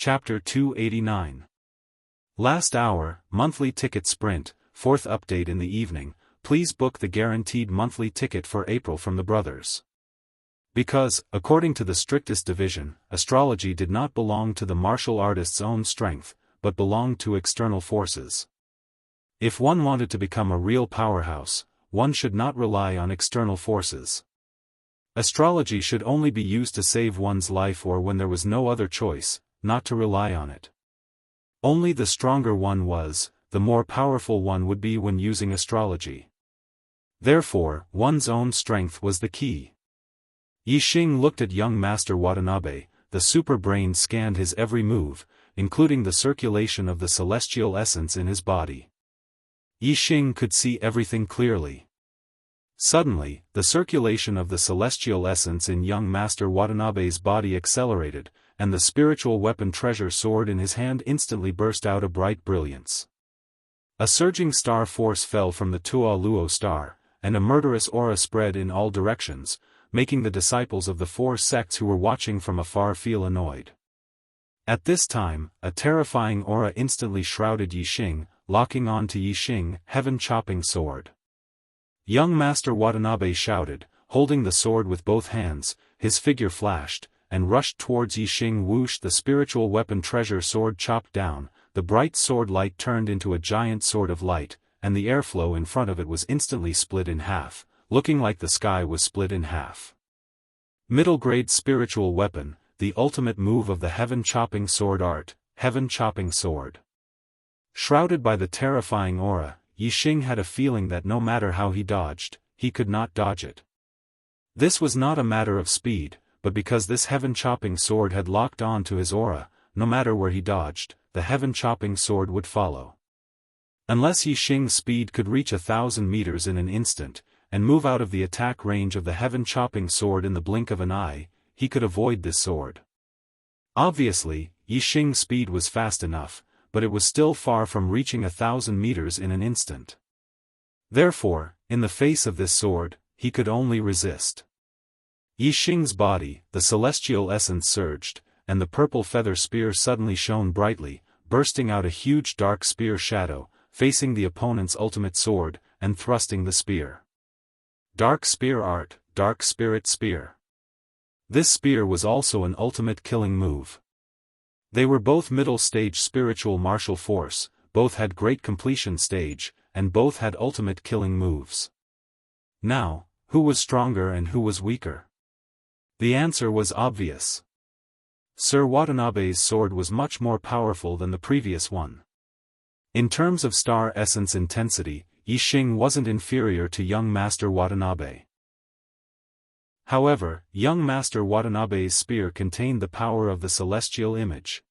Chapter 289. Last hour, monthly ticket sprint, 4th update in the evening, please book the guaranteed monthly ticket for April from the brothers. Because, according to the strictest division, astrology did not belong to the martial artist's own strength, but belonged to external forces. If one wanted to become a real powerhouse, one should not rely on external forces. Astrology should only be used to save one's life or when there was no other choice, not to rely on it. Only the stronger one was, the more powerful one would be when using astrology. Therefore, one's own strength was the key. Yixing looked at young Master Watanabe. The super brain scanned his every move, including the circulation of the celestial essence in his body. Yixing could see everything clearly. Suddenly, the circulation of the celestial essence in young Master Watanabe's body accelerated, and the spiritual weapon treasure sword in his hand instantly burst out a bright brilliance. A surging star force fell from the Tua Luo star, and a murderous aura spread in all directions, making the disciples of the 4 sects who were watching from afar feel annoyed. At this time, a terrifying aura instantly shrouded Yixing, locking on to Yixing, heaven-chopping sword. Young Master Watanabe shouted, holding the sword with both hands, his figure flashed, and rushed towards Yixing. Whoosh! The spiritual weapon treasure sword chopped down, the bright sword light turned into a giant sword of light, and the airflow in front of it was instantly split in half, looking like the sky was split in half. Middle-grade spiritual weapon, the ultimate move of the heaven-chopping sword art, heaven-chopping sword. Shrouded by the terrifying aura, Yixing had a feeling that no matter how he dodged, he could not dodge it. This was not a matter of speed, but because this heaven-chopping sword had locked on to his aura, no matter where he dodged, the heaven-chopping sword would follow. Unless Yixing's speed could reach 1,000 meters in an instant, and move out of the attack range of the heaven-chopping sword in the blink of an eye, he could avoid this sword. Obviously, Yixing's speed was fast enough, but it was still far from reaching 1,000 meters in an instant. Therefore, in the face of this sword, he could only resist. Yixing's body, the celestial essence surged, and the purple feather spear suddenly shone brightly, bursting out a huge dark spear shadow, facing the opponent's ultimate sword, and thrusting the spear. Dark spear art, dark spirit spear. This spear was also an ultimate killing move. They were both middle-stage spiritual martial force, both had great completion stage, and both had ultimate killing moves. Now, who was stronger and who was weaker? The answer was obvious. Sir Watanabe's sword was much more powerful than the previous one. In terms of star essence intensity, Yixing wasn't inferior to young Master Watanabe. However, young Master Watanabe's spear contained the power of the celestial image.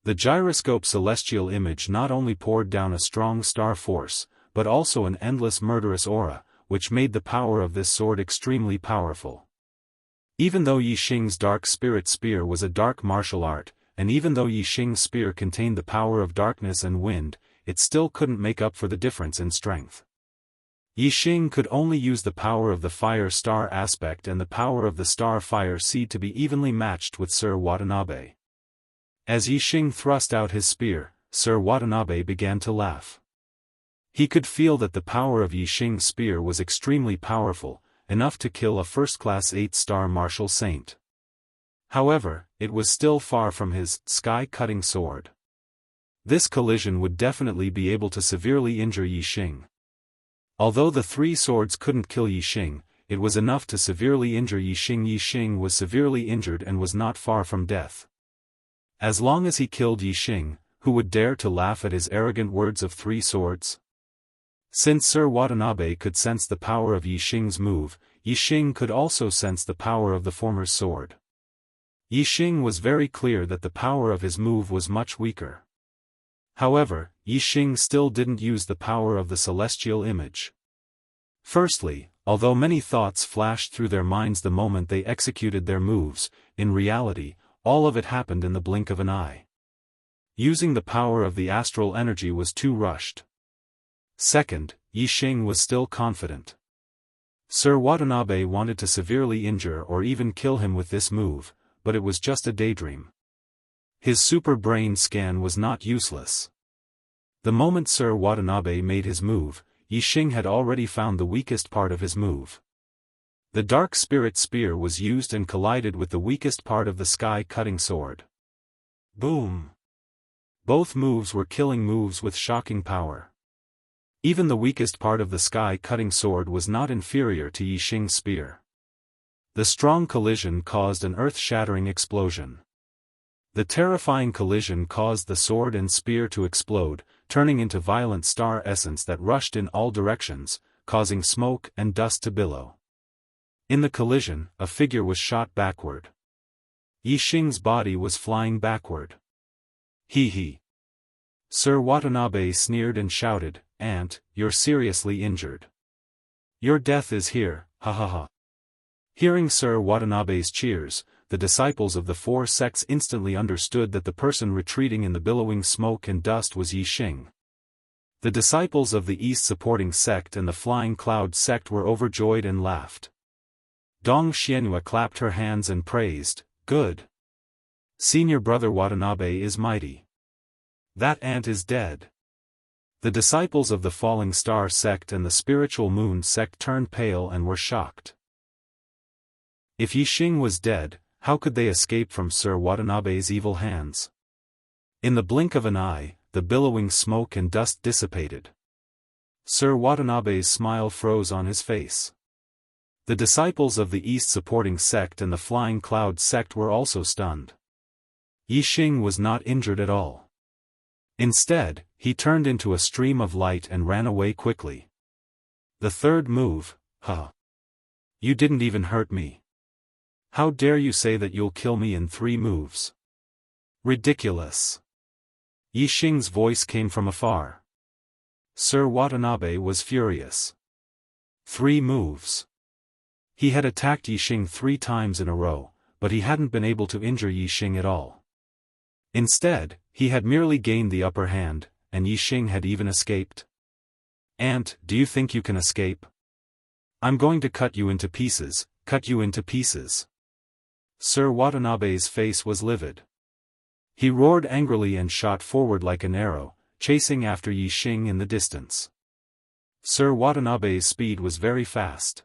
The gyroscope celestial image not only poured down a strong star force, but also an endless murderous aura, which made the power of this sword extremely powerful. Even though Yixing's dark spirit spear was a dark martial art, and even though Yixing's spear contained the power of darkness and wind, it still couldn't make up for the difference in strength. Yixing could only use the power of the fire star aspect and the power of the star fire seed to be evenly matched with Sir Watanabe. As Yixing thrust out his spear, Sir Watanabe began to laugh. He could feel that the power of Yixing's spear was extremely powerful, enough to kill a first-class 8-star martial saint. However, it was still far from his sky-cutting sword. This collision would definitely be able to severely injure Yixing. Although the 3 swords couldn't kill Yixing, it was enough to severely injure Yixing. Yixing was severely injured and was not far from death. As long as he killed Yixing, who would dare to laugh at his arrogant words of 3 swords? Since Sir Watanabe could sense the power of Yixing's move, Yixing could also sense the power of the former's sword. Yixing was very clear that the power of his move was much weaker. However, Yixing still didn't use the power of the celestial image. Firstly, although many thoughts flashed through their minds the moment they executed their moves, in reality, all of it happened in the blink of an eye. Using the power of the astral energy was too rushed. Second, Yixing was still confident. Sir Watanabe wanted to severely injure or even kill him with this move, but it was just a daydream. His super brain scan was not useless. The moment Sir Watanabe made his move, Yixing had already found the weakest part of his move. The Dark Spirit Spear was used and collided with the weakest part of the sky-cutting sword. Boom! Both moves were killing moves with shocking power. Even the weakest part of the sky-cutting sword was not inferior to Yixing's spear. The strong collision caused an earth-shattering explosion. The terrifying collision caused the sword and spear to explode, turning into violent star essence that rushed in all directions, causing smoke and dust to billow. In the collision, a figure was shot backward. Yixing's body was flying backward. Hee. Sir Watanabe sneered and shouted, "Aunt, you're seriously injured. Your death is here, ha ha ha." Hearing Sir Watanabe's cheers, the disciples of the four sects instantly understood that the person retreating in the billowing smoke and dust was Yixing. The disciples of the East supporting sect and the Flying Cloud sect were overjoyed and laughed. Dong Xianxia clapped her hands and praised, "Good. Senior brother Watanabe is mighty. That ant is dead." The disciples of the Falling Star sect and the Spiritual Moon sect turned pale and were shocked. If Yixing was dead, how could they escape from Sir Watanabe's evil hands? In the blink of an eye, the billowing smoke and dust dissipated. Sir Watanabe's smile froze on his face. The disciples of the East supporting sect and the Flying Cloud sect were also stunned. Yixing was not injured at all. Instead, he turned into a stream of light and ran away quickly. The third move, huh? You didn't even hurt me. How dare you say that you'll kill me in 3 moves? Ridiculous. Yixing's voice came from afar. Sir Watanabe was furious. 3 moves. He had attacked Yixing 3 times in a row, but he hadn't been able to injure Yixing at all. Instead, he had merely gained the upper hand, and Yixing had even escaped. "Aunt, do you think you can escape? I'm going to cut you into pieces, cut you into pieces." Sir Watanabe's face was livid. He roared angrily and shot forward like an arrow, chasing after Yixing in the distance. Sir Watanabe's speed was very fast.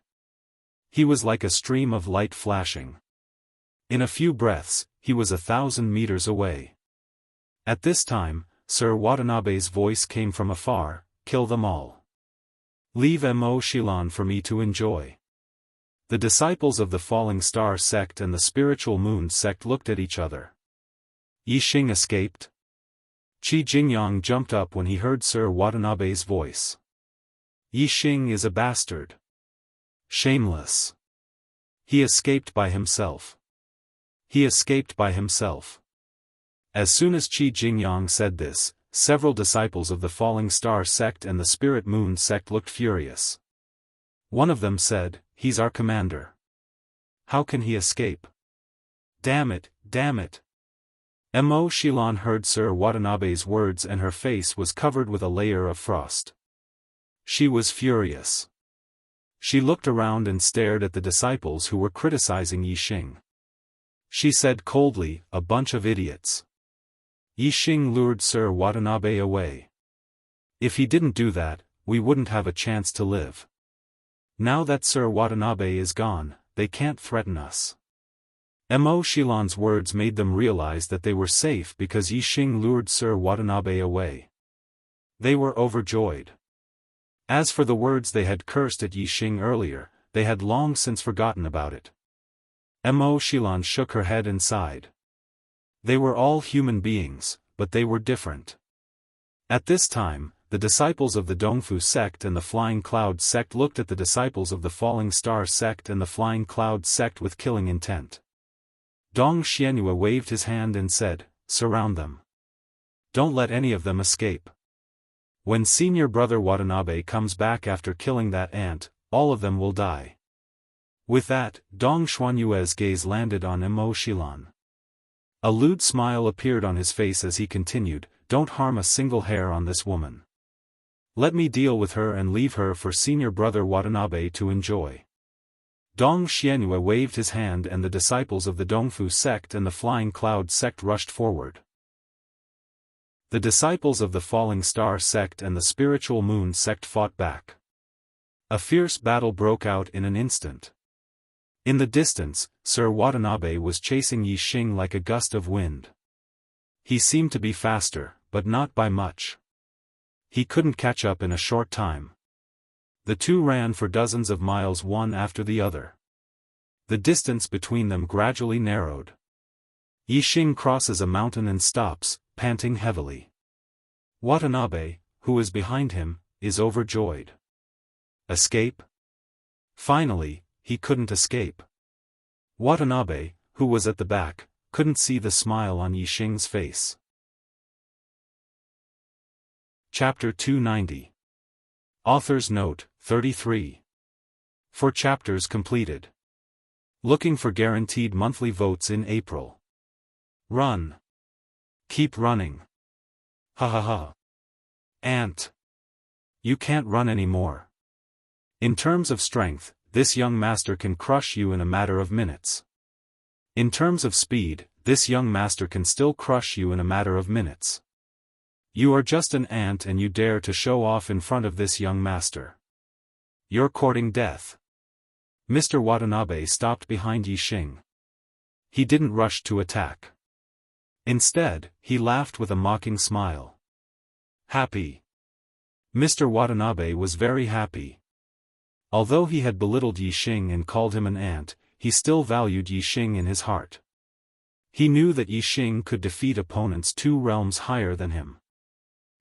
He was like a stream of light flashing. In a few breaths, he was 1,000 meters away. At this time, Sir Watanabe's voice came from afar, "Kill them all. Leave Mo Xilan for me to enjoy." The disciples of the Falling Star sect and the Spiritual Moon sect looked at each other. Yixing escaped? Qi Jingyang jumped up when he heard Sir Watanabe's voice. Yixing is a bastard. Shameless. He escaped by himself. He escaped by himself. As soon as Qi Jingyang said this, several disciples of the Falling Star sect and the Spirit Moon sect looked furious. One of them said, "He's our commander. How can he escape? Damn it, damn it." Mo Xilan heard Sir Watanabe's words and her face was covered with a layer of frost. She was furious. She looked around and stared at the disciples who were criticizing Yixing. She said coldly, "A bunch of idiots." Yixing lured Sir Watanabe away. If he didn't do that, we wouldn't have a chance to live. Now that Sir Watanabe is gone, they can't threaten us. Mo Xilan's words made them realize that they were safe because Yixing lured Sir Watanabe away. They were overjoyed. As for the words they had cursed at Yixing earlier, they had long since forgotten about it. Mo Xilan shook her head and sighed. They were all human beings, but they were different. At this time, the disciples of the Dongfu sect and the Flying Cloud sect looked at the disciples of the Falling Star sect and the Flying Cloud sect with killing intent. Dong Xianxia waved his hand and said, "Surround them. Don't let any of them escape. When senior brother Watanabe comes back after killing that ant, all of them will die." With that, Dong Xuanyue's gaze landed on Mo Xilan. A lewd smile appeared on his face as he continued, "Don't harm a single hair on this woman. Let me deal with her and leave her for senior brother Watanabe to enjoy." Dong Xianyue waved his hand and the disciples of the Dongfu sect and the Flying Cloud sect rushed forward. The disciples of the Falling Star sect and the Spiritual Moon sect fought back. A fierce battle broke out in an instant. In the distance, Sir Watanabe was chasing Yi Xing like a gust of wind. He seemed to be faster, but not by much. He couldn't catch up in a short time. The two ran for dozens of miles one after the other. The distance between them gradually narrowed. Yi Xing crosses a mountain and stops, panting heavily. Watanabe, who is behind him, is overjoyed. Escape? Finally, he couldn't escape. Watanabe, who was at the back, couldn't see the smile on Yi Xing's face. Chapter 290. Author's Note, 33. 4 chapters completed. Looking for guaranteed monthly votes in April. Run. Keep running. Ha ha ha. Ant. You can't run anymore. In terms of strength, this young master can crush you in a matter of minutes. In terms of speed, this young master can still crush you in a matter of minutes. You are just an ant and you dare to show off in front of this young master. You're courting death. Mr. Watanabe stopped behind Yi Xing. He didn't rush to attack. Instead, he laughed with a mocking smile. Happy. Mr. Watanabe was very happy. Although he had belittled Yi Xing and called him an ant, he still valued Yi Xing in his heart. He knew that Yi Xing could defeat opponents 2 realms higher than him.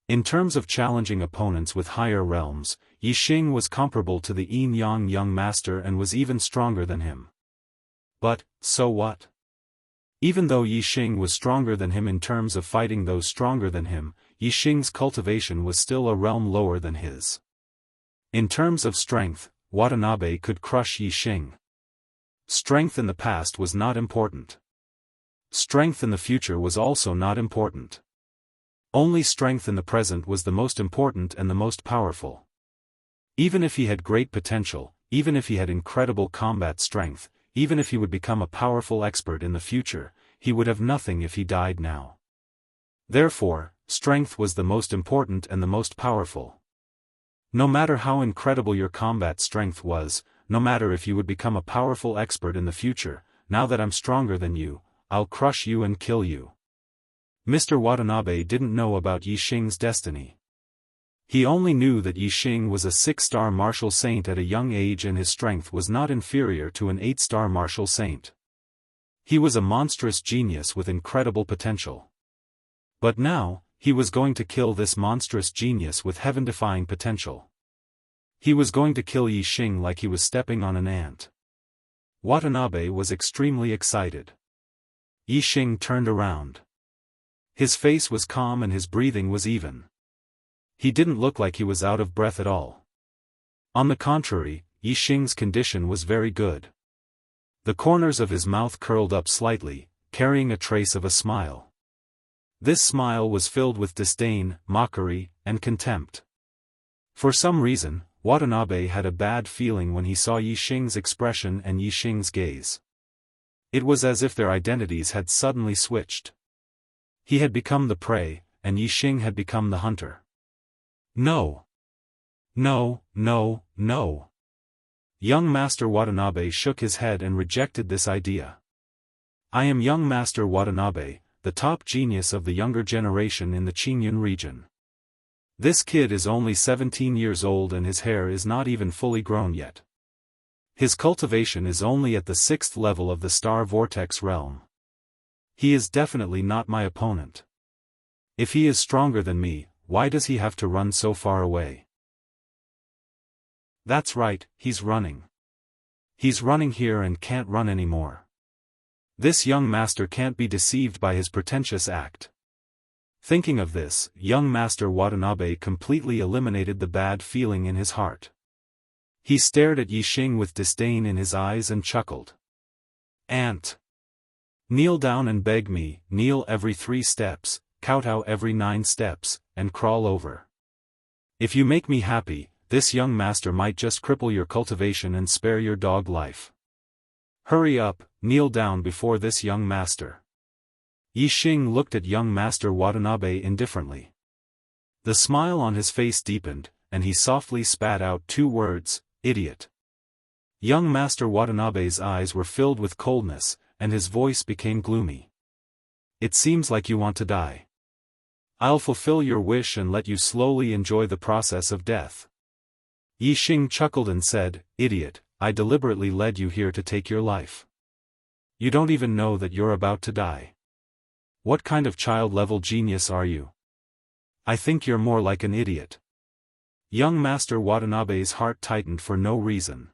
In terms of challenging opponents with higher realms, Yi Xing was comparable to the Yin-Yang young master and was even stronger than him. But, so what? Even though Yi Xing was stronger than him in terms of fighting those stronger than him, Yi Xing's cultivation was still a realm lower than his. In terms of strength, Watanabe could crush Yi Xing. Strength in the past was not important. Strength in the future was also not important. Only strength in the present was the most important and the most powerful. Even if he had great potential, even if he had incredible combat strength, even if he would become a powerful expert in the future, he would have nothing if he died now. Therefore, strength was the most important and the most powerful. No matter how incredible your combat strength was, no matter if you would become a powerful expert in the future, now that I'm stronger than you, I'll crush you and kill you. Mr. Watanabe didn't know about Yi Xing's destiny. He only knew that Yi Xing was a 6-star martial saint at a young age and his strength was not inferior to an 8-star martial saint. He was a monstrous genius with incredible potential. But now, he was going to kill this monstrous genius with heaven-defying potential. He was going to kill Yi Xing like he was stepping on an ant. Watanabe was extremely excited. Yi Xing turned around. His face was calm and his breathing was even. He didn't look like he was out of breath at all. On the contrary, Yi Xing's condition was very good. The corners of his mouth curled up slightly, carrying a trace of a smile. This smile was filled with disdain, mockery, and contempt. For some reason, Watanabe had a bad feeling when he saw Yi Xing's expression and Yi Xing's gaze. It was as if their identities had suddenly switched. He had become the prey, and Yi Xing had become the hunter. No. No, no, no. Young Master Watanabe shook his head and rejected this idea. I am young Master Watanabe, the top genius of the younger generation in the Qingyun region. This kid is only 17 years old and his hair is not even fully grown yet. His cultivation is only at the 6th level of the Star Vortex realm. He is definitely not my opponent. If he is stronger than me, why does he have to run so far away? That's right, he's running. He's running here and can't run anymore. This young master can't be deceived by his pretentious act. Thinking of this, young Master Watanabe completely eliminated the bad feeling in his heart. He stared at Yi Xing with disdain in his eyes and chuckled. Ant. Kneel down and beg me, kneel every 3 steps, kowtow every 9 steps, and crawl over. If you make me happy, this young master might just cripple your cultivation and spare your dog life. Hurry up, kneel down before this young master. Yixing looked at young master Watanabe indifferently. The smile on his face deepened, and he softly spat out 2 words, idiot. Young master Watanabe's eyes were filled with coldness, and his voice became gloomy. It seems like you want to die. I'll fulfill your wish and let you slowly enjoy the process of death. Yixing chuckled and said, idiot, I deliberately led you here to take your life. You don't even know that you're about to die. What kind of child-level genius are you? I think you're more like an idiot. Young master Watanabe's heart tightened for no reason.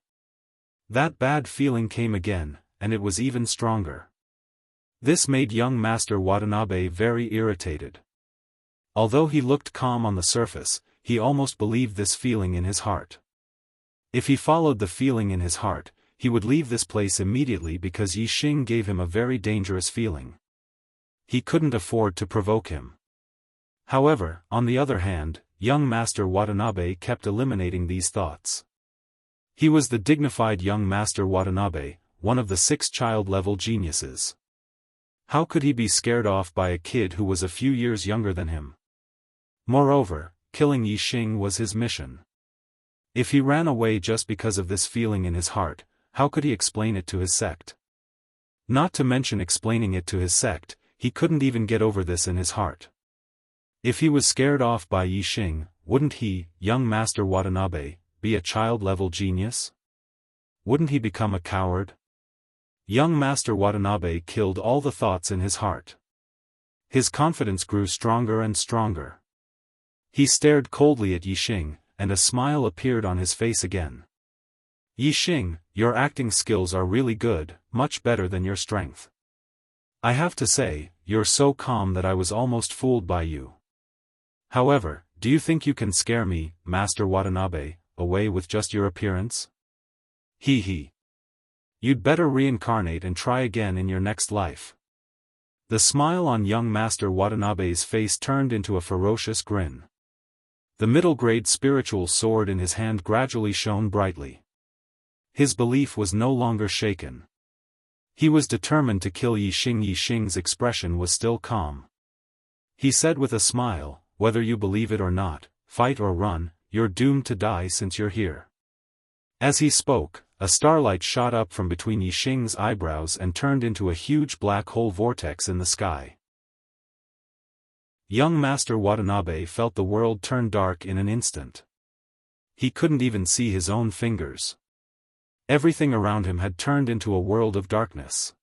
That bad feeling came again, and it was even stronger. This made young master Watanabe very irritated. Although he looked calm on the surface, he almost believed this feeling in his heart. If he followed the feeling in his heart, he would leave this place immediately because Yixing gave him a very dangerous feeling. He couldn't afford to provoke him. However, on the other hand, young master Watanabe kept eliminating these thoughts. He was the dignified young master Watanabe, one of the 6 child-level geniuses. How could he be scared off by a kid who was a few years younger than him? Moreover, killing Yixing was his mission. If he ran away just because of this feeling in his heart, how could he explain it to his sect? Not to mention explaining it to his sect, he couldn't even get over this in his heart. If he was scared off by Yixing, wouldn't he, young master Watanabe, be a child-level genius? Wouldn't he become a coward? Young master Watanabe killed all the thoughts in his heart. His confidence grew stronger and stronger. He stared coldly at Yixing, and a smile appeared on his face again. Yixing, your acting skills are really good, much better than your strength. I have to say, you're so calm that I was almost fooled by you. However, do you think you can scare me, Master Watanabe, away with just your appearance? Hee hee. You'd better reincarnate and try again in your next life. The smile on young Master Watanabe's face turned into a ferocious grin. The middle-grade spiritual sword in his hand gradually shone brightly. His belief was no longer shaken. He was determined to kill Yixing. Yixing's expression was still calm. He said with a smile, whether you believe it or not, fight or run, you're doomed to die since you're here. As he spoke, a starlight shot up from between Yixing's eyebrows and turned into a huge black hole vortex in the sky. Young Master Watanabe felt the world turn dark in an instant. He couldn't even see his own fingers. Everything around him had turned into a world of darkness.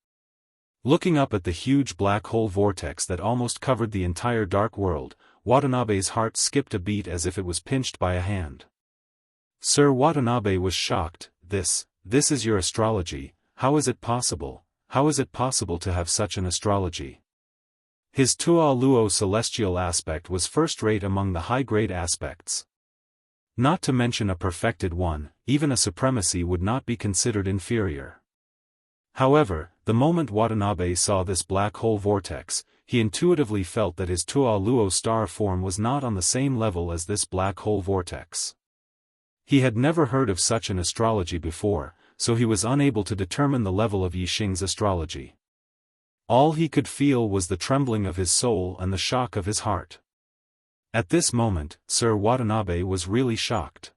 Looking up at the huge black hole vortex that almost covered the entire dark world, Watanabe's heart skipped a beat as if it was pinched by a hand. Sir Watanabe was shocked. This is your astrology, how is it possible? How is it possible to have such an astrology? His Tua Luo celestial aspect was first-rate among the high-grade aspects. Not to mention a perfected one, even a supremacy would not be considered inferior. However, the moment Watanabe saw this black hole vortex, he intuitively felt that his Tua Luo star form was not on the same level as this black hole vortex. He had never heard of such an astrology before, so he was unable to determine the level of Yixing's astrology. All he could feel was the trembling of his soul and the shock of his heart. At this moment, Sir Watanabe was really shocked.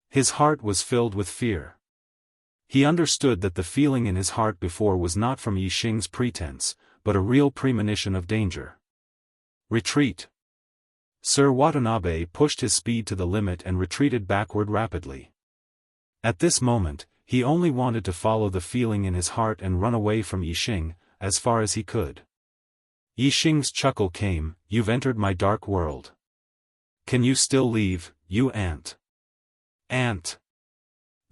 His heart was filled with fear. He understood that the feeling in his heart before was not from Yixing's pretense, but a real premonition of danger. Retreat. Sir Watanabe pushed his speed to the limit and retreated backward rapidly. At this moment, he only wanted to follow the feeling in his heart and run away from Yixing, as far as he could. Yixing's chuckle came, "You've entered my dark world. Can you still leave, you ant?" Ant.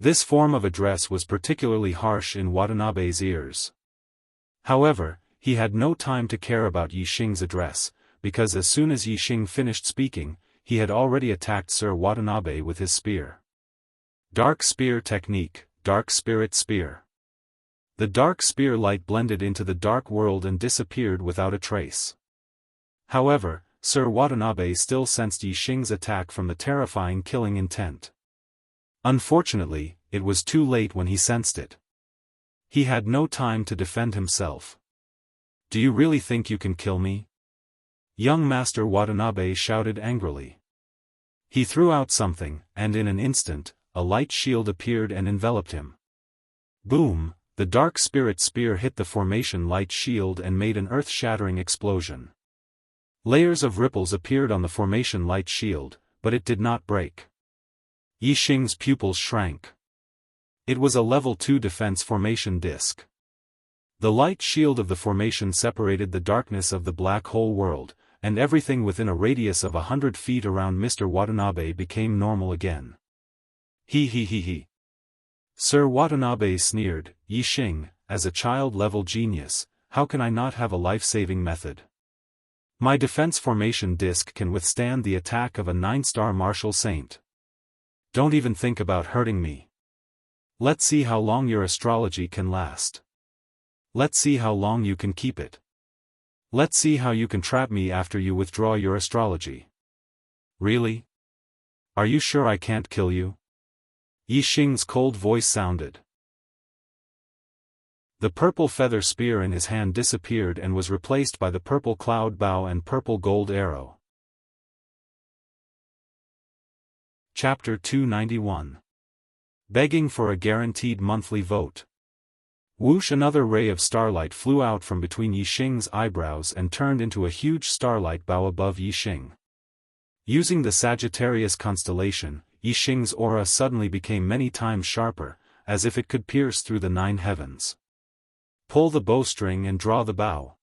This form of address was particularly harsh in Watanabe's ears. However, he had no time to care about Yixing's address, because as soon as Yixing finished speaking, he had already attacked Sir Watanabe with his spear. Dark Spear Technique, Dark Spirit Spear. The dark spear light blended into the dark world and disappeared without a trace. However, Sir Watanabe still sensed Yixing's attack from the terrifying killing intent. Unfortunately, it was too late when he sensed it. He had no time to defend himself. Do you really think you can kill me? Young Master Watanabe shouted angrily. He threw out something, and in an instant, a light shield appeared and enveloped him. Boom! The dark spirit spear hit the formation light shield and made an earth-shattering explosion. Layers of ripples appeared on the formation light shield, but it did not break. Yixing's pupils shrank. It was a level 2 defense formation disc. The light shield of the formation separated the darkness of the black hole world, and everything within a radius of 100 feet around Mr. Watanabe became normal again. He. Sir Watanabe sneered, Yixing, as a child-level genius, how can I not have a life-saving method? My defense formation disc can withstand the attack of a 9-star martial saint. Don't even think about hurting me. Let's see how long your astrology can last. Let's see how long you can keep it. Let's see how you can trap me after you withdraw your astrology. Really? Are you sure I can't kill you? Yixing's cold voice sounded. The purple feather spear in his hand disappeared and was replaced by the purple cloud bow and purple gold arrow. Chapter 291. Begging for a guaranteed monthly vote. Whoosh! Another ray of starlight flew out from between Yixing's eyebrows and turned into a huge starlight bow above Yixing. Using the Sagittarius constellation, Yixing's aura suddenly became many times sharper, as if it could pierce through the 9 heavens. Pull the bowstring and draw the bow.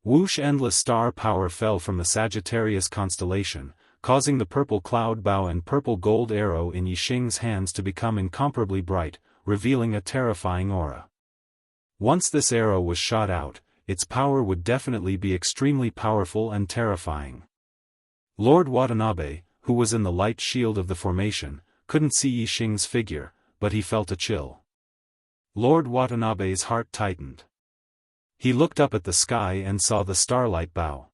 Whoosh! Endless star power fell from the Sagittarius constellation, causing the purple cloud bow and purple gold arrow in Yixing's hands to become incomparably bright, revealing a terrifying aura. Once this arrow was shot out, its power would definitely be extremely powerful and terrifying. Lord Watanabe, who was in the light shield of the formation, couldn't see Yixing's figure, but he felt a chill. Lord Watanabe's heart tightened. He looked up at the sky and saw the starlight bow.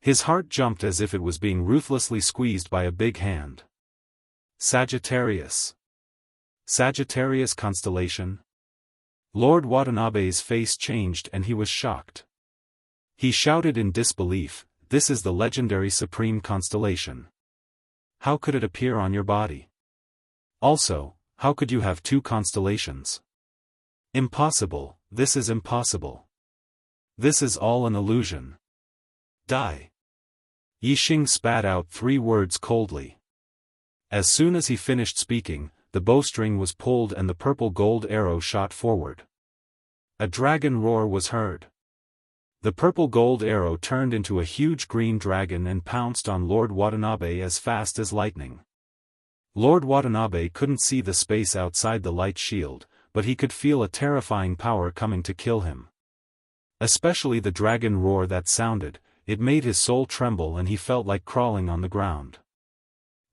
His heart jumped as if it was being ruthlessly squeezed by a big hand. Sagittarius. Sagittarius constellation? Lord Watanabe's face changed and he was shocked. He shouted in disbelief, "This is the legendary supreme constellation. How could it appear on your body? Also, how could you have 2 constellations? Impossible, this is impossible. This is all an illusion. Die." Yixing spat out 3 words coldly. As soon as he finished speaking, the bowstring was pulled and the purple gold arrow shot forward. A dragon roar was heard. The purple gold arrow turned into a huge green dragon and pounced on Lord Watanabe as fast as lightning. Lord Watanabe couldn't see the space outside the light shield, but he could feel a terrifying power coming to kill him. Especially the dragon roar that sounded, it made his soul tremble and he felt like crawling on the ground.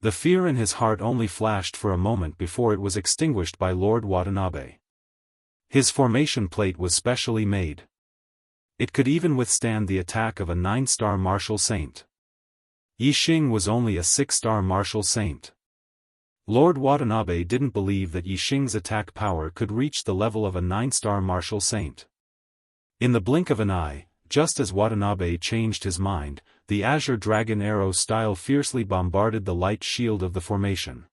The fear in his heart only flashed for a moment before it was extinguished by Lord Watanabe. His formation plate was specially made. It could even withstand the attack of a 9-star martial saint. Yixing was only a 6-star martial saint. Lord Watanabe didn't believe that Yixing's attack power could reach the level of a 9-star martial saint. In the blink of an eye, just as Watanabe changed his mind, the azure dragon arrow style fiercely bombarded the light shield of the formation.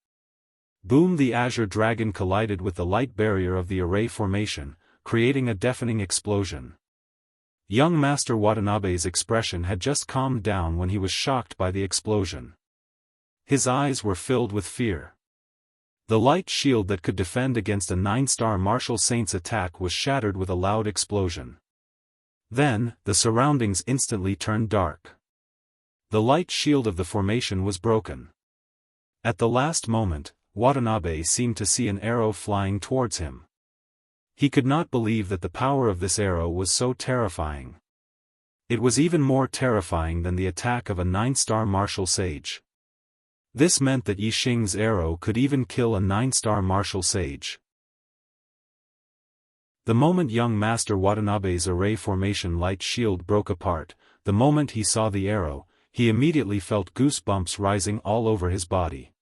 Boom! The azure dragon collided with the light barrier of the array formation, creating a deafening explosion. Young Master Watanabe's expression had just calmed down when he was shocked by the explosion. His eyes were filled with fear. The light shield that could defend against a 9-star martial saint's attack was shattered with a loud explosion. Then, the surroundings instantly turned dark. The light shield of the formation was broken. At the last moment, Watanabe seemed to see an arrow flying towards him. He could not believe that the power of this arrow was so terrifying. It was even more terrifying than the attack of a 9-star martial sage. This meant that Yixing's arrow could even kill a 9-star martial sage. The moment young Master Watanabe's array formation light shield broke apart, the moment he saw the arrow, he immediately felt goosebumps rising all over his body.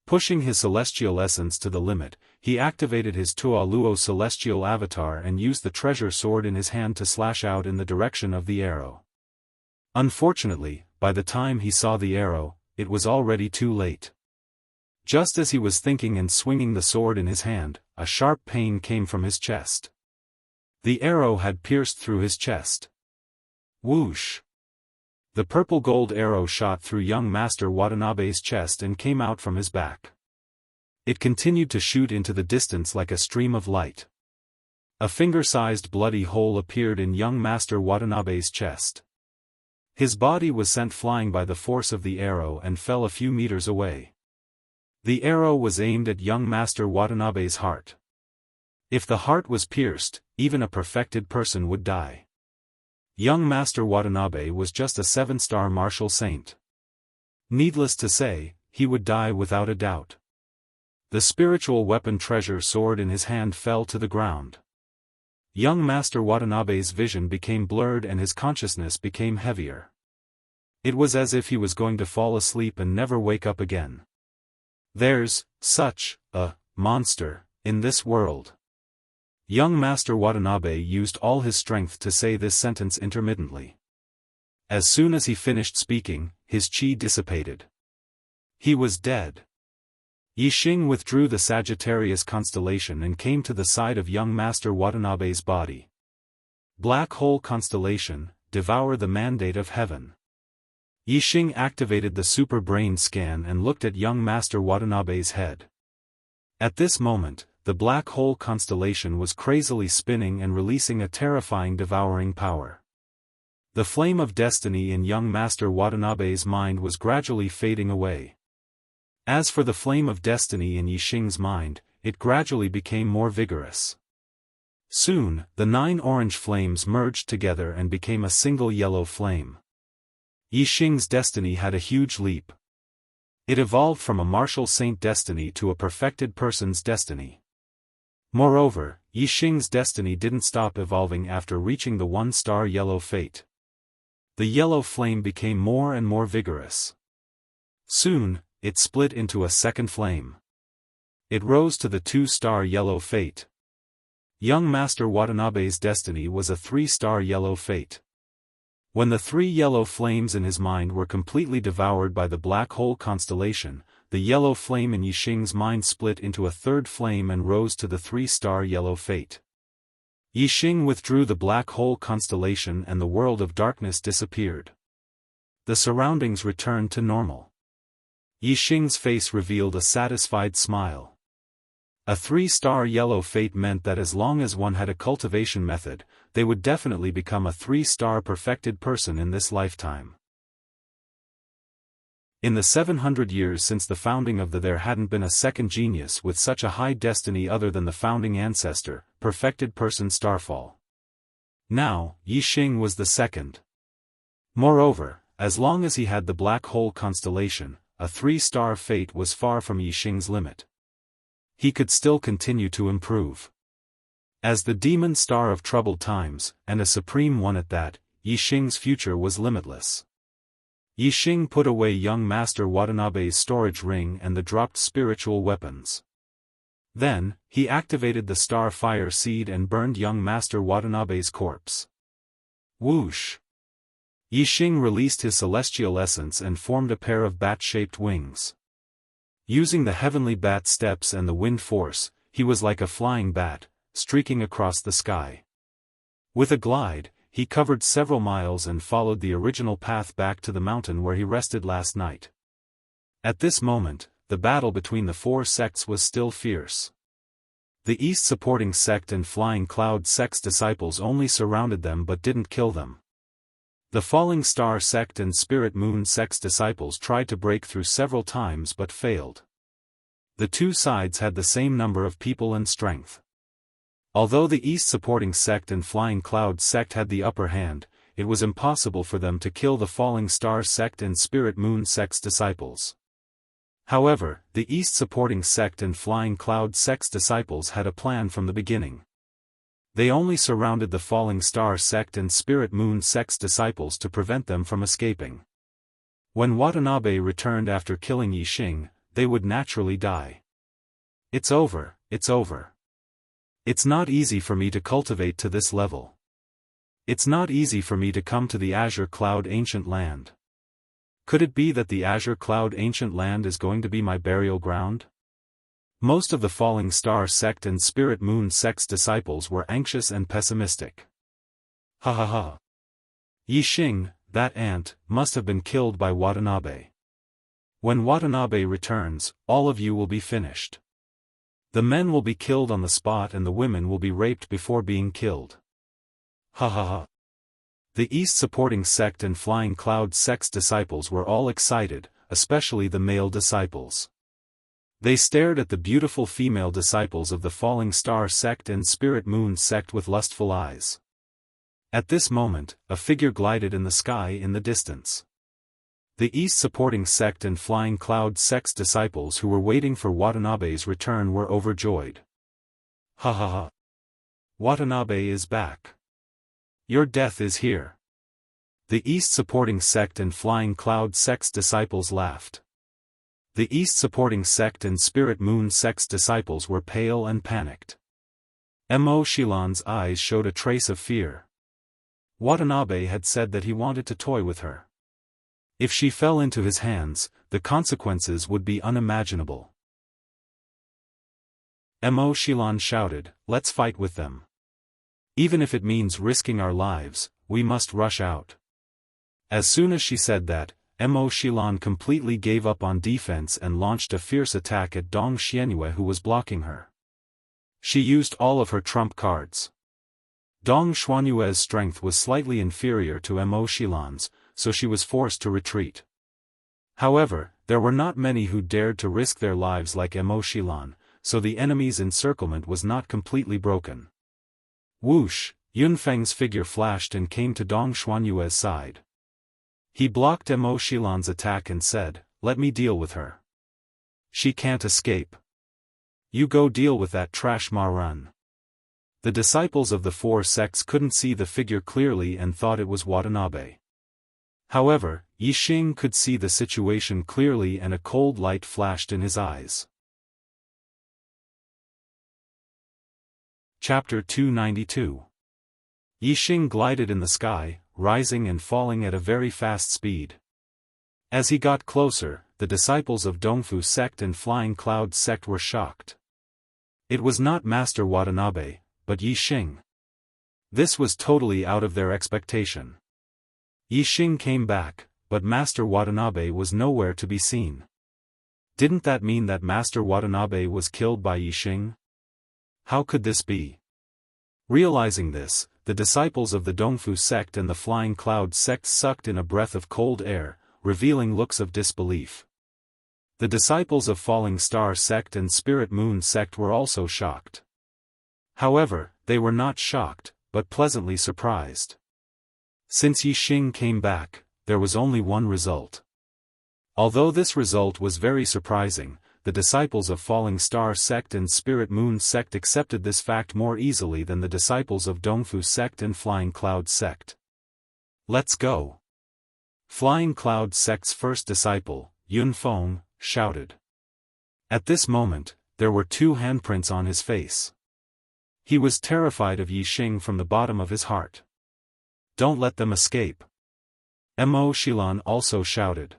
Pushing his celestial essence to the limit, he activated his Tualuo celestial avatar and used the treasure sword in his hand to slash out in the direction of the arrow. Unfortunately, by the time he saw the arrow, it was already too late. Just as he was thinking and swinging the sword in his hand, a sharp pain came from his chest. The arrow had pierced through his chest. Whoosh! The purple-gold arrow shot through young Master Watanabe's chest and came out from his back. It continued to shoot into the distance like a stream of light. A finger-sized bloody hole appeared in young Master Watanabe's chest. His body was sent flying by the force of the arrow and fell a few meters away. The arrow was aimed at young Master Watanabe's heart. If the heart was pierced, even a perfected person would die. Young Master Watanabe was just a 7-star martial saint. Needless to say, he would die without a doubt. The spiritual weapon treasure sword in his hand fell to the ground. Young Master Watanabe's vision became blurred and his consciousness became heavier. It was as if he was going to fall asleep and never wake up again. There's such a monster in this world. Young Master Watanabe used all his strength to say this sentence intermittently. As soon as he finished speaking, his chi dissipated. He was dead. Yixing withdrew the Sagittarius constellation and came to the side of young Master Watanabe's body. Black Hole Constellation, devour the mandate of heaven. Yixing activated the super brain scan and looked at young Master Watanabe's head. At this moment, the Black Hole Constellation was crazily spinning and releasing a terrifying devouring power. The flame of destiny in young Master Watanabe's mind was gradually fading away. As for the flame of destiny in Yixing's mind, it gradually became more vigorous. Soon, the 9 orange flames merged together and became a single yellow flame. Yixing's destiny had a huge leap. It evolved from a martial saint destiny to a perfected person's destiny. Moreover, Yixing's destiny didn't stop evolving after reaching the 1-star yellow fate. The yellow flame became more and more vigorous. Soon, it split into a second flame. It rose to the 2-star yellow fate. Young Master Watanabe's destiny was a 3-star yellow fate. When the 3 yellow flames in his mind were completely devoured by the Black Hole Constellation, the yellow flame in Yixing's mind split into a 3rd flame and rose to the 3-star yellow fate. Yixing withdrew the Black Hole Constellation and the world of darkness disappeared. The surroundings returned to normal. Yixing's face revealed a satisfied smile. A 3-star yellow fate meant that as long as one had a cultivation method, they would definitely become a 3-star perfected person in this lifetime. In the 700 years since the founding of there hadn't been a second genius with such a high destiny other than the founding ancestor, perfected person Starfall. Now, Yixing was the second. Moreover, as long as he had the Black Hole Constellation, a 3-star fate was far from Yixing's limit. He could still continue to improve. As the demon star of troubled times, and a supreme one at that, Yixing's future was limitless. Yixing put away young Master Watanabe's storage ring and the dropped spiritual weapons. Then, he activated the star fire seed and burned young Master Watanabe's corpse. Whoosh! Yixing released his celestial essence and formed a pair of bat-shaped wings. Using the heavenly bat steps and the wind force, he was like a flying bat, streaking across the sky. With a glide, he covered several miles and followed the original path back to the mountain where he rested last night. At this moment, the battle between the 4 sects was still fierce. The East supporting sect and Flying Cloud sect's disciples only surrounded them but didn't kill them. The Falling Star sect and Spirit Moon sect's disciples tried to break through several times but failed. The 2 sides had the same number of people and strength. Although the East supporting sect and Flying Cloud sect had the upper hand, it was impossible for them to kill the Falling Star sect and Spirit Moon sect's disciples. However, the East supporting sect and Flying Cloud sect's disciples had a plan from the beginning. They only surrounded the Falling Star sect and Spirit Moon sect's disciples to prevent them from escaping. When Watanabe returned after killing Yixing, they would naturally die. It's over, it's over. It's not easy for me to cultivate to this level. It's not easy for me to come to the Azure Cloud Ancient Land. Could it be that the Azure Cloud Ancient Land is going to be my burial ground? Most of the Falling Star Sect and Spirit Moon Sect's disciples were anxious and pessimistic. Ha ha ha. Yixing, that ant, must have been killed by Watanabe. When Watanabe returns, all of you will be finished. The men will be killed on the spot and the women will be raped before being killed. Ha ha ha. The East Supporting Sect and Flying Cloud Sect's disciples were all excited, especially the male disciples. They stared at the beautiful female disciples of the Falling Star Sect and Spirit Moon Sect with lustful eyes. At this moment, a figure glided in the sky in the distance. The East Supporting Sect and Flying Cloud Sect's disciples who were waiting for Watanabe's return were overjoyed. Ha ha ha. Watanabe is back. Your death is here. The East Supporting Sect and Flying Cloud Sect's disciples laughed. The East Supporting Sect and Spirit Moon Sect's disciples were pale and panicked. Mo Xilan's eyes showed a trace of fear. Watanabe had said that he wanted to toy with her. If she fell into his hands, the consequences would be unimaginable. Mo Xilan shouted, "Let's fight with them. Even if it means risking our lives, we must rush out." As soon as she said that, Mo Xilan completely gave up on defense and launched a fierce attack at Dong Xianyue who was blocking her. She used all of her trump cards. Dong Xuanyue's strength was slightly inferior to Mo Xilan's, so she was forced to retreat. However, there were not many who dared to risk their lives like Mo Xilan, so the enemy's encirclement was not completely broken. Whoosh, Yunfeng's figure flashed and came to Dong Xuanyue's side. He blocked Mo Xilan's attack and said, "Let me deal with her. She can't escape. You go deal with that trash Marun." The disciples of the four sects couldn't see the figure clearly and thought it was Watanabe. However, Yixing could see the situation clearly and a cold light flashed in his eyes. Chapter 292. Yixing glided in the sky, rising and falling at a very fast speed. As he got closer, the disciples of Dongfu Sect and Flying Cloud Sect were shocked. It was not Master Watanabe, but Yixing. This was totally out of their expectation. Yixing came back, but Master Watanabe was nowhere to be seen. Didn't that mean that Master Watanabe was killed by Yixing? How could this be? Realizing this, the disciples of the Dongfu Sect and the Flying Cloud Sect sucked in a breath of cold air, revealing looks of disbelief. The disciples of Falling Star Sect and Spirit Moon Sect were also shocked. However, they were not shocked, but pleasantly surprised. Since Yixing came back, there was only one result. Although this result was very surprising, the disciples of Falling Star Sect and Spirit Moon Sect accepted this fact more easily than the disciples of Dongfu Sect and Flying Cloud Sect. "Let's go!" Flying Cloud Sect's first disciple, Yunfeng, shouted. At this moment, there were two handprints on his face. He was terrified of Yixing from the bottom of his heart. "Don't let them escape!" Mo Xilan also shouted.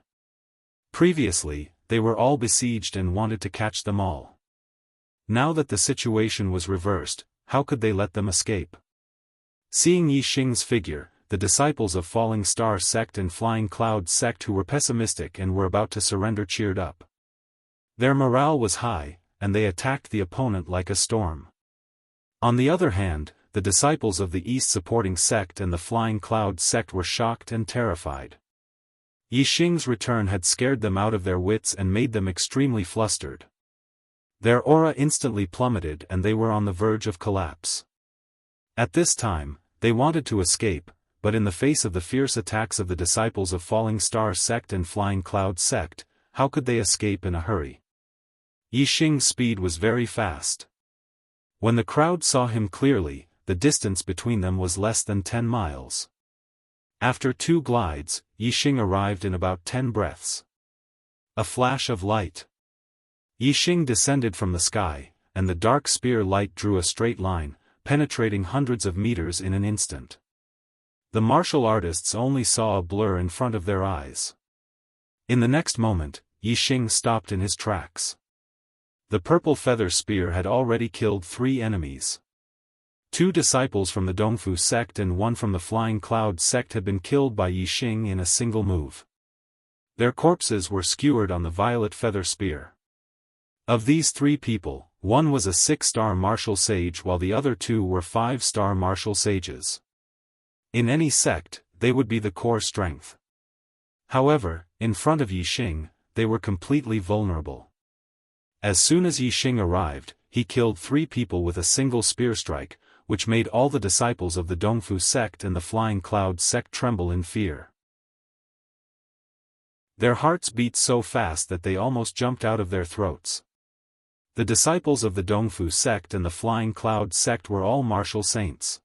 Previously, they were all besieged and wanted to catch them all. Now that the situation was reversed, how could they let them escape? Seeing Yixing's figure, the disciples of Falling Star Sect and Flying Cloud Sect who were pessimistic and were about to surrender cheered up. Their morale was high, and they attacked the opponent like a storm. On the other hand, the disciples of the East Supporting Sect and the Flying Cloud Sect were shocked and terrified. Yixing's return had scared them out of their wits and made them extremely flustered. Their aura instantly plummeted and they were on the verge of collapse. At this time, they wanted to escape, but in the face of the fierce attacks of the disciples of Falling Star Sect and Flying Cloud Sect, how could they escape in a hurry? Yixing's speed was very fast. When the crowd saw him clearly, the distance between them was less than 10 miles. After 2 glides, Yixing arrived in about 10 breaths. A flash of light. Yixing descended from the sky, and the dark spear light drew a straight line, penetrating hundreds of meters in an instant. The martial artists only saw a blur in front of their eyes. In the next moment, Yixing stopped in his tracks. The purple feather spear had already killed 3 enemies. 2 disciples from the Dongfu sect and 1 from the Flying Cloud sect had been killed by Yixing in a single move. Their corpses were skewered on the violet feather spear. Of these 3 people, 1 was a 6-star martial sage while the other 2 were 5-star martial sages. In any sect, they would be the core strength. However, in front of Yixing, they were completely vulnerable. As soon as Yixing arrived, he killed 3 people with a single spear strike, which made all the disciples of the Dongfu sect and the Flying Cloud sect tremble in fear. Their hearts beat so fast that they almost jumped out of their throats. The disciples of the Dongfu sect and the Flying Cloud sect were all martial saints.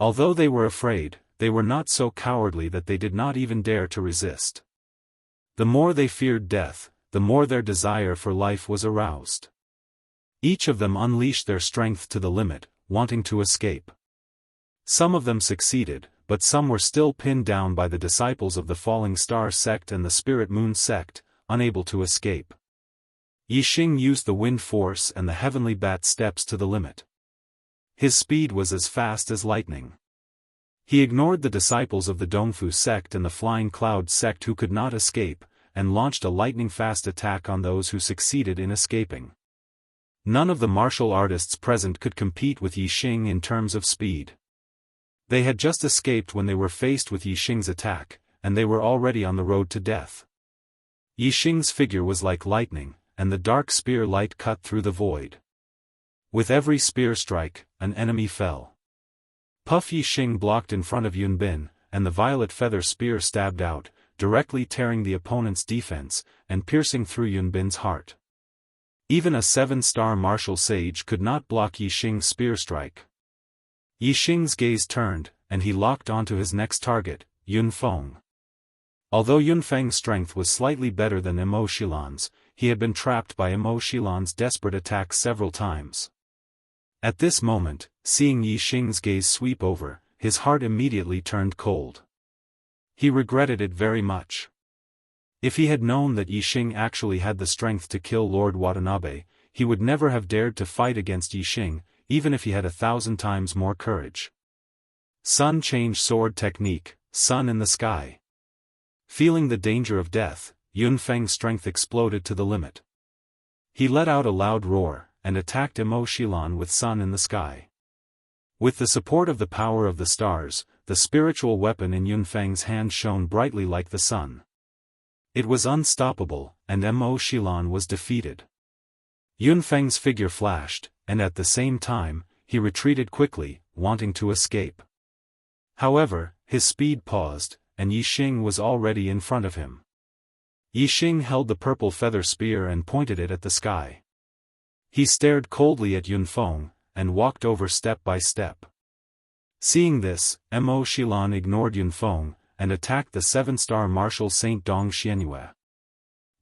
Although they were afraid, they were not so cowardly that they did not even dare to resist. The more they feared death, the more their desire for life was aroused. Each of them unleashed their strength to the limit, wanting to escape. Some of them succeeded, but some were still pinned down by the disciples of the Falling Star sect and the Spirit Moon sect, unable to escape. Yixing used the wind force and the heavenly bat steps to the limit. His speed was as fast as lightning. He ignored the disciples of the Dongfu sect and the Flying Cloud sect who could not escape, and launched a lightning-fast attack on those who succeeded in escaping. None of the martial artists present could compete with Yixing in terms of speed. They had just escaped when they were faced with Yixing's attack, and they were already on the road to death. Yixing's figure was like lightning, and the dark spear light cut through the void. With every spear strike, an enemy fell. Puff Yixing blocked in front of Yunbin, and the violet feather spear stabbed out, directly tearing the opponent's defense, and piercing through Yunbin's heart. Even a 7-star martial sage could not block Yixing's spear strike. Yixing's gaze turned, and he locked onto his next target, Yunfeng. Although Yunfeng's strength was slightly better than Immortal's, he had been trapped by Immortal's desperate attacks several times. At this moment, seeing Yixing's gaze sweep over, his heart immediately turned cold. He regretted it very much. If he had known that Yixing actually had the strength to kill Lord Watanabe, he would never have dared to fight against Yixing, even if he had 1,000 times more courage. Sun Change Sword Technique, Sun in the Sky. Feeling the danger of death, Yunfeng's strength exploded to the limit. He let out a loud roar, and attacked Immortal with Sun in the Sky. With the support of the power of the stars, the spiritual weapon in Yunfeng's hand shone brightly like the sun. It was unstoppable, and Immortal was defeated. Yunfeng's figure flashed, and at the same time, he retreated quickly, wanting to escape. However, his speed paused, and Yixing was already in front of him. Yixing held the purple feather spear and pointed it at the sky. He stared coldly at Yunfeng, and walked over step by step. Seeing this, Immortal ignored Yunfeng, and attacked the 7-star martial Saint Dong Xianxia.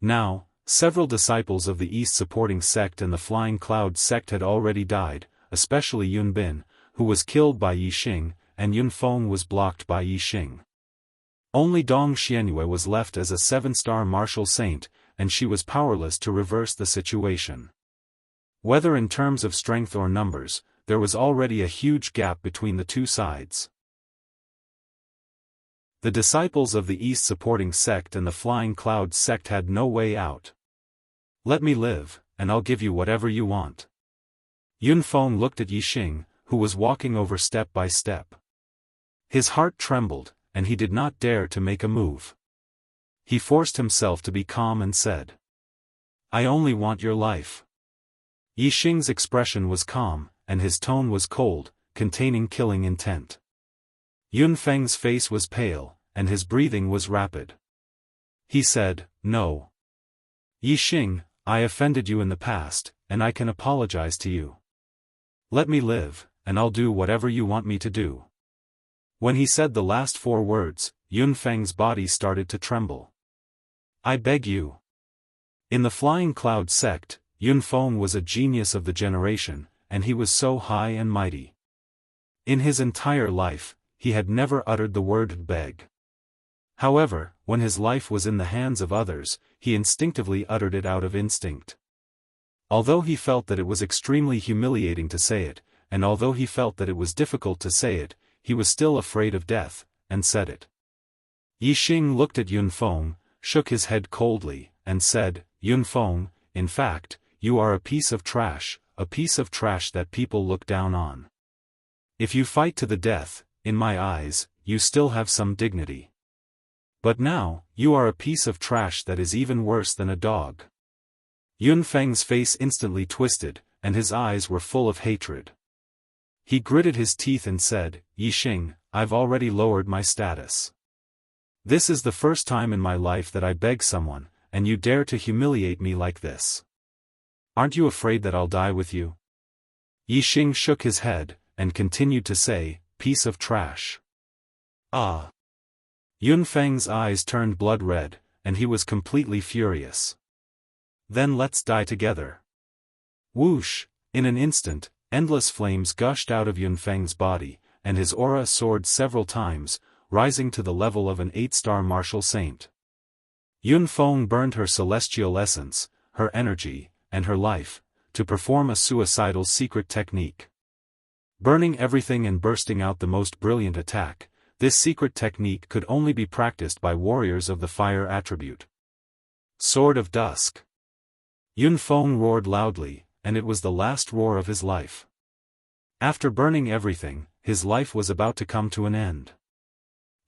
Now, several disciples of the East supporting sect and the Flying Cloud sect had already died, especially Yunbin, who was killed by Yixing, and Yunfeng was blocked by Yixing. Only Dong Xianxia was left as a 7-star martial saint, and she was powerless to reverse the situation. Whether in terms of strength or numbers, there was already a huge gap between the two sides. The disciples of the East supporting sect and the Flying Cloud sect had no way out. "Let me live, and I'll give you whatever you want." Yunfeng looked at Yixing, who was walking over step by step. His heart trembled, and he did not dare to make a move. He forced himself to be calm and said, "I only want your life." Yixing's expression was calm, and his tone was cold, containing killing intent. Yunfeng's face was pale, and his breathing was rapid. He said, "No. Yixing, I offended you in the past, and I can apologize to you. Let me live, and I'll do whatever you want me to do." When he said the last 4 words, Yunfeng's body started to tremble. "I beg you." In the Flying Cloud sect, Yunfeng was a genius of the generation, and he was so high and mighty. In his entire life, he had never uttered the word beg. However, when his life was in the hands of others, he instinctively uttered it out of instinct. Although he felt that it was extremely humiliating to say it, and although he felt that it was difficult to say it, he was still afraid of death, and said it. Yixing looked at Yunfeng, shook his head coldly, and said, Yunfeng, in fact, you are a piece of trash that people look down on. If you fight to the death, in my eyes, you still have some dignity. But now, you are a piece of trash that is even worse than a dog. Yunfeng's face instantly twisted, and his eyes were full of hatred. He gritted his teeth and said, Yixing, I've already lowered my status. This is the first time in my life that I beg someone, and you dare to humiliate me like this. Aren't you afraid that I'll die with you? Yixing shook his head, and continued to say, piece of trash. Ah! Yunfeng's eyes turned blood red, and he was completely furious. Then let's die together. Whoosh! In an instant, endless flames gushed out of Yunfeng's body, and his aura soared several times, rising to the level of an 8-star martial saint. Yunfeng burned her celestial essence, her energy, and her life, to perform a suicidal secret technique. Burning everything and bursting out the most brilliant attack, this secret technique could only be practiced by warriors of the fire attribute. Sword of Dusk. Yunfeng roared loudly, and it was the last roar of his life. After burning everything, his life was about to come to an end.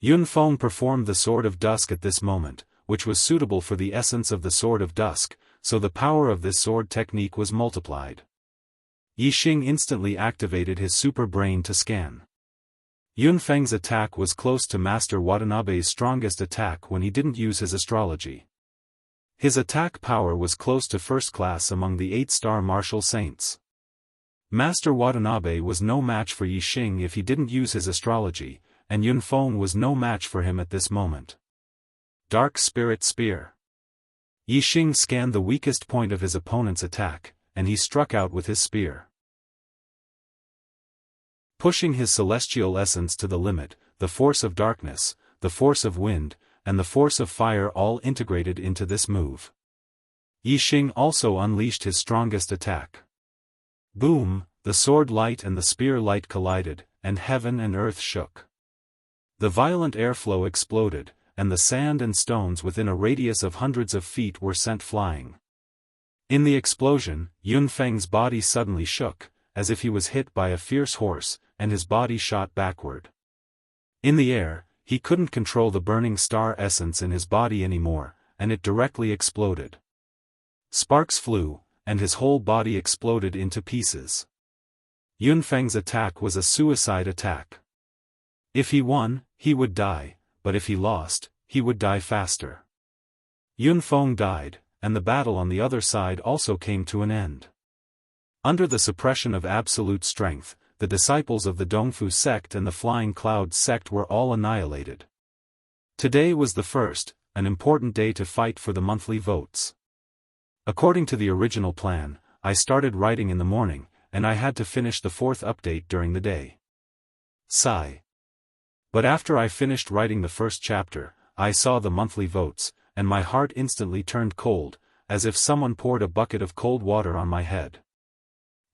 Yunfeng performed the Sword of Dusk at this moment, which was suitable for the essence of the Sword of Dusk, so the power of this sword technique was multiplied. Yixing instantly activated his super brain to scan. Yunfeng's attack was close to Master Watanabe's strongest attack when he didn't use his astrology. His attack power was close to first class among the 8-star martial saints. Master Watanabe was no match for Yixing if he didn't use his astrology, and Yunfeng was no match for him at this moment. Dark Spirit Spear. Yixing scanned the weakest point of his opponent's attack, and he struck out with his spear. Pushing his celestial essence to the limit, the force of darkness, the force of wind, and the force of fire all integrated into this move. Yixing also unleashed his strongest attack. Boom! The sword light and the spear light collided, and heaven and earth shook. The violent airflow exploded, and the sand and stones within a radius of hundreds of feet were sent flying. In the explosion, Yunfeng's body suddenly shook, as if he was hit by a fierce horse, and his body shot backward. In the air, he couldn't control the burning star essence in his body anymore, and it directly exploded. Sparks flew, and his whole body exploded into pieces. Yunfeng's attack was a suicide attack. If he won, he would die, but if he lost, he would die faster. Yunfeng died, and the battle on the other side also came to an end. Under the suppression of absolute strength, the disciples of the Dongfu sect and the Flying Cloud sect were all annihilated. Today was the first, an important day to fight for the monthly votes. According to the original plan, I started writing in the morning, and I had to finish the 4th update during the day. Sigh. But after I finished writing the first chapter, I saw the monthly votes, and my heart instantly turned cold, as if someone poured a bucket of cold water on my head.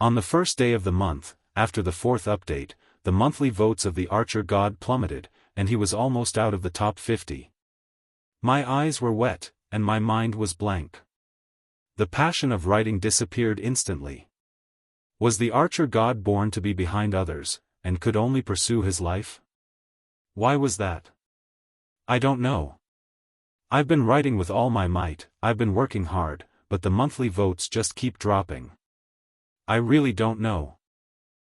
On the first day of the month, after the 4th update, the monthly votes of the Archer God plummeted, and he was almost out of the top 50. My eyes were wet, and my mind was blank. The passion of writing disappeared instantly. Was the Archer God born to be behind others, and could only pursue his life? Why was that? I don't know. I've been writing with all my might, I've been working hard, but the monthly votes just keep dropping. I really don't know.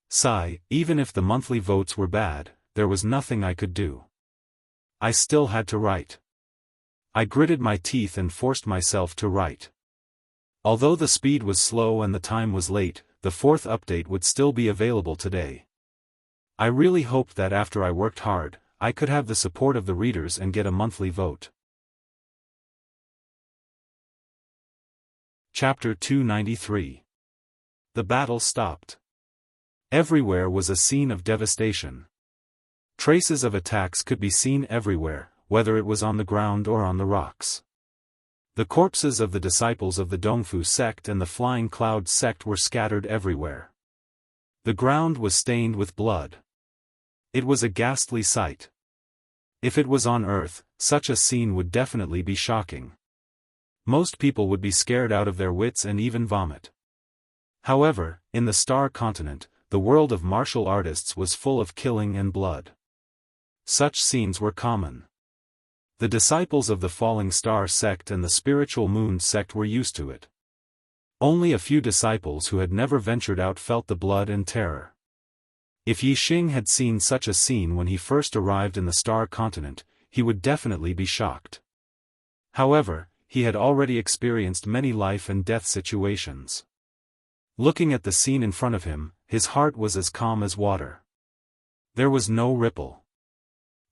Sigh, even if the monthly votes were bad, there was nothing I could do. I still had to write. I gritted my teeth and forced myself to write. Although the speed was slow and the time was late, the 4th update would still be available today. I really hoped that after I worked hard, I could have the support of the readers and get a monthly vote. Chapter 293. The battle stopped. Everywhere was a scene of devastation. Traces of attacks could be seen everywhere, whether it was on the ground or on the rocks. The corpses of the disciples of the Dongfu sect and the Flying Cloud sect were scattered everywhere. The ground was stained with blood. It was a ghastly sight. If it was on Earth, such a scene would definitely be shocking. Most people would be scared out of their wits and even vomit. However, in the Star Continent, the world of martial artists was full of killing and blood. Such scenes were common. The disciples of the Falling Star sect and the Spiritual Moon sect were used to it. Only a few disciples who had never ventured out felt the blood and terror. If Yixing had seen such a scene when he first arrived in the Star Continent, he would definitely be shocked. However, he had already experienced many life and death situations. Looking at the scene in front of him, his heart was as calm as water. There was no ripple.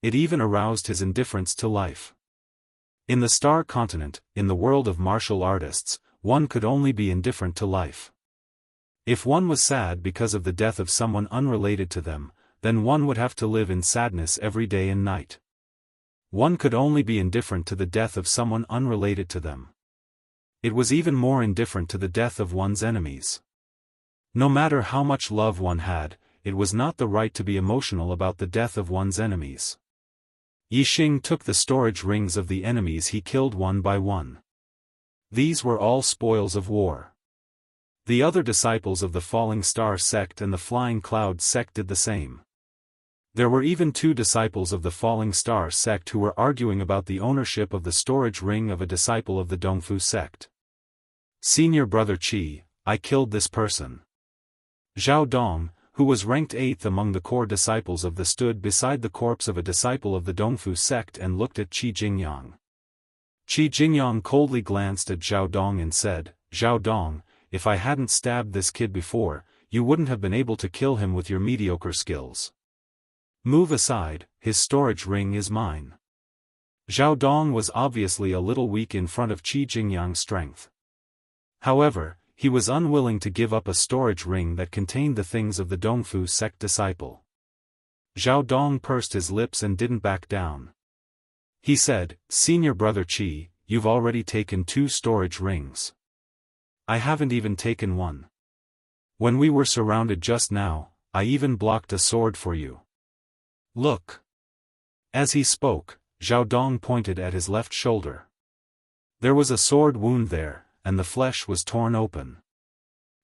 It even aroused his indifference to life. In the Star Continent, in the world of martial artists, one could only be indifferent to life. If one was sad because of the death of someone unrelated to them, then one would have to live in sadness every day and night. One could only be indifferent to the death of someone unrelated to them. It was even more indifferent to the death of one's enemies. No matter how much love one had, it was not the right to be emotional about the death of one's enemies. Yixing took the storage rings of the enemies he killed one by one. These were all spoils of war. The other disciples of the Falling Star sect and the Flying Cloud sect did the same. There were even 2 disciples of the Falling Star sect who were arguing about the ownership of the storage ring of a disciple of the Dongfu sect. Senior brother Qi, I killed this person. Zhao Dong, who was ranked 8th among the core disciples of the stood beside the corpse of a disciple of the Dongfu sect and looked at Qi Jingyang. Qi Jingyang coldly glanced at Zhao Dong and said, Zhao Dong, if I hadn't stabbed this kid before, you wouldn't have been able to kill him with your mediocre skills. Move aside, his storage ring is mine. Zhao Dong was obviously a little weak in front of Qi Jingyang's strength. However, he was unwilling to give up a storage ring that contained the things of the Dongfu sect disciple. Zhao Dong pursed his lips and didn't back down. He said, Senior brother Qi, you've already taken 2 storage rings. I haven't even taken one. When we were surrounded just now, I even blocked a sword for you. Look. As he spoke, Zhao Dong pointed at his left shoulder. There was a sword wound there, and the flesh was torn open.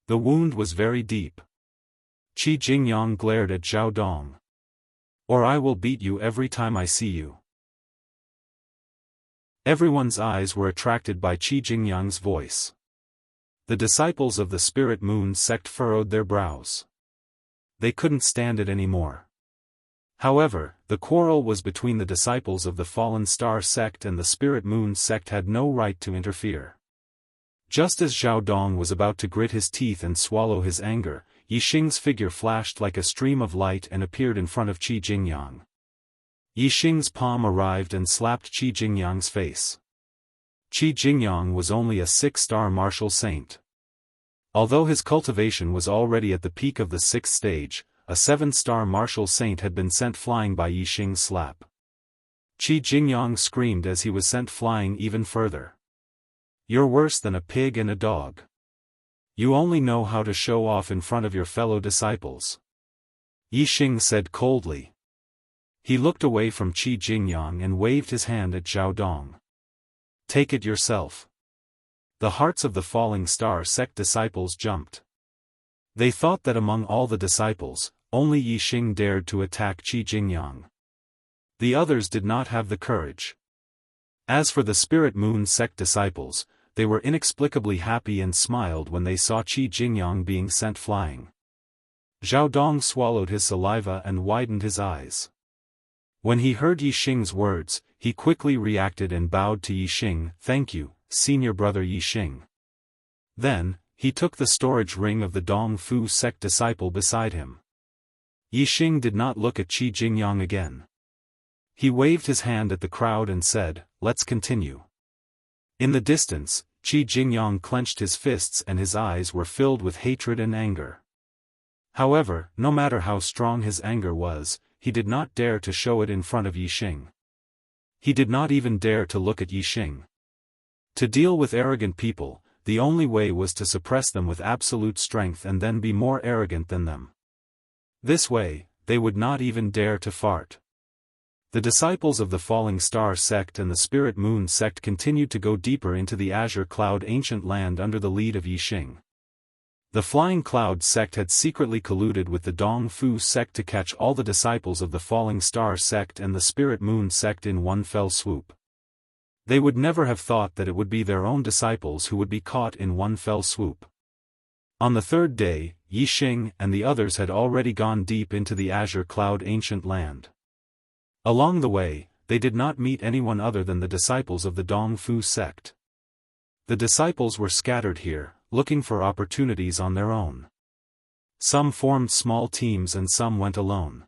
The wound was very deep. Qi Jingyang glared at Zhao Dong. Or I will beat you every time I see you. Everyone's eyes were attracted by Qi Jingyang's voice. The disciples of the Spirit Moon sect furrowed their brows. They couldn't stand it anymore. However, the quarrel was between the disciples of the Fallen Star sect and the Spirit Moon sect had no right to interfere. Just as Zhao Dong was about to grit his teeth and swallow his anger, Yixing's figure flashed like a stream of light and appeared in front of Qi Jingyang. Yixing's palm arrived and slapped Qi Jingyang's face. Qi Jingyang was only a 6-star martial saint. Although his cultivation was already at the peak of the 6th stage, a 7-star martial saint had been sent flying by Yixing's slap. Qi Jingyang screamed as he was sent flying even further. You're worse than a pig and a dog. You only know how to show off in front of your fellow disciples. Yixing said coldly. He looked away from Qi Jingyang and waved his hand at Zhao Dong. Take it yourself. The hearts of the Falling Star sect disciples jumped. They thought that among all the disciples, only Yixing dared to attack Qi Jingyang. The others did not have the courage. As for the Spirit Moon sect disciples, they were inexplicably happy and smiled when they saw Qi Jingyang being sent flying. Zhao Dong swallowed his saliva and widened his eyes. When he heard Yixing's words, he quickly reacted and bowed to Yixing. Thank you, senior brother Yixing. Then, he took the storage ring of the Dong Fu sect disciple beside him. Yixing did not look at Qi Jingyang again. He waved his hand at the crowd and said, let's continue. In the distance, Qi Jingyang clenched his fists and his eyes were filled with hatred and anger. However, no matter how strong his anger was, he did not dare to show it in front of Yixing. He did not even dare to look at Yixing. To deal with arrogant people, the only way was to suppress them with absolute strength and then be more arrogant than them. This way, they would not even dare to fart. The disciples of the Falling Star sect and the Spirit Moon sect continued to go deeper into the Azure Cloud ancient land under the lead of Yixing. The Flying Cloud sect had secretly colluded with the Dong Fu sect to catch all the disciples of the Falling Star sect and the Spirit Moon sect in one fell swoop. They would never have thought that it would be their own disciples who would be caught in one fell swoop. On the third day, Yixing and the others had already gone deep into the Azure Cloud ancient land. Along the way, they did not meet anyone other than the disciples of the Dong Fu sect. The disciples were scattered here, looking for opportunities on their own. Some formed small teams and some went alone.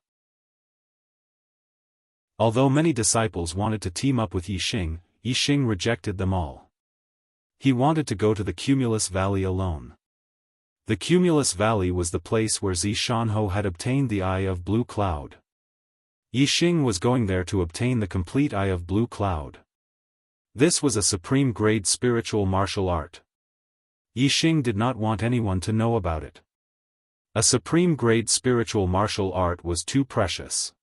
Although many disciples wanted to team up with Yixing, Yixing rejected them all. He wanted to go to the Cumulus Valley alone. The Cumulus Valley was the place where Zishanho had obtained the Eye of Blue Cloud. Yixing was going there to obtain the complete Eye of Blue Cloud. This was a supreme grade spiritual martial art. Yixing did not want anyone to know about it. A supreme grade spiritual martial art was too precious.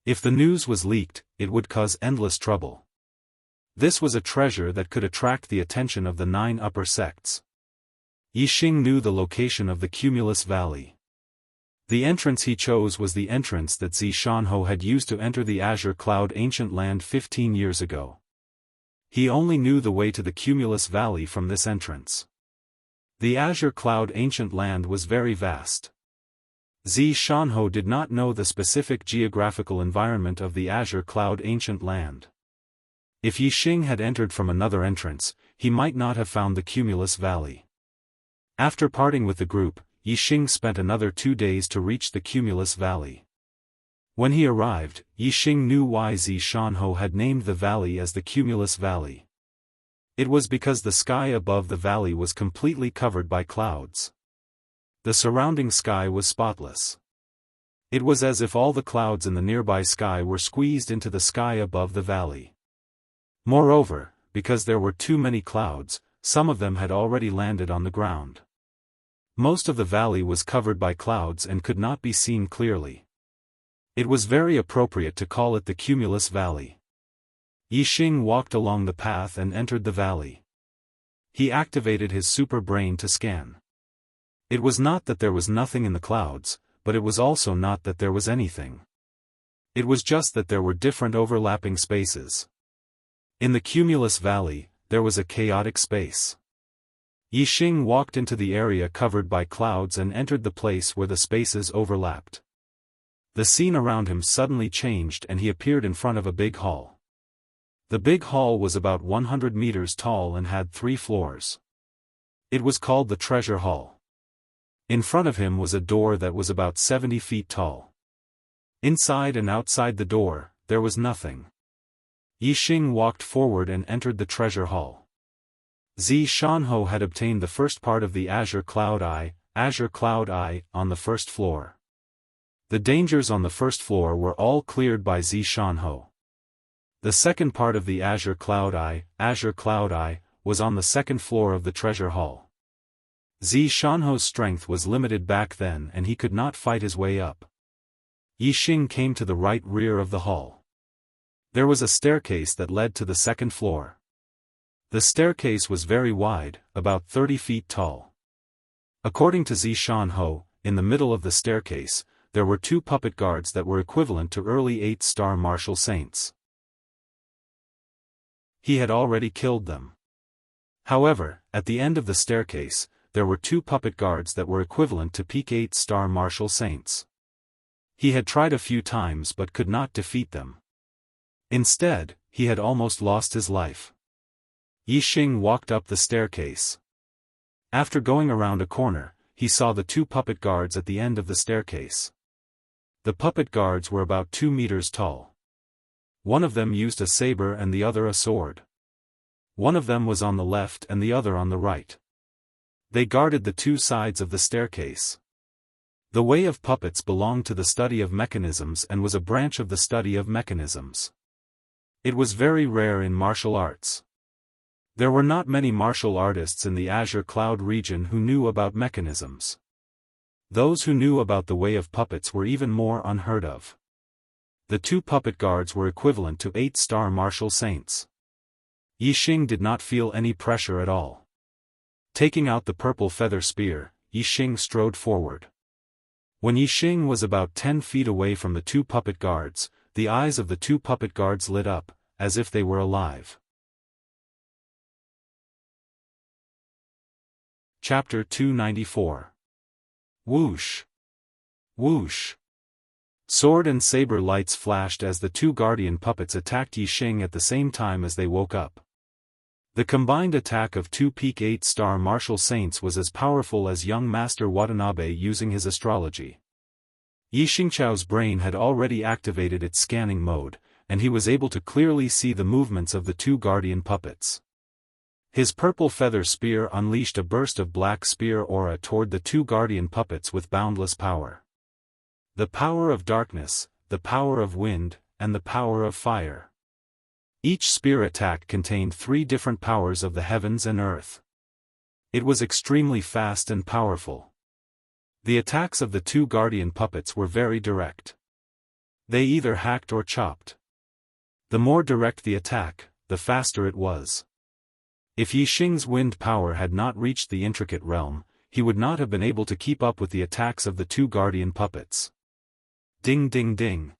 If the news was leaked, it would cause endless trouble. This was a treasure that could attract the attention of the 9 upper sects. Yixing knew the location of the Cumulus Valley. The entrance he chose was the entrance that Zishanho had used to enter the Azure Cloud ancient land 15 years ago. He only knew the way to the Cumulus Valley from this entrance. The Azure Cloud ancient land was very vast. Zishanho did not know the specific geographical environment of the Azure Cloud ancient land. If Yixing had entered from another entrance, he might not have found the Cumulus Valley. After parting with the group, Yixing spent another 2 days to reach the Cumulus Valley. When he arrived, Yixing knew why Zishanho had named the valley as the Cumulus Valley. It was because the sky above the valley was completely covered by clouds. The surrounding sky was spotless. It was as if all the clouds in the nearby sky were squeezed into the sky above the valley. Moreover, because there were too many clouds, some of them had already landed on the ground. Most of the valley was covered by clouds and could not be seen clearly. It was very appropriate to call it the Cumulus Valley. Yixing walked along the path and entered the valley. He activated his super brain to scan. It was not that there was nothing in the clouds, but it was also not that there was anything. It was just that there were different overlapping spaces. In the Cumulus Valley, there was a chaotic space. Yixing walked into the area covered by clouds and entered the place where the spaces overlapped. The scene around him suddenly changed and he appeared in front of a big hall. The big hall was about 100 meters tall and had 3 floors. It was called the Treasure Hall. In front of him was a door that was about 70 feet tall. Inside and outside the door, there was nothing. Yixing walked forward and entered the treasure hall. Zishanho had obtained the first part of the Azure Cloud Eye, on the first floor. The dangers on the first floor were all cleared by Zishanho. The second part of the Azure Cloud Eye, was on the second floor of the treasure hall. Zishanho's strength was limited back then and he could not fight his way up. Yixing came to the right rear of the hall. There was a staircase that led to the second floor. The staircase was very wide, about 30 feet tall. According to Zishanho, in the middle of the staircase, there were 2 puppet guards that were equivalent to early 8-star martial saints. He had already killed them. However, at the end of the staircase, there were 2 puppet guards that were equivalent to peak 8-star martial saints. He had tried a few times but could not defeat them. Instead, he had almost lost his life. Yixing walked up the staircase. After going around a corner, he saw the 2 puppet guards at the end of the staircase. The puppet guards were about 2 meters tall. One of them used a saber and the other a sword. One of them was on the left and the other on the right. They guarded the two sides of the staircase. The way of puppets belonged to the study of mechanisms and was a branch of the study of mechanisms. It was very rare in martial arts. There were not many martial artists in the Azure Cloud region who knew about mechanisms. Those who knew about the way of puppets were even more unheard of. The two puppet guards were equivalent to 8-star martial saints. Yixing did not feel any pressure at all. Taking out the purple feather spear, Yixing strode forward. When Yixing was about 10 feet away from the two puppet guards, the eyes of the two puppet guards lit up, as if they were alive. Chapter 294. Whoosh! Whoosh! Sword and saber lights flashed as the two guardian puppets attacked Yixing at the same time as they woke up. The combined attack of two peak 8-star martial saints was as powerful as young Master Watanabe using his astrology. Yixingchao's brain had already activated its scanning mode, and he was able to clearly see the movements of the two guardian puppets. His purple feather spear unleashed a burst of black spear aura toward the two guardian puppets with boundless power. The power of darkness, the power of wind, and the power of fire. Each spear attack contained 3 different powers of the heavens and earth. It was extremely fast and powerful. The attacks of the two guardian puppets were very direct. They either hacked or chopped. The more direct the attack, the faster it was. If Yixing's wind power had not reached the intricate realm, he would not have been able to keep up with the attacks of the two guardian puppets. Ding ding ding.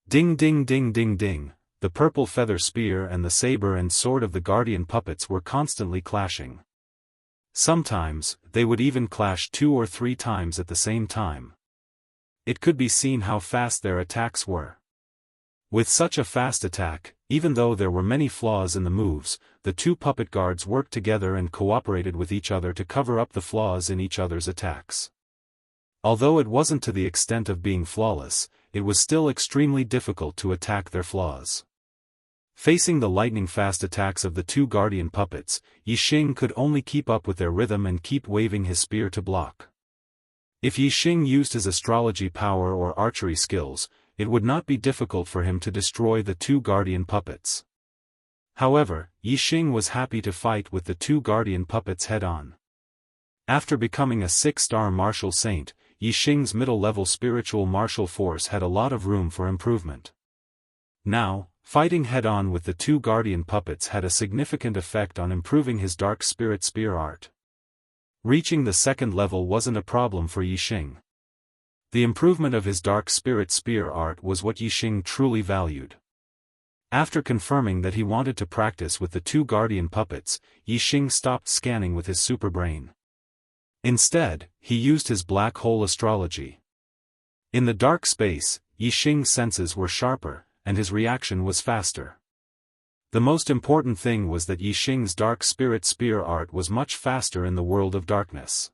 Ding ding ding ding ding. The purple feather spear and the saber and sword of the guardian puppets were constantly clashing. Sometimes, they would even clash 2 or 3 times at the same time. It could be seen how fast their attacks were. With such a fast attack, even though there were many flaws in the moves, the two puppet guards worked together and cooperated with each other to cover up the flaws in each other's attacks. Although it wasn't to the extent of being flawless, it was still extremely difficult to attack their flaws. Facing the lightning-fast attacks of the two guardian puppets, Yixing could only keep up with their rhythm and keep waving his spear to block. If Yixing used his astrology power or archery skills, it would not be difficult for him to destroy the two guardian puppets. However, Yixing was happy to fight with the two guardian puppets head-on. After becoming a 6-star martial saint, Yixing's middle-level spiritual martial force had a lot of room for improvement. Now, fighting head-on with the two guardian puppets had a significant effect on improving his dark spirit spear art. Reaching the 2nd level wasn't a problem for Yixing. The improvement of his dark spirit spear art was what Yixing truly valued. After confirming that he wanted to practice with the two guardian puppets, Yixing stopped scanning with his superbrain. Instead, he used his black hole astrology. In the dark space, Yixing's senses were sharper, and his reaction was faster. The most important thing was that Yixing's dark spirit spear art was much faster in the world of darkness.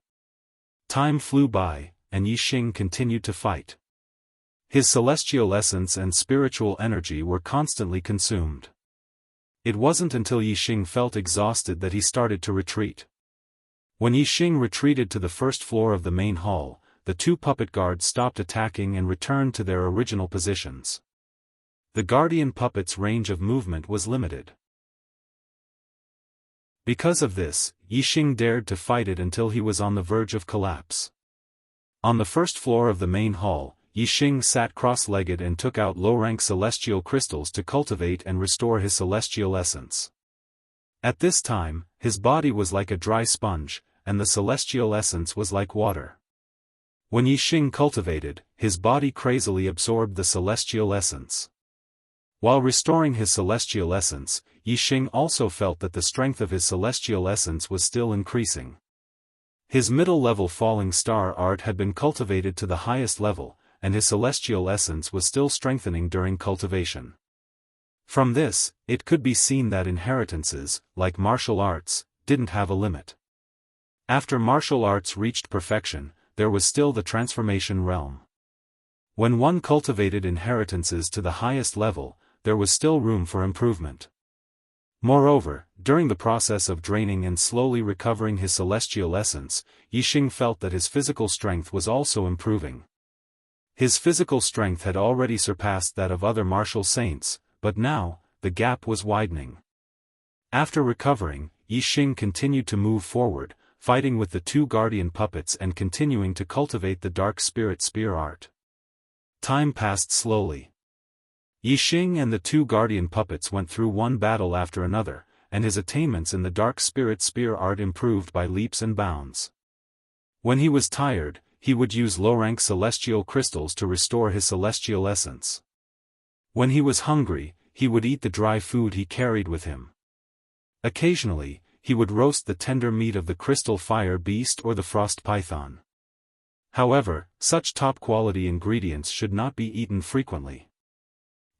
Time flew by, and Yixing continued to fight. His celestial essence and spiritual energy were constantly consumed. It wasn't until Yixing felt exhausted that he started to retreat. When Yixing retreated to the 1st floor of the main hall, the two puppet guards stopped attacking and returned to their original positions. The guardian puppet's range of movement was limited. Because of this, Yixing dared to fight it until he was on the verge of collapse. On the 1st floor of the main hall, Yixing sat cross-legged and took out low-rank celestial crystals to cultivate and restore his celestial essence. At this time, his body was like a dry sponge, and the celestial essence was like water. When Yixing cultivated, his body crazily absorbed the celestial essence. While restoring his celestial essence, Yixing also felt that the strength of his celestial essence was still increasing. His middle-level falling star art had been cultivated to the highest level, and his celestial essence was still strengthening during cultivation. From this, it could be seen that inheritances, like martial arts, didn't have a limit. After martial arts reached perfection, there was still the transformation realm. When one cultivated inheritances to the highest level, there was still room for improvement. Moreover, during the process of draining and slowly recovering his celestial essence, Yixing felt that his physical strength was also improving. His physical strength had already surpassed that of other martial saints, but now, the gap was widening. After recovering, Yixing continued to move forward, fighting with the two guardian puppets and continuing to cultivate the dark spirit spear art. Time passed slowly. Yixing and the two guardian puppets went through one battle after another, and his attainments in the dark spirit spear art improved by leaps and bounds. When he was tired, he would use low-rank celestial crystals to restore his celestial essence. When he was hungry, he would eat the dry food he carried with him. Occasionally, he would roast the tender meat of the crystal fire beast or the frost python. However, such top-quality ingredients should not be eaten frequently.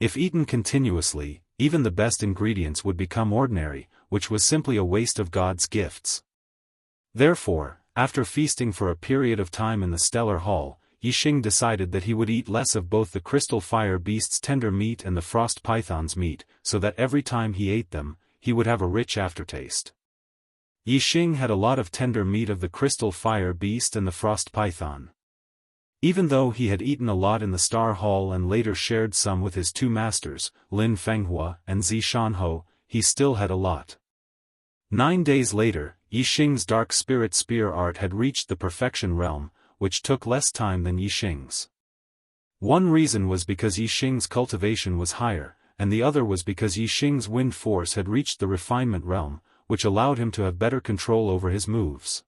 If eaten continuously, even the best ingredients would become ordinary, which was simply a waste of God's gifts. Therefore, after feasting for a period of time in the Stellar Hall, Yixing decided that he would eat less of both the crystal fire beast's tender meat and the frost python's meat, so that every time he ate them, he would have a rich aftertaste. Yixing had a lot of tender meat of the crystal fire beast and the frost python. Even though he had eaten a lot in the Star Hall and later shared some with his two masters, Lin Fenghua and Zi Shanhou, he still had a lot. 9 days later, Yixing's dark spirit spear art had reached the perfection realm, which took less time than Yixing's. One reason was because Yixing's cultivation was higher, and the other was because Yixing's wind force had reached the refinement realm, which allowed him to have better control over his moves.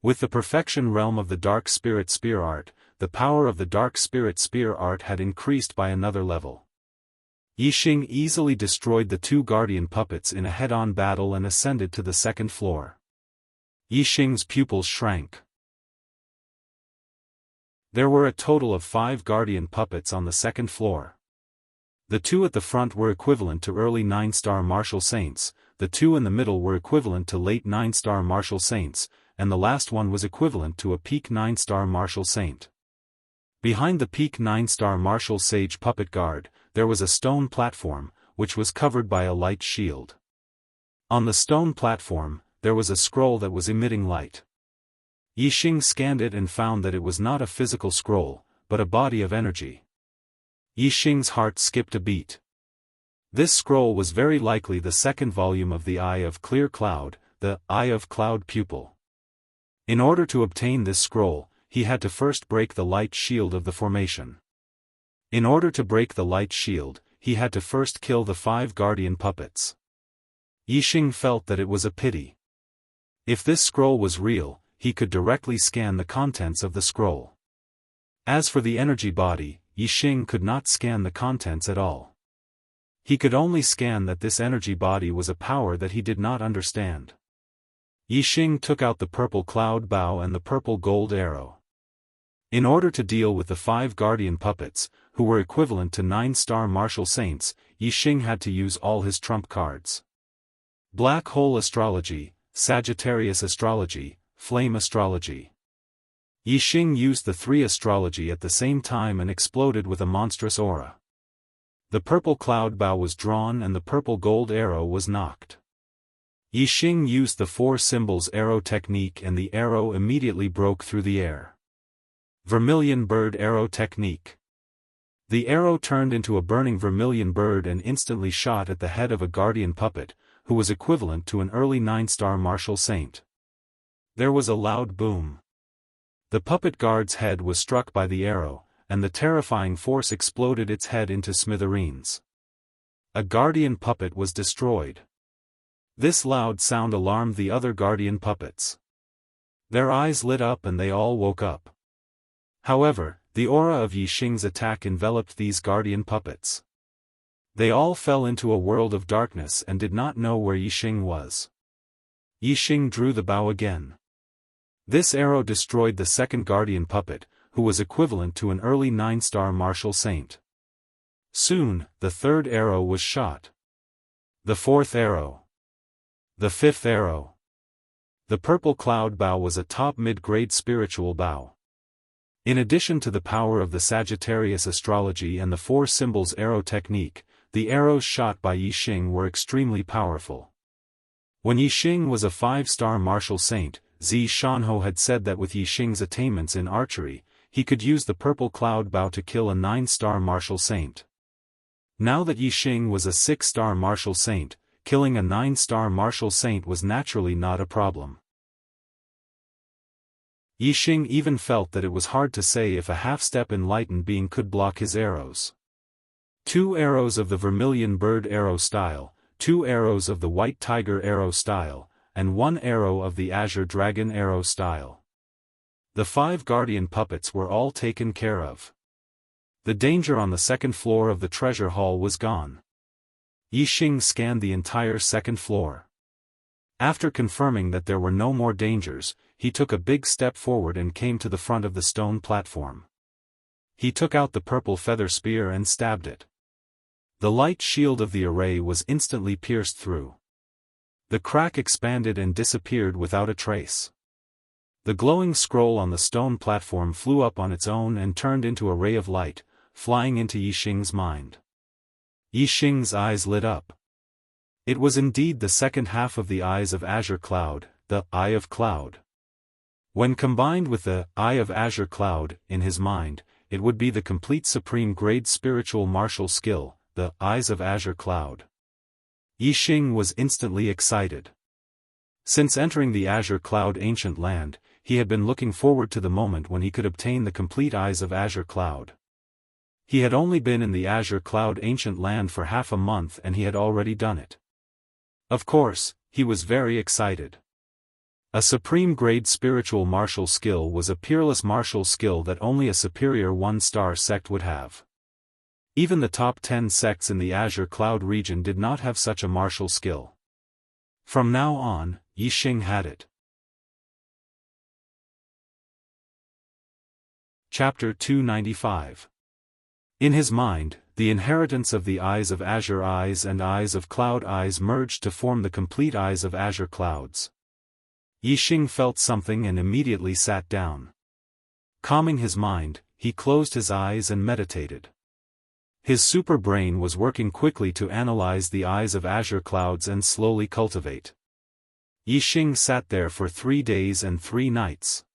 With the perfection realm of the dark spirit spear art, the power of the dark spirit spear art had increased by another level. Yixing easily destroyed the two guardian puppets in a head-on battle and ascended to the second floor. Yixing's pupils shrank. There were a total of 5 guardian puppets on the second floor. The 2 at the front were equivalent to early 9-star martial saints, the 2 in the middle were equivalent to late 9-star martial saints, and the last one was equivalent to a peak 9-star martial saint. Behind the peak 9-star martial sage puppet guard, there was a stone platform, which was covered by a light shield. On the stone platform, there was a scroll that was emitting light. Yixing scanned it and found that it was not a physical scroll, but a body of energy. Yixing's heart skipped a beat. This scroll was very likely the second volume of the Eye of Clear Cloud, the Eye of Cloud Pupil. In order to obtain this scroll, he had to first break the light shield of the formation. In order to break the light shield, he had to first kill the 5 guardian puppets. Yixing felt that it was a pity. If this scroll was real, he could directly scan the contents of the scroll. As for the energy body, Yixing could not scan the contents at all. He could only scan that this energy body was a power that he did not understand. Yixing took out the purple cloud bow and the purple gold arrow. In order to deal with the 5 guardian puppets, who were equivalent to 9-star martial saints, Yixing had to use all his trump cards. Black hole astrology, Sagittarius astrology, flame astrology. Yixing used the 3 astrology at the same time and exploded with a monstrous aura. The purple cloud bow was drawn and the purple gold arrow was knocked. Yixing used the 4 symbols arrow technique and the arrow immediately broke through the air. Vermilion bird arrow technique. The arrow turned into a burning vermilion bird and instantly shot at the head of a guardian puppet, who was equivalent to an early 9-star martial saint. There was a loud boom. The puppet guard's head was struck by the arrow, and the terrifying force exploded its head into smithereens. A guardian puppet was destroyed. This loud sound alarmed the other guardian puppets. Their eyes lit up and they all woke up. However, the aura of Yixing's attack enveloped these guardian puppets. They all fell into a world of darkness and did not know where Yixing was. Yixing drew the bow again. This arrow destroyed the second guardian puppet, who was equivalent to an early 9-star martial saint. Soon, the 3rd arrow was shot. The 4th arrow. The 5th arrow. The purple cloud bow was a top mid-grade spiritual bow. In addition to the power of the Sagittarius astrology and the 4 symbols arrow technique, the arrows shot by Yixing were extremely powerful. When Yixing was a 5-star martial saint, Shanho had said that with Yixing's attainments in archery, he could use the purple cloud bow to kill a 9-star martial saint. Now that Yixing was a 6-star martial saint, killing a 9-star martial saint was naturally not a problem. Yixing even felt that it was hard to say if a half-step enlightened being could block his arrows. 2 arrows of the vermilion bird arrow style, 2 arrows of the white tiger arrow style, and 1 arrow of the azure dragon arrow style. The 5 guardian puppets were all taken care of. The danger on the second floor of the treasure hall was gone. Yixing scanned the entire second floor. After confirming that there were no more dangers, he took a big step forward and came to the front of the stone platform. He took out the purple feather spear and stabbed it. The light shield of the array was instantly pierced through. The crack expanded and disappeared without a trace. The glowing scroll on the stone platform flew up on its own and turned into a ray of light, flying into Yixing's mind. Yixing's eyes lit up. It was indeed the second half of the Eyes of Azure Cloud, the Eye of Cloud. When combined with the Eye of Azure Cloud, in his mind, it would be the complete supreme grade spiritual martial skill, the Eyes of Azure Cloud. Yixing was instantly excited. Since entering the Azure Cloud ancient land, he had been looking forward to the moment when he could obtain the complete Eyes of Azure Cloud. He had only been in the Azure Cloud ancient land for half a month and he had already done it. Of course, he was very excited. A supreme grade spiritual martial skill was a peerless martial skill that only a superior 1-star sect would have. Even the top 10 sects in the Azure Cloud region did not have such a martial skill. From now on, Yixing had it. Chapter 295. In his mind, the inheritance of the Eyes of Azure Eyes and Eyes of Cloud Eyes merged to form the complete Eyes of Azure Clouds. Yixing felt something and immediately sat down. Calming his mind, he closed his eyes and meditated. His super brain was working quickly to analyze the Eyes of Azure Clouds and slowly cultivate. Yixing sat there for 3 days and 3 nights.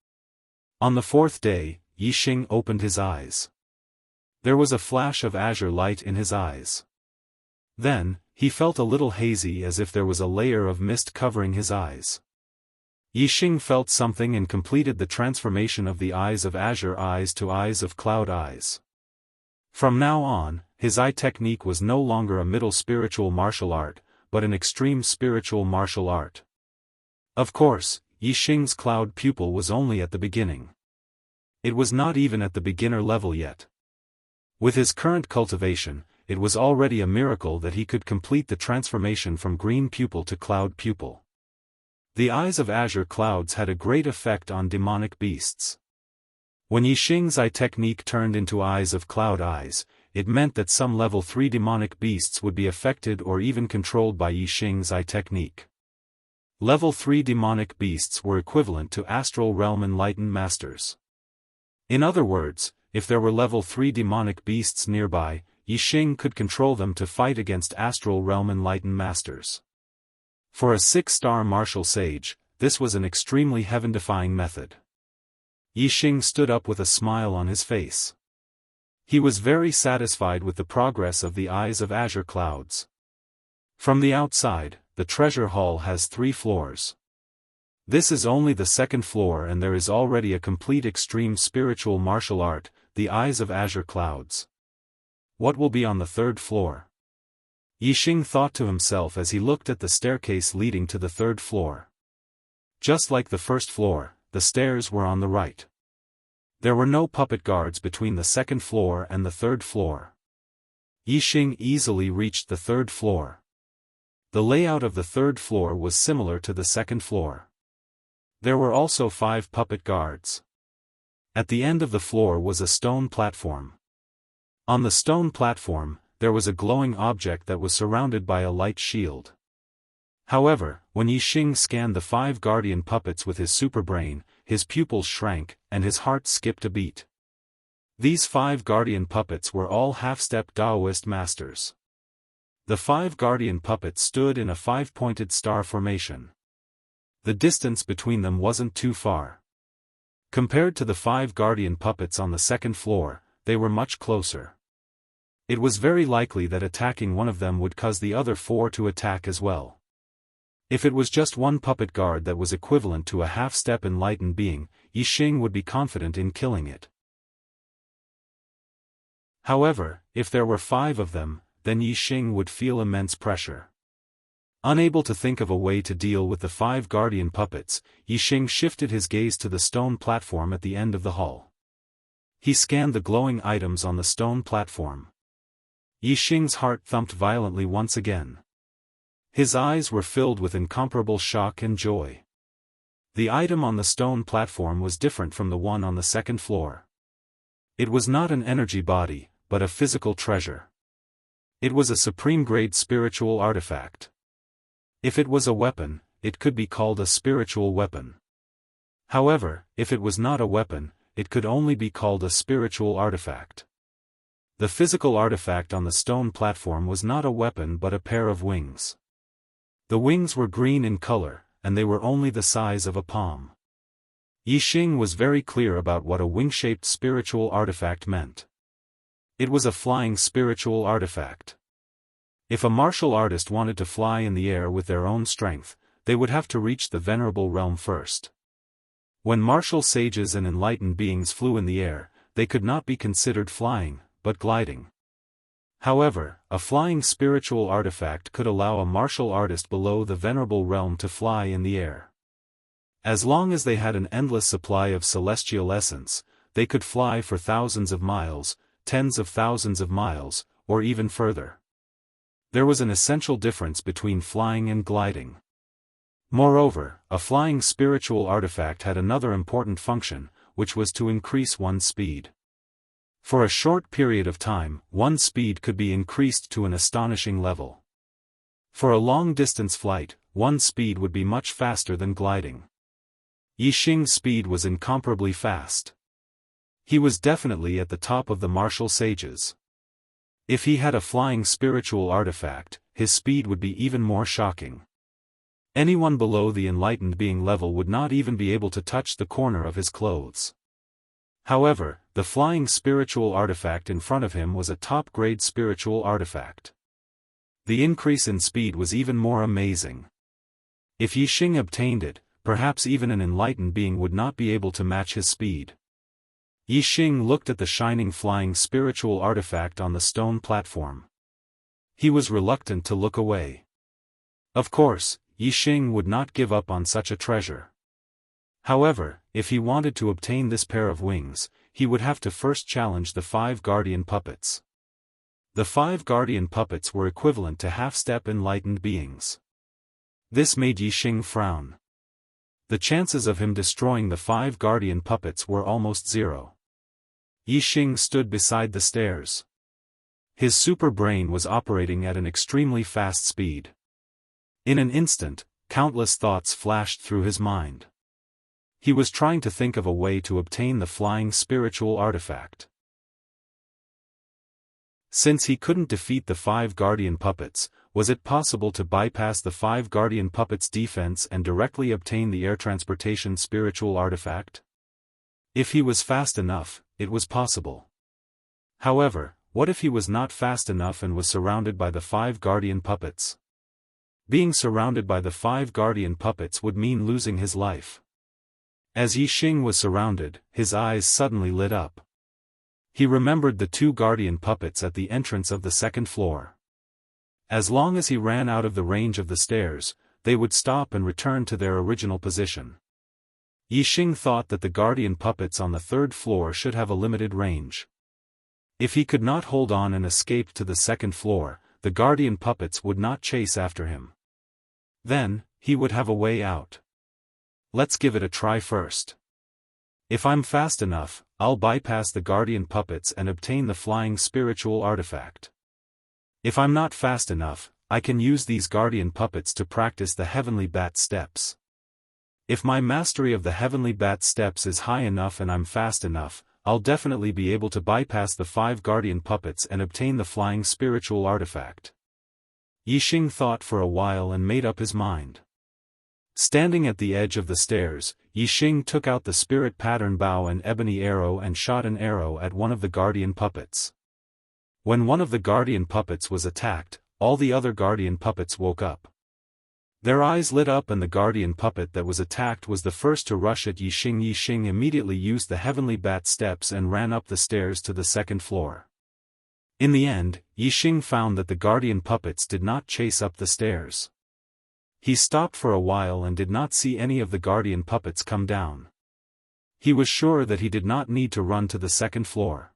On the 4th day, Yixing opened his eyes. There was a flash of azure light in his eyes. Then, he felt a little hazy as if there was a layer of mist covering his eyes. Yixing felt something and completed the transformation of the Eyes of Azure Eyes to Eyes of Cloud Eyes. From now on, his eye technique was no longer a middle spiritual martial art, but an extreme spiritual martial art. Of course, Yixing's cloud pupil was only at the beginning. It was not even at the beginner level yet. With his current cultivation, it was already a miracle that he could complete the transformation from green pupil to cloud pupil. The Eyes of Azure Clouds had a great effect on demonic beasts. When Yixing's eye technique turned into Eyes of Cloud Eyes, it meant that some level 3 demonic beasts would be affected or even controlled by Yixing's eye technique. Level 3 demonic beasts were equivalent to Astral Realm Enlightened Masters. In other words, if there were level 3 demonic beasts nearby, Yixing could control them to fight against Astral Realm Enlightened Masters. For a 6-star martial sage, this was an extremely heaven-defying method. Yixing stood up with a smile on his face. He was very satisfied with the progress of the Eyes of Azure Clouds. From the outside, the treasure hall has 3 floors. This is only the 2nd floor and there is already a complete extreme spiritual martial art, the Eyes of Azure Clouds. What will be on the 3rd floor? Yixing thought to himself as he looked at the staircase leading to the 3rd floor. Just like the 1st floor, the stairs were on the right. There were no puppet guards between the 2nd floor and the 3rd floor. Yixing easily reached the 3rd floor. The layout of the 3rd floor was similar to the 2nd floor. There were also 5 puppet guards. At the end of the floor was a stone platform. On the stone platform, there was a glowing object that was surrounded by a light shield. However, when Yixing scanned the 5 guardian puppets with his superbrain, his pupils shrank, and his heart skipped a beat. These 5 guardian puppets were all half-step Daoist masters. The 5 guardian puppets stood in a 5-pointed star formation. The distance between them wasn't too far. Compared to the 5 guardian puppets on the second floor, they were much closer. It was very likely that attacking one of them would cause the other 4 to attack as well. If it was just one puppet guard that was equivalent to a half-step enlightened being, Yixing would be confident in killing it. However, if there were 5 of them, then Yixing would feel immense pressure. Unable to think of a way to deal with the 5 guardian puppets, Yixing shifted his gaze to the stone platform at the end of the hall. He scanned the glowing items on the stone platform. Yixing's heart thumped violently once again. His eyes were filled with incomparable shock and joy. The item on the stone platform was different from the one on the second floor. It was not an energy body, but a physical treasure. It was a supreme-grade spiritual artifact. If it was a weapon, it could be called a spiritual weapon. However, if it was not a weapon, it could only be called a spiritual artifact. The physical artifact on the stone platform was not a weapon but a pair of wings. The wings were green in color, and they were only the size of a palm. Yixing was very clear about what a wing-shaped spiritual artifact meant. It was a flying spiritual artifact. If a martial artist wanted to fly in the air with their own strength, they would have to reach the venerable realm first. When martial sages and enlightened beings flew in the air, they could not be considered flying, but gliding. However, a flying spiritual artifact could allow a martial artist below the venerable realm to fly in the air. As long as they had an endless supply of celestial essence, they could fly for thousands of miles, tens of thousands of miles, or even further. There was an essential difference between flying and gliding. Moreover, a flying spiritual artifact had another important function, which was to increase one's speed. For a short period of time, one's speed could be increased to an astonishing level. For a long-distance flight, one's speed would be much faster than gliding. Yixing's speed was incomparably fast. He was definitely at the top of the martial sages. If he had a flying spiritual artifact, his speed would be even more shocking. Anyone below the enlightened being level would not even be able to touch the corner of his clothes. However, the flying spiritual artifact in front of him was a top-grade spiritual artifact. The increase in speed was even more amazing. If Yixing obtained it, perhaps even an enlightened being would not be able to match his speed. Yixing looked at the shining flying spiritual artifact on the stone platform. He was reluctant to look away. Of course, Yixing would not give up on such a treasure. However, if he wanted to obtain this pair of wings, he would have to first challenge the 5 guardian puppets. The 5 guardian puppets were equivalent to half-step enlightened beings. This made Yixing frown. The chances of him destroying the 5 guardian puppets were almost zero. Yixing stood beside the stairs. His super brain was operating at an extremely fast speed. In an instant, countless thoughts flashed through his mind. He was trying to think of a way to obtain the flying spiritual artifact. Since he couldn't defeat the 5 guardian puppets, was it possible to bypass the 5 guardian puppets' defense and directly obtain the air transportation spiritual artifact? If he was fast enough, it was possible. However, what if he was not fast enough and was surrounded by the 5 guardian puppets? Being surrounded by the 5 guardian puppets would mean losing his life. As Yixing was surrounded, his eyes suddenly lit up. He remembered the 2 guardian puppets at the entrance of the second floor. As long as he ran out of the range of the stairs, they would stop and return to their original position. Yixing thought that the guardian puppets on the 3rd floor should have a limited range. If he could not hold on and escape to the 2nd floor, the guardian puppets would not chase after him. Then, he would have a way out. Let's give it a try first. If I'm fast enough, I'll bypass the guardian puppets and obtain the flying spiritual artifact. If I'm not fast enough, I can use these guardian puppets to practice the heavenly bat steps. If my mastery of the heavenly bat steps is high enough and I'm fast enough, I'll definitely be able to bypass the 5 guardian puppets and obtain the flying spiritual artifact. Yixing thought for a while and made up his mind. Standing at the edge of the stairs, Yixing took out the spirit pattern bow and ebony arrow and shot an arrow at one of the guardian puppets. When one of the guardian puppets was attacked, all the other guardian puppets woke up. Their eyes lit up and the guardian puppet that was attacked was the first to rush at Yixing. Yixing immediately used the heavenly bat steps and ran up the stairs to the second floor. In the end, Yixing found that the guardian puppets did not chase up the stairs. He stopped for a while and did not see any of the guardian puppets come down. He was sure that he did not need to run to the second floor.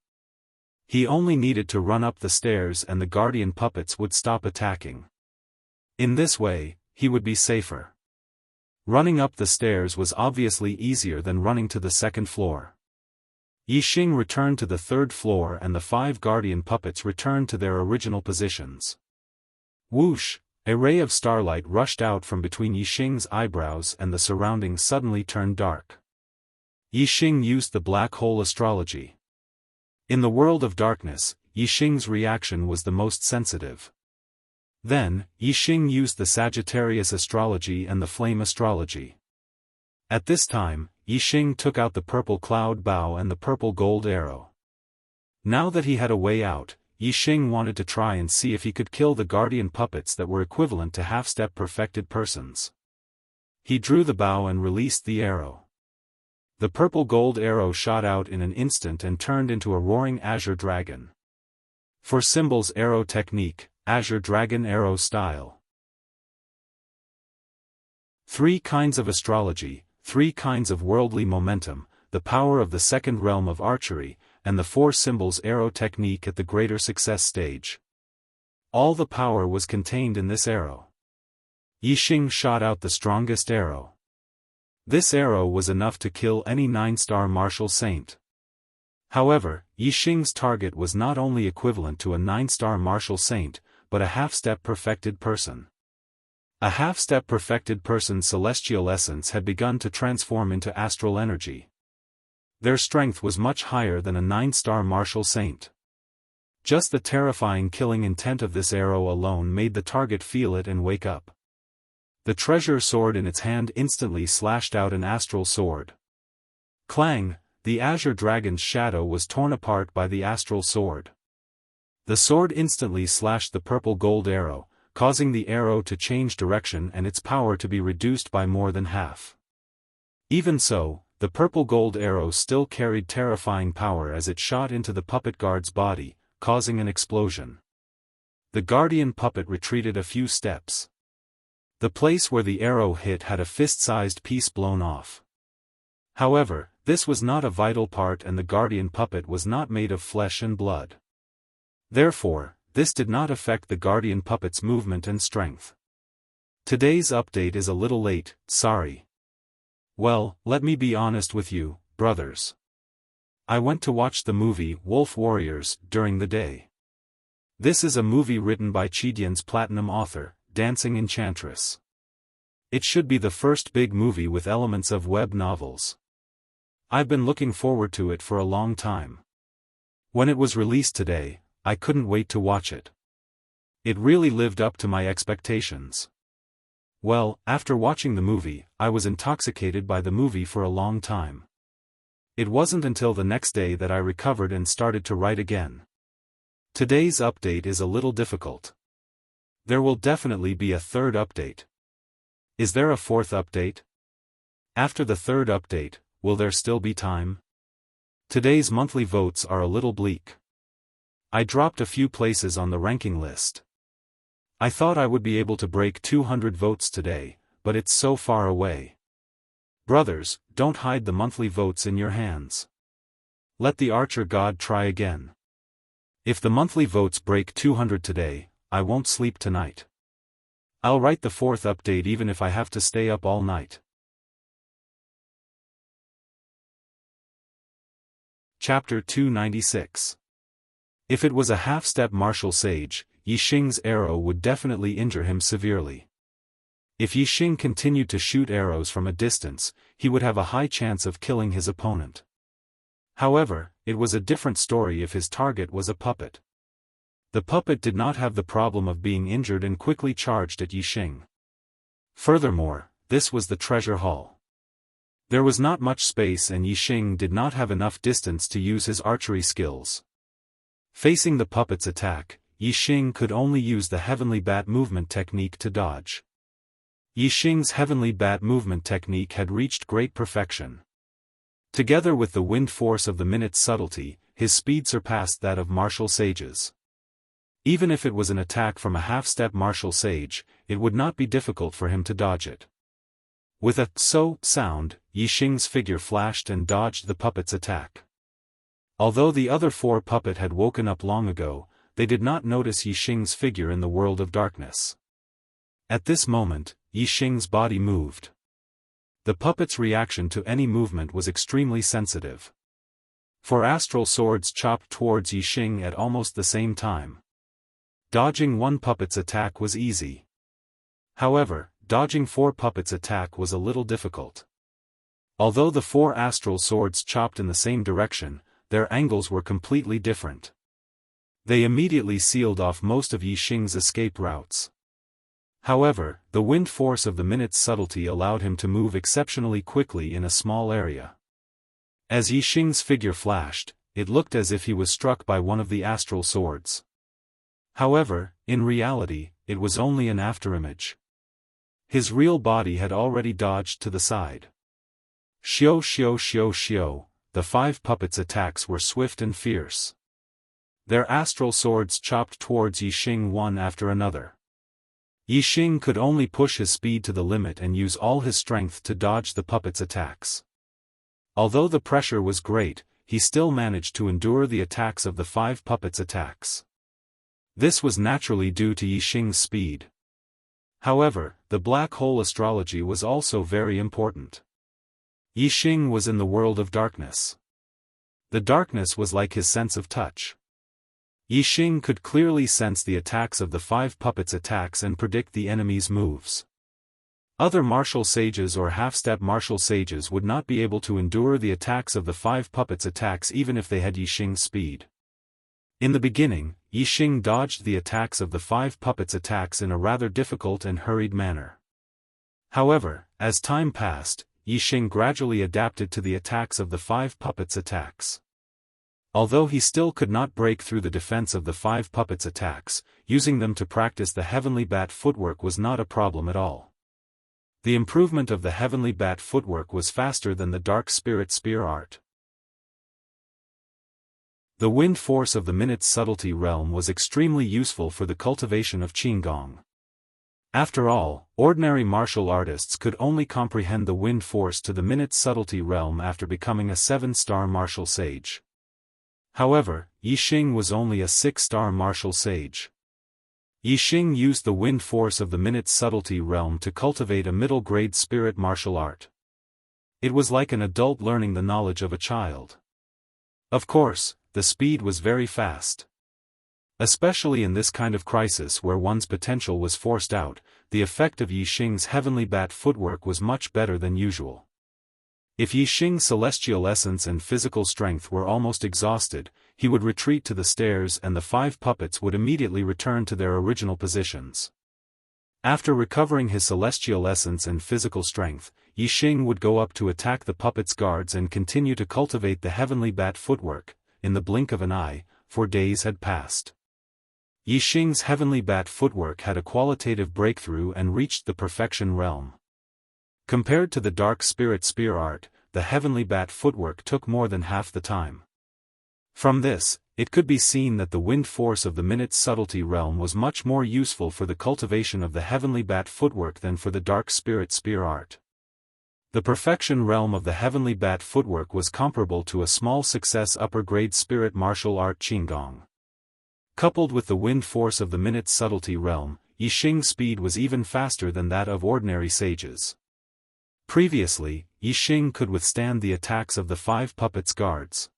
He only needed to run up the stairs and the guardian puppets would stop attacking. In this way, he would be safer. Running up the stairs was obviously easier than running to the second floor. Yixing returned to the third floor and the 5 guardian puppets returned to their original positions. Whoosh! A ray of starlight rushed out from between Yixing's eyebrows and the surroundings suddenly turned dark. Yixing used the black hole astrology. In the world of darkness, Yixing's reaction was the most sensitive. Then, Yixing used the Sagittarius astrology and the flame astrology. At this time, Yixing took out the purple cloud bow and the purple gold arrow. Now that he had a way out, Yixing wanted to try and see if he could kill the guardian puppets that were equivalent to half-step perfected persons. He drew the bow and released the arrow. The purple gold arrow shot out in an instant and turned into a roaring azure dragon. For symbols arrow technique, azure dragon arrow style. 3 kinds of astrology, 3 kinds of worldly momentum, the power of the second realm of archery, and the 4 symbols arrow technique at the greater success stage. All the power was contained in this arrow. Yixing shot out the strongest arrow. This arrow was enough to kill any 9-star martial saint. However, Yixing's target was not only equivalent to a 9-star martial saint, but a half-step perfected person. A half-step perfected person's celestial essence had begun to transform into astral energy. Their strength was much higher than a 9-star martial saint. Just the terrifying killing intent of this arrow alone made the target feel it and wake up. The treasure sword in its hand instantly slashed out an astral sword. Clang! The azure dragon's shadow was torn apart by the astral sword. The sword instantly slashed the purple gold arrow, causing the arrow to change direction and its power to be reduced by more than half. Even so, the purple gold arrow still carried terrifying power as it shot into the puppet guard's body, causing an explosion. The guardian puppet retreated a few steps. The place where the arrow hit had a fist-sized piece blown off. However, this was not a vital part and the guardian puppet was not made of flesh and blood. Therefore, this did not affect the guardian puppet's movement and strength. Today's update is a little late, sorry. Well, let me be honest with you, brothers. I went to watch the movie Wolf Warriors during the day. This is a movie written by Chidian's platinum author, Dancing Enchantress. It should be the first big movie with elements of web novels. I've been looking forward to it for a long time. When it was released today, I couldn't wait to watch it. It really lived up to my expectations. Well, after watching the movie, I was intoxicated by the movie for a long time. It wasn't until the next day that I recovered and started to write again. Today's update is a little difficult. There will definitely be a 3rd update. Is there a 4th update? After the 3rd update, will there still be time? Today's monthly votes are a little bleak. I dropped a few places on the ranking list. I thought I would be able to break 200 votes today, but it's so far away. Brothers, don't hide the monthly votes in your hands. Let the archer god try again. If the monthly votes break 200 today, I won't sleep tonight. I'll write the 4th update even if I have to stay up all night. Chapter 296. If it was a half-step martial sage, Yixing's arrow would definitely injure him severely. If Yixing continued to shoot arrows from a distance, he would have a high chance of killing his opponent. However, it was a different story if his target was a puppet. The puppet did not have the problem of being injured and quickly charged at Yixing. Furthermore, this was the treasure hall. There was not much space and Yixing did not have enough distance to use his archery skills. Facing the puppet's attack, Yixing could only use the heavenly bat movement technique to dodge. Yixing's heavenly bat movement technique had reached great perfection. Together with the wind force of the minute's subtlety, his speed surpassed that of martial sages. Even if it was an attack from a half-step martial sage, it would not be difficult for him to dodge it. With a "so" sound, Yixing's figure flashed and dodged the puppet's attack. Although the other four puppet had woken up long ago, they did not notice Yixing's figure in the world of darkness. At this moment, Yixing's body moved. The puppet's reaction to any movement was extremely sensitive. Four astral swords chopped towards Yixing at almost the same time. Dodging one puppet's attack was easy. However, dodging four puppets' attack was a little difficult. Although the four astral swords chopped in the same direction, their angles were completely different. They immediately sealed off most of Yixing's escape routes. However, the wind force of the minute's subtlety allowed him to move exceptionally quickly in a small area. As Yixing's figure flashed, it looked as if he was struck by one of the astral swords. However, in reality, it was only an afterimage. His real body had already dodged to the side. Xiao xiao xiao xiao, the five puppets' attacks were swift and fierce. Their astral swords chopped towards Yixing one after another. Yixing could only push his speed to the limit and use all his strength to dodge the puppets' attacks. Although the pressure was great, he still managed to endure the attacks of the five puppets' attacks. This was naturally due to Yixing's speed. However, the black hole astrology was also very important. Yixing was in the world of darkness. The darkness was like his sense of touch. Yixing could clearly sense the attacks of the five puppets' attacks and predict the enemy's moves. Other martial sages or half-step martial sages would not be able to endure the attacks of the five puppets' attacks even if they had Yixing's speed. In the beginning, Yixing dodged the attacks of the five puppets' attacks in a rather difficult and hurried manner. However, as time passed, Yixing gradually adapted to the attacks of the five puppets' attacks. Although he still could not break through the defense of the five puppets' attacks, using them to practice the heavenly bat footwork was not a problem at all. The improvement of the heavenly bat footwork was faster than the dark spirit spear art. The wind force of the minute's subtlety realm was extremely useful for the cultivation of Qigong. After all, ordinary martial artists could only comprehend the wind force to the minute's subtlety realm after becoming a 7-star martial sage. However, Yixing was only a 6-star martial sage. Yixing used the wind force of the minute's subtlety realm to cultivate a middle-grade spirit martial art. It was like an adult learning the knowledge of a child. Of course, the speed was very fast. Especially in this kind of crisis where one's potential was forced out, the effect of Yixing's heavenly bat footwork was much better than usual. If Yixing's celestial essence and physical strength were almost exhausted, he would retreat to the stairs and the five puppets would immediately return to their original positions. After recovering his celestial essence and physical strength, Yixing would go up to attack the puppets' guards and continue to cultivate the heavenly bat footwork. In the blink of an eye, 4 days had passed. Yixing's heavenly bat footwork had a qualitative breakthrough and reached the perfection realm. Compared to the dark spirit spear art, the heavenly bat footwork took more than half the time. From this, it could be seen that the wind force of the minute's subtlety realm was much more useful for the cultivation of the heavenly bat footwork than for the dark spirit spear art. The perfection realm of the heavenly bat footwork was comparable to a small success upper-grade spirit martial art Qigong. Coupled with the wind force of the minute's subtlety realm, Yixing's speed was even faster than that of ordinary sages. Previously, Yixing could withstand the attacks of the five puppets' guards.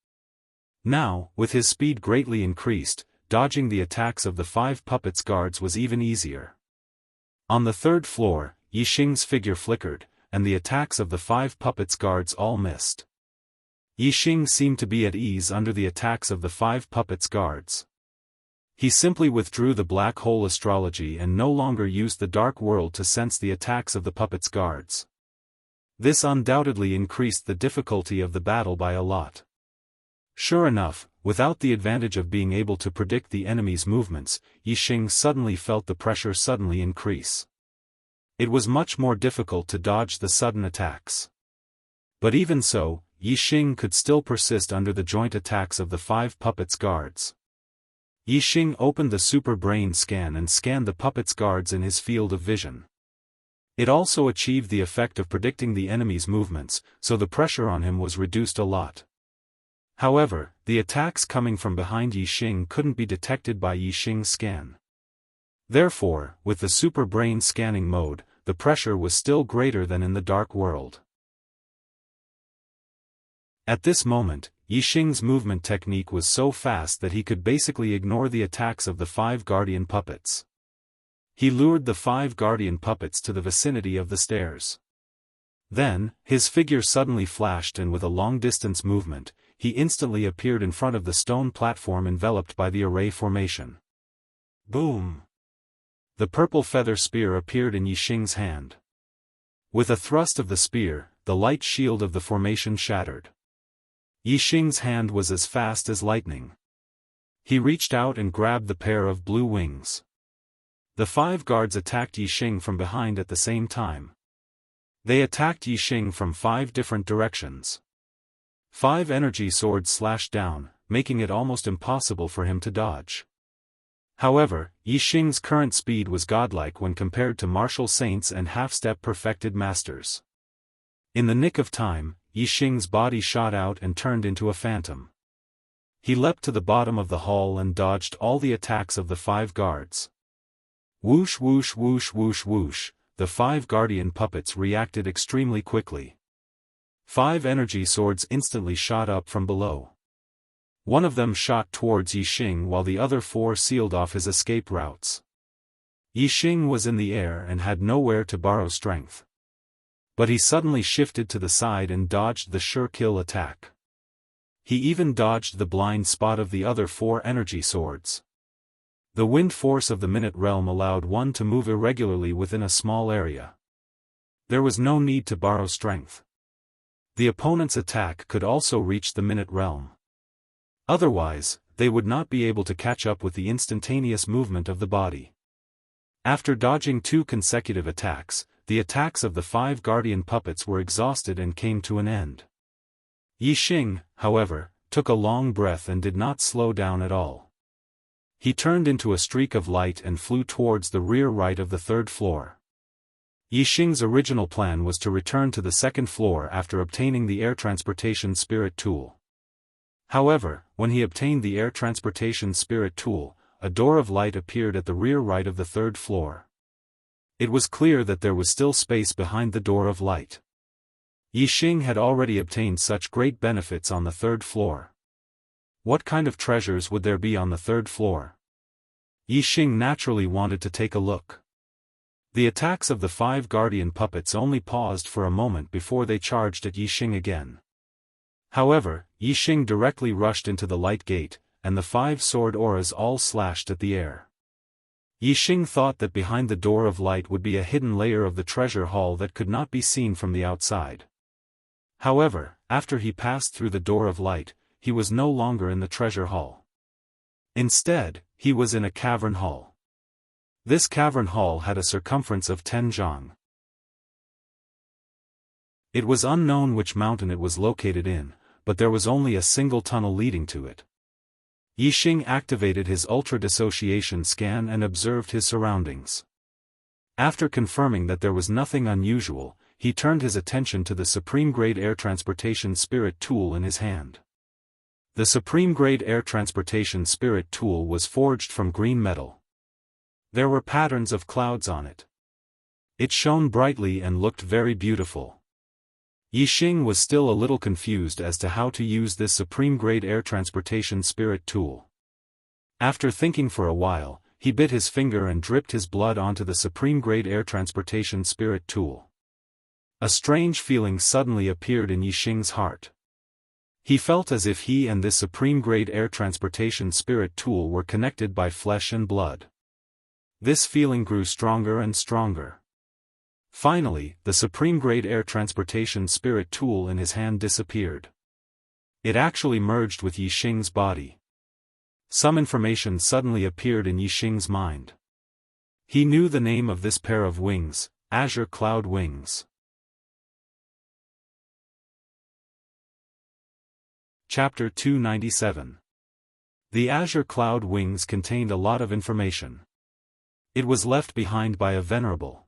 Now, with his speed greatly increased, dodging the attacks of the five puppets' guards was even easier. On the 3rd floor, Yixing's figure flickered, and the attacks of the five puppets' guards all missed. Yixing seemed to be at ease under the attacks of the five puppets' guards. He simply withdrew the black hole astrology and no longer used the dark world to sense the attacks of the puppet's guards. This undoubtedly increased the difficulty of the battle by a lot. Sure enough, without the advantage of being able to predict the enemy's movements, Yixing suddenly felt the pressure suddenly increase. It was much more difficult to dodge the sudden attacks. But even so, Yixing could still persist under the joint attacks of the 5 puppets' guards. Yixing opened the super brain scan and scanned the puppets' guards in his field of vision. It also achieved the effect of predicting the enemy's movements, so the pressure on him was reduced a lot. However, the attacks coming from behind Yixing couldn't be detected by Yixing's scan. Therefore, with the super brain scanning mode, the pressure was still greater than in the dark world. At this moment, Yixing's movement technique was so fast that he could basically ignore the attacks of the 5 guardian puppets. He lured the 5 guardian puppets to the vicinity of the stairs. Then, his figure suddenly flashed and with a long-distance movement, he instantly appeared in front of the stone platform enveloped by the array formation. Boom! The purple feather spear appeared in Yixing's hand. With a thrust of the spear, the light shield of the formation shattered. Yixing's hand was as fast as lightning. He reached out and grabbed the pair of blue wings. The 5 guards attacked Yixing from behind at the same time. They attacked Yixing from 5 different directions. 5 energy swords slashed down, making it almost impossible for him to dodge. However, Yixing's current speed was godlike when compared to martial saints and half-step perfected masters. In the nick of time, Yixing's body shot out and turned into a phantom. He leapt to the bottom of the hall and dodged all the attacks of the 5 guards. Whoosh whoosh whoosh whoosh whoosh, the 5 guardian puppets reacted extremely quickly. 5 energy swords instantly shot up from below. One of them shot towards Yixing while the other 4 sealed off his escape routes. Yixing was in the air and had nowhere to borrow strength. But he suddenly shifted to the side and dodged the sure kill attack. He even dodged the blind spot of the other 4 energy swords. The wind force of the minute realm allowed one to move irregularly within a small area. There was no need to borrow strength. The opponent's attack could also reach the minute realm. Otherwise, they would not be able to catch up with the instantaneous movement of the body. After dodging 2 consecutive attacks, the attacks of the 5 guardian puppets were exhausted and came to an end. Yixing, however, took a long breath and did not slow down at all. He turned into a streak of light and flew towards the rear right of the 3rd floor. Yixing's original plan was to return to the 2nd floor after obtaining the air transportation spirit tool. However, when he obtained the air transportation spirit tool, a door of light appeared at the rear right of the 3rd floor. It was clear that there was still space behind the door of light. Yixing had already obtained such great benefits on the 3rd floor. What kind of treasures would there be on the 3rd floor? Yixing naturally wanted to take a look. The attacks of the 5 guardian puppets only paused for a moment before they charged at Yixing again. However, Yixing directly rushed into the light gate, and the 5 sword auras all slashed at the air. Yixing thought that behind the door of light would be a hidden layer of the treasure hall that could not be seen from the outside. However, after he passed through the door of light, he was no longer in the treasure hall. Instead, he was in a cavern hall. This cavern hall had a circumference of 10 zhang. It was unknown which mountain it was located in, but there was only a single tunnel leading to it. Yixing activated his ultra-dissociation scan and observed his surroundings. After confirming that there was nothing unusual, he turned his attention to the supreme-grade air transportation spirit tool in his hand. The supreme-grade air transportation spirit tool was forged from green metal. There were patterns of clouds on it. It shone brightly and looked very beautiful. Yixing was still a little confused as to how to use this supreme-grade air transportation spirit tool. After thinking for a while, he bit his finger and dripped his blood onto the supreme-grade air transportation spirit tool. A strange feeling suddenly appeared in Yixing's heart. He felt as if he and this supreme-grade air transportation spirit tool were connected by flesh and blood. This feeling grew stronger and stronger. Finally, the supreme-grade air transportation spirit tool in his hand disappeared. It actually merged with Yixing's body. Some information suddenly appeared in Yixing's mind. He knew the name of this pair of wings, azure cloud wings. Chapter 297. The azure cloud wings contained a lot of information. It was left behind by a venerable.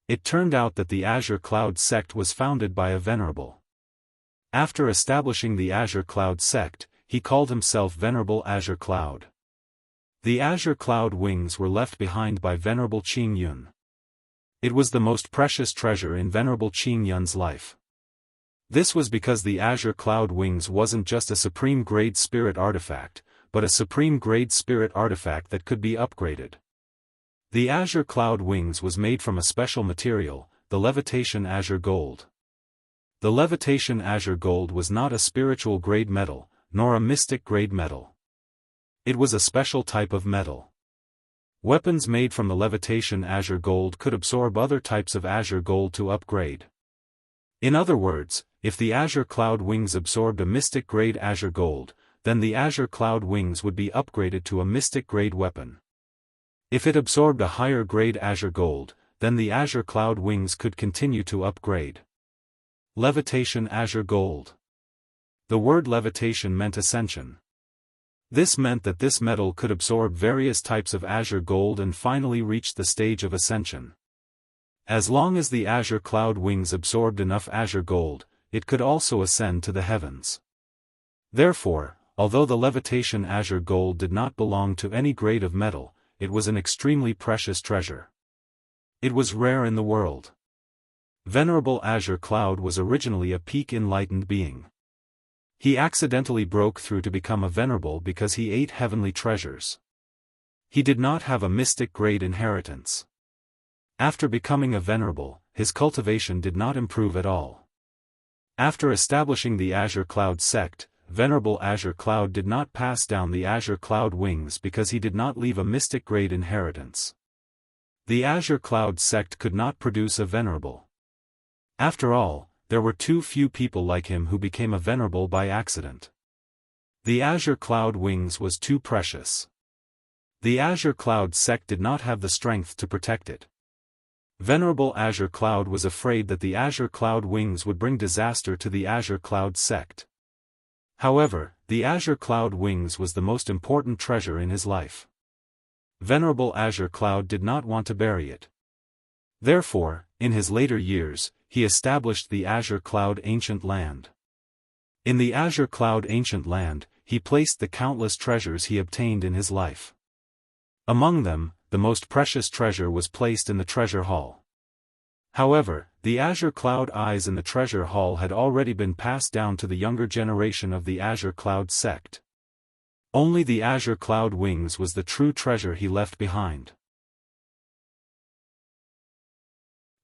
It turned out that the Azure Cloud sect was founded by a venerable. After establishing the Azure Cloud sect, he called himself Venerable Azure Cloud. The Azure Cloud wings were left behind by Venerable Qing Yun. It was the most precious treasure in Venerable Qing Yun's life. This was because the Azure Cloud wings wasn't just a supreme-grade spirit artifact, but a supreme-grade spirit artifact that could be upgraded. The Azure Cloud wings was made from a special material, the Levitation Azure Gold. The Levitation Azure Gold was not a spiritual-grade metal, nor a mystic-grade metal. It was a special type of metal. Weapons made from the Levitation Azure Gold could absorb other types of Azure Gold to upgrade. In other words, if the Azure Cloud wings absorbed a mystic-grade Azure Gold, then the Azure Cloud wings would be upgraded to a mystic-grade weapon. If it absorbed a higher-grade Azure Gold, then the Azure Cloud wings could continue to upgrade. Levitation Azure Gold. The word levitation meant ascension. This meant that this metal could absorb various types of Azure Gold and finally reach the stage of ascension. As long as the Azure Cloud wings absorbed enough Azure Gold, it could also ascend to the heavens. Therefore, although the Levitation Azure Gold did not belong to any grade of metal, it was an extremely precious treasure. It was rare in the world. Venerable Azure Cloud was originally a peak enlightened being. He accidentally broke through to become a venerable because he ate heavenly treasures. He did not have a mystic-grade inheritance. After becoming a venerable, his cultivation did not improve at all. After establishing the Azure Cloud sect, Venerable Azure Cloud did not pass down the Azure Cloud wings because he did not leave a mystic-grade inheritance. The Azure Cloud sect could not produce a venerable. After all, there were too few people like him who became a venerable by accident. The Azure Cloud wings was too precious. The Azure Cloud sect did not have the strength to protect it. Venerable Azure Cloud was afraid that the Azure Cloud wings would bring disaster to the Azure Cloud sect. However, the Azure Cloud wings was the most important treasure in his life. Venerable Azure Cloud did not want to bury it. Therefore, in his later years, he established the Azure Cloud Ancient Land. In the Azure Cloud Ancient Land, he placed the countless treasures he obtained in his life. Among them, the most precious treasure was placed in the treasure hall. However, the Azure Cloud eyes in the treasure hall had already been passed down to the younger generation of the Azure Cloud sect. Only the Azure Cloud wings was the true treasure he left behind.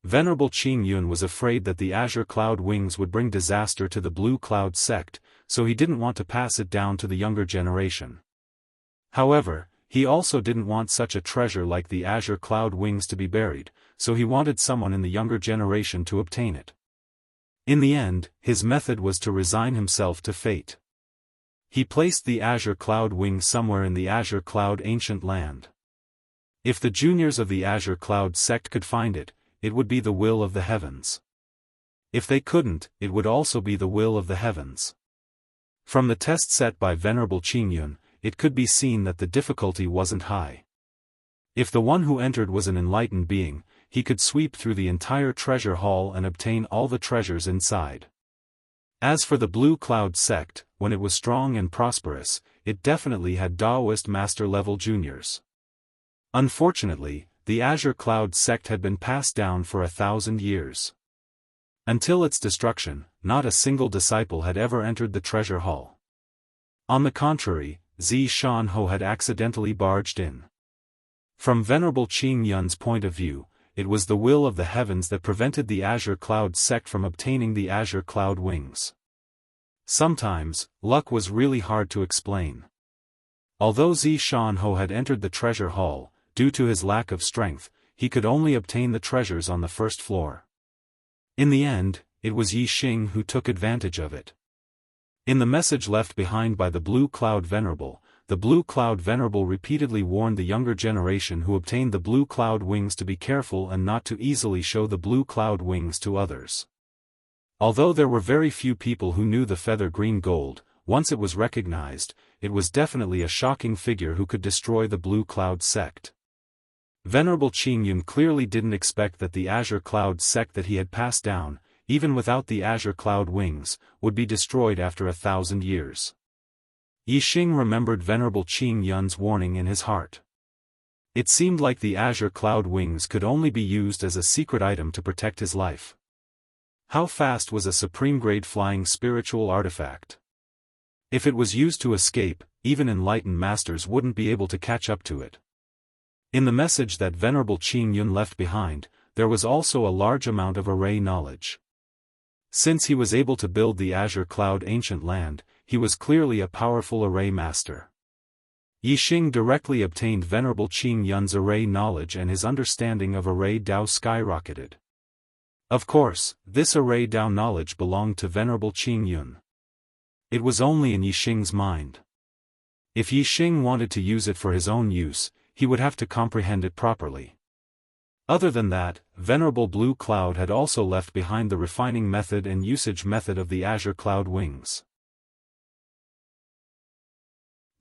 Venerable Qing Yun was afraid that the Azure Cloud wings would bring disaster to the Blue Cloud sect, so he didn't want to pass it down to the younger generation. However, he also didn't want such a treasure like the Azure Cloud wings to be buried, so he wanted someone in the younger generation to obtain it. In the end, his method was to resign himself to fate. He placed the Azure Cloud wings somewhere in the Azure Cloud Ancient Land. If the juniors of the Azure Cloud sect could find it, it would be the will of the heavens. If they couldn't, it would also be the will of the heavens. From the test set by Venerable Qing Yun, it could be seen that the difficulty wasn't high. If the one who entered was an enlightened being, he could sweep through the entire treasure hall and obtain all the treasures inside. As for the Blue Cloud sect, when it was strong and prosperous, it definitely had Daoist master-level juniors. Unfortunately, the Azure Cloud sect had been passed down for 1,000 years. Until its destruction, not a single disciple had ever entered the treasure hall. On the contrary, Zi Shanho had accidentally barged in. From Venerable Qing Yun's point of view, it was the will of the heavens that prevented the Azure Cloud sect from obtaining the Azure Cloud wings. Sometimes, luck was really hard to explain. Although Zishan had entered the treasure hall, due to his lack of strength, he could only obtain the treasures on the first floor. In the end, it was Yixing who took advantage of it. In the message left behind by the Blue Cloud Venerable, the Blue Cloud Venerable repeatedly warned the younger generation who obtained the Blue Cloud Wings to be careful and not to easily show the Blue Cloud Wings to others. Although there were very few people who knew the feather green gold, once it was recognized, it was definitely a shocking figure who could destroy the Blue Cloud sect. Venerable Qingyun clearly didn't expect that the Azure Cloud sect that he had passed down, even without the Azure Cloud Wings, would be destroyed after 1,000 years. Yixing remembered Venerable Qingyun's warning in his heart. It seemed like the Azure Cloud Wings could only be used as a secret item to protect his life. How fast was a supreme-grade flying spiritual artifact? If it was used to escape, even enlightened masters wouldn't be able to catch up to it. In the message that Venerable Qingyun left behind, there was also a large amount of array knowledge. Since he was able to build the Azure Cloud Ancient Land, he was clearly a powerful array master. Yixing directly obtained Venerable Qingyun's array knowledge and his understanding of array Dao skyrocketed. Of course, this array Dao knowledge belonged to Venerable Qingyun. It was only in Yixing's mind. If Yixing wanted to use it for his own use, he would have to comprehend it properly. Other than that, Venerable Blue Cloud had also left behind the refining method and usage method of the Azure Cloud Wings.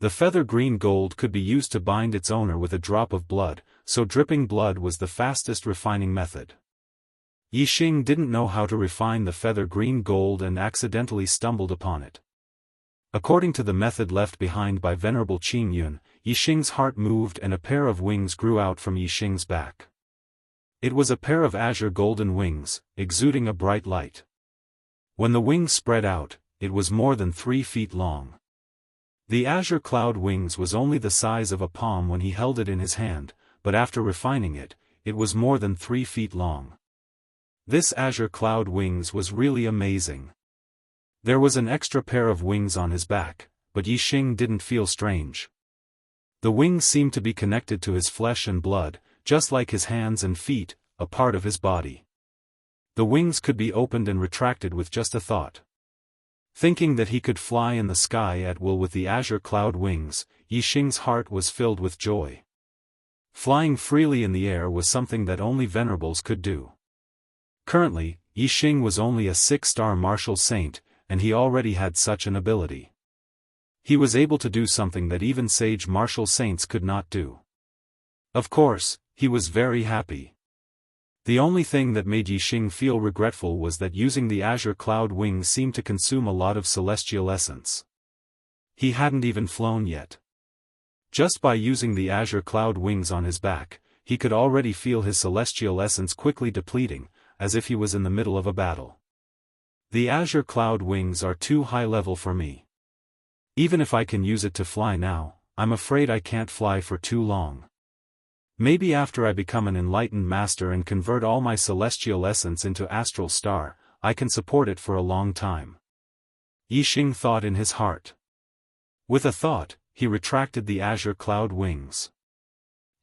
The feather green gold could be used to bind its owner with a drop of blood, so dripping blood was the fastest refining method. Yixing didn't know how to refine the feather green gold and accidentally stumbled upon it. According to the method left behind by Venerable Qingyun, Yixing's heart moved and a pair of wings grew out from Yixing's back. It was a pair of azure golden wings, exuding a bright light. When the wings spread out, it was more than 3 feet long. The Azure Cloud Wings was only the size of a palm when he held it in his hand, but after refining it, it was more than 3 feet long. This Azure Cloud Wings was really amazing. There was an extra pair of wings on his back, but Yixing didn't feel strange. The wings seemed to be connected to his flesh and blood, just like his hands and feet, a part of his body. The wings could be opened and retracted with just a thought. Thinking that he could fly in the sky at will with the Azure Cloud Wings, Yixing's heart was filled with joy. Flying freely in the air was something that only venerables could do. Currently, Yixing was only a 6-star martial saint, and he already had such an ability. He was able to do something that even sage martial saints could not do. Of course, he was very happy. The only thing that made Yixing feel regretful was that using the Azure Cloud Wings seemed to consume a lot of celestial essence. He hadn't even flown yet. Just by using the Azure Cloud Wings on his back, he could already feel his celestial essence quickly depleting, as if he was in the middle of a battle. The Azure Cloud Wings are too high level for me. Even if I can use it to fly now, I'm afraid I can't fly for too long. Maybe after I become an enlightened master and convert all my celestial essence into astral star, I can support it for a long time. Yixing thought in his heart. With a thought, he retracted the Azure Cloud Wings.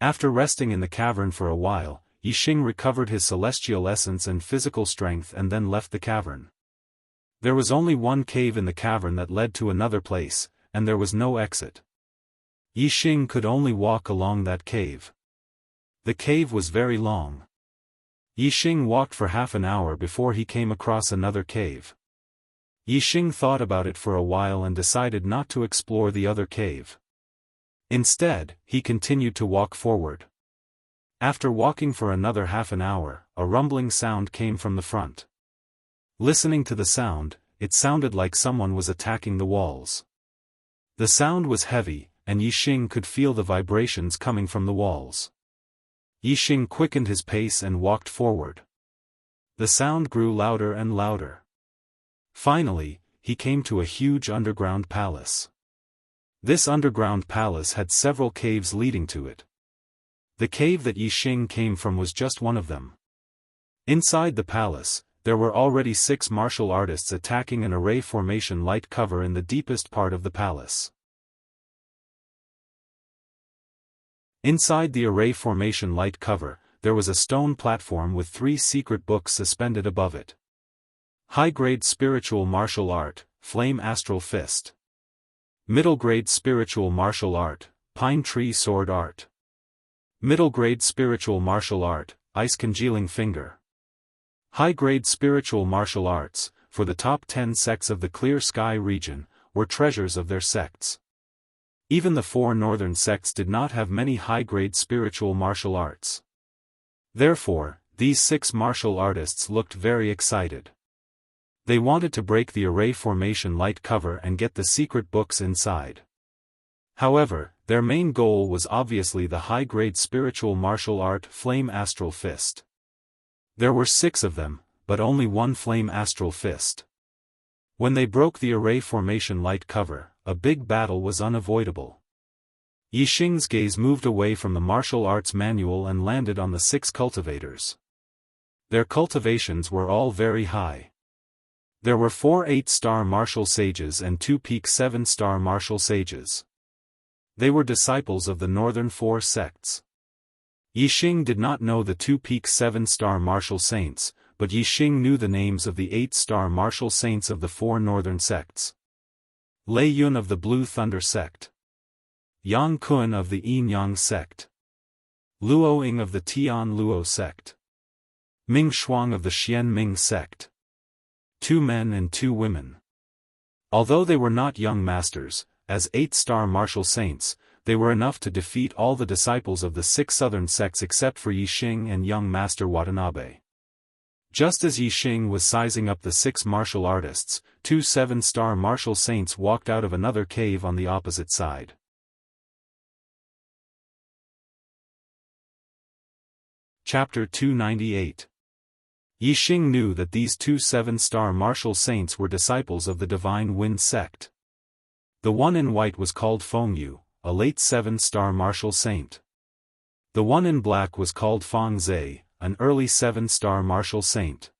After resting in the cavern for a while, Yixing recovered his celestial essence and physical strength and then left the cavern. There was only one cave in the cavern that led to another place, and there was no exit. Yixing could only walk along that cave. The cave was very long. Yixing walked for half an hour before he came across another cave. Yixing thought about it for a while and decided not to explore the other cave. Instead, he continued to walk forward. After walking for another half an hour, a rumbling sound came from the front. Listening to the sound, it sounded like someone was attacking the walls. The sound was heavy, and Yixing could feel the vibrations coming from the walls. Yixing quickened his pace and walked forward. The sound grew louder and louder. Finally, he came to a huge underground palace. This underground palace had several caves leading to it. The cave that Yixing came from was just one of them. Inside the palace, there were already 6 martial artists attacking an array formation light cover in the deepest part of the palace. Inside the array formation light cover, there was a stone platform with 3 secret books suspended above it. High-grade spiritual martial art, Flame Astral Fist. Middle-grade spiritual martial art, Pine Tree Sword Art. Middle-grade spiritual martial art, Ice Congealing Finger. High-grade spiritual martial arts, for the top 10 sects of the Clear Sky region, were treasures of their sects. Even the 4 northern sects did not have many high-grade spiritual martial arts. Therefore, these 6 martial artists looked very excited. They wanted to break the array formation light cover and get the secret books inside. However, their main goal was obviously the high-grade spiritual martial art Flame Astral Fist. There were 6 of them, but only 1 Flame Astral Fist. When they broke the array formation light cover, a big battle was unavoidable. Yixing's gaze moved away from the martial arts manual and landed on the 6 cultivators. Their cultivations were all very high. There were 4 8-star martial sages and 2 peak 7-star martial sages. They were disciples of the northern 4 sects. Yixing did not know the 2 peak 7-star martial saints, but Yixing knew the names of the 8-star martial saints of the 4 northern sects. Lei Yun of the Blue Thunder sect. Yang Kun of the Yin Yang sect. Luo Ying of the Tian Luo sect. Ming Shuang of the Xian Ming sect. 2 men and 2 women. Although they were not young masters, as 8-star martial saints, they were enough to defeat all the disciples of the 6 southern sects except for Yixing and young master Watanabe. Just as Yixing was sizing up the 6 martial artists, 2 7-star martial saints walked out of another cave on the opposite side. Chapter 298. Yixing knew that these 2 7-star martial saints were disciples of the Divine Wind sect. The one in white was called Fengyu, a late 7-star martial saint. The one in black was called Fang Zhe, an early 7-star martial saint.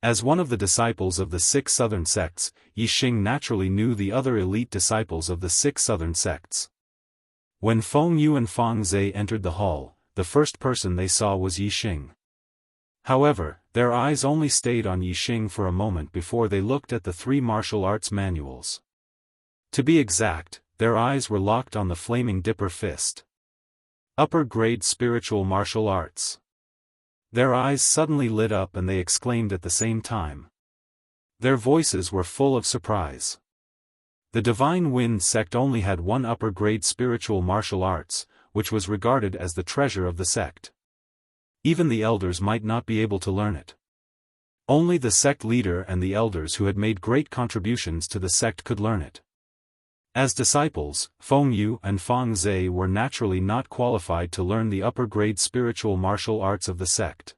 As one of the disciples of the 6 southern sects, Yixing naturally knew the other elite disciples of the 6 southern sects. When Fengyu and Fang Zhe entered the hall, the first person they saw was Yixing. However, their eyes only stayed on Yixing for a moment before they looked at the 3 martial arts manuals. To be exact, their eyes were locked on the Flaming Dipper Fist. Upper grade spiritual martial arts. Their eyes suddenly lit up and they exclaimed at the same time. Their voices were full of surprise. The Divine Wind sect only had 1 upper grade spiritual martial arts, which was regarded as the treasure of the sect. Even the elders might not be able to learn it. Only the sect leader and the elders who had made great contributions to the sect could learn it. As disciples, Fengyu and Fang Zhe were naturally not qualified to learn the upper-grade spiritual martial arts of the sect.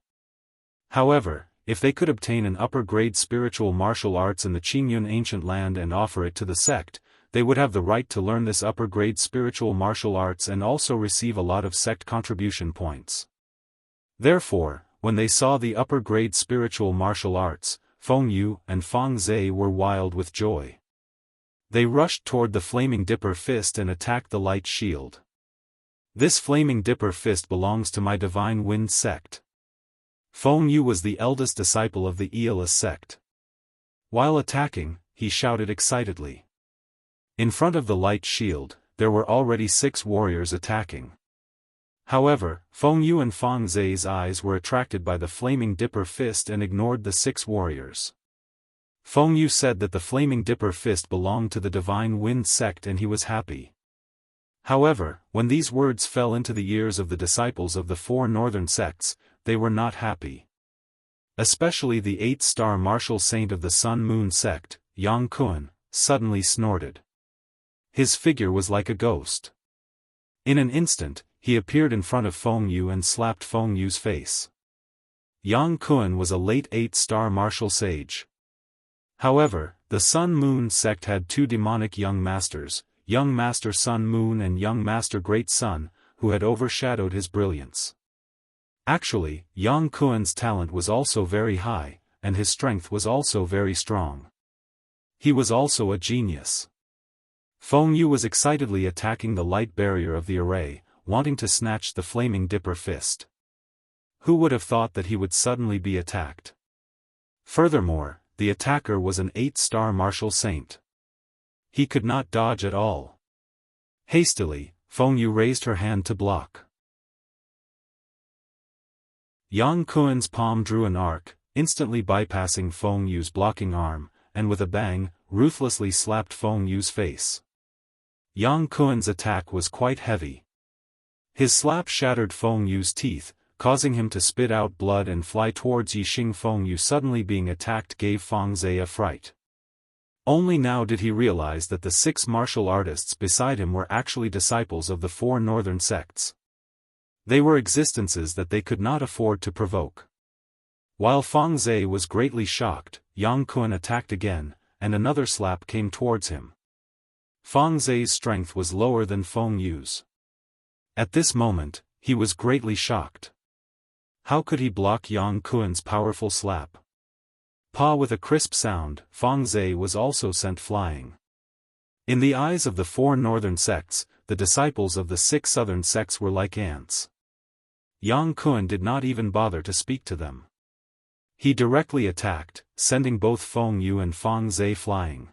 However, if they could obtain an upper-grade spiritual martial arts in the Qingyun ancient land and offer it to the sect, they would have the right to learn this upper-grade spiritual martial arts and also receive a lot of sect contribution points. Therefore, when they saw the upper-grade spiritual martial arts, Fengyu and Fang Zhe were wild with joy. They rushed toward the Flaming Dipper Fist and attacked the light shield. This Flaming Dipper Fist belongs to my Divine Wind sect. Fengyu was the eldest disciple of the Aeolus sect. While attacking, he shouted excitedly. In front of the light shield, there were already 6 warriors attacking. However, Fengyu and Fang Zhe's eyes were attracted by the Flaming Dipper Fist and ignored the 6 warriors. Fengyu said that the Flaming Dipper Fist belonged to the Divine Wind sect and he was happy. However, when these words fell into the ears of the disciples of the 4 northern sects, they were not happy. Especially the 8-star martial saint of the Sun Moon sect, Yang Kun, suddenly snorted. His figure was like a ghost. In an instant, he appeared in front of Fengyu and slapped Fengyu's face. Yang Kun was a late 8-star martial sage. However, the Sun Moon sect had 2 demonic young masters, Young Master Sun Moon and Young Master Great Sun, who had overshadowed his brilliance. Actually, Yang Kun's talent was also very high, and his strength was also very strong. He was also a genius. Feng Yu was excitedly attacking the light barrier of the array, wanting to snatch the flaming dipper fist. Who would have thought that he would suddenly be attacked? Furthermore, the attacker was an 8-star martial saint. He could not dodge at all. Hastily, Feng Yu raised her hand to block. Yang Kuen's palm drew an arc, instantly bypassing Feng Yu's blocking arm, and with a bang, ruthlessly slapped Feng Yu's face. Yang Kuen's attack was quite heavy. His slap shattered Feng Yu's teeth, causing him to spit out blood and fly towards Yixing. Feng Yu suddenly being attacked gave Feng Zhe a fright. Only now did he realize that the 6 martial artists beside him were actually disciples of the 4 northern sects. They were existences that they could not afford to provoke. While Feng Zhe was greatly shocked, Yang Kun attacked again, and another slap came towards him. Feng Zhe's strength was lower than Feng Yu's. At this moment, he was greatly shocked. How could he block Yang Kuen's powerful slap? Pa! With a crisp sound, Feng Zhe was also sent flying. In the eyes of the 4 northern sects, the disciples of the 6 southern sects were like ants. Yang Kun did not even bother to speak to them. He directly attacked, sending both Feng Yu and Feng Zhe flying.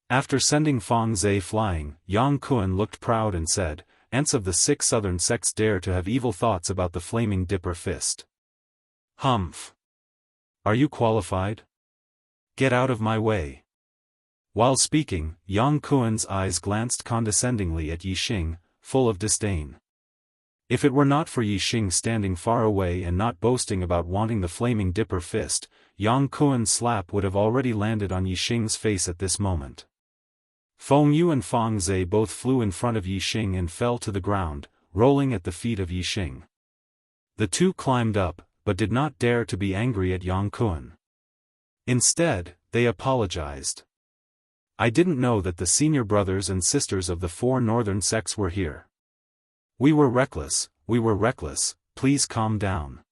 After sending Feng Zhe flying, Yang Kun looked proud and said, "Ants of the 6 southern sects dare to have evil thoughts about the flaming dipper fist. Humph! Are you qualified? Get out of my way." While speaking, Yang Kuen's eyes glanced condescendingly at Yixing, full of disdain. If it were not for Yixing standing far away and not boasting about wanting the flaming dipper fist, Yang Kuen's slap would have already landed on Yixing's face at this moment. Feng Yu and Feng Zhe both flew in front of Yixing and fell to the ground, rolling at the feet of Yixing. The two climbed up, but did not dare to be angry at Yang Kun. Instead, they apologized. "I didn't know that the senior brothers and sisters of the 4 northern sects were here. We were reckless, please calm down."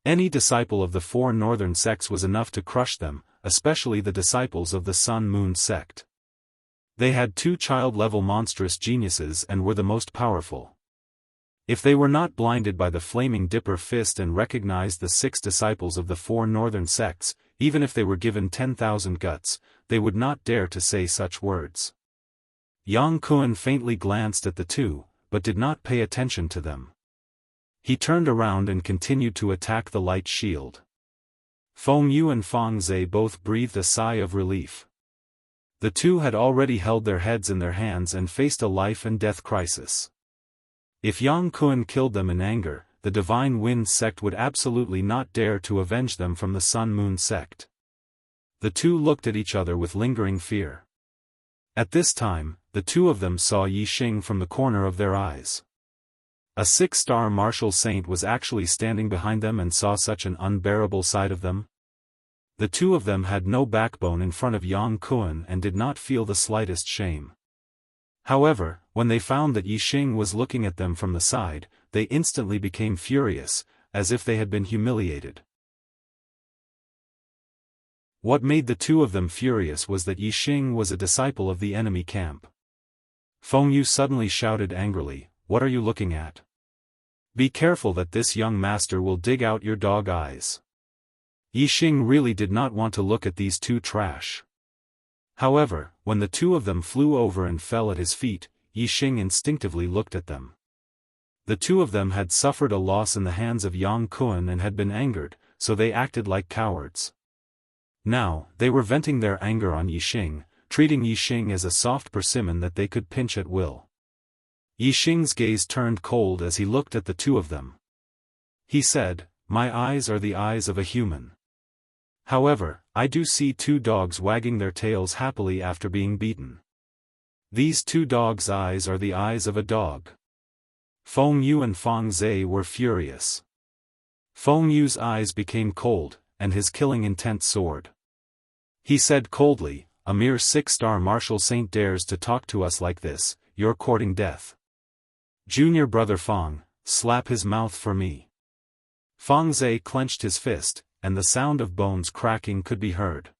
Any disciple of the 4 northern sects was enough to crush them, especially the disciples of the Sun-Moon sect. They had 2 child-level monstrous geniuses and were the most powerful. If they were not blinded by the flaming dipper fist and recognized the 6 disciples of the 4 northern sects, even if they were given 10,000 guts, they would not dare to say such words. Yang Kun faintly glanced at the 2, but did not pay attention to them. He turned around and continued to attack the light shield. Feng Yu and Feng Zhe both breathed a sigh of relief. The 2 had already held their heads in their hands and faced a life-and-death crisis. If Yang Kun killed them in anger, the Divine Wind sect would absolutely not dare to avenge them from the Sun-Moon sect. The 2 looked at each other with lingering fear. At this time, the 2 of them saw Yixing from the corner of their eyes. A 6-star martial saint was actually standing behind them and saw such an unbearable side of them. The 2 of them had no backbone in front of Yang Kun and did not feel the slightest shame. However, when they found that Yixing was looking at them from the side, they instantly became furious, as if they had been humiliated. What made the 2 of them furious was that Yixing was a disciple of the enemy camp. Feng Yu suddenly shouted angrily, "What are you looking at? Be careful that this young master will dig out your dog eyes." Yixing really did not want to look at these 2 trash. However, when the 2 of them flew over and fell at his feet, Yixing instinctively looked at them. The 2 of them had suffered a loss in the hands of Yang Kun and had been angered, so they acted like cowards. Now, they were venting their anger on Yixing, treating Yixing as a soft persimmon that they could pinch at will. Yixing's gaze turned cold as he looked at the 2 of them. He said, "My eyes are the eyes of a human. However, I do see 2 dogs wagging their tails happily after being beaten. These 2 dogs' eyes are the eyes of a dog." Feng Yu and Feng Zhe were furious. Feng Yu's eyes became cold, and his killing intent soared. He said coldly, "A mere 6-star martial saint dares to talk to us like this, you're courting death. Junior brother Feng, slap his mouth for me." Feng Zhe clenched his fist, and the sound of bones cracking could be heard.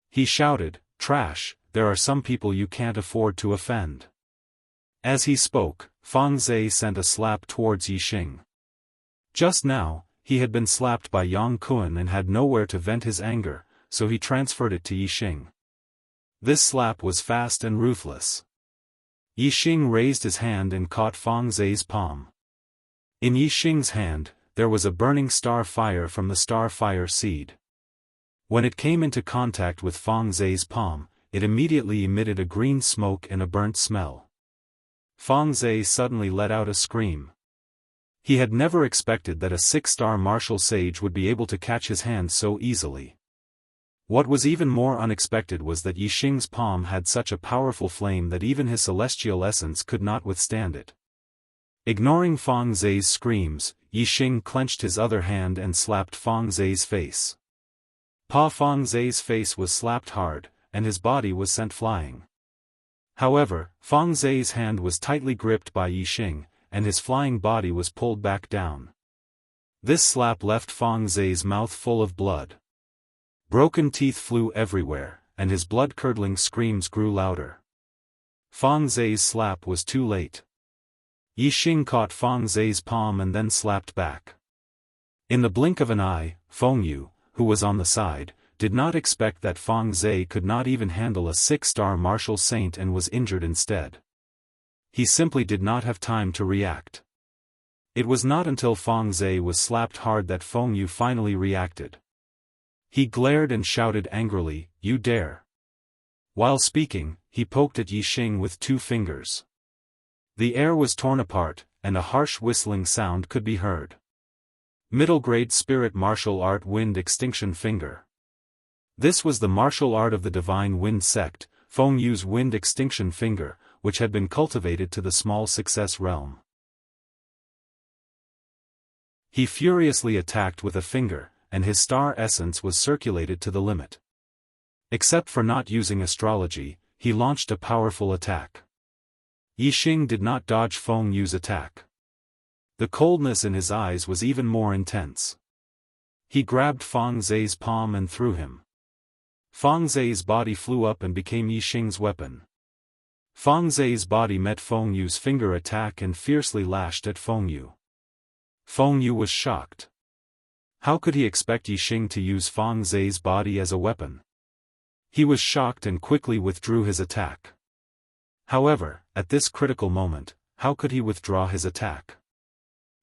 He shouted, "Trash, there are some people you can't afford to offend." As he spoke, Feng Zhe sent a slap towards Yixing. Just now, he had been slapped by Yang Kun and had nowhere to vent his anger, so he transferred it to Yixing. This slap was fast and ruthless. Yixing raised his hand and caught Feng Zhe's palm. In Yixing's hand, there was a burning star fire from the star fire seed. When it came into contact with Feng Zhe's palm, it immediately emitted a green smoke and a burnt smell. Feng Zhe suddenly let out a scream. He had never expected that a 6-star martial sage would be able to catch his hand so easily. What was even more unexpected was that Yixing's palm had such a powerful flame that even his celestial essence could not withstand it. Ignoring Feng Zhe's screams, Yixing clenched his other hand and slapped Feng Zhe's face. Feng Zhe's face was slapped hard, and his body was sent flying. However, Feng Zhe's hand was tightly gripped by Yixing, and his flying body was pulled back down. This slap left Feng Zhe's mouth full of blood. Broken teeth flew everywhere, and his blood-curdling screams grew louder. Feng Zhe's slap was too late. Yixing caught Feng Zhe's palm and then slapped back. In the blink of an eye, Feng Yu, who was on the side, did not expect that Feng Zhe could not even handle a 6-star martial saint and was injured instead. He simply did not have time to react. It was not until Feng Zhe was slapped hard that Feng Yu finally reacted. He glared and shouted angrily, "You dare!" While speaking, he poked at Yixing with 2 fingers. The air was torn apart, and a harsh whistling sound could be heard. Middle-grade spirit martial art Wind Extinction Finger. This was the martial art of the Divine Wind sect, Feng Yu's Wind Extinction Finger, which had been cultivated to the small success realm. He furiously attacked with a finger, and his star essence was circulated to the limit. Except for not using astrology, he launched a powerful attack. Yixing did not dodge Feng Yu's attack. The coldness in his eyes was even more intense. He grabbed Feng Zhe's palm and threw him. Feng Zhe's body flew up and became Yixing's weapon. Feng Zhe's body met Feng Yu's finger attack and fiercely lashed at Feng Yu. Feng Yu was shocked. How could he expect Yixing to use Feng Zhe's body as a weapon? He was shocked and quickly withdrew his attack. However, at this critical moment, how could he withdraw his attack?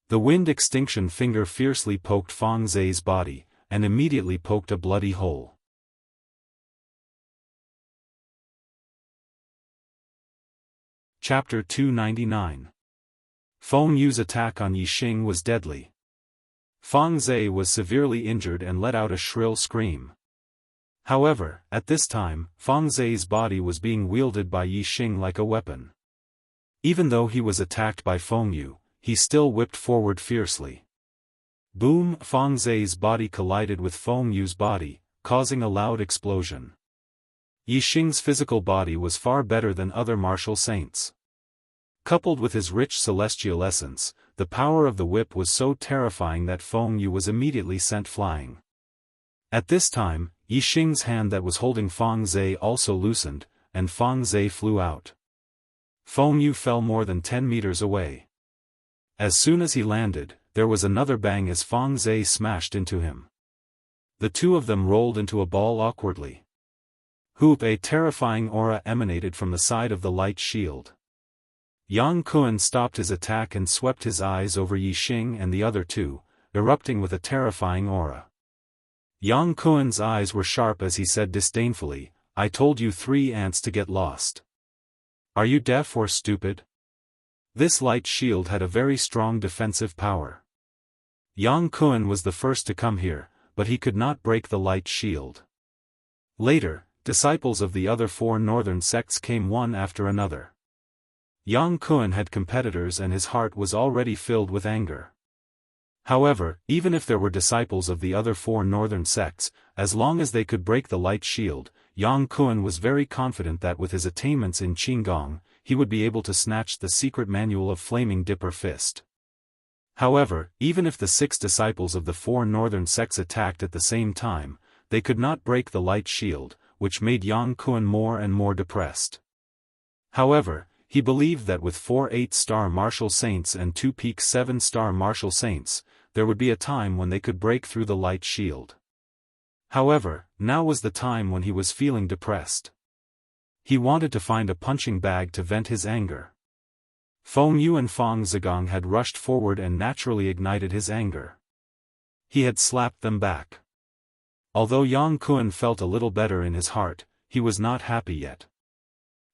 The Wind Extinction Finger fiercely poked Feng Zhe's body, and immediately poked a bloody hole. Chapter 299. Feng Yu's attack on Yixing was deadly. Feng Zhe was severely injured and let out a shrill scream. However, at this time, Feng Zhe's body was being wielded by Yixing like a weapon. Even though he was attacked by Feng Yu, he still whipped forward fiercely. Boom! Feng Zhe's body collided with Feng Yu's body, causing a loud explosion. Yixing's physical body was far better than other martial saints. Coupled with his rich celestial essence, the power of the whip was so terrifying that Feng Yu was immediately sent flying. At this time, Yixing's hand that was holding Feng Zhe also loosened, and Feng Zhe flew out. Feng Yu fell more than 10 meters away. As soon as he landed, there was another bang as Feng Zhe smashed into him. The two of them rolled into a ball awkwardly. Hoop! A terrifying aura emanated from the side of the light shield. Yang Kun stopped his attack and swept his eyes over Yixing and the other two, erupting with a terrifying aura. Yang Kun's eyes were sharp as he said disdainfully, "I told you 3 ants to get lost. Are you deaf or stupid?" This light shield had a very strong defensive power. Yang Kun was the first to come here, but he could not break the light shield. Later, disciples of the other 4 northern sects came one after another. Yang Kun had competitors and his heart was already filled with anger. However, even if there were disciples of the other 4 northern sects, as long as they could break the light shield, Yang Kun was very confident that with his attainments in Qinggong, he would be able to snatch the secret manual of Flaming Dipper Fist. However, even if the 6 disciples of the 4 northern sects attacked at the same time, they could not break the light shield, which made Yang Kun more and more depressed. However, he believed that with 4 8-star martial saints and 2 peak 7-star martial saints, there would be a time when they could break through the light shield. However, now was the time when he was feeling depressed. He wanted to find a punching bag to vent his anger. Feng Yu and Fang Zigong had rushed forward and naturally ignited his anger. He had slapped them back. Although Yang Kun felt a little better in his heart, he was not happy yet.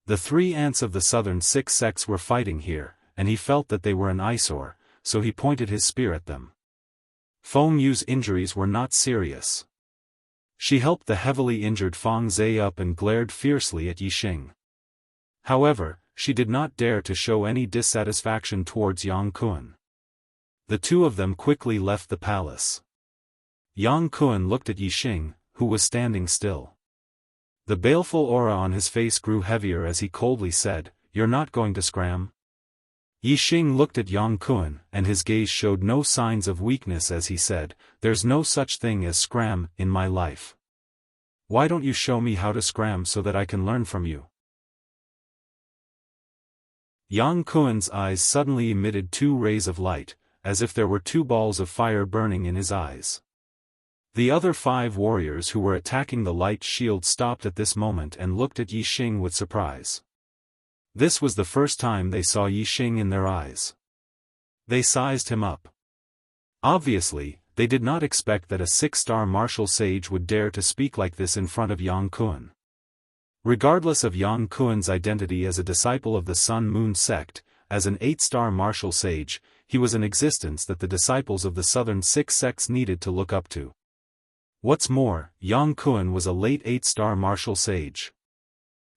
The 3 ants of the southern 6 sects were fighting here, and he felt that they were an eyesore, so he pointed his spear at them. Feng Yu's injuries were not serious. She helped the heavily injured Fang Zhe up and glared fiercely at Yixing. However, she did not dare to show any dissatisfaction towards Yang Kun. The 2 of them quickly left the palace. Yang Kun looked at Yixing, who was standing still. The baleful aura on his face grew heavier as he coldly said, "You're not going to scram?" Yixing looked at Yang Kun, and his gaze showed no signs of weakness as he said, "There's no such thing as scram in my life. Why don't you show me how to scram so that I can learn from you?" Yang Kun's eyes suddenly emitted 2 rays of light, as if there were 2 balls of fire burning in his eyes. The other 5 warriors who were attacking the light shield stopped at this moment and looked at Yixing with surprise. This was the first time they saw Yixing in their eyes. They sized him up. Obviously, they did not expect that a 6-star martial sage would dare to speak like this in front of Yang Kun. Regardless of Yang Kun's identity as a disciple of the Sun-Moon sect, as an 8-star martial sage, he was an existence that the disciples of the southern 6 sects needed to look up to. What's more, Yang Kun was a late 8-star martial sage.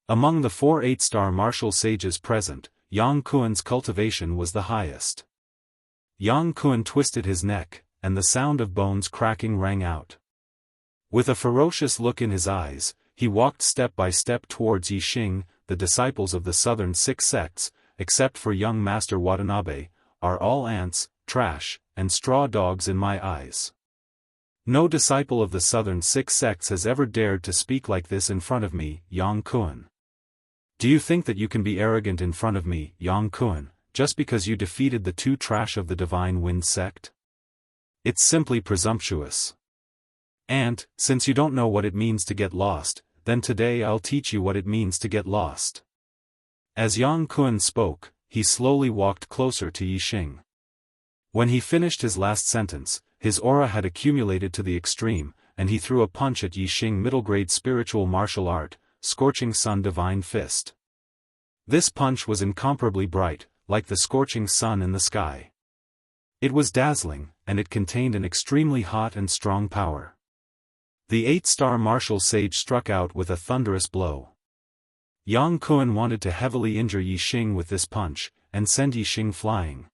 Among the 4 8-star martial sages present, Yang Kun's cultivation was the highest. Yang Kun twisted his neck, and the sound of bones cracking rang out. With a ferocious look in his eyes, he walked step by step towards Yixing. The disciples of the southern 6 sects, except for young Master Watanabe, are all ants, trash, and straw dogs in my eyes. No disciple of the southern 6 sects has ever dared to speak like this in front of me, Yang Kun. Do you think that you can be arrogant in front of me, Yang Kun, just because you defeated the 2 trash of the Divine Wind sect? It's simply presumptuous. And, since you don't know what it means to get lost, then today I'll teach you what it means to get lost. As Yang Kun spoke, he slowly walked closer to Yixing. When he finished his last sentence, his aura had accumulated to the extreme, and he threw a punch at Yixing middle-grade spiritual martial art, Scorching Sun Divine Fist. This punch was incomparably bright, like the scorching sun in the sky. It was dazzling, and it contained an extremely hot and strong power. The 8-star martial sage struck out with a thunderous blow. Yang Kun wanted to heavily injure Yixing with this punch, and send Yixing flying.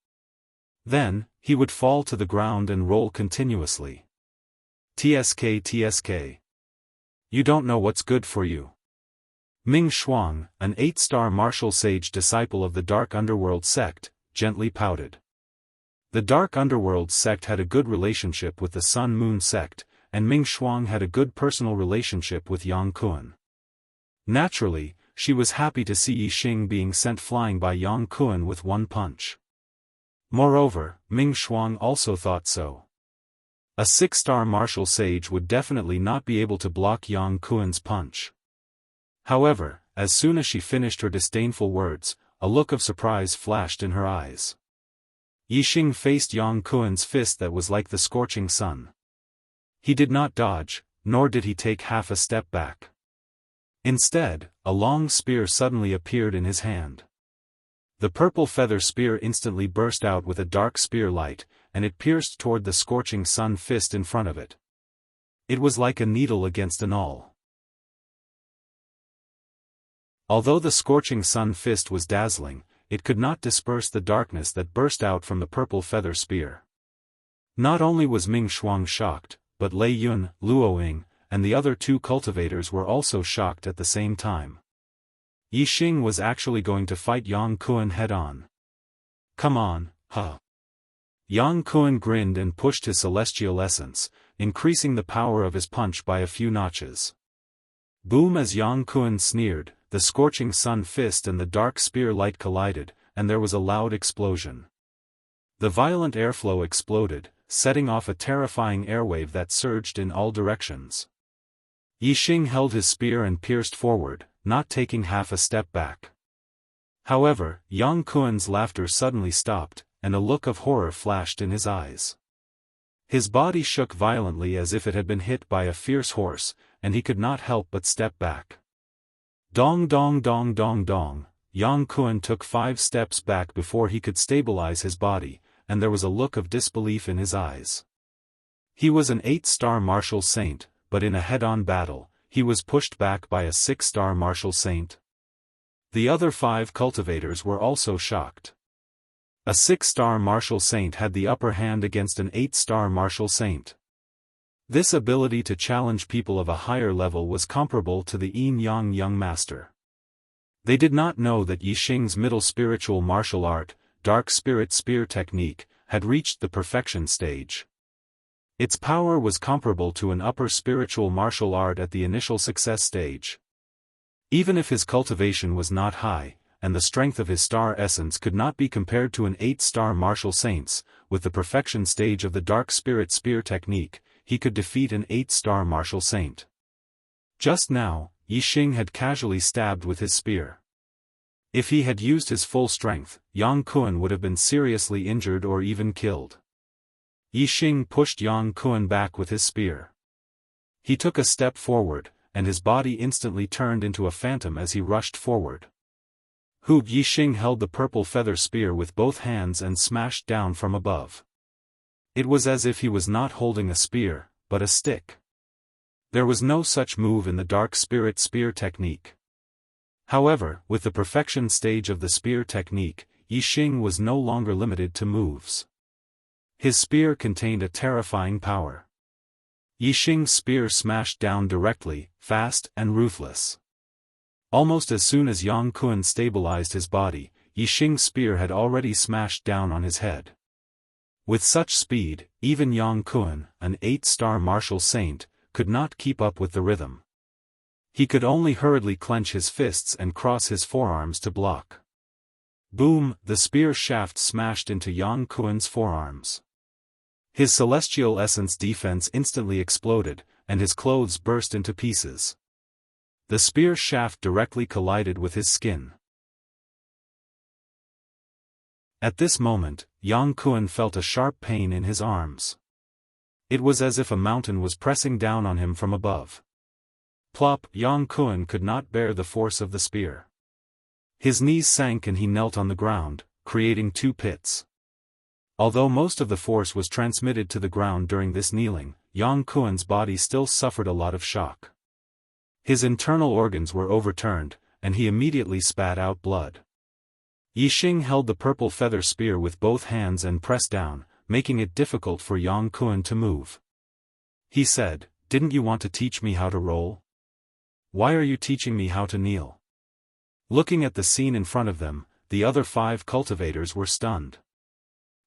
Then, he would fall to the ground and roll continuously. TSK TSK. You don't know what's good for you. Ming Shuang, an 8-star martial sage disciple of the Dark Underworld sect, gently pouted. The Dark Underworld sect had a good relationship with the Sun-Moon sect, and Ming Shuang had a good personal relationship with Yang Kun. Naturally, she was happy to see Yixing being sent flying by Yang Kun with 1 punch. Moreover, Ming Shuang also thought so. A 6-star martial sage would definitely not be able to block Yang Kun's punch. However, as soon as she finished her disdainful words, a look of surprise flashed in her eyes. Yixing faced Yang Kun's fist that was like the scorching sun. He did not dodge, nor did he take half a step back. Instead, a long spear suddenly appeared in his hand. The purple feather spear instantly burst out with a dark spear light, and it pierced toward the scorching sun fist in front of it. It was like a needle against an awl. Although the scorching sun fist was dazzling, it could not disperse the darkness that burst out from the purple feather spear. Not only was Ming Shuang shocked, but Lei Yun, Luo Ying, and the other 2 cultivators were also shocked at the same time. Yixing was actually going to fight Yang Kun head-on. Come on, huh? Yang Kun grinned and pushed his celestial essence, increasing the power of his punch by a few notches. Boom! As Yang Kun sneered, the scorching sun fist and the dark spear light collided, and there was a loud explosion. The violent airflow exploded, setting off a terrifying airwave that surged in all directions. Yixing held his spear and pierced forward, not taking half a step back. However, Yang Kun's laughter suddenly stopped, and a look of horror flashed in his eyes. His body shook violently as if it had been hit by a fierce horse, and he could not help but step back. Dong dong dong dong dong, Yang Kun took 5 steps back before he could stabilize his body, and there was a look of disbelief in his eyes. He was an 8-star martial saint, but in a head-on battle, he was pushed back by a 6-star martial saint. The other 5 cultivators were also shocked. A 6-star martial saint had the upper hand against an 8-star martial saint. This ability to challenge people of a higher level was comparable to the yin-yang young master. They did not know that Yixing's middle spiritual martial art, dark spirit spear technique, had reached the perfection stage. Its power was comparable to an upper spiritual martial art at the initial success stage. Even if his cultivation was not high, and the strength of his star essence could not be compared to an 8-star martial saint's, with the perfection stage of the dark spirit spear technique, he could defeat an 8-star martial saint. Just now, Yixing had casually stabbed with his spear. If he had used his full strength, Yang Kun would have been seriously injured or even killed. Yixing pushed Yang Kun back with his spear. He took a step forward, and his body instantly turned into a phantom as he rushed forward. Yixing held the purple feather spear with both hands and smashed down from above. It was as if he was not holding a spear, but a stick. There was no such move in the dark spirit spear technique. However, with the perfection stage of the spear technique, Yixing was no longer limited to moves. His spear contained a terrifying power. Yixing's spear smashed down directly, fast and ruthless. Almost as soon as Yang Kun stabilized his body, Yixing's spear had already smashed down on his head. With such speed, even Yang Kun, an 8-star martial saint, could not keep up with the rhythm. He could only hurriedly clench his fists and cross his forearms to block. Boom! The spear shaft smashed into Yang Kun's forearms. His celestial essence defense instantly exploded, and his clothes burst into pieces. The spear shaft directly collided with his skin. At this moment, Yang Kun felt a sharp pain in his arms. It was as if a mountain was pressing down on him from above. Plop! Yang Kun could not bear the force of the spear. His knees sank and he knelt on the ground, creating 2 pits. Although most of the force was transmitted to the ground during this kneeling, Yang Kun's body still suffered a lot of shock. His internal organs were overturned, and he immediately spat out blood. Yixing held the purple feather spear with both hands and pressed down, making it difficult for Yang Kun to move. He said, "Didn't you want to teach me how to roll? Why are you teaching me how to kneel?" Looking at the scene in front of them, the other 5 cultivators were stunned.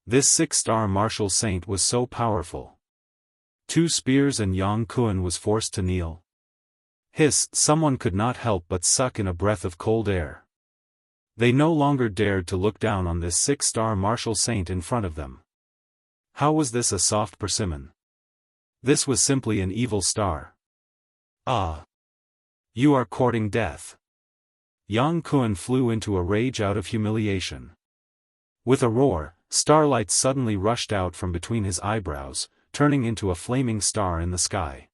This 6-star martial saint was so powerful. 2 spears and Yang Kun was forced to kneel. Hiss! Someone could not help but suck in a breath of cold air. They no longer dared to look down on this 6-star martial saint in front of them. How was this a soft persimmon? This was simply an evil star. Ah! You are courting death. Yang Kun flew into a rage out of humiliation. With a roar, starlight suddenly rushed out from between his eyebrows, turning into a flaming star in the sky.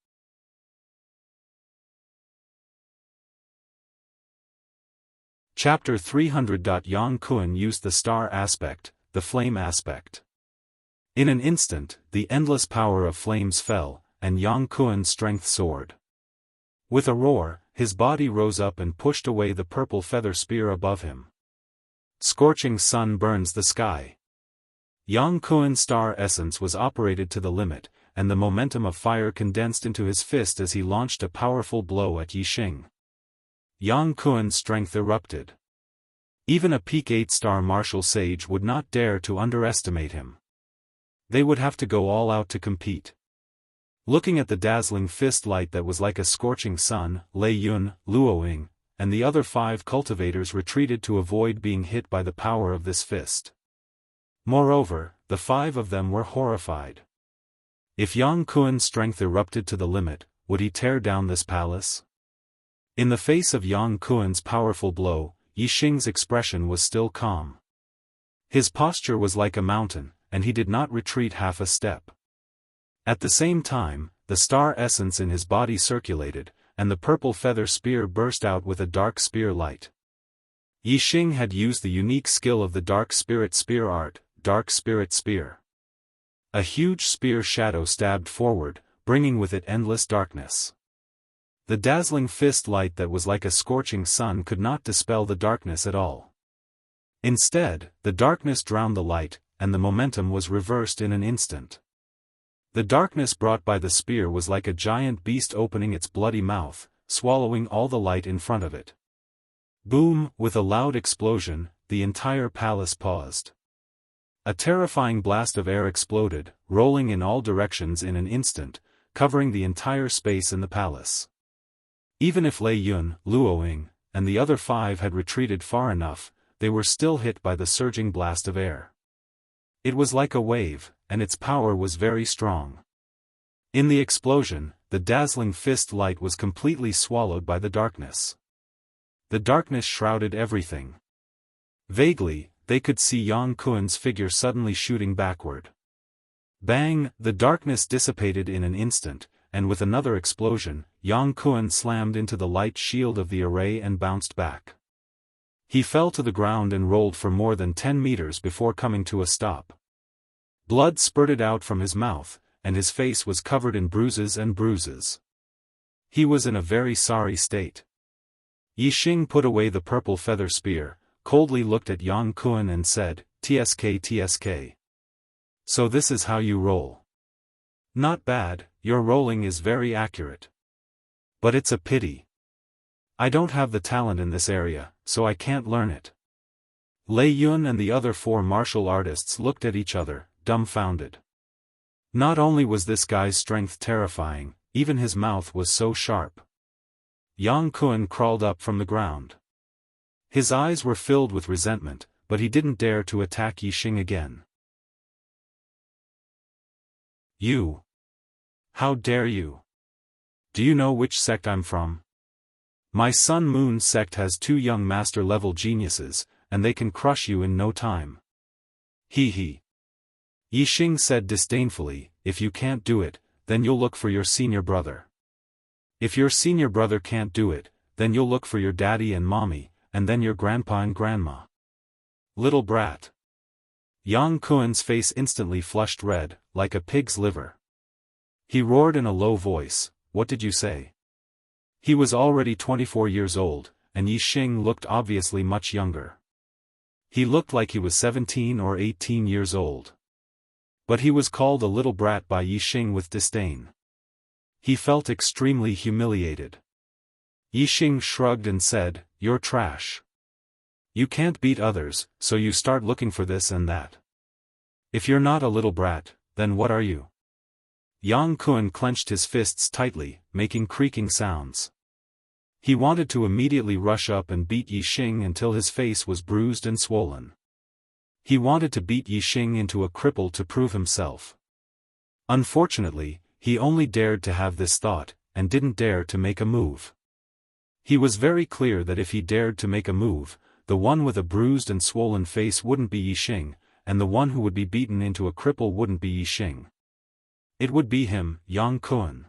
Chapter 300. Yang Kun used the star aspect, the flame aspect. In an instant, the endless power of flames fell, and Yang Kun's strength soared. With a roar, his body rose up and pushed away the purple feather spear above him. Scorching sun burns the sky. Yang Kun's star essence was operated to the limit, and the momentum of fire condensed into his fist as he launched a powerful blow at Yixing. Yang Kun's strength erupted. Even a peak 8-star martial sage would not dare to underestimate him. They would have to go all out to compete. Looking at the dazzling fist light that was like a scorching sun, Lei Yun, Luoying, and the other 5 cultivators retreated to avoid being hit by the power of this fist. Moreover, the 5 of them were horrified. If Yang Kuan's strength erupted to the limit, would he tear down this palace? In the face of Yang Kuan's powerful blow, Yi Xing's expression was still calm. His posture was like a mountain, and he did not retreat half a step. At the same time, the star essence in his body circulated, and the purple feather spear burst out with a dark spear light. Yi Xing had used the unique skill of the dark spirit spear art, Dark Spirit Spear. A huge spear shadow stabbed forward, bringing with it endless darkness. The dazzling fist light that was like a scorching sun could not dispel the darkness at all. Instead, the darkness drowned the light, and the momentum was reversed in an instant. The darkness brought by the spear was like a giant beast opening its bloody mouth, swallowing all the light in front of it. Boom! With a loud explosion, the entire palace paused. A terrifying blast of air exploded, rolling in all directions in an instant, covering the entire space in the palace. Even if Lei Yun, Luoying, and the other 5 had retreated far enough, they were still hit by the surging blast of air. It was like a wave, and its power was very strong. In the explosion, the dazzling fist light was completely swallowed by the darkness. The darkness shrouded everything. Vaguely, they could see Yang Kuan's figure suddenly shooting backward. Bang! The darkness dissipated in an instant, and with another explosion, Yang Kuan slammed into the light shield of the array and bounced back. He fell to the ground and rolled for more than 10 meters before coming to a stop. Blood spurted out from his mouth, and his face was covered in bruises and bruises. He was in a very sorry state. Yi Xing put away the purple feather spear, coldly looked at Yang Kuan and said, "Tsk tsk. So this is how you roll. Not bad, your rolling is very accurate. But it's a pity. I don't have the talent in this area, so I can't learn it." Lei Yun and the other 4 martial artists looked at each other, dumbfounded. Not only was this guy's strength terrifying, even his mouth was so sharp. Yang Kuan crawled up from the ground. His eyes were filled with resentment, but he didn't dare to attack Yi Xing again. "You! How dare you? Do you know which sect I'm from? My Sun Moon sect has 2 young master-level geniuses, and they can crush you in no time." "He." Yi Xing said disdainfully, "If you can't do it, then you'll look for your senior brother. If your senior brother can't do it, then you'll look for your daddy and mommy, and then your grandpa and grandma. Little brat." Yang Kuan's face instantly flushed red, like a pig's liver. He roared in a low voice, "What did you say?" He was already 24 years old, and Yi Xing looked obviously much younger. He looked like he was 17 or 18 years old. But he was called a little brat by Yi Xing with disdain. He felt extremely humiliated. Yi Xing shrugged and said, "You're trash. You can't beat others, so you start looking for this and that. If you're not a little brat, then what are you?" Yang Kuan clenched his fists tightly, making creaking sounds. He wanted to immediately rush up and beat Yi Xing until his face was bruised and swollen. He wanted to beat Yi Xing into a cripple to prove himself. Unfortunately, he only dared to have this thought, and didn't dare to make a move. He was very clear that if he dared to make a move, the one with a bruised and swollen face wouldn't be Yi Xing, and the one who would be beaten into a cripple wouldn't be Yi Xing. It would be him, Yang Kuan.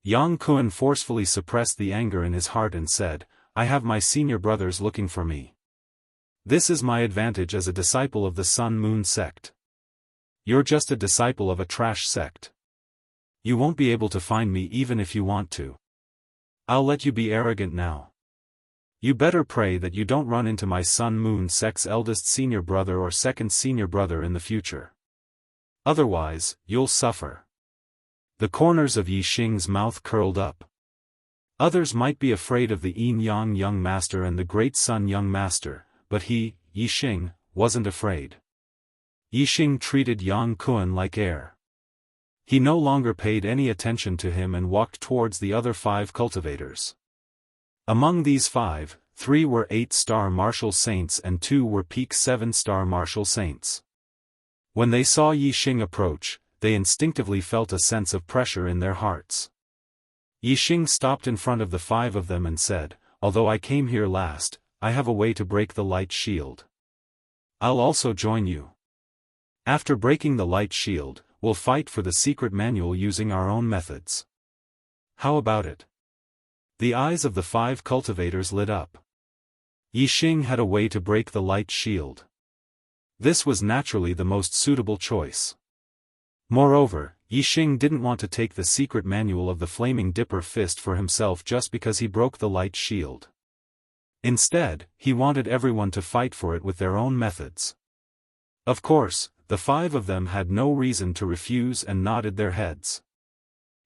Yang Kuan forcefully suppressed the anger in his heart and said, "I have my senior brothers looking for me. This is my advantage as a disciple of the Sun Moon sect. You're just a disciple of a trash sect. You won't be able to find me even if you want to. I'll let you be arrogant now. You better pray that you don't run into my Sun Moon sect's eldest senior brother or second senior brother in the future. Otherwise, you'll suffer." The corners of Yi Xing's mouth curled up. Others might be afraid of the Yin Yang young master and the Great Sun young master, but he, Yi Xing, wasn't afraid. Yixing treated Yang Kun like air. He no longer paid any attention to him and walked towards the other 5 cultivators. Among these 5, 3 were 8-star martial saints and 2 were peak 7-star martial saints. When they saw Yixing approach, they instinctively felt a sense of pressure in their hearts. Yixing stopped in front of the 5 of them and said, "Although I came here last, I have a way to break the light shield. I'll also join you. After breaking the light shield, we'll fight for the secret manual using our own methods. How about it?" The eyes of the 5 cultivators lit up. Yixing had a way to break the light shield. This was naturally the most suitable choice. Moreover, Yixing didn't want to take the secret manual of the Flaming Dipper Fist for himself just because he broke the light shield. Instead, he wanted everyone to fight for it with their own methods. Of course, the 5 of them had no reason to refuse and nodded their heads.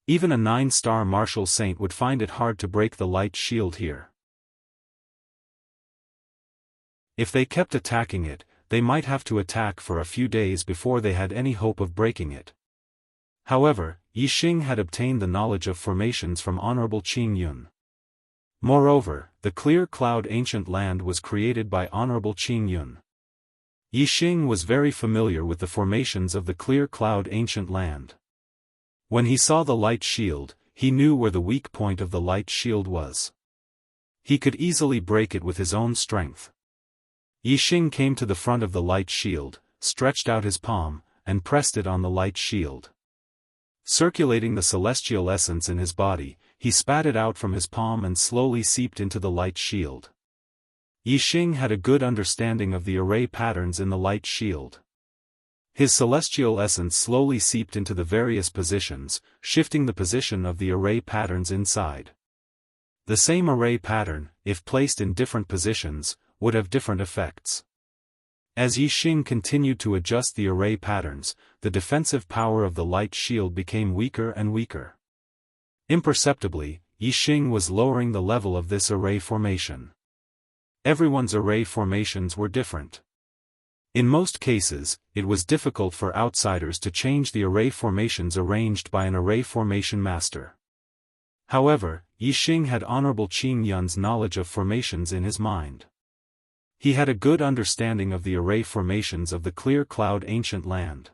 Even a 9-star martial saint would find it hard to break the light shield here. If they kept attacking it, they might have to attack for a few days before they had any hope of breaking it. However, Yixing had obtained the knowledge of formations from Honorable Qing Yun. Moreover, the Clear Cloud Ancient Land was created by Honorable Qing Yun. Yixing was very familiar with the formations of the Clear Cloud Ancient Land. When he saw the light shield, he knew where the weak point of the light shield was. He could easily break it with his own strength. Yixing came to the front of the light shield, stretched out his palm, and pressed it on the light shield. Circulating the celestial essence in his body, he spat it out from his palm and slowly seeped into the light shield. Yixing had a good understanding of the array patterns in the light shield. His celestial essence slowly seeped into the various positions, shifting the position of the array patterns inside. The same array pattern, if placed in different positions, would have different effects. As Yixing continued to adjust the array patterns, the defensive power of the light shield became weaker and weaker. Imperceptibly, Yixing was lowering the level of this array formation. Everyone's array formations were different. In most cases, it was difficult for outsiders to change the array formations arranged by an array formation master. However, Yixing had Honorable Qing Yun's knowledge of formations in his mind. He had a good understanding of the array formations of the Clear Cloud Ancient Land.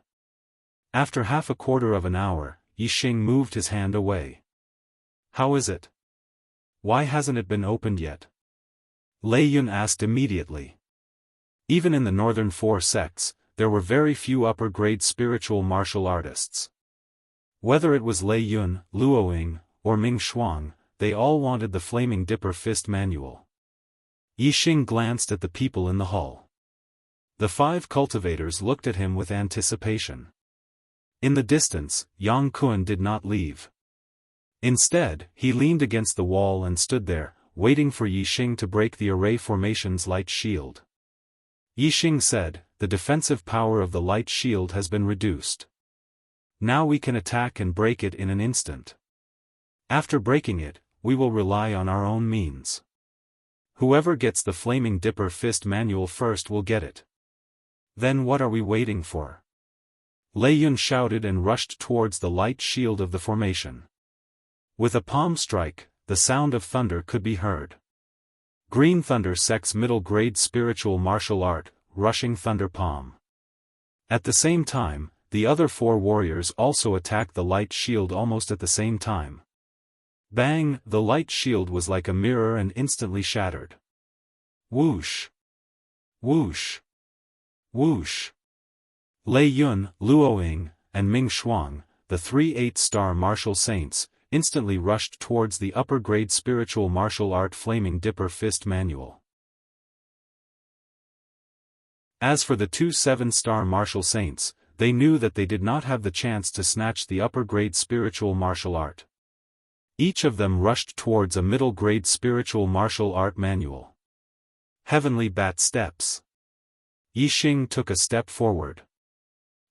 After half a quarter of an hour, Yixing moved his hand away. "How is it? Why hasn't it been opened yet?" Lei Yun asked immediately. Even in the northern 4 sects, there were very few upper-grade spiritual martial artists. Whether it was Lei Yun, Luoying, or Ming Shuang, they all wanted the Flaming Dipper Fist manual. Yixing glanced at the people in the hall. The 5 cultivators looked at him with anticipation. In the distance, Yang Kun did not leave. Instead, he leaned against the wall and stood there, waiting for Yixing to break the array formation's light shield. Yixing said, "The defensive power of the light shield has been reduced. Now we can attack and break it in an instant. After breaking it, we will rely on our own means. Whoever gets the Flaming Dipper Fist manual first will get it. Then what are we waiting for?" Lei Yun shouted and rushed towards the light shield of the formation. With a palm strike, the sound of thunder could be heard. Green Thunder Sect's middle-grade spiritual martial art, Rushing Thunder Palm. At the same time, the other 4 warriors also attacked the light shield almost at the same time. Bang! The light shield was like a mirror and instantly shattered. Whoosh! Whoosh! Whoosh! Lei Yun, Luoying, and Ming Shuang, the 3 8-star martial saints, instantly rushed towards the upper-grade spiritual martial art Flaming Dipper Fist manual. As for the 2 7-star martial saints, they knew that they did not have the chance to snatch the upper-grade spiritual martial art. Each of them rushed towards a middle-grade spiritual martial art manual. Heavenly Bat Steps. Yixing took a step forward.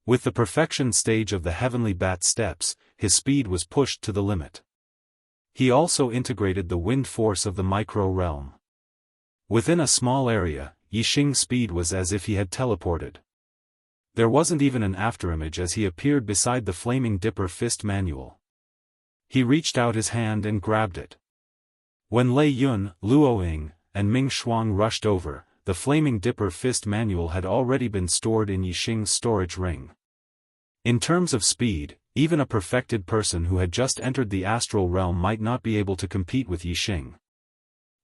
With the perfection stage of the Heavenly Bat Steps, his speed was pushed to the limit. He also integrated the wind force of the micro-realm. Within a small area, Yixing's speed was as if he had teleported. There wasn't even an afterimage as he appeared beside the flaming dipper fist manual. He reached out his hand and grabbed it. When Lei Yun, Luo Ying, and Ming Shuang rushed over, the flaming dipper fist manual had already been stored in Yixing's storage ring. In terms of speed, even a perfected person who had just entered the astral realm might not be able to compete with Yixing.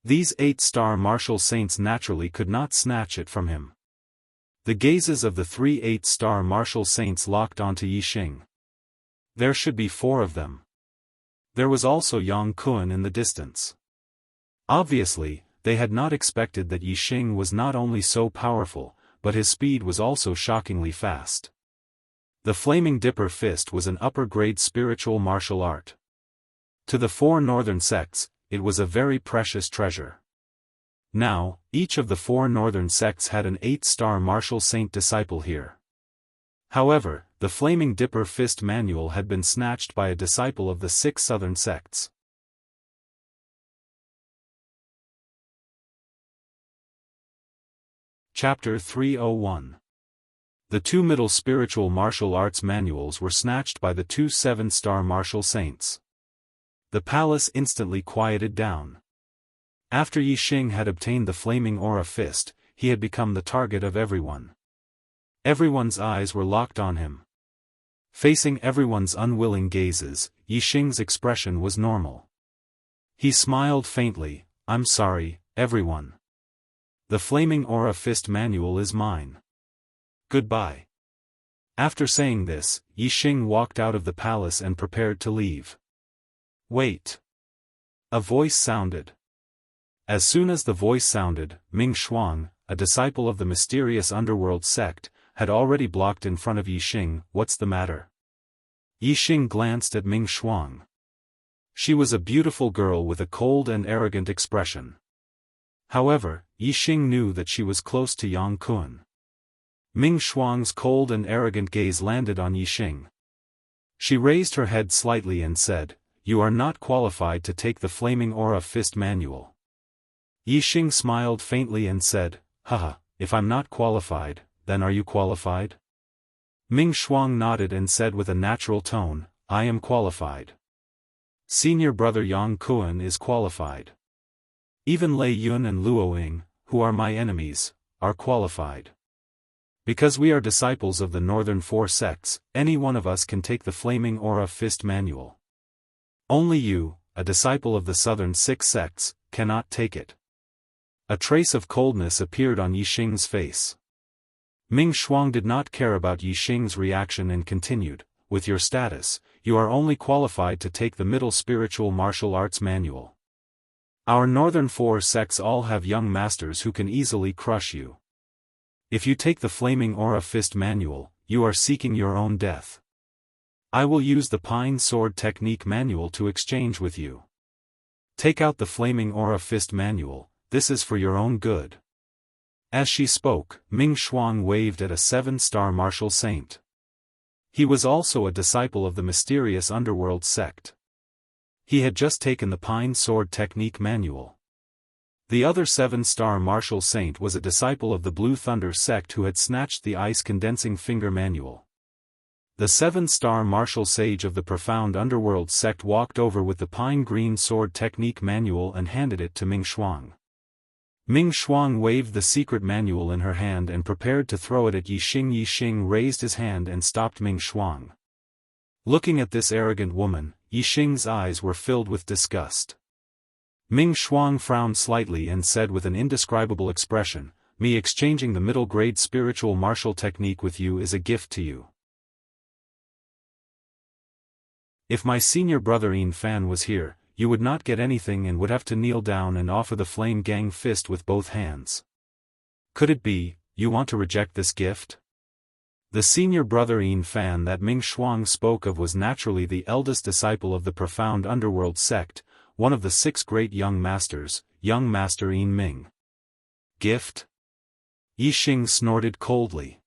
These 8-star martial saints naturally could not snatch it from him. The gazes of the 3 8-star martial saints locked onto Yixing. There should be 4 of them. There was also Yang Kun in the distance. Obviously, they had not expected that Yixing was not only so powerful, but his speed was also shockingly fast. The Flaming Dipper Fist was an upper-grade spiritual martial art. To the 4 northern sects, it was a very precious treasure. Now, each of the 4 northern sects had an 8-star martial saint disciple here. However, the Flaming Dipper Fist manual had been snatched by a disciple of the 6 southern sects. Chapter 301. The 2 middle spiritual martial arts manuals were snatched by the 2 7-star martial saints. The palace instantly quieted down. After Yixing had obtained the flaming aura fist, he had become the target of everyone. Everyone's eyes were locked on him. Facing everyone's unwilling gazes, Yixing's expression was normal. He smiled faintly. "I'm sorry, everyone. The flaming aura fist manual is mine. Goodbye." After saying this, Yixing walked out of the palace and prepared to leave. "Wait." A voice sounded. As soon as the voice sounded, Ming Shuang, a disciple of the mysterious underworld sect, had already blocked in front of Yixing. "What's the matter?" Yixing glanced at Ming Shuang. She was a beautiful girl with a cold and arrogant expression. However, Yixing knew that she was close to Yang Kun. Ming Shuang's cold and arrogant gaze landed on Yixing. She raised her head slightly and said, "You are not qualified to take the Flaming Aura Fist Manual." Yixing smiled faintly and said, "Haha, if I'm not qualified, then are you qualified?" Ming Shuang nodded and said with a natural tone, "I am qualified. Senior brother Yang Kun is qualified. Even Lei Yun and Luo Ying, who are my enemies, are qualified. Because we are disciples of the northern 4 sects, any one of us can take the Flaming Aura Fist Manual. Only you, a disciple of the southern 6 sects, cannot take it." A trace of coldness appeared on Yixing's face. Ming Shuang did not care about Yixing's reaction and continued, "With your status, you are only qualified to take the Middle Spiritual Martial Arts Manual. Our northern 4 sects all have young masters who can easily crush you. If you take the Flaming Aura Fist Manual, you are seeking your own death. I will use the Pine Sword Technique Manual to exchange with you. Take out the Flaming Aura Fist Manual, this is for your own good." As she spoke, Ming Shuang waved at a 7-star martial saint. He was also a disciple of the mysterious underworld sect. He had just taken the Pine Sword Technique Manual. The other 7-star martial saint was a disciple of the Blue Thunder sect who had snatched the Ice Condensing Finger Manual. The 7-star martial sage of the Profound Underworld sect walked over with the Pine Green Sword Technique Manual and handed it to Ming Shuang. Ming Shuang waved the secret manual in her hand and prepared to throw it at Yixing. Yixing raised his hand and stopped Ming Shuang. Looking at this arrogant woman, Yixing's eyes were filled with disgust. Ming Shuang frowned slightly and said with an indescribable expression, "Me exchanging the middle-grade spiritual martial technique with you is a gift to you. If my senior brother Yin Fan was here, you would not get anything and would have to kneel down and offer the Flame Gang fist with both hands. Could it be, you want to reject this gift?" The senior brother Yin Fan that Ming Shuang spoke of was naturally the eldest disciple of the Profound Underworld sect, one of the 6 great young masters, young master Yin Ming. "Gift?" Yixing snorted coldly.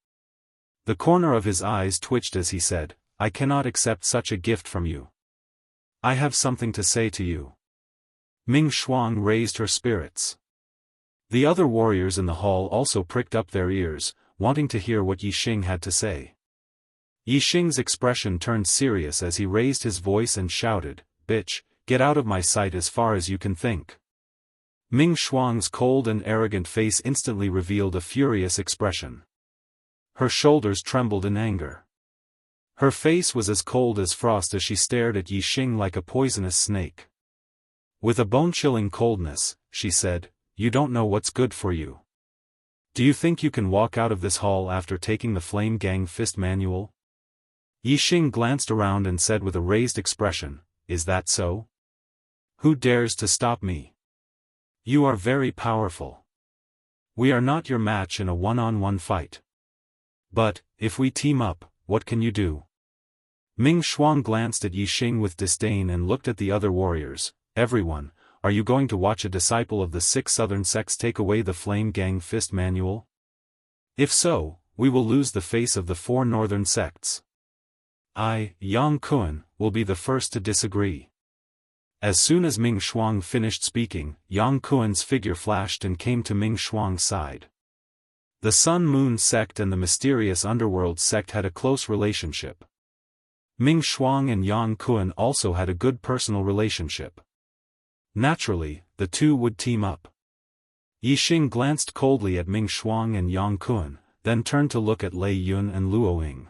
The corner of his eyes twitched as he said, "I cannot accept such a gift from you. I have something to say to you." Ming Shuang raised her spirits. The other warriors in the hall also pricked up their ears. wanting to hear what Yixing had to say. Yixing's expression turned serious as he raised his voice and shouted, "Bitch, get out of my sight as far as you can think." Ming Shuang's cold and arrogant face instantly revealed a furious expression. Her shoulders trembled in anger. Her face was as cold as frost as she stared at Yixing like a poisonous snake. With a bone-chilling coldness, she said, "You don't know what's good for you. Do you think you can walk out of this hall after taking the Flame Gang Fist manual?" Yixing glanced around and said with a raised expression, "Is that so? Who dares to stop me? You are very powerful. We are not your match in a one-on-one fight. But, if we team up, what can you do?" Ming Shuang glanced at Yixing with disdain and looked at the other warriors. "Everyone, are you going to watch a disciple of the 6 southern sects take away the Flame Gang Fist manual? If so, we will lose the face of the 4 northern sects. I, Yang Kun, will be the first to disagree." As soon as Ming Shuang finished speaking, Yang Kun's figure flashed and came to Ming Shuang's side. The Sun Moon sect and the mysterious underworld sect had a close relationship. Ming Shuang and Yang Kun also had a good personal relationship. Naturally, the two would team up. Yixing glanced coldly at Ming Shuang and Yang Kun, then turned to look at Lei Yun and Luoying.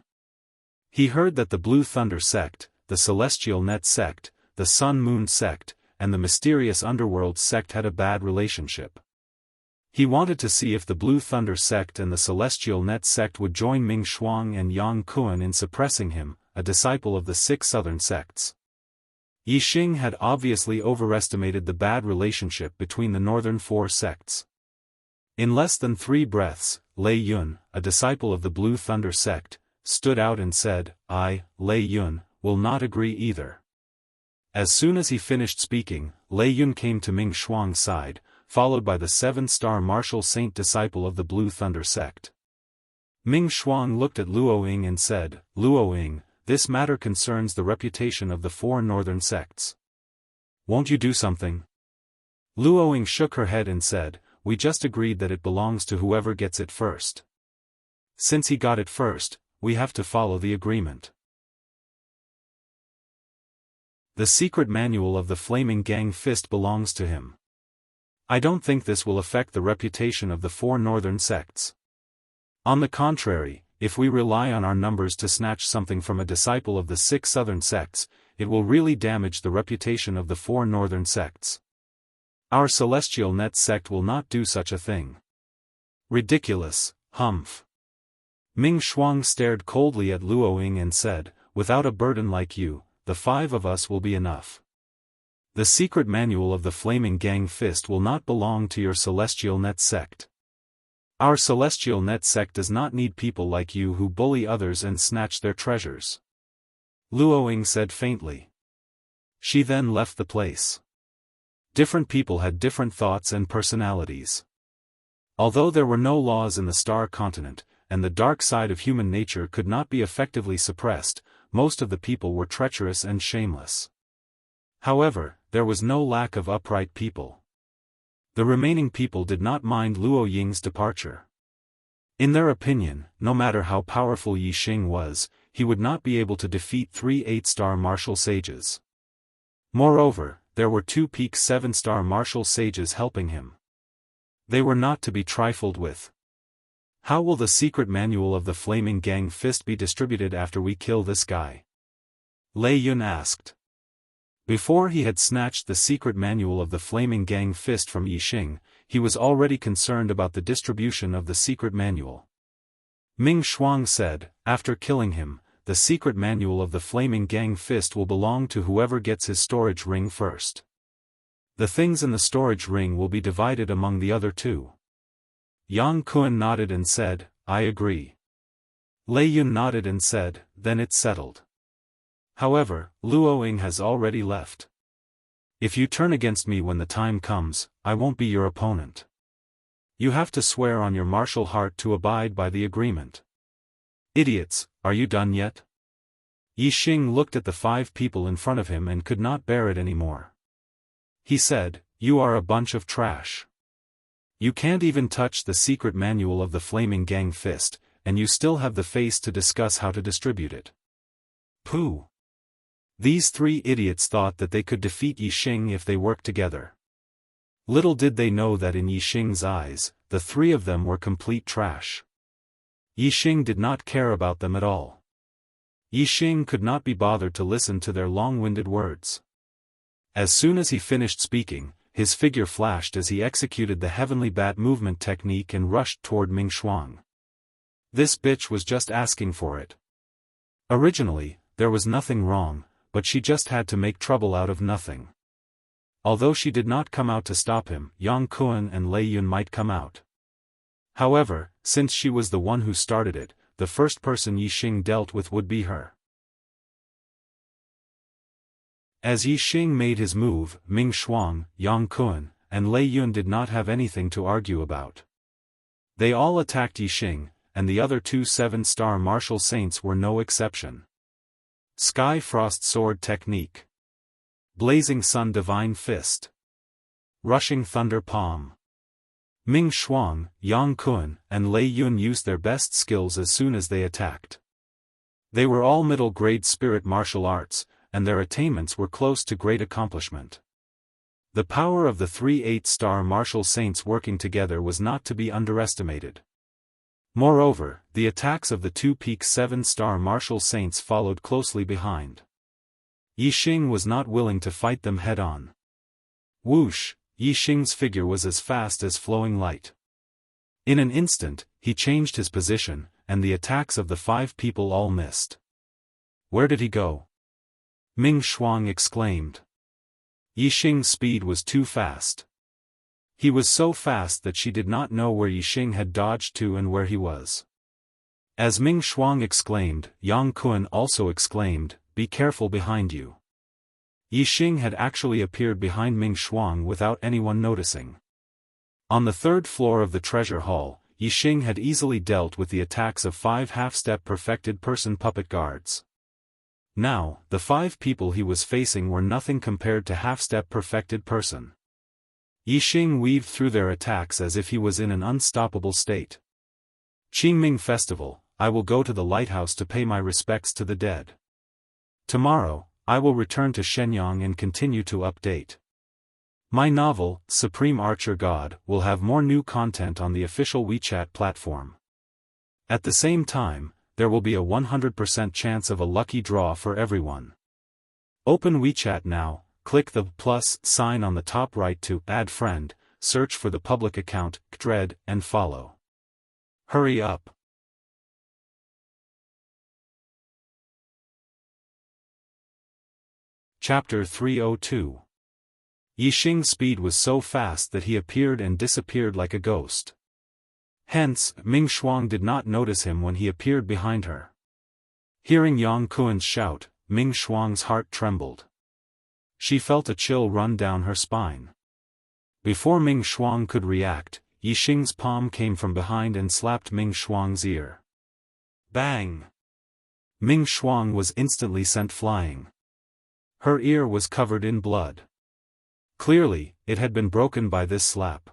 He heard that the Blue Thunder sect, the Celestial Net sect, the Sun Moon sect, and the mysterious underworld sect had a bad relationship. He wanted to see if the Blue Thunder sect and the Celestial Net sect would join Ming Shuang and Yang Kun in suppressing him, a disciple of the 6 southern sects. Yixing had obviously overestimated the bad relationship between the northern 4 sects. In less than 3 breaths, Lei Yun, a disciple of the Blue Thunder sect, stood out and said, "I, Lei Yun, will not agree either." As soon as he finished speaking, Lei Yun came to Ming Shuang's side, followed by the 7-star martial saint disciple of the Blue Thunder sect. Ming Shuang looked at Luoying and said, "Luoying, this matter concerns the reputation of the 4 northern sects. Won't you do something?" Luoying shook her head and said, "We just agreed that it belongs to whoever gets it first. Since he got it first, we have to follow the agreement. The secret manual of the Flaming Gang Fist belongs to him. I don't think this will affect the reputation of the 4 northern sects. On the contrary, if we rely on our numbers to snatch something from a disciple of the 6 southern sects, it will really damage the reputation of the 4 northern sects. Our Celestial Net sect will not do such a thing." "Ridiculous, humph." Ming Shuang stared coldly at Luoying and said, "Without a burden like you, the 5 of us will be enough. The secret manual of the Flaming Gang Fist will not belong to your Celestial Net sect. Our Celestial Net sect does not need people like you who bully others and snatch their treasures," Luoying said faintly. She then left the place. Different people had different thoughts and personalities. Although there were no laws in the Star Continent, and the dark side of human nature could not be effectively suppressed, most of the people were treacherous and shameless. However, there was no lack of upright people. The remaining people did not mind Luoying's departure. In their opinion, no matter how powerful Yixing was, he would not be able to defeat 3 8-star martial sages. Moreover, there were 2 peak 7-star martial sages helping him. They were not to be trifled with. "How will the secret manual of the Flaming Gang Fist be distributed after we kill this guy?" Lei Yun asked. Before he had snatched the secret manual of the Flaming Gang Fist from Yixing, he was already concerned about the distribution of the secret manual. Ming Shuang said, "After killing him, the secret manual of the Flaming Gang Fist will belong to whoever gets his storage ring first. The things in the storage ring will be divided among the other 2. Yang Kun nodded and said, "I agree." Lei Yun nodded and said, "Then it's settled. However, Luoying has already left. If you turn against me when the time comes, I won't be your opponent. You have to swear on your martial heart to abide by the agreement." "Idiots, are you done yet?" Yixing looked at the 5 people in front of him and could not bear it anymore. He said, "You are a bunch of trash. You can't even touch the secret manual of the Flaming Gang Fist, and you still have the face to discuss how to distribute it. Pooh! These three idiots thought that they could defeat Yixing if they worked together. Little did they know that in Yixing's eyes, the three of them were complete trash. Yixing did not care about them at all. Yixing could not be bothered to listen to their long-winded words. As soon as he finished speaking, his figure flashed as he executed the heavenly bat movement technique and rushed toward Ming Shuang. This bitch was just asking for it. Originally, there was nothing wrong, but she just had to make trouble out of nothing. Although she did not come out to stop him, Yang Kuan and Lei Yun might come out. However, since she was the one who started it, the first person Yixing dealt with would be her. As Yixing made his move, Ming Shuang, Yang Kuan, and Lei Yun did not have anything to argue about. They all attacked Yixing, and the other two 7-star martial saints were no exception. Sky Frost Sword Technique. Blazing Sun Divine Fist. Rushing Thunder Palm. Ming Shuang, Yang Kuan, and Lei Yun used their best skills as soon as they attacked. They were all middle-grade spirit martial arts, and their attainments were close to great accomplishment. The power of the three 8-star martial saints working together was not to be underestimated. Moreover, the attacks of the two peak 7-star martial saints followed closely behind. Yixing was not willing to fight them head-on. Whoosh! Yixing's figure was as fast as flowing light. In an instant, he changed his position, and the attacks of the 5 people all missed. Where did he go? Ming Shuang exclaimed. Yixing's speed was too fast. He was so fast that she did not know where Yixing had dodged to and where he was. As Ming Shuang exclaimed, Yang Kuan also exclaimed, "Be careful behind you." Yixing had actually appeared behind Ming Shuang without anyone noticing. On the 3rd floor of the treasure hall, Yixing had easily dealt with the attacks of 5 half-step perfected person puppet guards. Now, the 5 people he was facing were nothing compared to half-step perfected person. Yixing weaved through their attacks as if he was in an unstoppable state. Qingming Festival, I will go to the lighthouse to pay my respects to the dead. Tomorrow, I will return to Shenyang and continue to update. My novel, Supreme Archer God, will have more new content on the official WeChat platform. At the same time, there will be a 100% chance of a lucky draw for everyone. Open WeChat now, click the plus sign on the top right to add friend, search for the public account, Dread, and follow. Hurry up. Chapter 302. Yixing's speed was so fast that he appeared and disappeared like a ghost. Hence, Ming Shuang did not notice him when he appeared behind her. Hearing Yang Kuan's shout, Ming Shuang's heart trembled. She felt a chill run down her spine. Before Ming Shuang could react, Yixing's palm came from behind and slapped Ming Shuang's ear. Bang! Ming Shuang was instantly sent flying. Her ear was covered in blood. Clearly, it had been broken by this slap.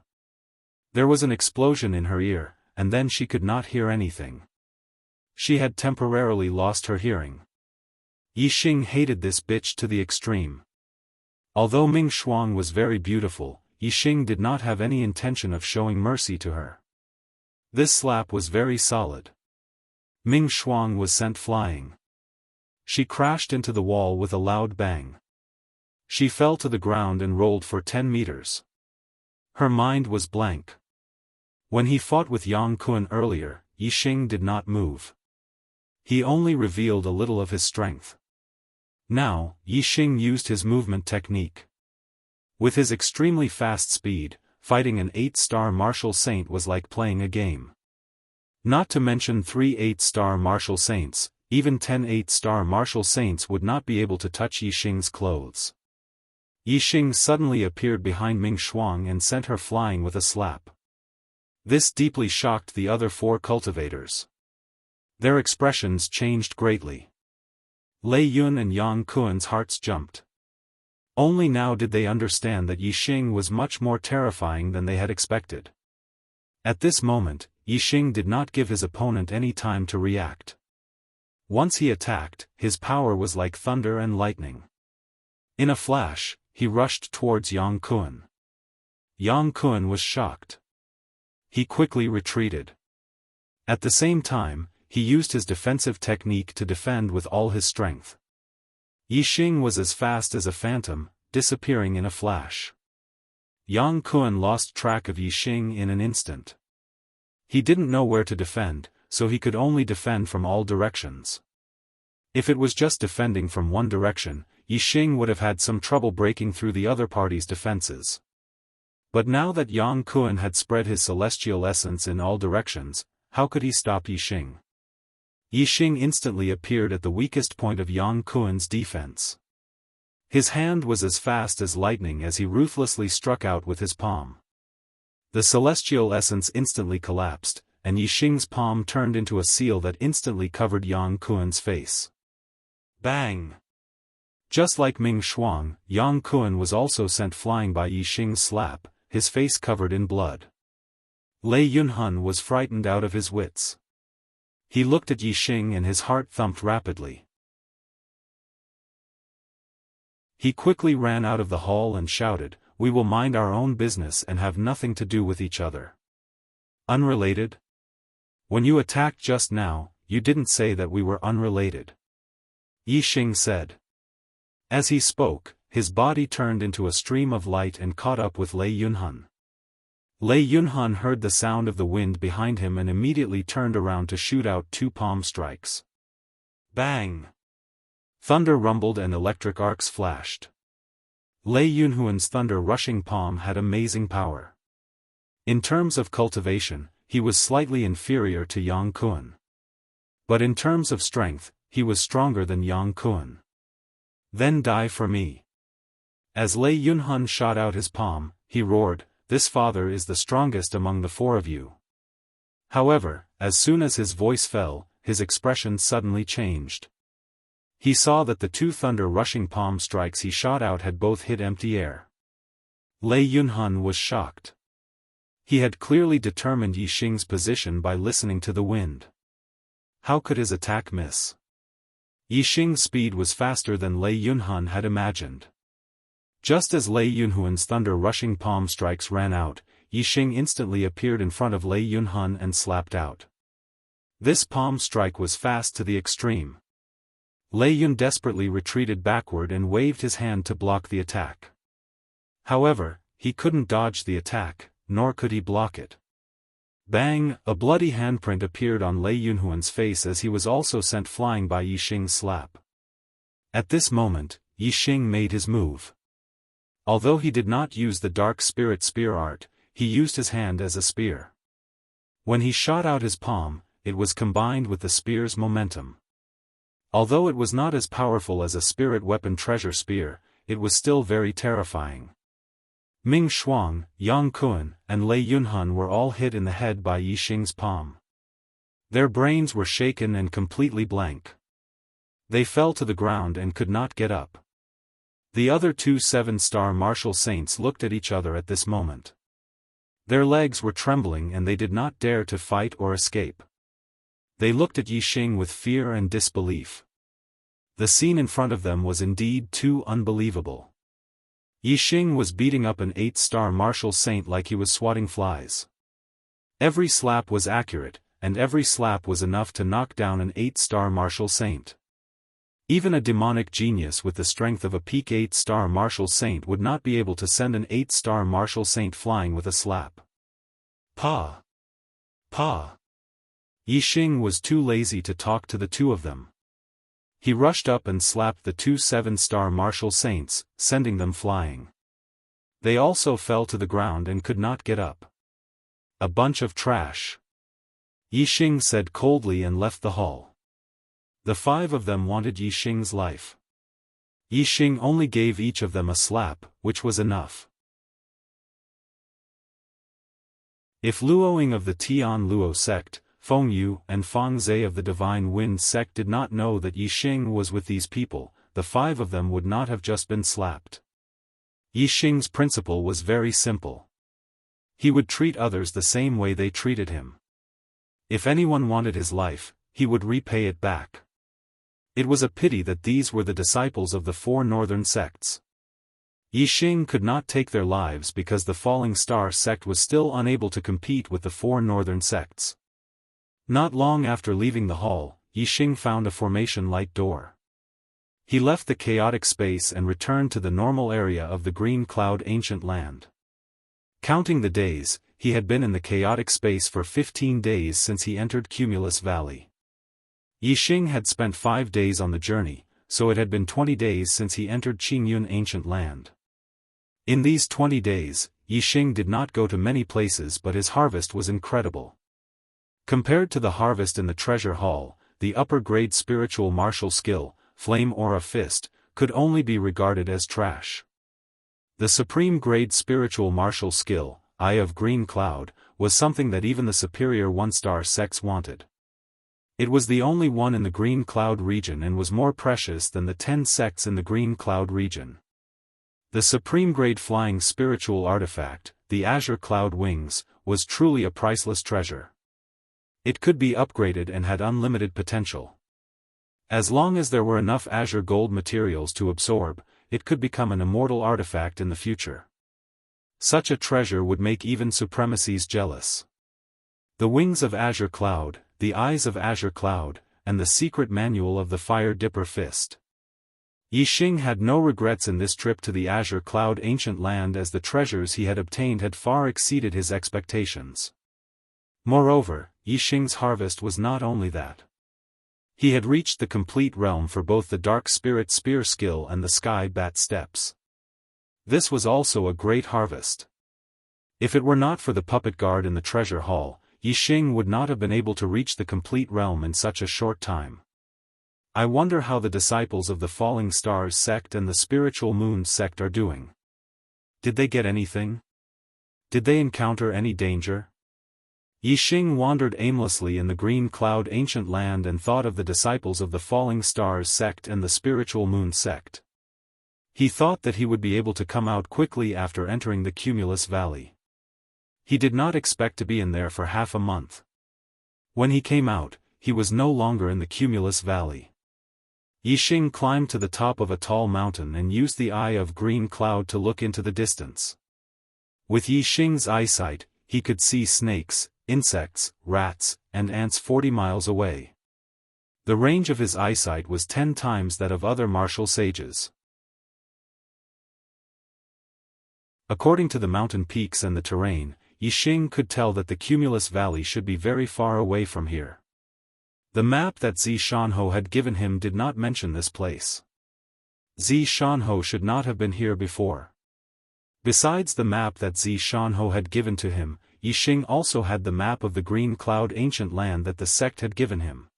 There was an explosion in her ear, and then she could not hear anything. She had temporarily lost her hearing. Yixing hated this bitch to the extreme. Although Ming Shuang was very beautiful, Yixing did not have any intention of showing mercy to her. This slap was very solid. Ming Shuang was sent flying. She crashed into the wall with a loud bang. She fell to the ground and rolled for 10 meters. Her mind was blank. When he fought with Yang Kuan earlier, Yixing did not move. He only revealed a little of his strength. Now, Yixing used his movement technique. With his extremely fast speed, fighting an 8-star martial saint was like playing a game. Not to mention 3 8-star martial saints, even 10 8-star martial saints would not be able to touch Yixing's clothes. Yixing suddenly appeared behind Ming Shuang and sent her flying with a slap. This deeply shocked the other 4 cultivators. Their expressions changed greatly. Lei Yun and Yang Kuan's hearts jumped. Only now did they understand that Yixing was much more terrifying than they had expected. At this moment, Yixing did not give his opponent any time to react. Once he attacked, his power was like thunder and lightning. In a flash, he rushed towards Yang Kun. Yang Kun was shocked. He quickly retreated. At the same time, he used his defensive technique to defend with all his strength. Yixing was as fast as a phantom, disappearing in a flash. Yang Kun lost track of Yixing in an instant. He didn't know where to defend, so he could only defend from all directions. If it was just defending from one direction, Yixing would have had some trouble breaking through the other party's defenses. But now that Yang Kun had spread his celestial essence in all directions, how could he stop Yixing? Yixing instantly appeared at the weakest point of Yang Kun's defense. His hand was as fast as lightning as he ruthlessly struck out with his palm. The celestial essence instantly collapsed, and Yixing's palm turned into a seal that instantly covered Yang Kun's face. Bang! Just like Ming Shuang, Yang Kun was also sent flying by Yixing's slap, his face covered in blood. Lei Yunhun was frightened out of his wits. He looked at Yixing and his heart thumped rapidly. He quickly ran out of the hall and shouted, "We will mind our own business and have nothing to do with each other." Unrelated? When you attacked just now, you didn't say that we were unrelated. Yixing said. As he spoke, his body turned into a stream of light and caught up with Lei Yunhun. Lei Yunhun heard the sound of the wind behind him and immediately turned around to shoot out 2 palm strikes. Bang! Thunder rumbled and electric arcs flashed. Lei Yunhuan's thunder-rushing palm had amazing power. In terms of cultivation, he was slightly inferior to Yang Kun. But in terms of strength, he was stronger than Yang Kun. Then die for me. As Lei Yunhun shot out his palm, he roared, "This father is the strongest among the 4 of you." However, as soon as his voice fell, his expression suddenly changed. He saw that the 2 thunder-rushing palm strikes he shot out had both hit empty air. Lei Yunhun was shocked. He had clearly determined Yixing's position by listening to the wind. How could his attack miss? Yixing's speed was faster than Lei Yunhun had imagined. Just as Lei Yunhuan's thunder-rushing palm strikes ran out, Yixing instantly appeared in front of Lei Yunhun and slapped out. This palm strike was fast to the extreme. Lei Yun desperately retreated backward and waved his hand to block the attack. However, he couldn't dodge the attack, nor could he block it. Bang! A bloody handprint appeared on Lei Yunhuan's face as he was also sent flying by Yixing's slap. At this moment, Yixing made his move. Although he did not use the dark spirit spear art, he used his hand as a spear. When he shot out his palm, it was combined with the spear's momentum. Although it was not as powerful as a spirit weapon treasure spear, it was still very terrifying. Ming Shuang, Yang Kun, and Lei Yunhun were all hit in the head by Yixing's palm. Their brains were shaken and completely blank. They fell to the ground and could not get up. The other 2 7-star martial saints looked at each other at this moment. Their legs were trembling and they did not dare to fight or escape. They looked at Yixing with fear and disbelief. The scene in front of them was indeed too unbelievable. Yixing was beating up an 8-star martial saint like he was swatting flies. Every slap was accurate, and every slap was enough to knock down an 8-star martial saint. Even a demonic genius with the strength of a peak 8-star martial saint would not be able to send an 8-star martial saint flying with a slap. Pa! Pa! Yixing was too lazy to talk to the 2 of them. He rushed up and slapped the 2 7-star martial saints, sending them flying. They also fell to the ground and could not get up. A bunch of trash. Yixing said coldly and left the hall. The 5 of them wanted Yixing's life. Yixing only gave each of them a slap, which was enough. If Luoying of the Tian Luo sect, Feng Yu and Fang Zhe of the Divine Wind sect did not know that Yixing was with these people, the 5 of them would not have just been slapped. Yixing's principle was very simple. He would treat others the same way they treated him. If anyone wanted his life, he would repay it back. It was a pity that these were the disciples of the 4 northern sects. Yixing could not take their lives because the Falling Star sect was still unable to compete with the 4 northern sects. Not long after leaving the hall, Yixing found a formation light door. He left the chaotic space and returned to the normal area of the Green Cloud ancient land. Counting the days, he had been in the chaotic space for 15 days since he entered Cumulus Valley. Yixing had spent 5 days on the journey, so it had been 20 days since he entered Qingyun ancient land. In these 20 days, Yixing did not go to many places, but his harvest was incredible. Compared to the harvest in the treasure hall, the upper-grade spiritual martial skill, Flame Aura Fist, could only be regarded as trash. The supreme-grade spiritual martial skill, Eye of Green Cloud, was something that even the superior 1-star sects wanted. It was the only one in the Green Cloud region and was more precious than the 10 sects in the Green Cloud region. The supreme-grade flying spiritual artifact, the Azure Cloud Wings, was truly a priceless treasure. It could be upgraded and had unlimited potential. As long as there were enough azure gold materials to absorb, it could become an immortal artifact in the future. Such a treasure would make even supremacies jealous. The Wings of Azure Cloud, the Eyes of Azure Cloud, and the secret manual of the Fire Dipper Fist. Yixing had no regrets in this trip to the Azure Cloud ancient land, as the treasures he had obtained had far exceeded his expectations. Moreover, Yixing's harvest was not only that. He had reached the complete realm for both the Dark Spirit Spear skill and the Sky Bat Steps. This was also a great harvest. If it were not for the puppet guard in the treasure hall, Yixing would not have been able to reach the complete realm in such a short time. I wonder how the disciples of the Falling Stars sect and the Spiritual Moon sect are doing. Did they get anything? Did they encounter any danger? Yixing wandered aimlessly in the Green Cloud ancient land and thought of the disciples of the Falling Stars sect and the Spiritual Moon sect. He thought that he would be able to come out quickly after entering the Cumulus Valley. He did not expect to be in there for half a month. When he came out, he was no longer in the Cumulus Valley. Yixing climbed to the top of a tall mountain and used the Eye of Green Cloud to look into the distance. With Yixing's eyesight, he could see snakes, insects, rats, and ants 40 miles away. The range of his eyesight was 10 times that of other martial sages. According to the mountain peaks and the terrain, Yixing could tell that the Cumulus Valley should be very far away from here. The map that Zhi Shanho had given him did not mention this place. Zhi Shanho should not have been here before. Besides the map that Zhi Shanho had given to him, Yixing also had the map of the Green Cloud ancient land that the sect had given him.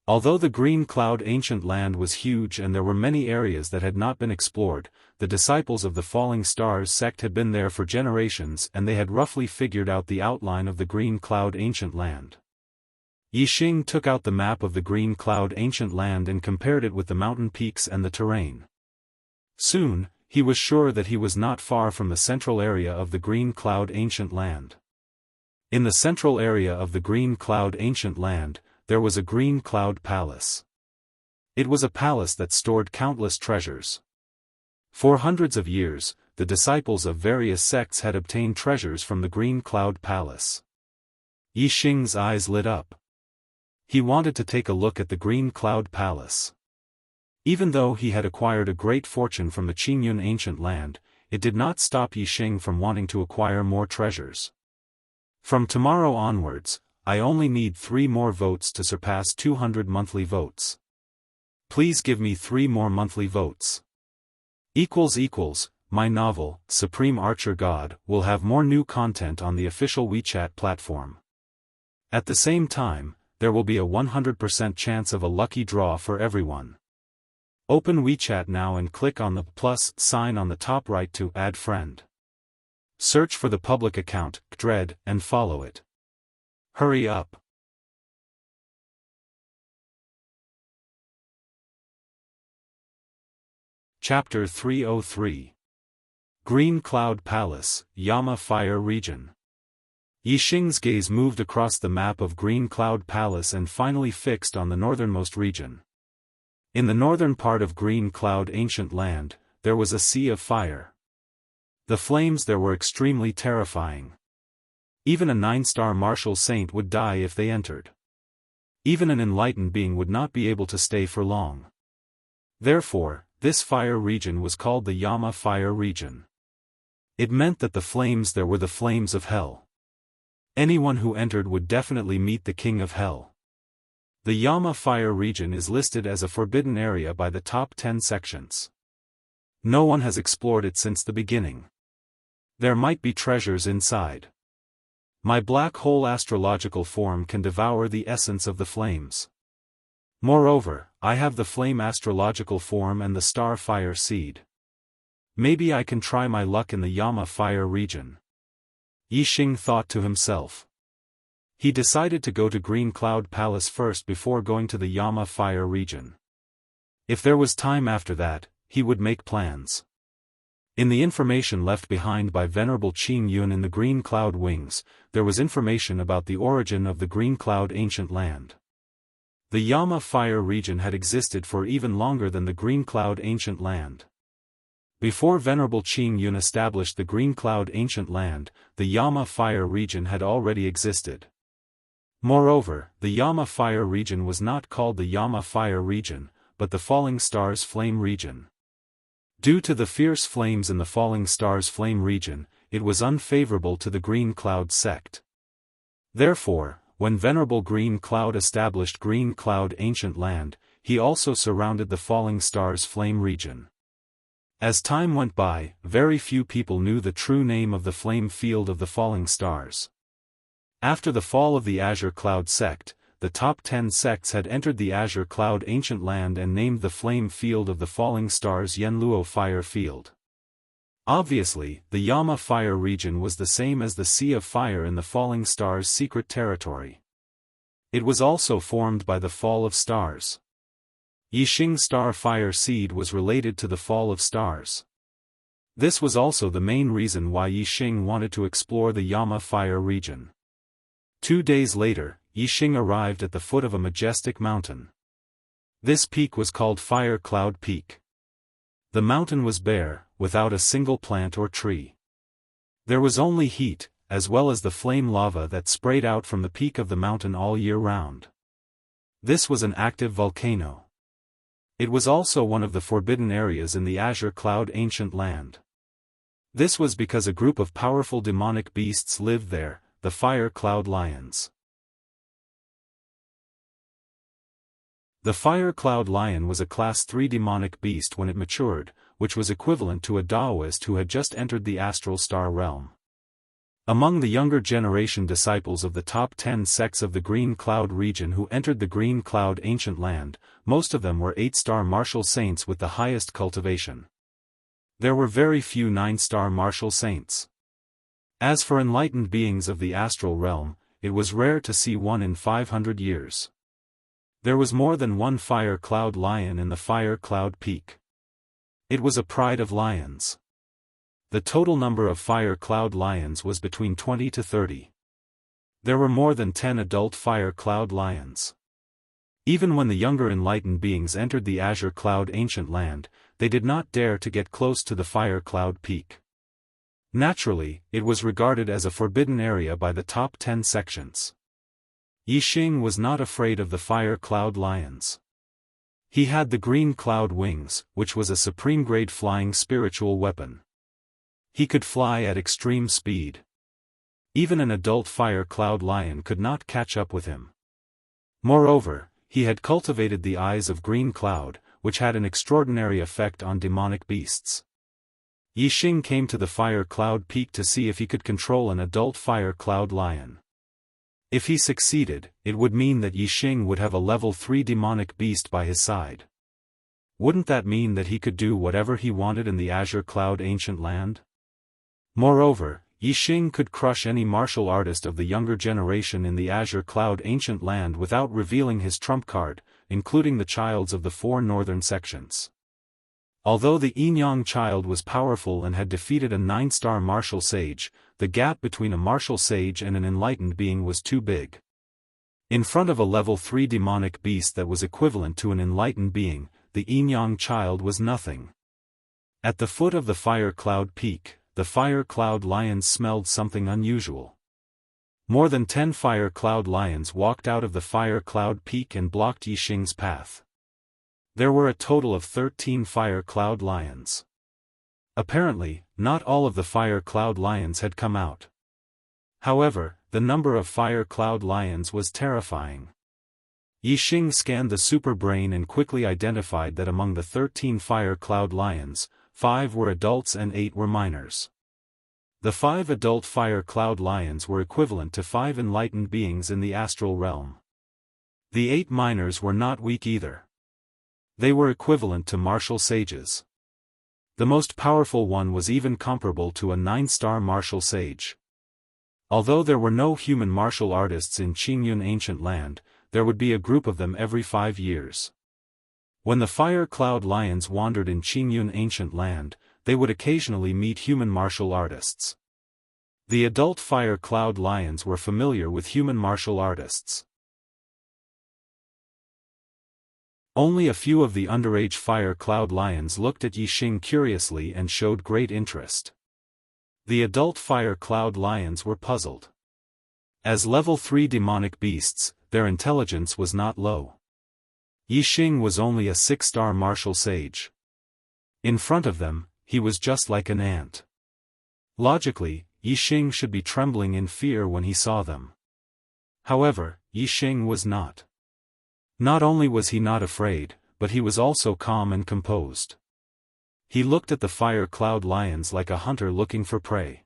Although the Green Cloud ancient land was huge and there were many areas that had not been explored, the disciples of the Falling Stars sect had been there for generations and they had roughly figured out the outline of the Green Cloud ancient land. Yixing took out the map of the Green Cloud ancient land and compared it with the mountain peaks and the terrain. Soon, he was sure that he was not far from the central area of the Green Cloud ancient land. In the central area of the Green Cloud ancient land, there was a Green Cloud Palace. It was a palace that stored countless treasures. For hundreds of years, the disciples of various sects had obtained treasures from the Green Cloud Palace. Yixing's eyes lit up. He wanted to take a look at the Green Cloud Palace. Even though he had acquired a great fortune from the Qingyun ancient land, it did not stop Yixing from wanting to acquire more treasures. From tomorrow onwards, I only need 3 more votes to surpass 200 monthly votes. Please give me 3 more monthly votes. My novel, Supreme Archer God, will have more new content on the official WeChat platform. At the same time, there will be a 100% chance of a lucky draw for everyone. Open WeChat now and click on the plus sign on the top right to add friend. Search for the public account, Dread, and follow it. Hurry up. Chapter 303. Green Cloud Palace, Yama Fire Region. Yixing's gaze moved across the map of Green Cloud Palace and finally fixed on the northernmost region. In the northern part of Green Cloud Ancient Land, there was a sea of fire. The flames there were extremely terrifying. Even a 9-star martial saint would die if they entered. Even an enlightened being would not be able to stay for long. Therefore, this fire region was called the Yama Fire Region. It meant that the flames there were the flames of hell. Anyone who entered would definitely meet the King of Hell. The Yama Fire Region is listed as a forbidden area by the top 10 sections. No one has explored it since the beginning. There might be treasures inside. My black hole astrological form can devour the essence of the flames. Moreover, I have the flame astrological form and the star fire seed. Maybe I can try my luck in the Yama Fire Region. Yixing thought to himself. He decided to go to Green Cloud Palace first before going to the Yama Fire Region. If there was time after that, he would make plans. In the information left behind by Venerable Qing Yun in the Green Cloud Wings, there was information about the origin of the Green Cloud Ancient Land. The Yama Fire Region had existed for even longer than the Green Cloud Ancient Land. Before Venerable Qing Yun established the Green Cloud Ancient Land, the Yama Fire Region had already existed. Moreover, the Yama Fire Region was not called the Yama Fire Region, but the Falling Stars Flame Region. Due to the fierce flames in the Falling Stars Flame Region, it was unfavorable to the Green Cloud sect. Therefore, when Venerable Green Cloud established Green Cloud Ancient Land, he also surrounded the Falling Stars Flame Region. As time went by, very few people knew the true name of the flame field of the falling stars. After the fall of the Azure Cloud sect, the top 10 sects had entered the Azure Cloud Ancient Land and named the flame field of the falling stars Yanluo Fire Field. Obviously, the Yama Fire Region was the same as the Sea of Fire in the Falling Stars' secret territory. It was also formed by the fall of stars. Yixing's star fire seed was related to the fall of stars. This was also the main reason why Yixing wanted to explore the Yama Fire Region. 2 days later, Yixing arrived at the foot of a majestic mountain. This peak was called Fire Cloud Peak. The mountain was bare, without a single plant or tree. There was only heat, as well as the flame lava that sprayed out from the peak of the mountain all year round. This was an active volcano. It was also one of the forbidden areas in the Azure Cloud Ancient Land. This was because a group of powerful demonic beasts lived there, the Fire Cloud Lions. The Fire Cloud Lion was a Class 3 demonic beast when it matured, which was equivalent to a Daoist who had just entered the astral star realm. Among the younger generation disciples of the top 10 sects of the Green Cloud region who entered the Green Cloud Ancient Land, most of them were 8-star martial saints with the highest cultivation. There were very few 9-star martial saints. As for enlightened beings of the astral realm, it was rare to see one in 500 years. There was more than one Fire Cloud Lion in the Fire Cloud Peak. It was a pride of lions. The total number of Fire Cloud Lions was between 20 to 30. There were more than 10 adult Fire Cloud Lions. Even when the younger enlightened beings entered the Azure Cloud Ancient Land, they did not dare to get close to the Fire Cloud Peak. Naturally, it was regarded as a forbidden area by the top 10 sections. Yixing was not afraid of the Fire Cloud Lions. He had the Green Cloud Wings, which was a supreme-grade flying spiritual weapon. He could fly at extreme speed. Even an adult Fire Cloud Lion could not catch up with him. Moreover, he had cultivated the eyes of Green Cloud, which had an extraordinary effect on demonic beasts. Yixing came to the Fire Cloud Peak to see if he could control an adult Fire Cloud Lion. If he succeeded, it would mean that Yixing would have a level 3 demonic beast by his side. Wouldn't that mean that he could do whatever he wanted in the Azure Cloud Ancient Land? Moreover, Yixing could crush any martial artist of the younger generation in the Azure Cloud Ancient Land without revealing his trump card, including the childs of the 4 northern sections. Although the Enyang child was powerful and had defeated a 9-star martial sage, the gap between a martial sage and an enlightened being was too big. In front of a level 3 demonic beast that was equivalent to an enlightened being, the Enyang child was nothing. At the foot of the Fire Cloud Peak, the Fire Cloud Lions smelled something unusual. More than 10 Fire Cloud Lions walked out of the Fire Cloud Peak and blocked Yixing's path. There were a total of 13 Fire Cloud Lions. Apparently, not all of the Fire Cloud Lions had come out. However, the number of Fire Cloud Lions was terrifying. Yixing scanned the super brain and quickly identified that among the 13 Fire Cloud Lions, 5 were adults and 8 were minors. The 5 adult Fire Cloud Lions were equivalent to 5 enlightened beings in the astral realm. The 8 minors were not weak either. They were equivalent to martial sages. The most powerful one was even comparable to a 9-star martial sage. Although there were no human martial artists in Qingyun ancient land, there would be a group of them every 5 years. When the Fire Cloud Lions wandered in Qingyun ancient land, they would occasionally meet human martial artists. The adult Fire Cloud Lions were familiar with human martial artists. Only a few of the underage Fire Cloud Lions looked at Yixing curiously and showed great interest. The adult Fire Cloud Lions were puzzled. As level 3 demonic beasts, their intelligence was not low. Yixing was only a 6-star martial sage. In front of them, he was just like an ant. Logically, Yixing should be trembling in fear when he saw them. However, Yixing was not. Not only was he not afraid, but he was also calm and composed. He looked at the Fire Cloud Lions like a hunter looking for prey.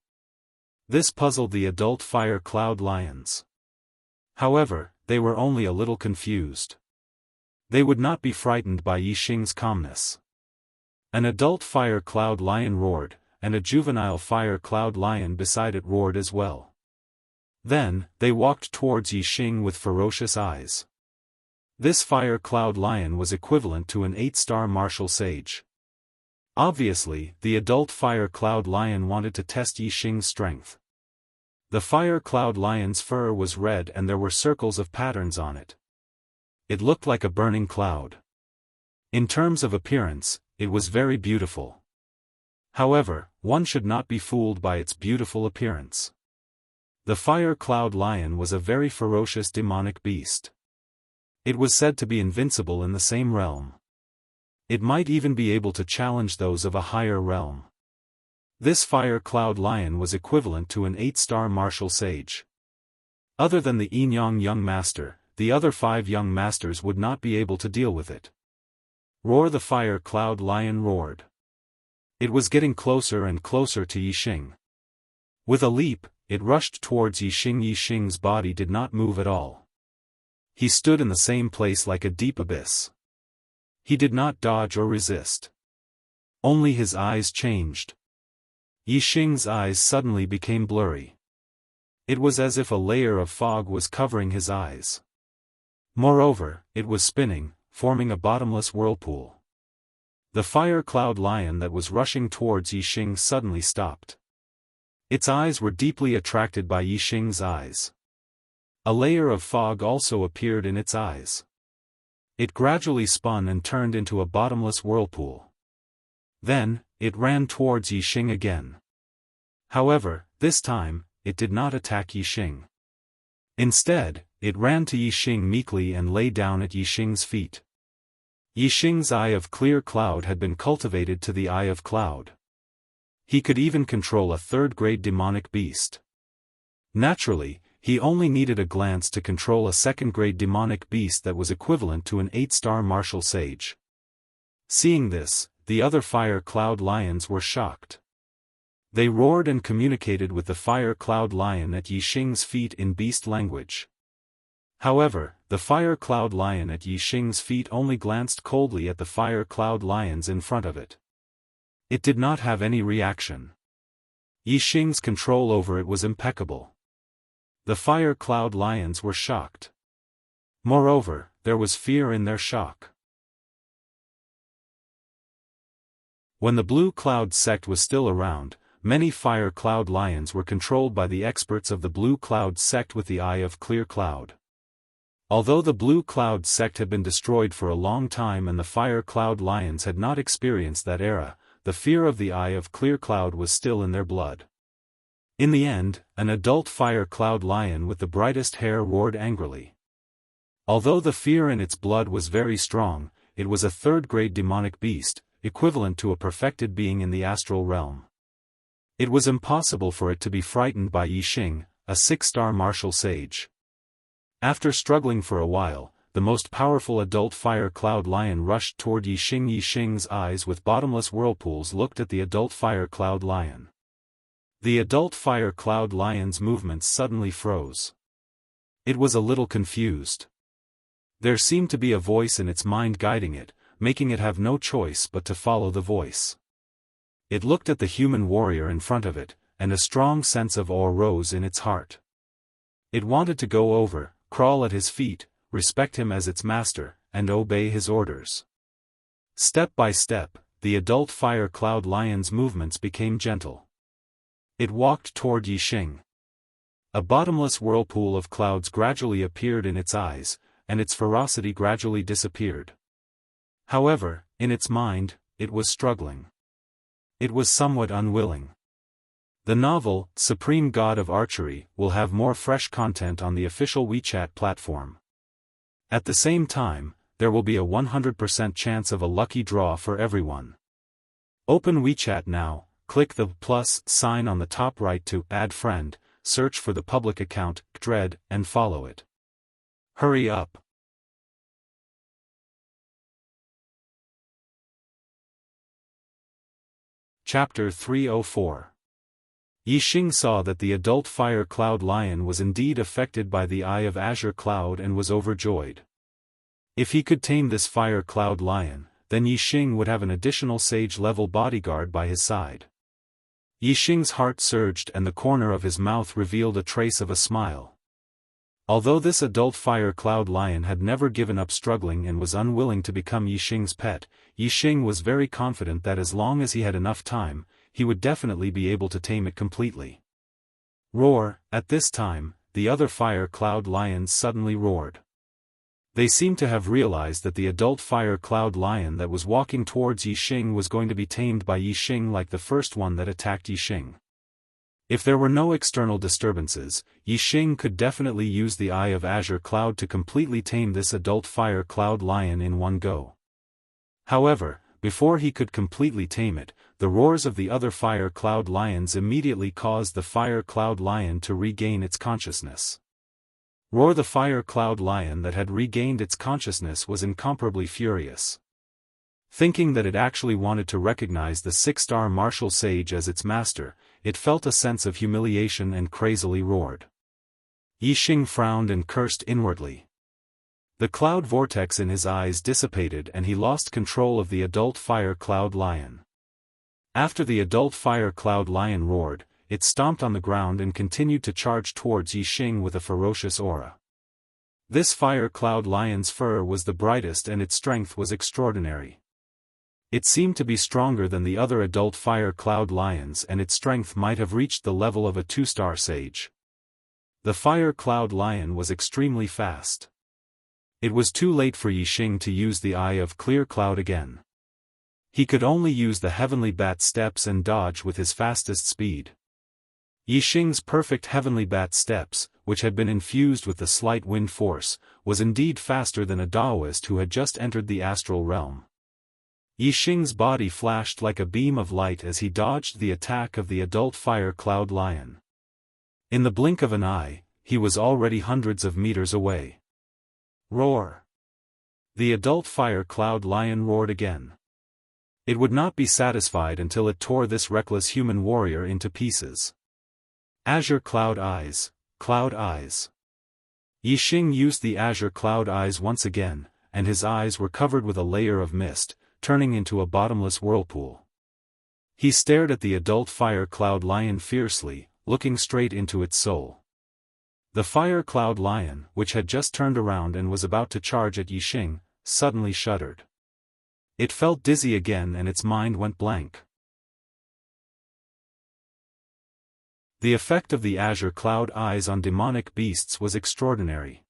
This puzzled the adult Fire Cloud Lions. However, they were only a little confused. They would not be frightened by Yixing's calmness. An adult Fire Cloud Lion roared, and a juvenile Fire Cloud Lion beside it roared as well. Then, they walked towards Yixing with ferocious eyes. This Fire Cloud Lion was equivalent to an 8-star martial sage. Obviously, the adult Fire Cloud Lion wanted to test Yixing's strength. The Fire Cloud Lion's fur was red and there were circles of patterns on it. It looked like a burning cloud. In terms of appearance, it was very beautiful. However, one should not be fooled by its beautiful appearance. The Fire Cloud Lion was a very ferocious demonic beast. It was said to be invincible in the same realm. It might even be able to challenge those of a higher realm. This Fire Cloud Lion was equivalent to an 8-star martial sage. Other than the Enyang young master, the other 5 young masters would not be able to deal with it. Roar! The Fire Cloud Lion roared. It was getting closer and closer to Yixing. With a leap, it rushed towards Yixing. Yixing's body did not move at all. He stood in the same place like a deep abyss. He did not dodge or resist. Only his eyes changed. Yixing's eyes suddenly became blurry. It was as if a layer of fog was covering his eyes. Moreover, it was spinning, forming a bottomless whirlpool. The Fire Cloud Lion that was rushing towards Yixing suddenly stopped. Its eyes were deeply attracted by Yixing's eyes. A layer of fog also appeared in its eyes. It gradually spun and turned into a bottomless whirlpool. Then, it ran towards Yixing again. However, this time, it did not attack Yixing. Instead, it ran to Yixing meekly and lay down at Yixing's feet. Yixing's eye of clear cloud had been cultivated to the eye of cloud. He could even control a 3rd-grade demonic beast. Naturally, he only needed a glance to control a 2nd-grade demonic beast that was equivalent to an 8-star martial sage. Seeing this, the other Fire Cloud Lions were shocked. They roared and communicated with the Fire Cloud Lion at Yixing's feet in beast language. However, the Fire Cloud Lion at Yixing's feet only glanced coldly at the Fire Cloud Lions in front of it. It did not have any reaction. Yixing's control over it was impeccable. The Fire Cloud Lions were shocked. Moreover, there was fear in their shock. When the Blue Cloud sect was still around, many Fire Cloud lions were controlled by the experts of the Blue Cloud sect with the Eye of Clear Cloud. Although the Blue Cloud sect had been destroyed for a long time and the Fire Cloud lions had not experienced that era, the fear of the Eye of Clear Cloud was still in their blood. In the end, an adult Fire Cloud lion with the brightest hair roared angrily. Although the fear in its blood was very strong, it was a third-grade demonic beast, equivalent to a perfected being in the astral realm. It was impossible for it to be frightened by Yixing, a 6-star martial sage. After struggling for a while, the most powerful adult Fire Cloud lion rushed toward Yixing. Yixing's eyes with bottomless whirlpools looked at the adult Fire Cloud lion. The adult Fire Cloud lion's movements suddenly froze. It was a little confused. There seemed to be a voice in its mind guiding it, making it have no choice but to follow the voice. It looked at the human warrior in front of it, and a strong sense of awe rose in its heart. It wanted to go over, crawl at his feet, respect him as its master, and obey his orders. Step by step, the adult Fire Cloud lion's movements became gentle. It walked toward Yixing. A bottomless whirlpool of clouds gradually appeared in its eyes, and its ferocity gradually disappeared. However, in its mind, it was struggling. It was somewhat unwilling. The novel, Supreme God of Archery, will have more fresh content on the official WeChat platform. At the same time, there will be a 100% chance of a lucky draw for everyone. Open WeChat now, click the plus sign on the top right to add friend, search for the public account, Dread, and follow it. Hurry up. Chapter 304. Yixing saw that the adult Fire Cloud lion was indeed affected by the Eye of Azure Cloud and was overjoyed. If he could tame this Fire Cloud lion, then Yixing would have an additional sage-level bodyguard by his side. Yixing's heart surged and the corner of his mouth revealed a trace of a smile. Although this adult Fire Cloud lion had never given up struggling and was unwilling to become Yixing's pet, Yixing was very confident that as long as he had enough time, he would definitely be able to tame it completely. Roar! At this time, the other Fire Cloud lions suddenly roared. They seemed to have realized that the adult Fire Cloud lion that was walking towards Yixing was going to be tamed by Yixing like the first one that attacked Yixing. If there were no external disturbances, Yixing could definitely use the Eye of Azure Cloud to completely tame this adult Fire Cloud lion in one go. However, before he could completely tame it, the roars of the other Fire Cloud lions immediately caused the Fire Cloud lion to regain its consciousness. Roar! The Fire Cloud lion that had regained its consciousness was incomparably furious. Thinking that it actually wanted to recognize the 6-star martial sage as its master, it felt a sense of humiliation and crazily roared. Yixing frowned and cursed inwardly. The cloud vortex in his eyes dissipated and he lost control of the adult Fire Cloud lion. After the adult Fire Cloud lion roared, it stomped on the ground and continued to charge towards Yixing with a ferocious aura. This Fire Cloud lion's fur was the brightest and its strength was extraordinary. It seemed to be stronger than the other adult Fire Cloud lions and its strength might have reached the level of a 2-star sage. The Fire Cloud lion was extremely fast. It was too late for Yixing to use the Eye of Clear Cloud again. He could only use the Heavenly Bat steps and dodge with his fastest speed. Yixing's perfect Heavenly Bat steps, which had been infused with the slight wind force, was indeed faster than a Daoist who had just entered the astral realm. Yixing's body flashed like a beam of light as he dodged the attack of the adult Fire Cloud lion. In the blink of an eye, he was already hundreds of meters away. Roar! The adult Fire Cloud lion roared again. It would not be satisfied until it tore this reckless human warrior into pieces. Azure Cloud Eyes, Cloud Eyes. Yixing used the Azure Cloud Eyes once again, and his eyes were covered with a layer of mist, turning into a bottomless whirlpool. He stared at the adult Fire Cloud lion fiercely, looking straight into its soul. The Fire Cloud lion, which had just turned around and was about to charge at Yixing, suddenly shuddered. It felt dizzy again and its mind went blank. The effect of the azure cloud eyes on demonic beasts was extraordinary.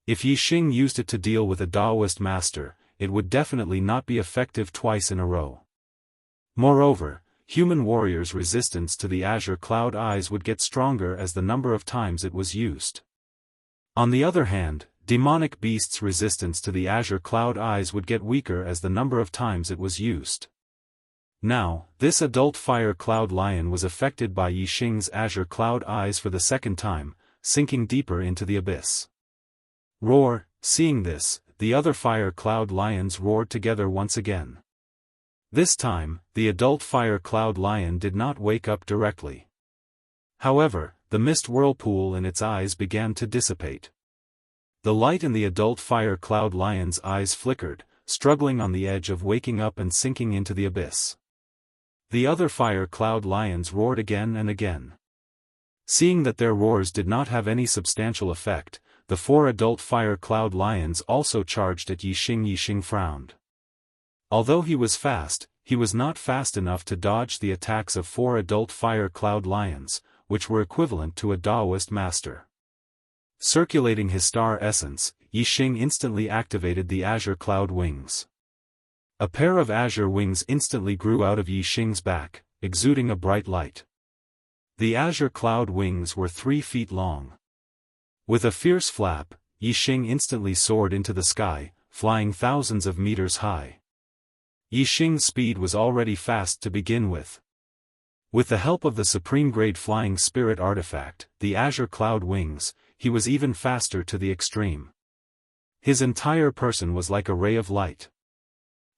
If Yixing used it to deal with a Daoist master, it would definitely not be effective twice in a row. Moreover, human warriors' resistance to the azure cloud eyes would get stronger as the number of times it was used. On the other hand, demonic beasts' resistance to the azure cloud eyes would get weaker as the number of times it was used. Now, this adult fire cloud lion was affected by Yixing's azure cloud eyes for the second time, sinking deeper into the abyss. Roar! Seeing this, the other fire cloud lions roared together once again. This time, the adult fire cloud lion did not wake up directly. However, the mist whirlpool in its eyes began to dissipate. The light in the adult fire cloud lion's eyes flickered, struggling on the edge of waking up and sinking into the abyss. The other fire cloud lions roared again and again. Seeing that their roars did not have any substantial effect, the 4 adult fire cloud lions also charged at Yixing. Yixing frowned. Although he was fast, he was not fast enough to dodge the attacks of 4 adult fire cloud lions, which were equivalent to a Daoist master. Circulating his star essence, Yixing instantly activated the azure cloud wings. A pair of azure wings instantly grew out of Yixing's back, exuding a bright light. The azure cloud wings were 3 feet long. With a fierce flap, Yixing instantly soared into the sky, flying thousands of meters high. Yixing's speed was already fast to begin with. With the help of the supreme-grade flying spirit artifact, the azure cloud wings, he was even faster to the extreme. His entire person was like a ray of light.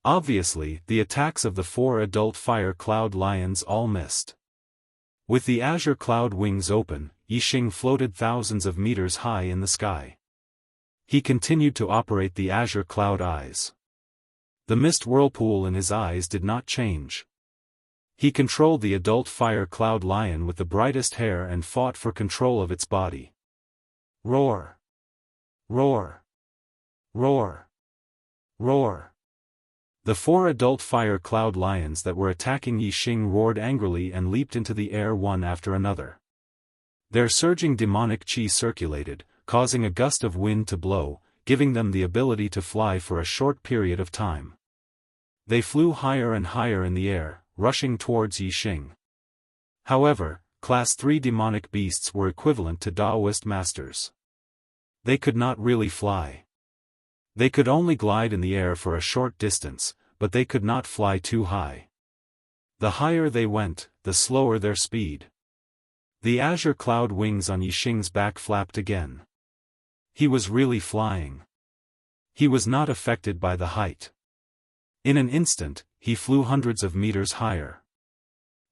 Obviously, the attacks of the 4 adult fire cloud lions all missed. With the azure cloud wings open, Yixing floated thousands of meters high in the sky. He continued to operate the azure cloud eyes. The mist whirlpool in his eyes did not change. He controlled the adult fire cloud lion with the brightest hair and fought for control of its body. Roar! Roar! Roar! Roar! The 4 adult fire cloud lions that were attacking Yixing roared angrily and leaped into the air one after another. Their surging demonic chi circulated, causing a gust of wind to blow, giving them the ability to fly for a short period of time. They flew higher and higher in the air, rushing towards Yixing. However, Class 3 demonic beasts were equivalent to Daoist masters. They could not really fly. They could only glide in the air for a short distance, but they could not fly too high. The higher they went, the slower their speed. The azure cloud wings on Yixing's back flapped again. He was really flying. He was not affected by the height. In an instant, he flew hundreds of meters higher.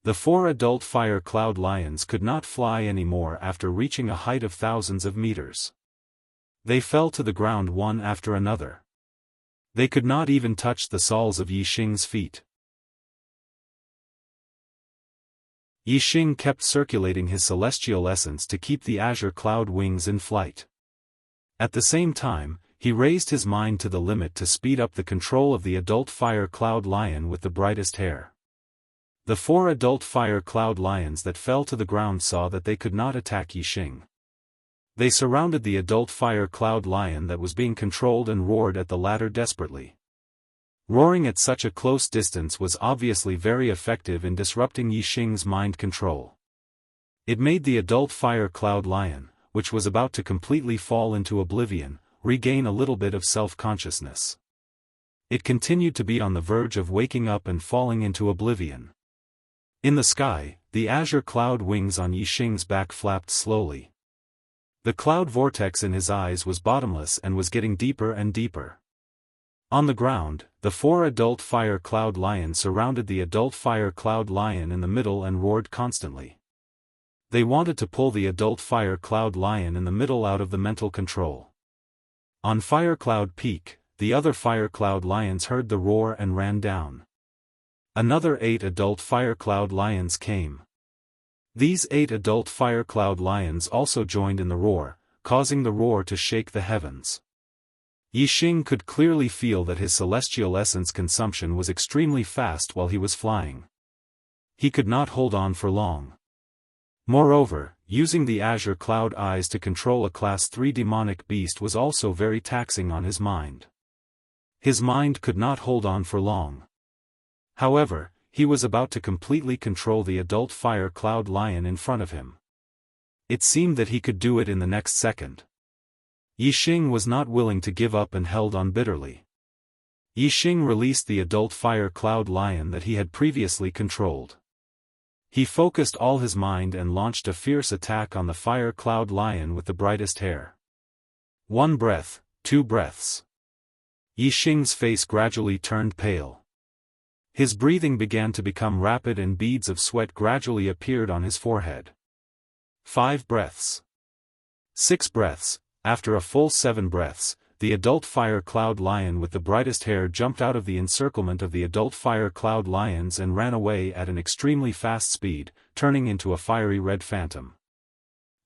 The 4 adult fire cloud lions could not fly anymore after reaching a height of thousands of meters. They fell to the ground one after another. They could not even touch the soles of Yixing's feet. Yixing kept circulating his celestial essence to keep the azure cloud wings in flight. At the same time, he raised his mind to the limit to speed up the control of the adult fire cloud lion with the brightest hair. The 4 adult fire cloud lions that fell to the ground saw that they could not attack Yixing. They surrounded the adult fire cloud lion that was being controlled and roared at the latter desperately. Roaring at such a close distance was obviously very effective in disrupting Yixing's mind control. It made the adult fire cloud lion, which was about to completely fall into oblivion, regain a little bit of self-consciousness. It continued to be on the verge of waking up and falling into oblivion. In the sky, the azure cloud wings on Yixing's back flapped slowly. The cloud vortex in his eyes was bottomless and was getting deeper and deeper. On the ground, the 4 adult fire cloud lions surrounded the adult fire cloud lion in the middle and roared constantly. They wanted to pull the adult fire cloud lion in the middle out of the mental control. On Fire Cloud Peak, the other fire cloud lions heard the roar and ran down. Another 8 adult fire cloud lions came. These 8 adult fire cloud lions also joined in the roar, causing the roar to shake the heavens. Yixing could clearly feel that his celestial essence consumption was extremely fast while he was flying. He could not hold on for long. Moreover, using the azure cloud eyes to control a Class 3 demonic beast was also very taxing on his mind. His mind could not hold on for long. However, he was about to completely control the adult fire cloud lion in front of him. It seemed that he could do it in the next second. Yixing was not willing to give up and held on bitterly. Yixing released the adult fire cloud lion that he had previously controlled. He focused all his mind and launched a fierce attack on the fire cloud lion with the brightest hair. 1 breath, 2 breaths. Yixing's face gradually turned pale. His breathing began to become rapid and beads of sweat gradually appeared on his forehead. 5 breaths. 6 breaths. After a full 7 breaths, the adult fire cloud lion with the brightest hair jumped out of the encirclement of the adult fire cloud lions and ran away at an extremely fast speed, turning into a fiery red phantom.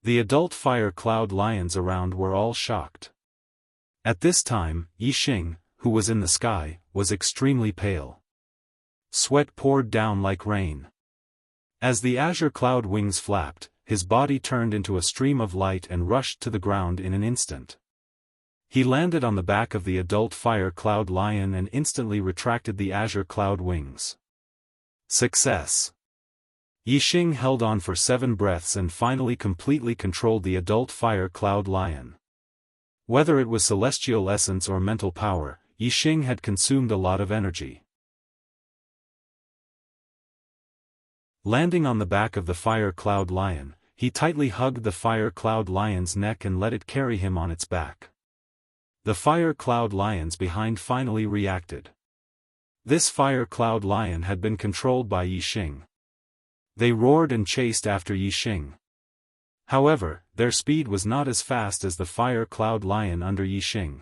The adult fire cloud lions around were all shocked. At this time, Yixing, who was in the sky, was extremely pale. Sweat poured down like rain. As the azure cloud wings flapped, his body turned into a stream of light and rushed to the ground in an instant. He landed on the back of the adult fire cloud lion and instantly retracted the azure cloud wings. Success! Yixing held on for 7 breaths and finally completely controlled the adult fire cloud lion. Whether it was celestial essence or mental power, Yixing had consumed a lot of energy. Landing on the back of the fire cloud lion, he tightly hugged the fire cloud lion's neck and let it carry him on its back. The fire cloud lions behind finally reacted. This fire cloud lion had been controlled by Yixing. They roared and chased after Yixing. However, their speed was not as fast as the fire cloud lion under Yixing.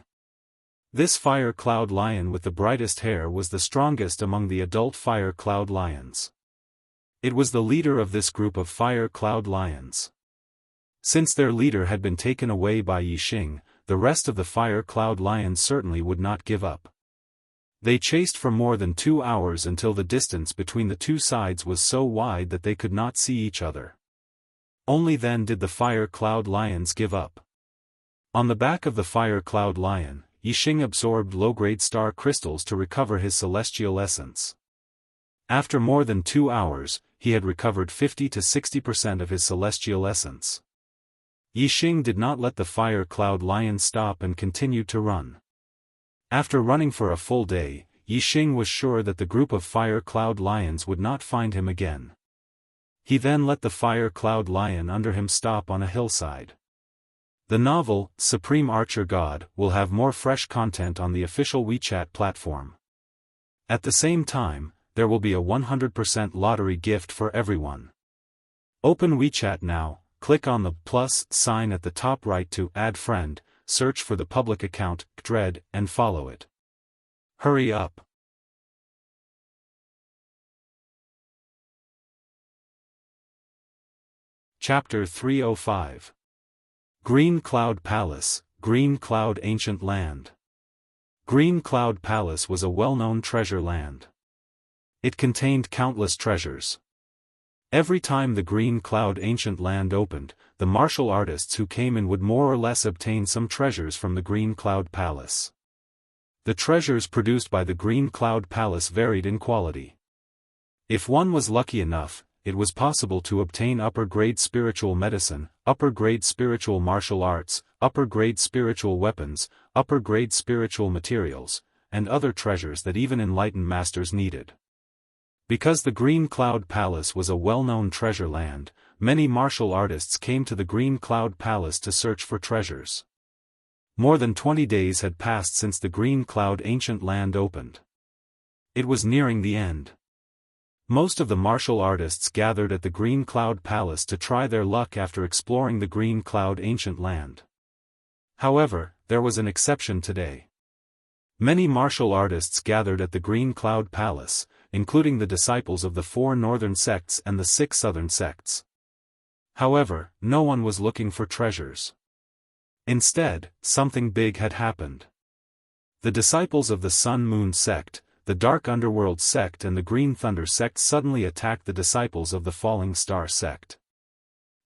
This fire cloud lion with the brightest hair was the strongest among the adult fire cloud lions. It was the leader of this group of fire cloud lions. Since their leader had been taken away by Yixing, the rest of the fire cloud lions certainly would not give up. They chased for more than 2 hours until the distance between the two sides was so wide that they could not see each other. Only then did the fire cloud lions give up. On the back of the fire cloud lion, Yixing absorbed low-grade star crystals to recover his celestial essence. After more than 2 hours, he had recovered 50 to 60% of his celestial essence. Yixing did not let the fire cloud lion stop and continued to run. After running for a full day, Yixing was sure that the group of fire cloud lions would not find him again. He then let the fire cloud lion under him stop on a hillside. The novel, Supreme Archer God, will have more fresh content on the official WeChat platform. At the same time, there will be a 100% lottery gift for everyone. Open WeChat now, click on the plus sign at the top right to add friend, search for the public account, Dread, and follow it. Hurry up. Chapter 305. Green Cloud Palace, Green Cloud Ancient Land. Green Cloud Palace was a well-known treasure land. It contained countless treasures. Every time the Green Cloud Ancient Land opened, the martial artists who came in would more or less obtain some treasures from the Green Cloud Palace. The treasures produced by the Green Cloud Palace varied in quality. If one was lucky enough, it was possible to obtain upper-grade spiritual medicine, upper-grade spiritual martial arts, upper-grade spiritual weapons, upper-grade spiritual materials, and other treasures that even enlightened masters needed. Because the Green Cloud Palace was a well-known treasure land, many martial artists came to the Green Cloud Palace to search for treasures. More than 20 days had passed since the Green Cloud Ancient Land opened. It was nearing the end. Most of the martial artists gathered at the Green Cloud Palace to try their luck after exploring the Green Cloud Ancient Land. However, there was an exception today. Many martial artists gathered at the Green Cloud Palace, including the disciples of the 4 northern sects and the 6 southern sects. However, no one was looking for treasures. Instead, something big had happened. The disciples of the Sun-Moon sect, the Dark Underworld sect and the Green Thunder sect suddenly attacked the disciples of the Falling Star sect.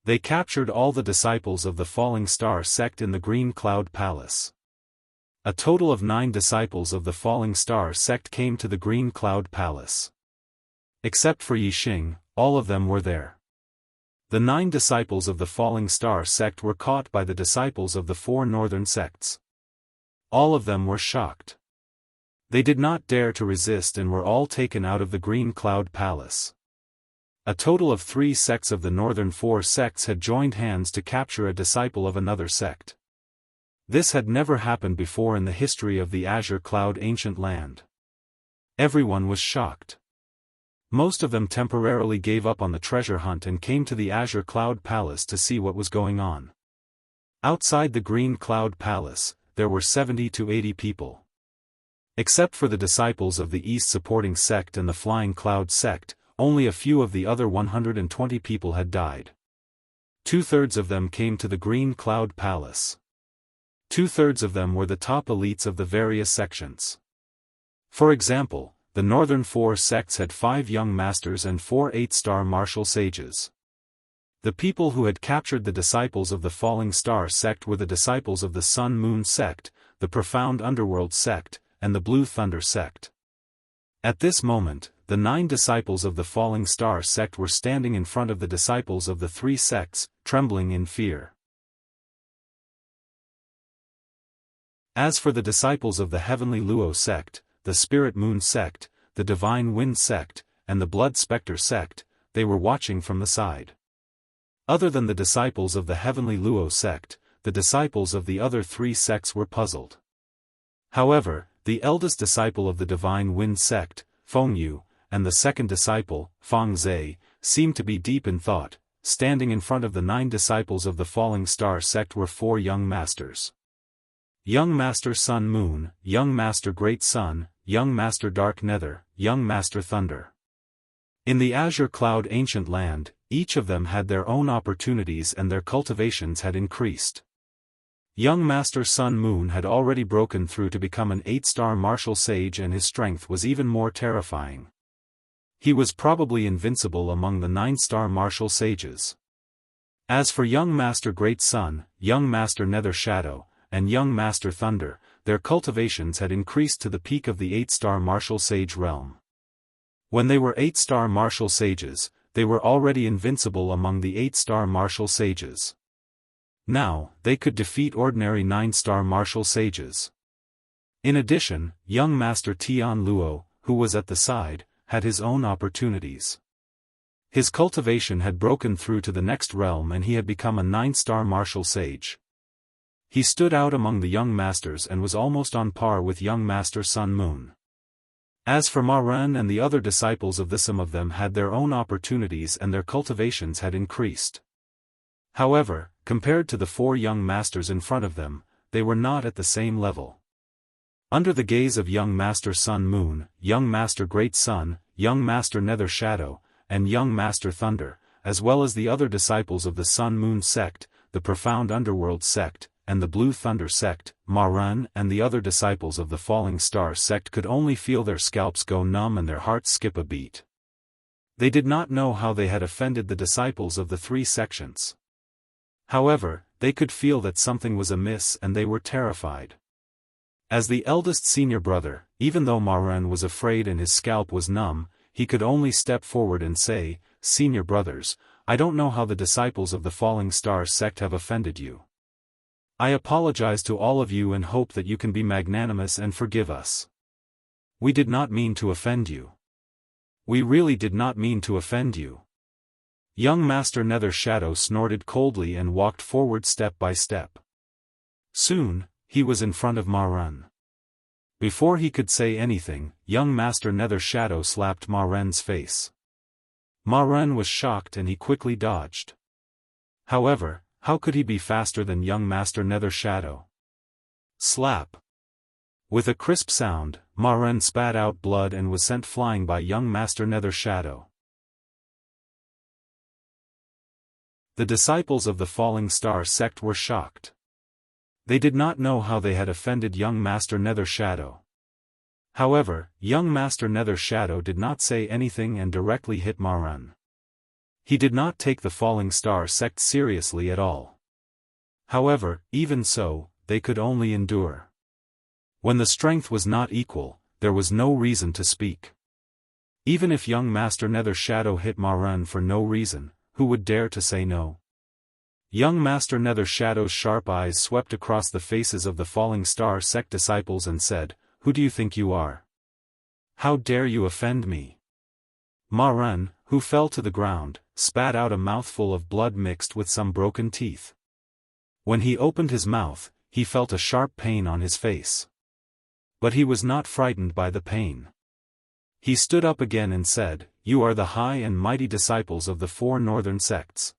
They captured all the disciples of the Falling Star sect in the Green Cloud Palace. A total of 9 disciples of the Falling Star sect came to the Green Cloud Palace. Except for Yixing, all of them were there. The 9 disciples of the Falling Star sect were caught by the disciples of the 4 northern sects. All of them were shocked. They did not dare to resist and were all taken out of the Green Cloud Palace. A total of 3 sects of the northern 4 sects had joined hands to capture a disciple of another sect. This had never happened before in the history of the Azure Cloud ancient land. Everyone was shocked. Most of them temporarily gave up on the treasure hunt and came to the Azure Cloud Palace to see what was going on. Outside the Green Cloud Palace, there were 70 to 80 people. Except for the disciples of the East Supporting Sect and the Flying Cloud Sect, only a few of the other 120 people had died. 2/3 of them came to the Green Cloud Palace. 2/3 of them were the top elites of the various sections. For example, the northern 4 sects had 5 young masters and 4 8-star martial sages. The people who had captured the disciples of the Falling Star sect were the disciples of the Sun-Moon sect, the Profound Underworld sect, and the Blue Thunder sect. At this moment, the 9 disciples of the Falling Star sect were standing in front of the disciples of the 3 sects, trembling in fear. As for the disciples of the Heavenly Luo sect, the Spirit Moon sect, the Divine Wind sect, and the Blood Spectre sect, they were watching from the side. Other than the disciples of the Heavenly Luo sect, the disciples of the other 3 sects were puzzled. However, the eldest disciple of the Divine Wind sect, Feng Yu, and the second disciple, Fang Zhe, seemed to be deep in thought. Standing in front of the 9 disciples of the Falling Star sect were 4 young masters. Young Master Sun Moon, Young Master Great Sun, Young Master Dark Nether, Young Master Thunder. In the Azure Cloud ancient land, each of them had their own opportunities and their cultivations had increased. Young Master Sun Moon had already broken through to become an 8-star martial sage and his strength was even more terrifying. He was probably invincible among the 9-star martial sages. As for Young Master Great Sun, Young Master Nether Shadow, and Young Master Thunder, their cultivations had increased to the peak of the 8-star martial sage realm. When they were 8-star martial sages, they were already invincible among the 8-star martial sages. Now, they could defeat ordinary 9-star martial sages. In addition, Young Master Tian Luo, who was at the side, had his own opportunities. His cultivation had broken through to the next realm and he had become a 9-star martial sage. He stood out among the young masters and was almost on par with Young Master Sun Moon. As for Ma Ren and the other disciples of some of them had their own opportunities and their cultivations had increased. However, compared to the 4 young masters in front of them, they were not at the same level. Under the gaze of Young Master Sun Moon, Young Master Great Sun, Young Master Nether Shadow, and Young Master Thunder, as well as the other disciples of the Sun-Moon sect, the Profound Underworld sect, and the Blue Thunder sect, Ma Ren and the other disciples of the Falling Star sect could only feel their scalps go numb and their hearts skip a beat. They did not know how they had offended the disciples of the 3 sections. However, they could feel that something was amiss and they were terrified. As the eldest senior brother, even though Ma Ren was afraid and his scalp was numb, he could only step forward and say, "Senior brothers, I don't know how the disciples of the Falling Star sect have offended you. I apologize to all of you and hope that you can be magnanimous and forgive us. We did not mean to offend you. We really did not mean to offend you." Young Master Nether Shadow snorted coldly and walked forward step by step. Soon, he was in front of Ma Ren. Before he could say anything, Young Master Nether Shadow slapped Ma Ren's face. Ma Ren was shocked and he quickly dodged. However, how could he be faster than Young Master Nether Shadow? Slap! With a crisp sound, Ma Ren spat out blood and was sent flying by Young Master Nether Shadow. The disciples of the Falling Star sect were shocked. They did not know how they had offended young Master Nether Shadow. However, young Master Nether Shadow did not say anything and directly hit Marun. He did not take the Falling Star sect seriously at all. However, even so, they could only endure. When the strength was not equal, there was no reason to speak. Even if young Master Nether Shadow hit Marun for no reason, who would dare to say no? Young Master Nether Shadow's sharp eyes swept across the faces of the Falling Star sect disciples and said, "Who do you think you are? How dare you offend me?" Marun, who fell to the ground, spat out a mouthful of blood mixed with some broken teeth. When he opened his mouth, he felt a sharp pain on his face. But he was not frightened by the pain. He stood up again and said, "You are the high and mighty disciples of the 4 northern sects.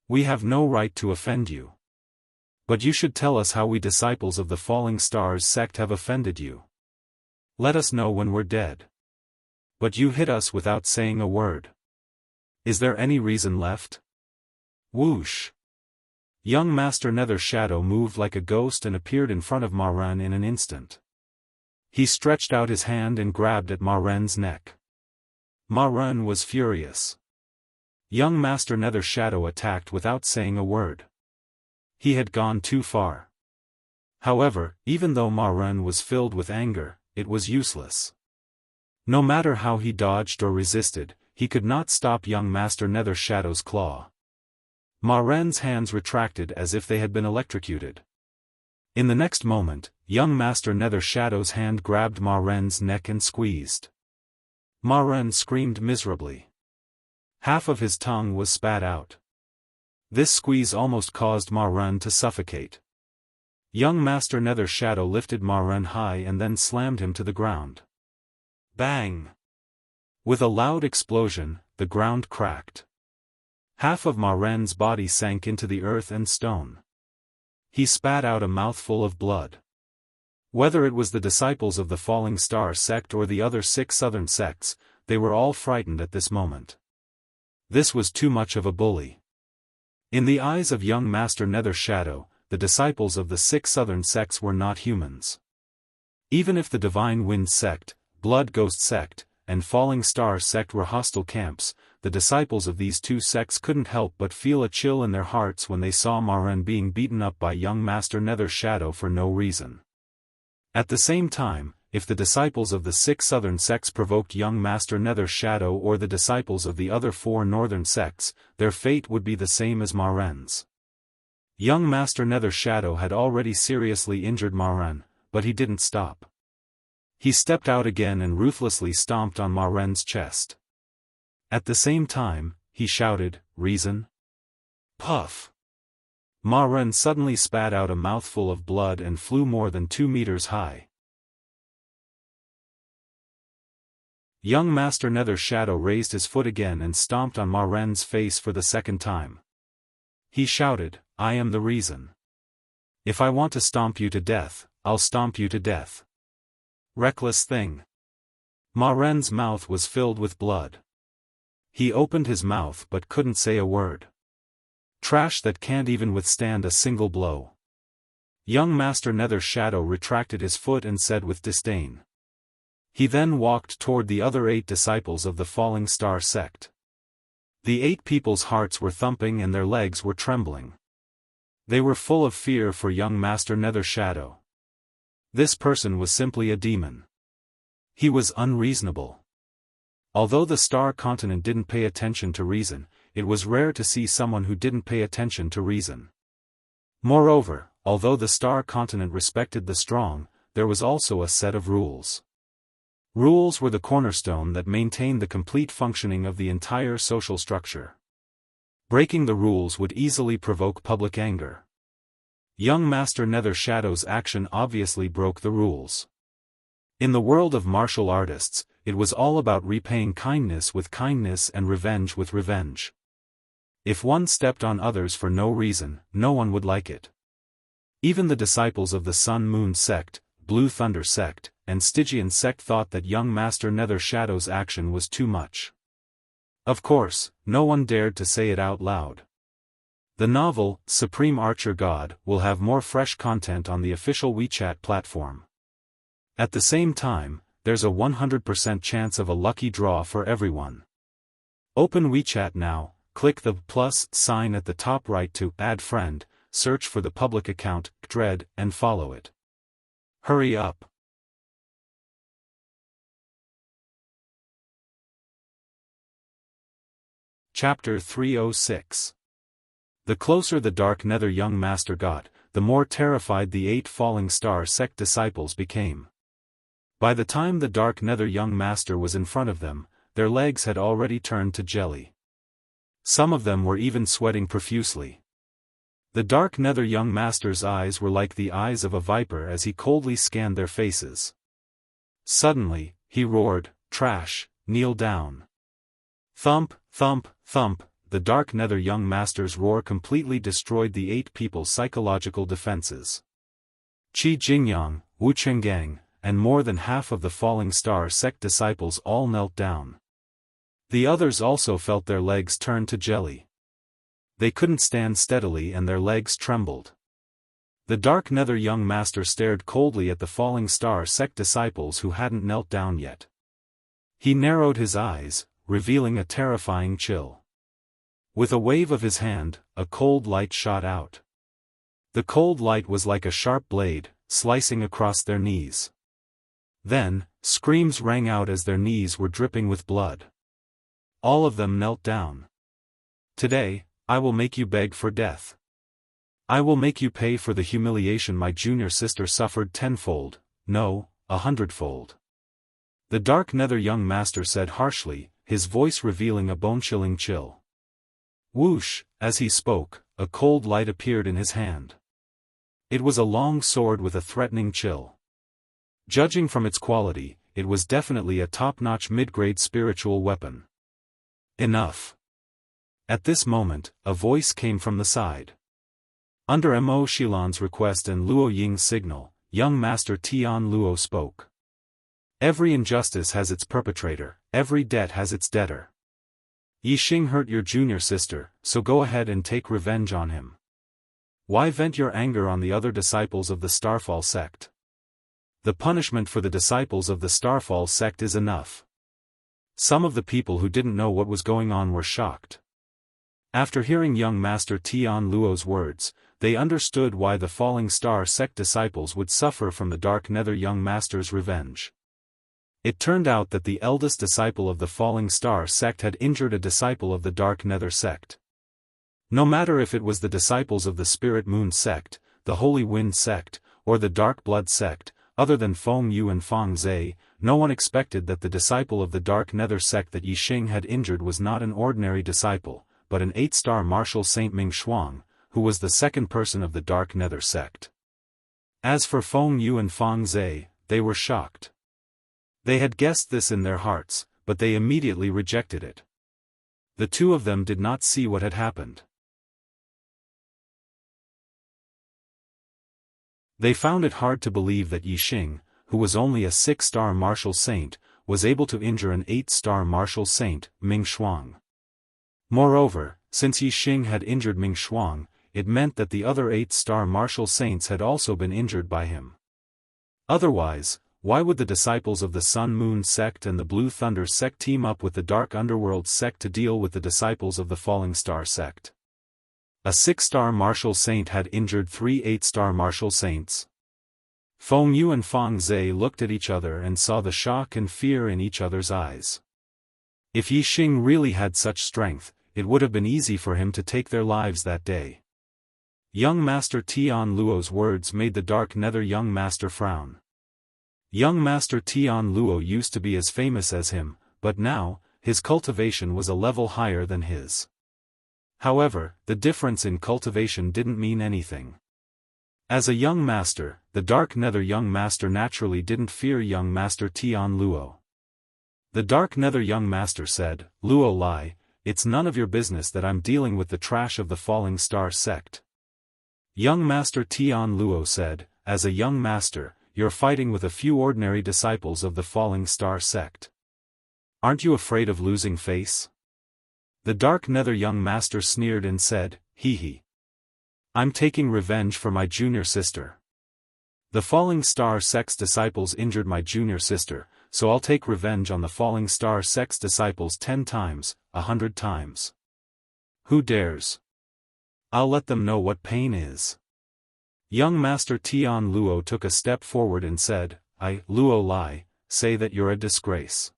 We have no right to offend you. But you should tell us how we disciples of the Falling Stars sect have offended you. Let us know when we're dead. But you hit us without saying a word. Is there any reason left?" Whoosh! Young Master Nether Shadow moved like a ghost and appeared in front of Marun in an instant. He stretched out his hand and grabbed at Marun's neck. Marun was furious. Young Master Nether Shadow attacked without saying a word. He had gone too far. However, even though Marun was filled with anger, it was useless. No matter how he dodged or resisted, he could not stop young Master Nether Shadow's claw. Marun's hands retracted as if they had been electrocuted. In the next moment, young Master Nether Shadow's hand grabbed Marun's neck and squeezed. Marun screamed miserably. Half of his tongue was spat out. This squeeze almost caused Marun to suffocate. Young Master Nether Shadow lifted Marun high and then slammed him to the ground. Bang! With a loud explosion, the ground cracked. Half of Marun's body sank into the earth and stone. He spat out a mouthful of blood. Whether it was the disciples of the Falling Star sect or the other 6 southern sects, they were all frightened at this moment. This was too much of a bully. In the eyes of young Master Nether Shadow, the disciples of the 6 southern sects were not humans. Even if the Divine Wind sect, Blood Ghost sect, and Falling Star sect were hostile camps, the disciples of these 2 sects couldn't help but feel a chill in their hearts when they saw Marun being beaten up by young Master Nether Shadow for no reason. At the same time, if the disciples of the 6 southern sects provoked young Master Nether Shadow or the disciples of the other 4 northern sects, their fate would be the same as Marun's. Young Master Nether Shadow had already seriously injured Marun, but he didn't stop. He stepped out again and ruthlessly stomped on Marun's chest. At the same time, he shouted, "Reason?" Puff! Marun suddenly spat out a mouthful of blood and flew more than 2 meters high. Young Master Nether Shadow raised his foot again and stomped on Marun's face for the second time. He shouted, "I am the reason. If I want to stomp you to death, I'll stomp you to death." Reckless thing. Marun's mouth was filled with blood. He opened his mouth but couldn't say a word. Trash that can't even withstand a single blow. Young Master Nether Shadow retracted his foot and said with disdain. He then walked toward the other 8 disciples of the Falling Star sect. The 8 people's hearts were thumping and their legs were trembling. They were full of fear for young Master Nether Shadow. This person was simply a demon. He was unreasonable. Although the Star Continent didn't pay attention to reason, it was rare to see someone who didn't pay attention to reason. Moreover, although the Star Continent respected the strong, there was also a set of rules. Rules were the cornerstone that maintained the complete functioning of the entire social structure. Breaking the rules would easily provoke public anger. Young Master Nether Shadow's action obviously broke the rules. In the world of martial artists, it was all about repaying kindness with kindness and revenge with revenge. If one stepped on others for no reason, no one would like it. Even the disciples of the Sun Moon sect, Blue Thunder sect, and Stygian sect thought that young Master Nether Shadow's action was too much. Of course, no one dared to say it out loud. The novel, Supreme Archer God, will have more fresh content on the official WeChat platform. At the same time, there's a 100% chance of a lucky draw for everyone. Open WeChat now, click the plus sign at the top right to add friend, search for the public account, Dread, and follow it. Hurry up. Chapter 306. The closer the Dark Nether young master got, the more terrified the 8 Falling Star sect disciples became. By the time the Dark Nether young master was in front of them, their legs had already turned to jelly. Some of them were even sweating profusely. The Dark Nether young master's eyes were like the eyes of a viper as he coldly scanned their faces. Suddenly, he roared, "Trash, kneel down." Thump, thump, thump, the Dark Nether young master's roar completely destroyed the 8 people's psychological defenses. Qi Jingyang, Wu Chenggang, and more than half of the Falling Star sect disciples all knelt down. The others also felt their legs turn to jelly. They couldn't stand steadily and their legs trembled. The Dark Nether young master stared coldly at the Falling Star sect disciples who hadn't knelt down yet. He narrowed his eyes, revealing a terrifying chill. With a wave of his hand, a cold light shot out. The cold light was like a sharp blade, slicing across their knees. Then, screams rang out as their knees were dripping with blood. All of them knelt down. "Today, I will make you beg for death. I will make you pay for the humiliation my junior sister suffered tenfold, no, 100-fold. The Dark Nether young master said harshly, his voice revealing a bone-chilling chill. Whoosh, as he spoke, a cold light appeared in his hand. It was a long sword with a threatening chill. Judging from its quality, it was definitely a top-notch mid-grade spiritual weapon. Enough. At this moment, a voice came from the side. Under Mo Shilan's request and Luo Ying's signal, young master Tian Luo spoke. Every injustice has its perpetrator, every debt has its debtor. Yi Xing hurt your junior sister, so go ahead and take revenge on him. Why vent your anger on the other disciples of the Starfall sect? The punishment for the disciples of the Starfall sect is enough. Some of the people who didn't know what was going on were shocked. After hearing young master Tian Luo's words, they understood why the Falling Star sect disciples would suffer from the Dark Nether young master's revenge. It turned out that the eldest disciple of the Falling Star sect had injured a disciple of the Dark Nether sect. No matter if it was the disciples of the Spirit Moon sect, the Holy Wind sect, or the Dark Blood sect, other than Feng Yu and Fang Zhe, no one expected that the disciple of the Dark Nether sect that Yi Xing had injured was not an ordinary disciple, but an 8-star martial Saint Ming Shuang, who was the second person of the Dark Nether sect. As for Feng Yu and Fang Zhe, they were shocked. They had guessed this in their hearts, but they immediately rejected it. The two of them did not see what had happened. They found it hard to believe that Yi Xing, who was only a 6-star martial saint, was able to injure an 8-star martial saint, Ming Shuang. Moreover, since Yi Xing had injured Ming Shuang, it meant that the other 8-star martial saints had also been injured by him. Otherwise, why would the disciples of the Sun Moon sect and the Blue Thunder sect team up with the Dark Underworld sect to deal with the disciples of the Falling Star sect? A 6-star martial saint had injured 3 8-star martial saints. Feng Yu and Fang Zhe looked at each other and saw the shock and fear in each other's eyes. If Yi Xing really had such strength, it would have been easy for him to take their lives that day. Young Master Tian Luo's words made the Dark Nether young master frown. Young Master Tian Luo used to be as famous as him, but now, his cultivation was a level higher than his. However, the difference in cultivation didn't mean anything. As a young master, the Dark Nether young master naturally didn't fear young Master Tian Luo. The Dark Nether young master said, "Luo Lai, it's none of your business that I'm dealing with the trash of the Falling Star sect." Young Master Tian Luo said, "As a young master, you're fighting with a few ordinary disciples of the Falling Star sect. Aren't you afraid of losing face?" The Dark Nether young master sneered and said, "Hee hee. I'm taking revenge for my junior sister. The Falling Star sect's disciples injured my junior sister, so I'll take revenge on the Falling Star sect's disciples 10 times, 100 times. Who dares? I'll let them know what pain is. Young Master Tian Luo took a step forward and said, I, Luo Lai, say that you're a disgrace.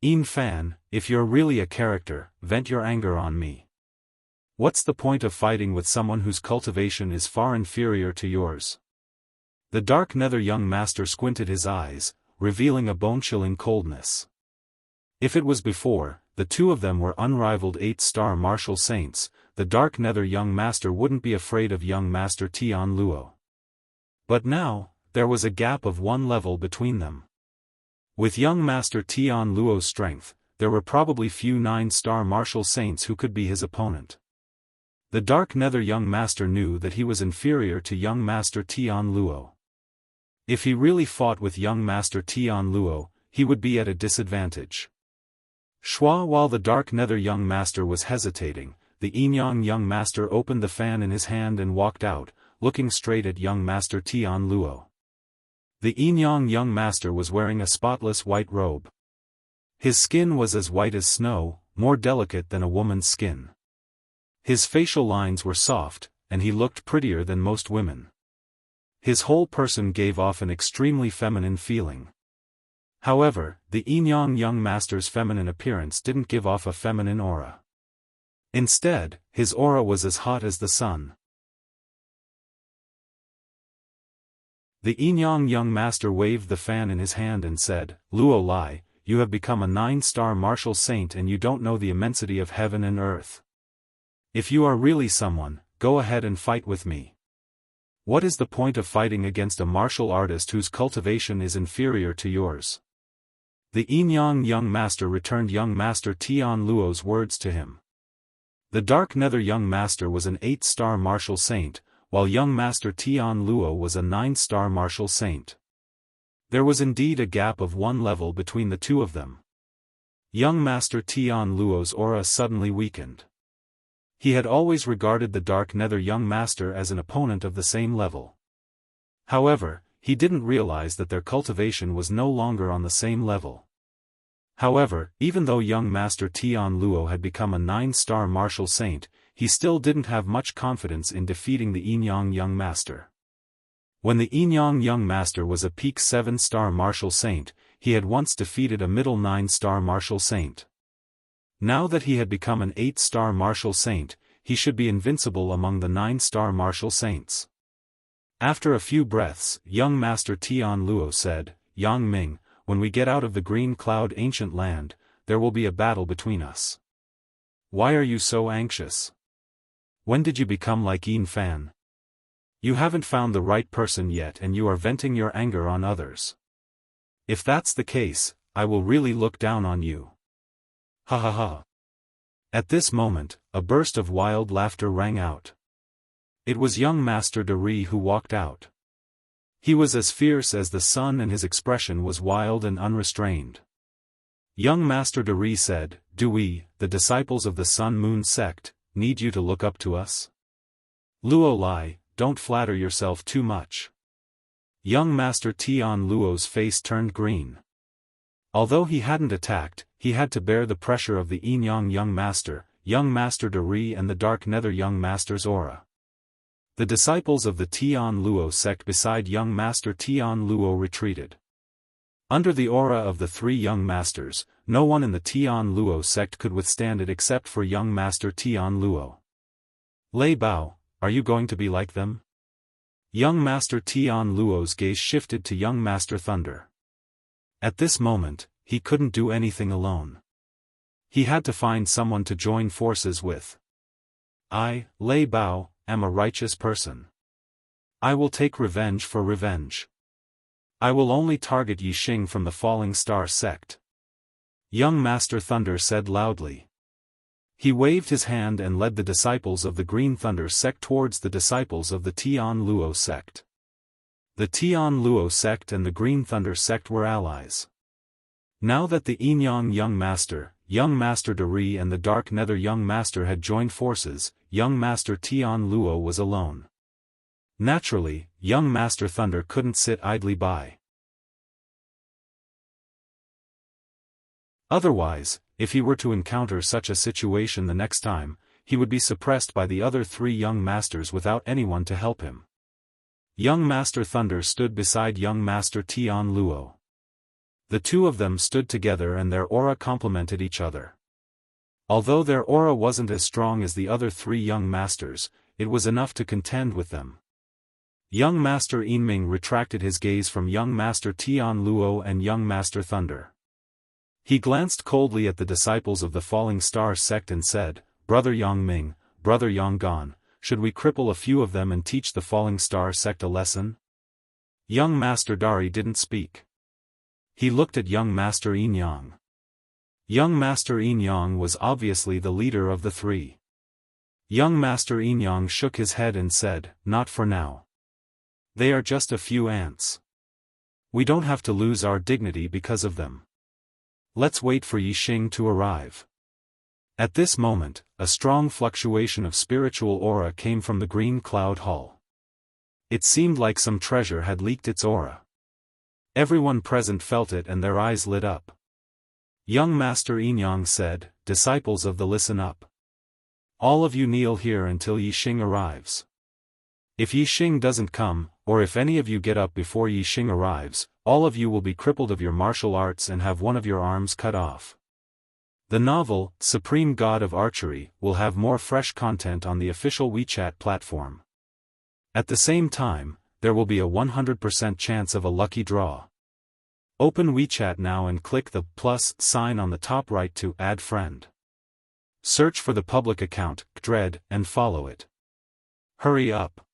Yin Fan, if you're really a character, vent your anger on me. What's the point of fighting with someone whose cultivation is far inferior to yours? The dark nether young master squinted his eyes, revealing a bone-chilling coldness. If it was before, the two of them were unrivaled 8-star martial saints, the dark nether young master wouldn't be afraid of young Master Tian Luo. But now, there was a gap of 1 level between them. With young Master Tian Luo's strength, there were probably few 9-star martial saints who could be his opponent. The dark nether young master knew that he was inferior to young Master Tian Luo. If he really fought with young Master Tian Luo, he would be at a disadvantage. While the dark nether young master was hesitating, the Yin young master opened the fan in his hand and walked out, looking straight at young Master Tian Luo. The Yin young master was wearing a spotless white robe. His skin was as white as snow, more delicate than a woman's skin. His facial lines were soft, and he looked prettier than most women. His whole person gave off an extremely feminine feeling. However, the Yin young master's feminine appearance didn't give off a feminine aura. Instead, his aura was as hot as the sun. The Yin young master waved the fan in his hand and said, Luo Lai, you have become a 9-star martial saint and you don't know the immensity of heaven and earth. If you are really someone, go ahead and fight with me. What is the point of fighting against a martial artist whose cultivation is inferior to yours? The Yin young master returned young Master Tian Luo's words to him. The dark nether young master was an 8-star martial saint, while young Master Tian Luo was a 9-star martial saint. There was indeed a gap of 1 level between the two of them. Young Master Tian Luo's aura suddenly weakened. He had always regarded the dark nether young master as an opponent of the same level. However, he didn't realize that their cultivation was no longer on the same level. However, even though young Master Tian Luo had become a 9-star martial saint, he still didn't have much confidence in defeating the Yin young master. When the Yin young master was a peak 7-star martial saint, he had once defeated a middle 9-star martial saint. Now that he had become an 8-star martial saint, he should be invincible among the 9-star martial saints. After a few breaths, young Master Tian Luo said, Yang Ming, when we get out of the Green Cloud ancient land, there will be a battle between us. Why are you so anxious? When did you become like Yin Fan? You haven't found the right person yet and you are venting your anger on others. If that's the case, I will really look down on you. Ha ha ha. At this moment, a burst of wild laughter rang out. It was young Master Dari who walked out. He was as fierce as the sun and his expression was wild and unrestrained. Young Master Dari said, Do we, the disciples of the Sun Moon sect, need you to look up to us? Luo Lai, don't flatter yourself too much. Young Master Tian Luo's face turned green. Although he hadn't attacked, he had to bear the pressure of the Yin young master, young Master Dari and the dark nether young master's aura. The disciples of the Tian Luo sect beside young Master Tian Luo retreated. Under the aura of the 3 young masters, no one in the Tian Luo sect could withstand it except for young Master Tian Luo. Lei Bao, are you going to be like them? Young Master Tian Luo's gaze shifted to young Master Thunder. At this moment, he couldn't do anything alone. He had to find someone to join forces with. I, Lei Bao, am a righteous person. I will take revenge for revenge. I will only target Yi Xing from the Falling Star sect. Young Master Thunder said loudly. He waved his hand and led the disciples of the Green Thunder sect towards the disciples of the Tian Luo sect. The Tian Luo sect and the Green Thunder sect were allies. Now that the Yin young master, young Master Dari and the dark nether young master had joined forces, young Master Tian Luo was alone. Naturally, young Master Thunder couldn't sit idly by. Otherwise, if he were to encounter such a situation the next time, he would be suppressed by the other three young masters without anyone to help him. Young Master Thunder stood beside young Master Tian Luo. The two of them stood together and their aura complemented each other. Although their aura wasn't as strong as the other three young masters, it was enough to contend with them. Young Master Yinming retracted his gaze from young Master Tian Luo and young Master Thunder. He glanced coldly at the disciples of the Falling Star sect and said, "Brother Yangming, Brother Yanggan, should we cripple a few of them and teach the Falling Star sect a lesson?" Young Master Dari didn't speak. He looked at young Master Yinyang. Young Master Yinyang was obviously the leader of the three. Young Master Yinyang shook his head and said, "Not for now. They are just a few ants. We don't have to lose our dignity because of them. Let's wait for Yixing to arrive." At this moment, a strong fluctuation of spiritual aura came from the green cloud hall. It seemed like some treasure had leaked its aura. Everyone present felt it and their eyes lit up. Young Master Yinyang said, "Disciples of the Listen Up. All of you kneel here until Yixing arrives. If Yixing doesn't come, or if any of you get up before Yixing arrives, all of you will be crippled of your martial arts and have one of your arms cut off." The novel, Supreme God of Archery, will have more fresh content on the official WeChat platform. At the same time, there will be a 100% chance of a lucky draw. Open WeChat now and click the plus sign on the top right to add friend. Search for the public account, Dread, and follow it. Hurry up.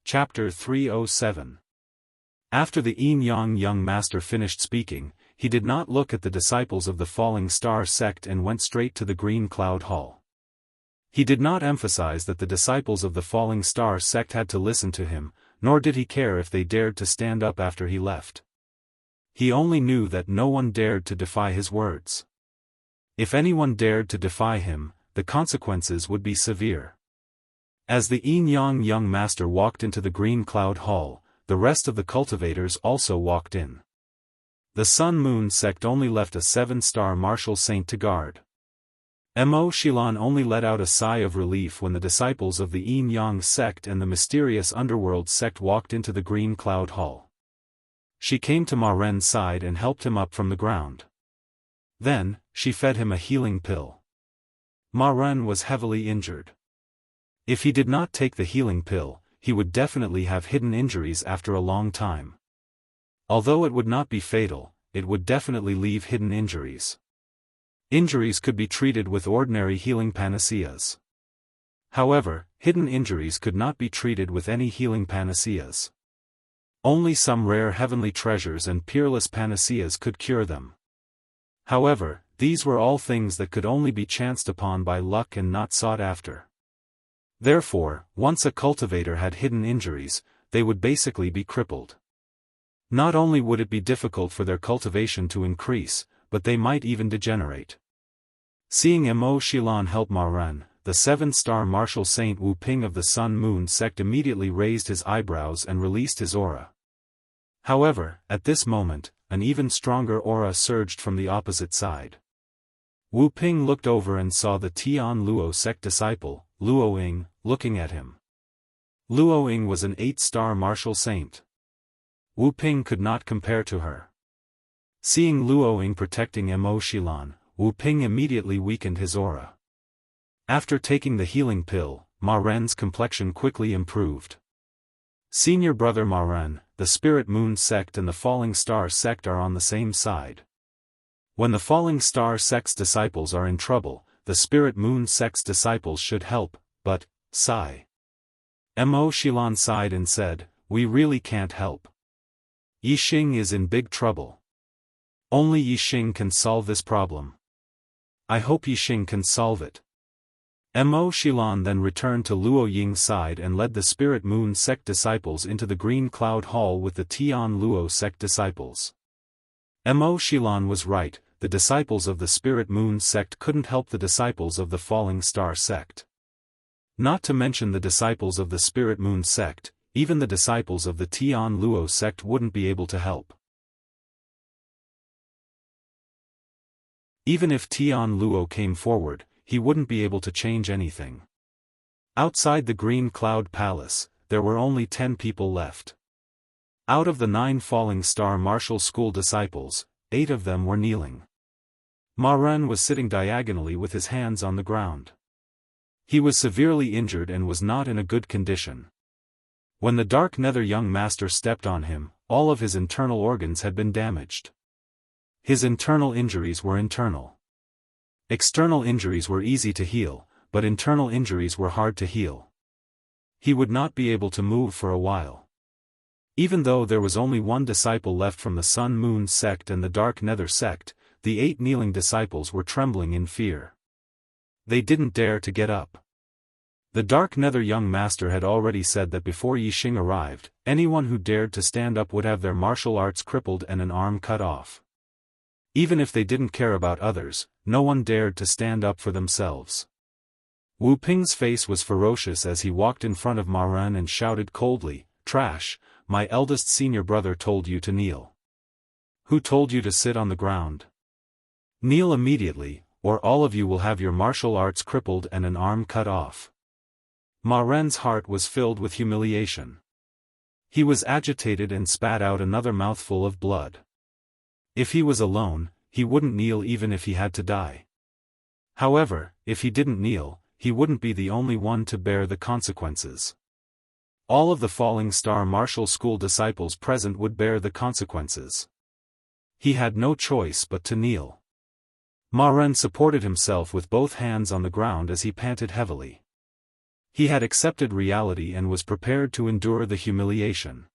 Chapter 307. After the Yin-Yang young master finished speaking, he did not look at the disciples of the Falling Star sect and went straight to the Green Cloud Hall. He did not emphasize that the disciples of the Falling Star sect had to listen to him, nor did he care if they dared to stand up after he left. He only knew that no one dared to defy his words. If anyone dared to defy him, the consequences would be severe. As the Yin-Yang young master walked into the Green Cloud Hall, the rest of the cultivators also walked in. The Sun-Moon sect only left a 7-star martial saint to guard. Mo Xilan only let out a sigh of relief when the disciples of the Yin-Yang sect and the mysterious underworld sect walked into the Green Cloud Hall. She came to Ma Ren's side and helped him up from the ground. Then, she fed him a healing pill. Ma Ren was heavily injured. If he did not take the healing pill, he would definitely have hidden injuries after a long time. Although it would not be fatal, it would definitely leave hidden injuries. Injuries could be treated with ordinary healing panaceas. However, hidden injuries could not be treated with any healing panaceas. Only some rare heavenly treasures and peerless panaceas could cure them. However, these were all things that could only be chanced upon by luck and not sought after. Therefore, once a cultivator had hidden injuries, they would basically be crippled. Not only would it be difficult for their cultivation to increase, but they might even degenerate. Seeing Mo Xilan help Ma Ren, the 7-star martial saint Wu Ping of the Sun-Moon sect immediately raised his eyebrows and released his aura. However, at this moment, an even stronger aura surged from the opposite side. Wu Ping looked over and saw the Tian Luo sect disciple, Luo Ying, looking at him. Luo Ying was an 8-star martial saint. Wu Ping could not compare to her. Seeing Luo Ying protecting Mo Xilan, Wu Ping immediately weakened his aura. After taking the healing pill, Ma Ren's complexion quickly improved. Senior brother Ma Ren, the Spirit Moon sect and the Falling Star sect are on the same side. When the Falling Star sect's disciples are in trouble, the Spirit Moon sect's disciples should help, but, sigh. Mo Xilan sighed and said, "We really can't help. Yixing is in big trouble. Only Yixing can solve this problem. I hope Yixing can solve it." Mo Xilan then returned to Luo Ying's side and led the Spirit Moon sect disciples into the Green Cloud Hall with the Tian Luo sect disciples. Mo Xilan was right, the disciples of the Spirit Moon sect couldn't help the disciples of the Falling Star sect. Not to mention the disciples of the Spirit Moon sect, even the disciples of the Tian Luo sect wouldn't be able to help. Even if Tian Luo came forward, he wouldn't be able to change anything. Outside the Green Cloud Palace, there were only 10 people left. Out of the 9 Falling Star Martial School disciples, 8 of them were kneeling. Ma Ren was sitting diagonally with his hands on the ground. He was severely injured and was not in a good condition. When the Dark Nether young master stepped on him, all of his internal organs had been damaged. His internal injuries were internal. External injuries were easy to heal, but internal injuries were hard to heal. He would not be able to move for a while. Even though there was only 1 disciple left from the Sun Moon sect and the Dark Nether sect, the 8 kneeling disciples were trembling in fear. They didn't dare to get up. The Dark Nether young master had already said that before Yixing arrived, anyone who dared to stand up would have their martial arts crippled and an arm cut off. Even if they didn't care about others, no one dared to stand up for themselves. Wu Ping's face was ferocious as he walked in front of Ma Ren and shouted coldly, "Trash, my eldest senior brother told you to kneel. Who told you to sit on the ground? Kneel immediately, or all of you will have your martial arts crippled and an arm cut off." Ma Ren's heart was filled with humiliation. He was agitated and spat out another mouthful of blood. If he was alone, he wouldn't kneel even if he had to die. However, if he didn't kneel, he wouldn't be the only one to bear the consequences. All of the Falling Star Martial School disciples present would bear the consequences. He had no choice but to kneel. Ma Ren supported himself with both hands on the ground as he panted heavily. He had accepted reality and was prepared to endure the humiliation.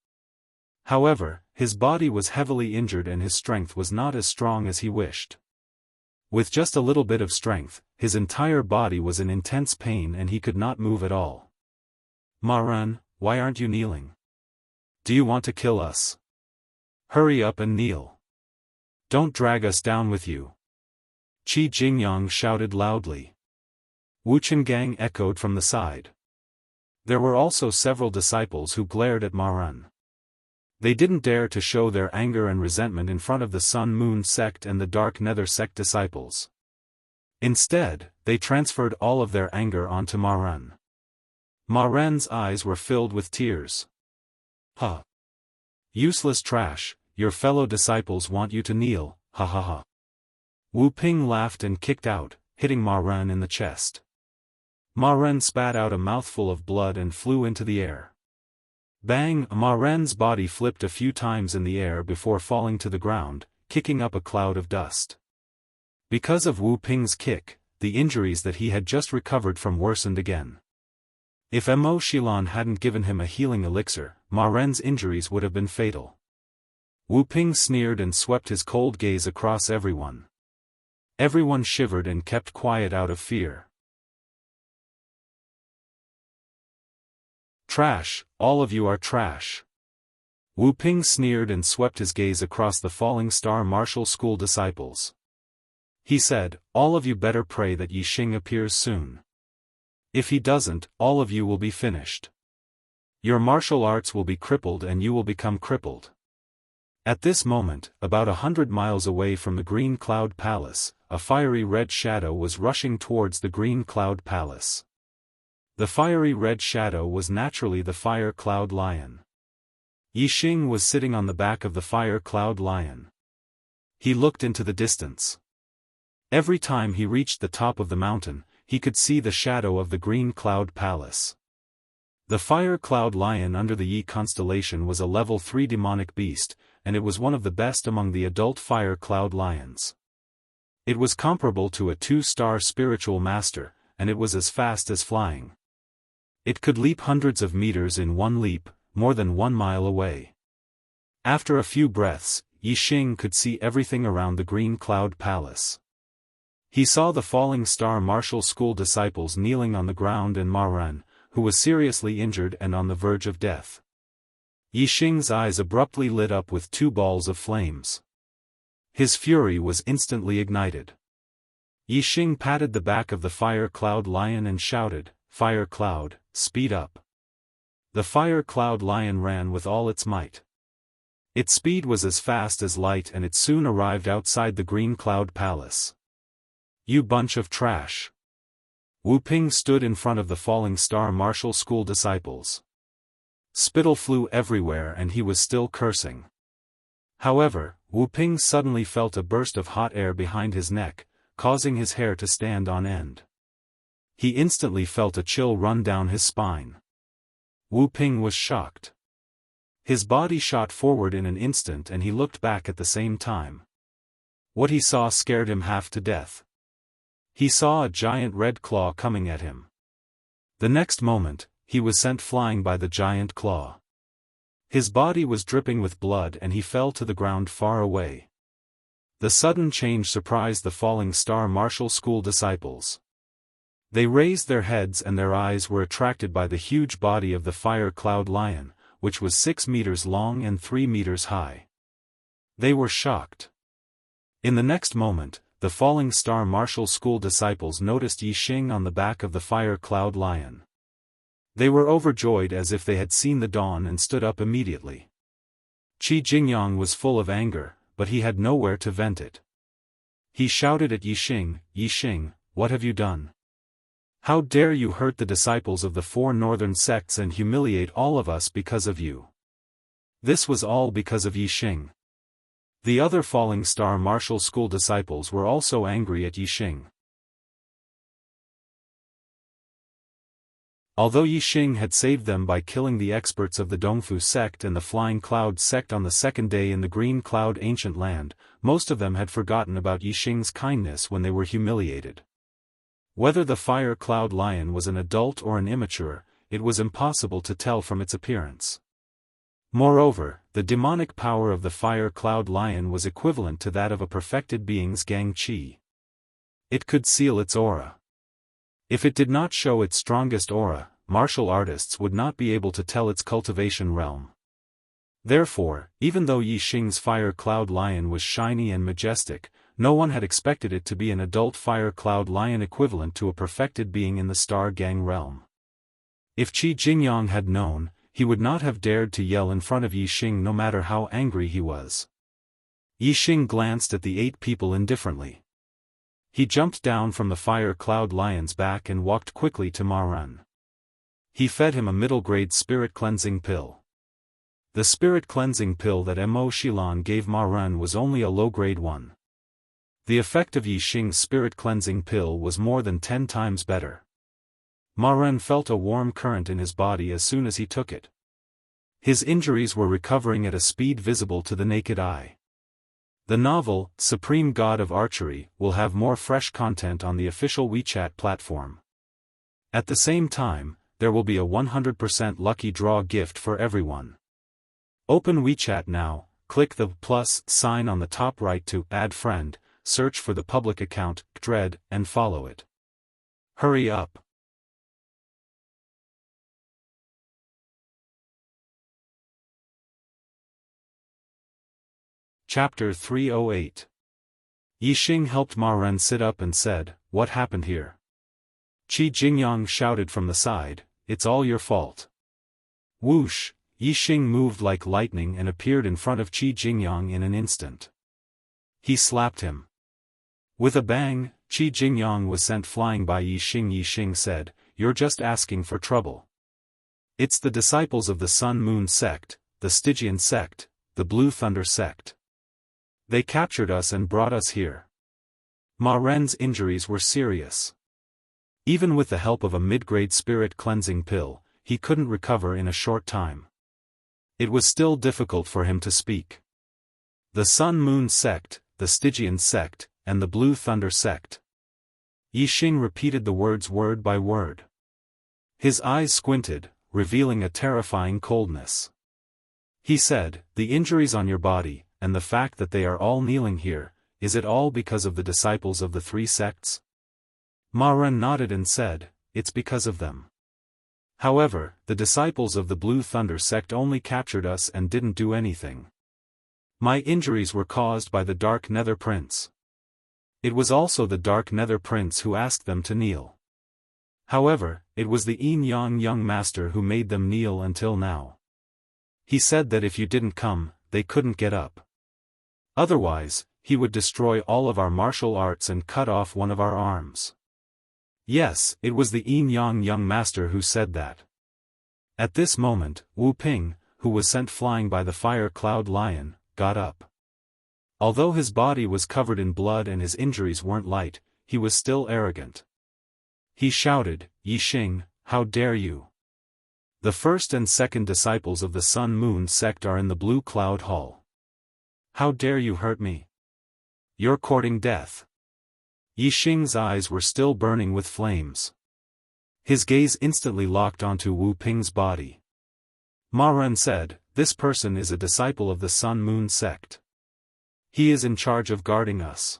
However, his body was heavily injured and his strength was not as strong as he wished. With just a little bit of strength, his entire body was in intense pain and he could not move at all. "Ma Ren, why aren't you kneeling? Do you want to kill us? Hurry up and kneel. Don't drag us down with you." Qi Jingyang shouted loudly. Wu Qinggang echoed from the side. There were also several disciples who glared at Ma Ren. They didn't dare to show their anger and resentment in front of the Sun Moon sect and the Dark Nether sect disciples. Instead, they transferred all of their anger onto Ma Ren. Ma Ren's eyes were filled with tears. "Huh. Useless trash, your fellow disciples want you to kneel, ha ha ha." Wu Ping laughed and kicked out, hitting Ma Ren in the chest. Ma Ren spat out a mouthful of blood and flew into the air. Bang! Ma Ren's body flipped a few times in the air before falling to the ground, kicking up a cloud of dust. Because of Wu Ping's kick, the injuries that he had just recovered from worsened again. If Mo Xilan hadn't given him a healing elixir, Ma Ren's injuries would have been fatal. Wu Ping sneered and swept his cold gaze across everyone. Everyone shivered and kept quiet out of fear. "Trash, all of you are trash." Wu Ping sneered and swept his gaze across the Falling Star Martial School disciples. He said, "All of you better pray that Yixing appears soon. If he doesn't, all of you will be finished. Your martial arts will be crippled and you will become crippled." At this moment, about 100 miles away from the Green Cloud Palace, a fiery red shadow was rushing towards the Green Cloud Palace. The fiery red shadow was naturally the Fire Cloud Lion. Yixing was sitting on the back of the Fire Cloud Lion. He looked into the distance. Every time he reached the top of the mountain, he could see the shadow of the Green Cloud Palace. The Fire Cloud Lion under the Yi constellation was a level 3 demonic beast, and it was one of the best among the adult Fire Cloud Lions. It was comparable to a 2-star spiritual master, and it was as fast as flying. It could leap hundreds of meters in one leap, more than 1 mile away. After a few breaths, Yixing could see everything around the Green Cloud Palace. He saw the Falling Star Martial School disciples kneeling on the ground and Ma Ren, who was seriously injured and on the verge of death. Yixing's eyes abruptly lit up with 2 balls of flames. His fury was instantly ignited. Yixing patted the back of the Fire Cloud Lion and shouted, "Fire Cloud, speed up." The Fire Cloud Lion ran with all its might. Its speed was as fast as light and it soon arrived outside the Green Cloud Palace. "You bunch of trash." Wu Ping stood in front of the falling star martial school disciples. Spittle flew everywhere and he was still cursing. However, Wu Ping suddenly felt a burst of hot air behind his neck, causing his hair to stand on end. He instantly felt a chill run down his spine. Wu Ping was shocked. His body shot forward in an instant and he looked back at the same time. What he saw scared him half to death. He saw a giant red claw coming at him. The next moment, he was sent flying by the giant claw. His body was dripping with blood and he fell to the ground far away. The sudden change surprised the falling star martial school disciples. They raised their heads and their eyes were attracted by the huge body of the Fire Cloud Lion, which was 6 meters long and 3 meters high. They were shocked. In the next moment, the falling star martial school disciples noticed Yixing on the back of the Fire Cloud Lion. They were overjoyed as if they had seen the dawn and stood up immediately. Qi Jingyang was full of anger, but he had nowhere to vent it. He shouted at Yixing, "Yixing, what have you done? How dare you hurt the disciples of the 4 northern sects and humiliate all of us because of you?" This was all because of Yixing. The other falling star martial school disciples were also angry at Yixing. Although Yixing had saved them by killing the experts of the Dongfu sect and the Flying Cloud sect on the second day in the Green Cloud Ancient Land, most of them had forgotten about Yixing's kindness when they were humiliated. Whether the Fire Cloud Lion was an adult or an immature, it was impossible to tell from its appearance. Moreover, the demonic power of the Fire Cloud Lion was equivalent to that of a perfected being's Gang Qi. It could seal its aura. If it did not show its strongest aura, martial artists would not be able to tell its cultivation realm. Therefore, even though Yixing's Fire Cloud Lion was shiny and majestic, no one had expected it to be an adult Fire Cloud Lion equivalent to a perfected being in the Star Gang realm. If Qi Jingyang had known, he would not have dared to yell in front of Yixing no matter how angry he was. Yixing glanced at the 8 people indifferently. He jumped down from the Fire Cloud Lion's back and walked quickly to Ma Ren. He fed him a middle-grade spirit cleansing pill. The spirit cleansing pill that Mo Shilan gave Ma Ren was only a low-grade one. The effect of Yixing's spirit cleansing pill was more than 10 times better. Ma Ren felt a warm current in his body as soon as he took it. His injuries were recovering at a speed visible to the naked eye. The novel, Supreme God of Archery, will have more fresh content on the official WeChat platform. At the same time, there will be a 100% lucky draw gift for everyone. Open WeChat now, click the plus sign on the top right to add friend, search for the public account, Dread, and follow it. Hurry up. Chapter 308. Yixing helped Ma Ren sit up and said, "What happened here?" Qi Jingyang shouted from the side, "It's all your fault." Whoosh, Yixing moved like lightning and appeared in front of Qi Jingyang in an instant. He slapped him. With a bang, Qi Jingyang was sent flying by Yixing. Yixing said, "You're just asking for trouble. It's the disciples of the Sun Moon sect, the Stygian sect, the Blue Thunder sect. They captured us and brought us here." Ma Ren's injuries were serious. Even with the help of a mid-grade spirit cleansing pill, he couldn't recover in a short time. It was still difficult for him to speak. The Sun Moon sect, the Stygian sect, and the Blue Thunder sect. Yixing repeated the words word by word. His eyes squinted, revealing a terrifying coldness. He said, "The injuries on your body, and the fact that they are all kneeling here, is it all because of the disciples of the 3 sects?" Ma Ren nodded and said, "It's because of them. However, the disciples of the Blue Thunder sect only captured us and didn't do anything. My injuries were caused by the Dark Nether Prince. It was also the Dark Nether Prince who asked them to kneel. However, it was the Yin Yang Young Master who made them kneel until now. He said that if you didn't come, they couldn't get up. Otherwise, he would destroy all of our martial arts and cut off one of our arms. Yes, it was the Yin Yang Young Master who said that. At this moment, Wu Ping, who was sent flying by the Fire Cloud Lion, got up. Although his body was covered in blood and his injuries weren't light, he was still arrogant. He shouted, "Yixing, how dare you! The first and second disciples of the Sun Moon sect are in the Blue Cloud Hall. How dare you hurt me? You're courting death." Yixing's eyes were still burning with flames. His gaze instantly locked onto Wu Ping's body. Ma Ren said, "This person is a disciple of the Sun Moon sect. He is in charge of guarding us."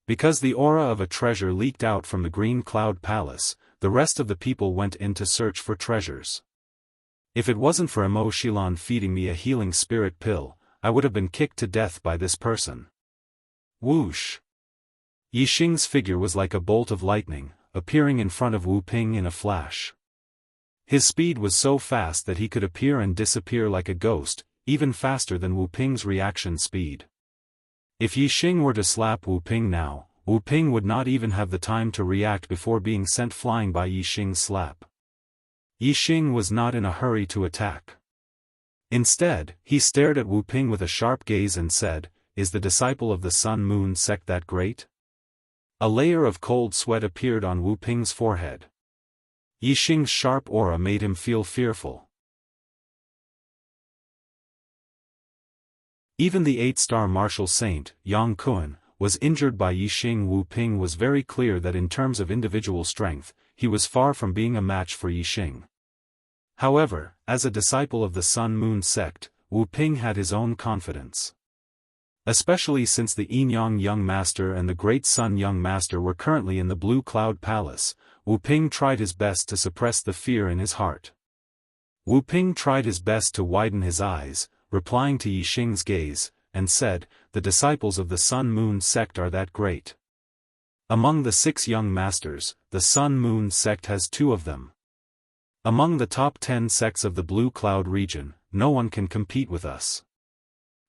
Because the aura of a treasure leaked out from the Green Cloud Palace, the rest of the people went in to search for treasures. If it wasn't for Emo Shilan feeding me a healing spirit pill, I would have been kicked to death by this person. Whoosh! Yixing's figure was like a bolt of lightning, appearing in front of Wu Ping in a flash. His speed was so fast that he could appear and disappear like a ghost, even faster than Wu Ping's reaction speed. If Yixing were to slap Wu Ping now, Wu Ping would not even have the time to react before being sent flying by Yixing's slap. Yixing was not in a hurry to attack. Instead, he stared at Wu Ping with a sharp gaze and said, "Is the disciple of the Sun Moon sect that great?" A layer of cold sweat appeared on Wu Ping's forehead. Yixing's sharp aura made him feel fearful. Even the 8-star martial saint, Yang Kuan, was injured by Yixing. Wu Ping was very clear that in terms of individual strength, he was far from being a match for Yixing. However, as a disciple of the Sun Moon sect, Wu Ping had his own confidence. Especially since the Yin Yang Young Master and the Great Sun Young Master were currently in the Blue Cloud Palace, Wu Ping tried his best to suppress the fear in his heart. Wu Ping tried his best to widen his eyes, replying to Yixing's gaze, and said, "The disciples of the Sun Moon sect are that great. Among the 6 young masters, the Sun Moon sect has 2 of them. Among the top 10 sects of the Blue Cloud region, no one can compete with us.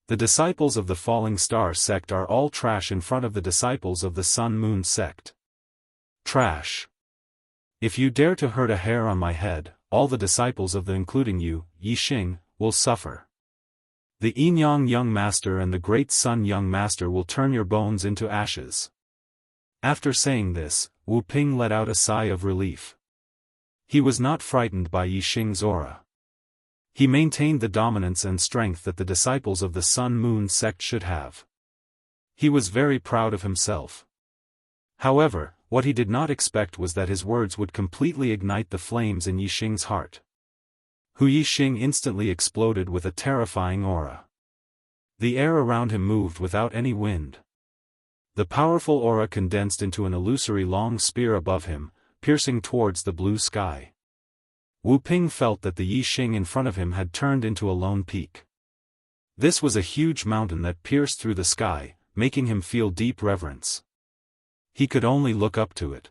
The disciples of the Falling Star sect are all trash in front of the disciples of the Sun Moon sect. Trash. If you dare to hurt a hair on my head, all the disciples of the including you, Yixing, will suffer. The Yin Yang Young Master and the Great Sun Young Master will turn your bones into ashes." After saying this, Wu Ping let out a sigh of relief. He was not frightened by Yixing's aura. He maintained the dominance and strength that the disciples of the Sun Moon sect should have. He was very proud of himself. However, what he did not expect was that his words would completely ignite the flames in Yixing's heart. Hu Yixing instantly exploded with a terrifying aura. The air around him moved without any wind. The powerful aura condensed into an illusory long spear above him, piercing towards the blue sky. Wu Ping felt that the Yixing in front of him had turned into a lone peak. This was a huge mountain that pierced through the sky, making him feel deep reverence. He could only look up to it.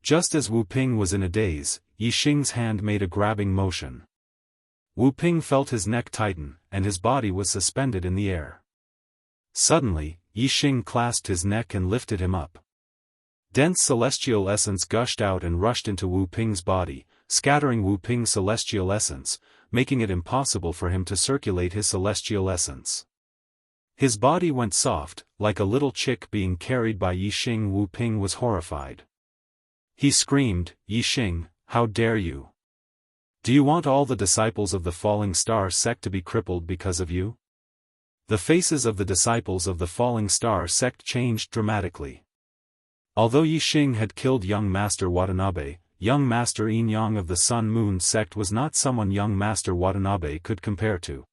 Just as Wu Ping was in a daze, Yixing's hand made a grabbing motion. Wu Ping felt his neck tighten, and his body was suspended in the air. Suddenly, Yixing clasped his neck and lifted him up. Dense celestial essence gushed out and rushed into Wu Ping's body, scattering Wu Ping's celestial essence, making it impossible for him to circulate his celestial essence. His body went soft, like a little chick being carried by Yixing. Wu Ping was horrified. He screamed, "Yixing, how dare you? Do you want all the disciples of the Falling Star sect to be crippled because of you?" The faces of the disciples of the Falling Star sect changed dramatically. Although Yixing had killed young Master Watanabe, young Master Yin Yang of the Sun Moon sect was not someone young Master Watanabe could compare to.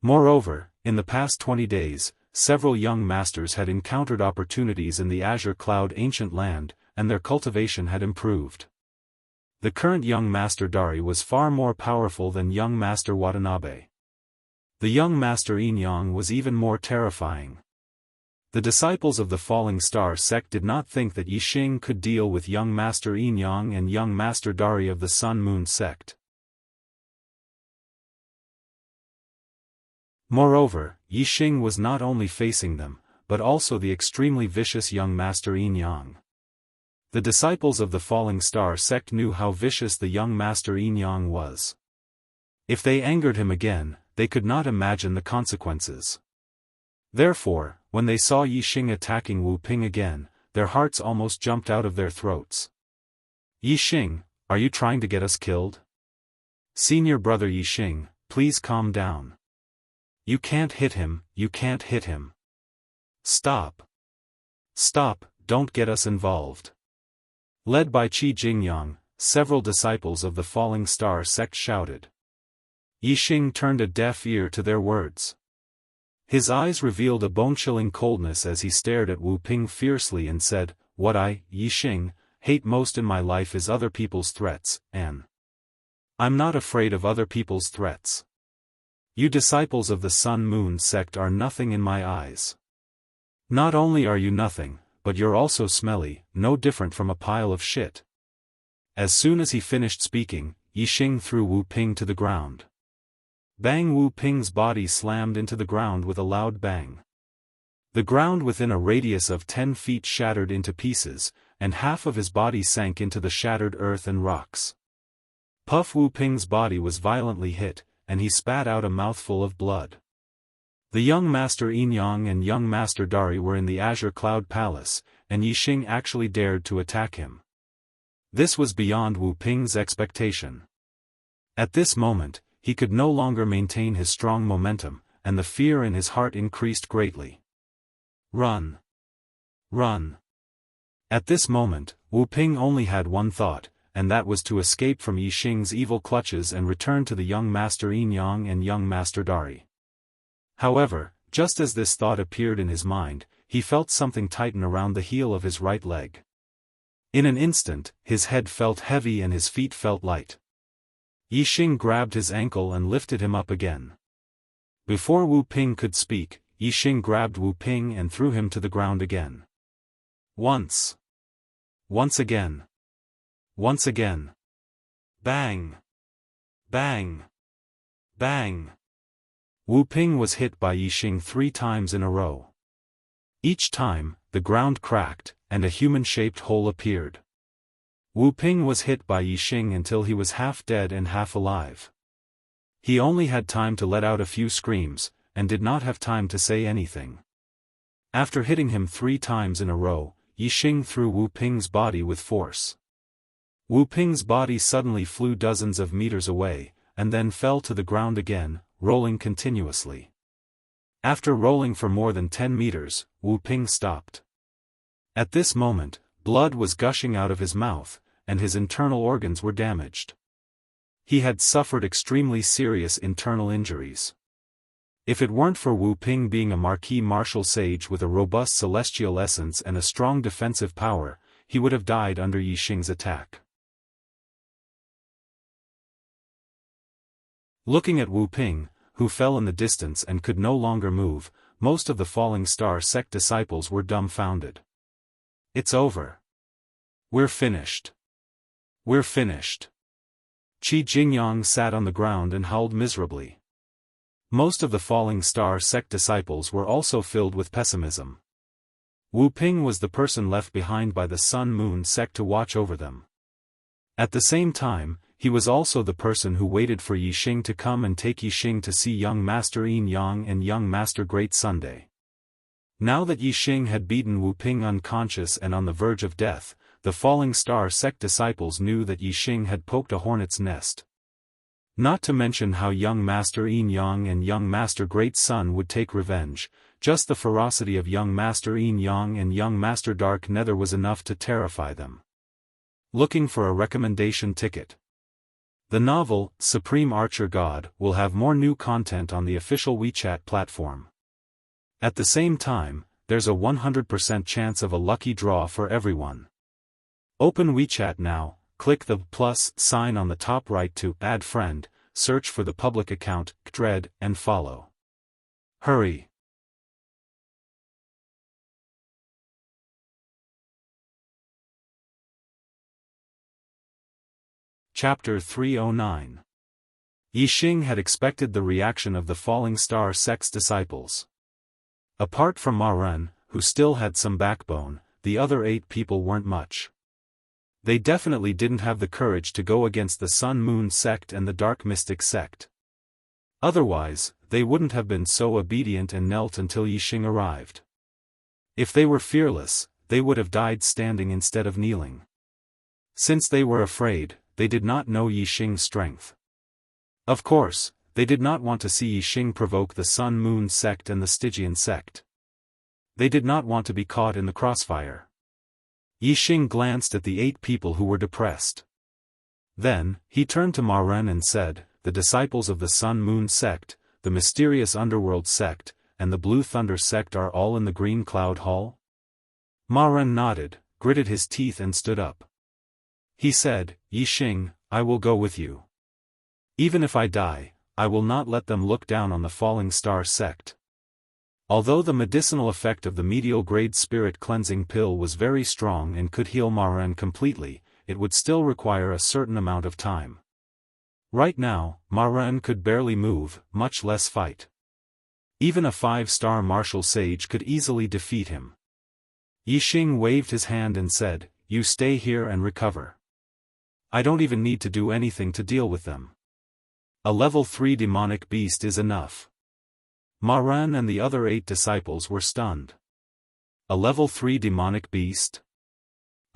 Moreover, in the past 20 days, several young masters had encountered opportunities in the Azure Cloud Ancient Land, and their cultivation had improved. The current young Master Dari was far more powerful than young Master Watanabe. The young Master Yin Yang was even more terrifying. The disciples of the Falling Star sect did not think that Yixing could deal with young Master Yin Yang and young Master Dari of the Sun Moon sect. Moreover, Yixing was not only facing them, but also the extremely vicious young Master Yin Yang. The disciples of the Falling Star sect knew how vicious the young Master Yin Yang was. If they angered him again, they could not imagine the consequences. Therefore, when they saw Yixing attacking Wu Ping again, their hearts almost jumped out of their throats. Yixing, are you trying to get us killed? Senior brother Yixing, please calm down. You can't hit him, you can't hit him. Stop. Stop, don't get us involved. Led by Qi Jingyang, several disciples of the Falling Star sect shouted. Yixing turned a deaf ear to their words. His eyes revealed a bone-chilling coldness as he stared at Wu Ping fiercely and said, "What I, Yixing, hate most in my life is other people's threats, and I'm not afraid of other people's threats. You disciples of the Sun Moon sect are nothing in my eyes. Not only are you nothing, but you're also smelly, no different from a pile of shit." As soon as he finished speaking, Yixing threw Wu Ping to the ground. Bang! Wu Ping's body slammed into the ground with a loud bang. The ground within a radius of 10 feet shattered into pieces, and half of his body sank into the shattered earth and rocks. Puff! Wu Ping's body was violently hit, and he spat out a mouthful of blood. The young Master Yin Yang and young Master Dari were in the Azure Cloud Palace, and Yixing actually dared to attack him. This was beyond Wu Ping's expectation. At this moment, he could no longer maintain his strong momentum, and the fear in his heart increased greatly. Run! Run! At this moment, Wu Ping only had one thought, and that was to escape from Yixing's evil clutches and return to the young Master Yin Yang and young Master Dari. However, just as this thought appeared in his mind, he felt something tighten around the heel of his right leg. In an instant, his head felt heavy and his feet felt light. Yixing grabbed his ankle and lifted him up again. Before Wu Ping could speak, Yixing grabbed Wu Ping and threw him to the ground again. Once. Once again. Once again. Bang! Bang! Bang! Wu Ping was hit by Yixing 3 times in a row. Each time, the ground cracked, and a human-shaped hole appeared. Wu Ping was hit by Yixing until he was half dead and half alive. He only had time to let out a few screams, and did not have time to say anything. After hitting him 3 times in a row, Yixing threw Wu Ping's body with force. Wu Ping's body suddenly flew dozens of meters away, and then fell to the ground again, rolling continuously. After rolling for more than 10 meters, Wu Ping stopped. At this moment, blood was gushing out of his mouth, and his internal organs were damaged. He had suffered extremely serious internal injuries. If it weren't for Wu Ping being a marquis martial sage with a robust celestial essence and a strong defensive power, he would have died under Yixing's attack. Looking at Wu Ping, who fell in the distance and could no longer move, most of the Falling Star sect disciples were dumbfounded. It's over. We're finished. We're finished. Qi Jingyang sat on the ground and howled miserably. Most of the Falling Star sect disciples were also filled with pessimism. Wu Ping was the person left behind by the Sun Moon sect to watch over them. At the same time, he was also the person who waited for Yixing to come and take Yixing to see young Master Yin Yang and young Master Great Sunday. Now that Yixing had beaten Wu Ping unconscious and on the verge of death, the Falling Star sect disciples knew that Yixing had poked a hornet's nest. Not to mention how young Master Yin Yang and young Master Great Sun would take revenge, just the ferocity of young Master Yin Yang and young Master Dark Nether was enough to terrify them. Looking for a recommendation ticket? The novel, Supreme Archer God, will have more new content on the official WeChat platform. At the same time, there's a 100% chance of a lucky draw for everyone. Open WeChat now, click the plus sign on the top right to add friend, search for the public account, Dread, and follow. Hurry! Chapter 309. Yixing had expected the reaction of the Falling Star sect's disciples. Apart from Ma Ren, who still had some backbone, the other 8 people weren't much. They definitely didn't have the courage to go against the Sun Moon sect and the Dark Mystic sect. Otherwise, they wouldn't have been so obedient and knelt until Yixing arrived. If they were fearless, they would have died standing instead of kneeling. Since they were afraid, they did not know Yixing's strength. Of course, they did not want to see Yixing provoke the Sun Moon sect and the Stygian sect. They did not want to be caught in the crossfire. Yixing glanced at the 8 people who were depressed. Then, he turned to Ma Ren and said, "The disciples of the Sun Moon sect, the mysterious underworld sect, and the Blue Thunder sect are all in the Green Cloud Hall?" Ma Ren nodded, gritted his teeth and stood up. He said, "Yixing, I will go with you. Even if I die, I will not let them look down on the Falling Star sect." Although the medicinal effect of the medial-grade spirit cleansing pill was very strong and could heal Ma Ren completely, it would still require a certain amount of time. Right now, Ma Ren could barely move, much less fight. Even a 5-star martial sage could easily defeat him. Yixing waved his hand and said, "You stay here and recover. I don't even need to do anything to deal with them. A level 3 demonic beast is enough." Ma Ren and the other 8 disciples were stunned. A level 3 demonic beast?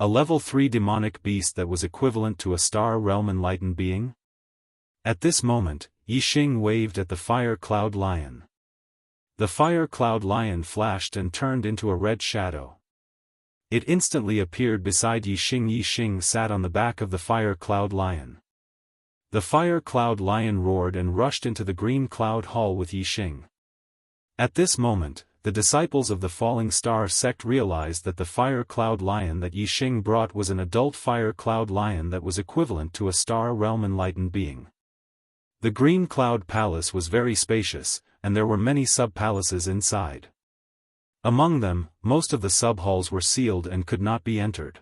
A level 3 demonic beast that was equivalent to a star realm enlightened being? At this moment, Yixing waved at the Fire Cloud Lion. The Fire Cloud Lion flashed and turned into a red shadow. It instantly appeared beside Yixing. Yixing sat on the back of the Fire Cloud Lion. The Fire Cloud Lion roared and rushed into the Green Cloud Hall with Yixing. At this moment, the disciples of the Falling Star sect realized that the Fire Cloud Lion that Yixing brought was an adult Fire Cloud Lion that was equivalent to a star realm enlightened being. The Green Cloud Palace was very spacious, and there were many sub-palaces inside. Among them, most of the sub-halls were sealed and could not be entered.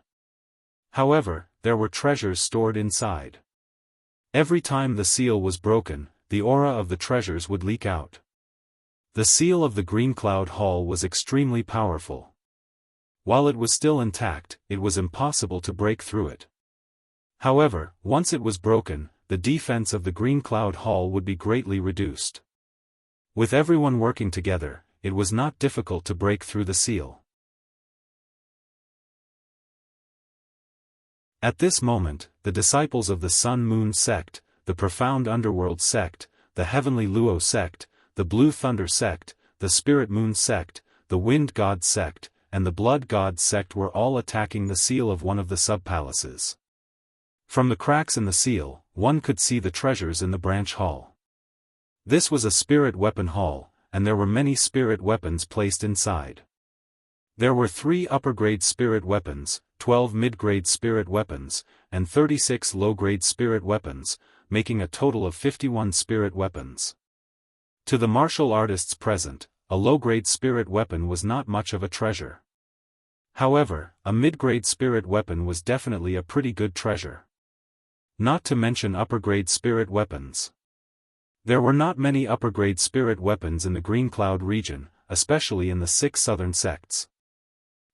However, there were treasures stored inside. Every time the seal was broken, the aura of the treasures would leak out. The seal of the Green Cloud Hall was extremely powerful. While it was still intact, it was impossible to break through it. However, once it was broken, the defense of the Green Cloud Hall would be greatly reduced. With everyone working together, it was not difficult to break through the seal. At this moment, the disciples of the Sun Moon sect, the Profound Underworld sect, the Heavenly Luo sect, the Blue Thunder sect, the Spirit Moon sect, the Wind God sect, and the Blood God sect were all attacking the seal of one of the sub-palaces. From the cracks in the seal, one could see the treasures in the branch hall. This was a spirit weapon hall, and there were many spirit weapons placed inside. There were 3 upper-grade spirit weapons, 12 mid-grade spirit weapons, and 36 low-grade spirit weapons, making a total of 51 spirit weapons. To the martial artists present, a low-grade spirit weapon was not much of a treasure. However, a mid-grade spirit weapon was definitely a pretty good treasure. Not to mention upper-grade spirit weapons. There were not many upper-grade spirit weapons in the Green Cloud region, especially in the 6 southern sects.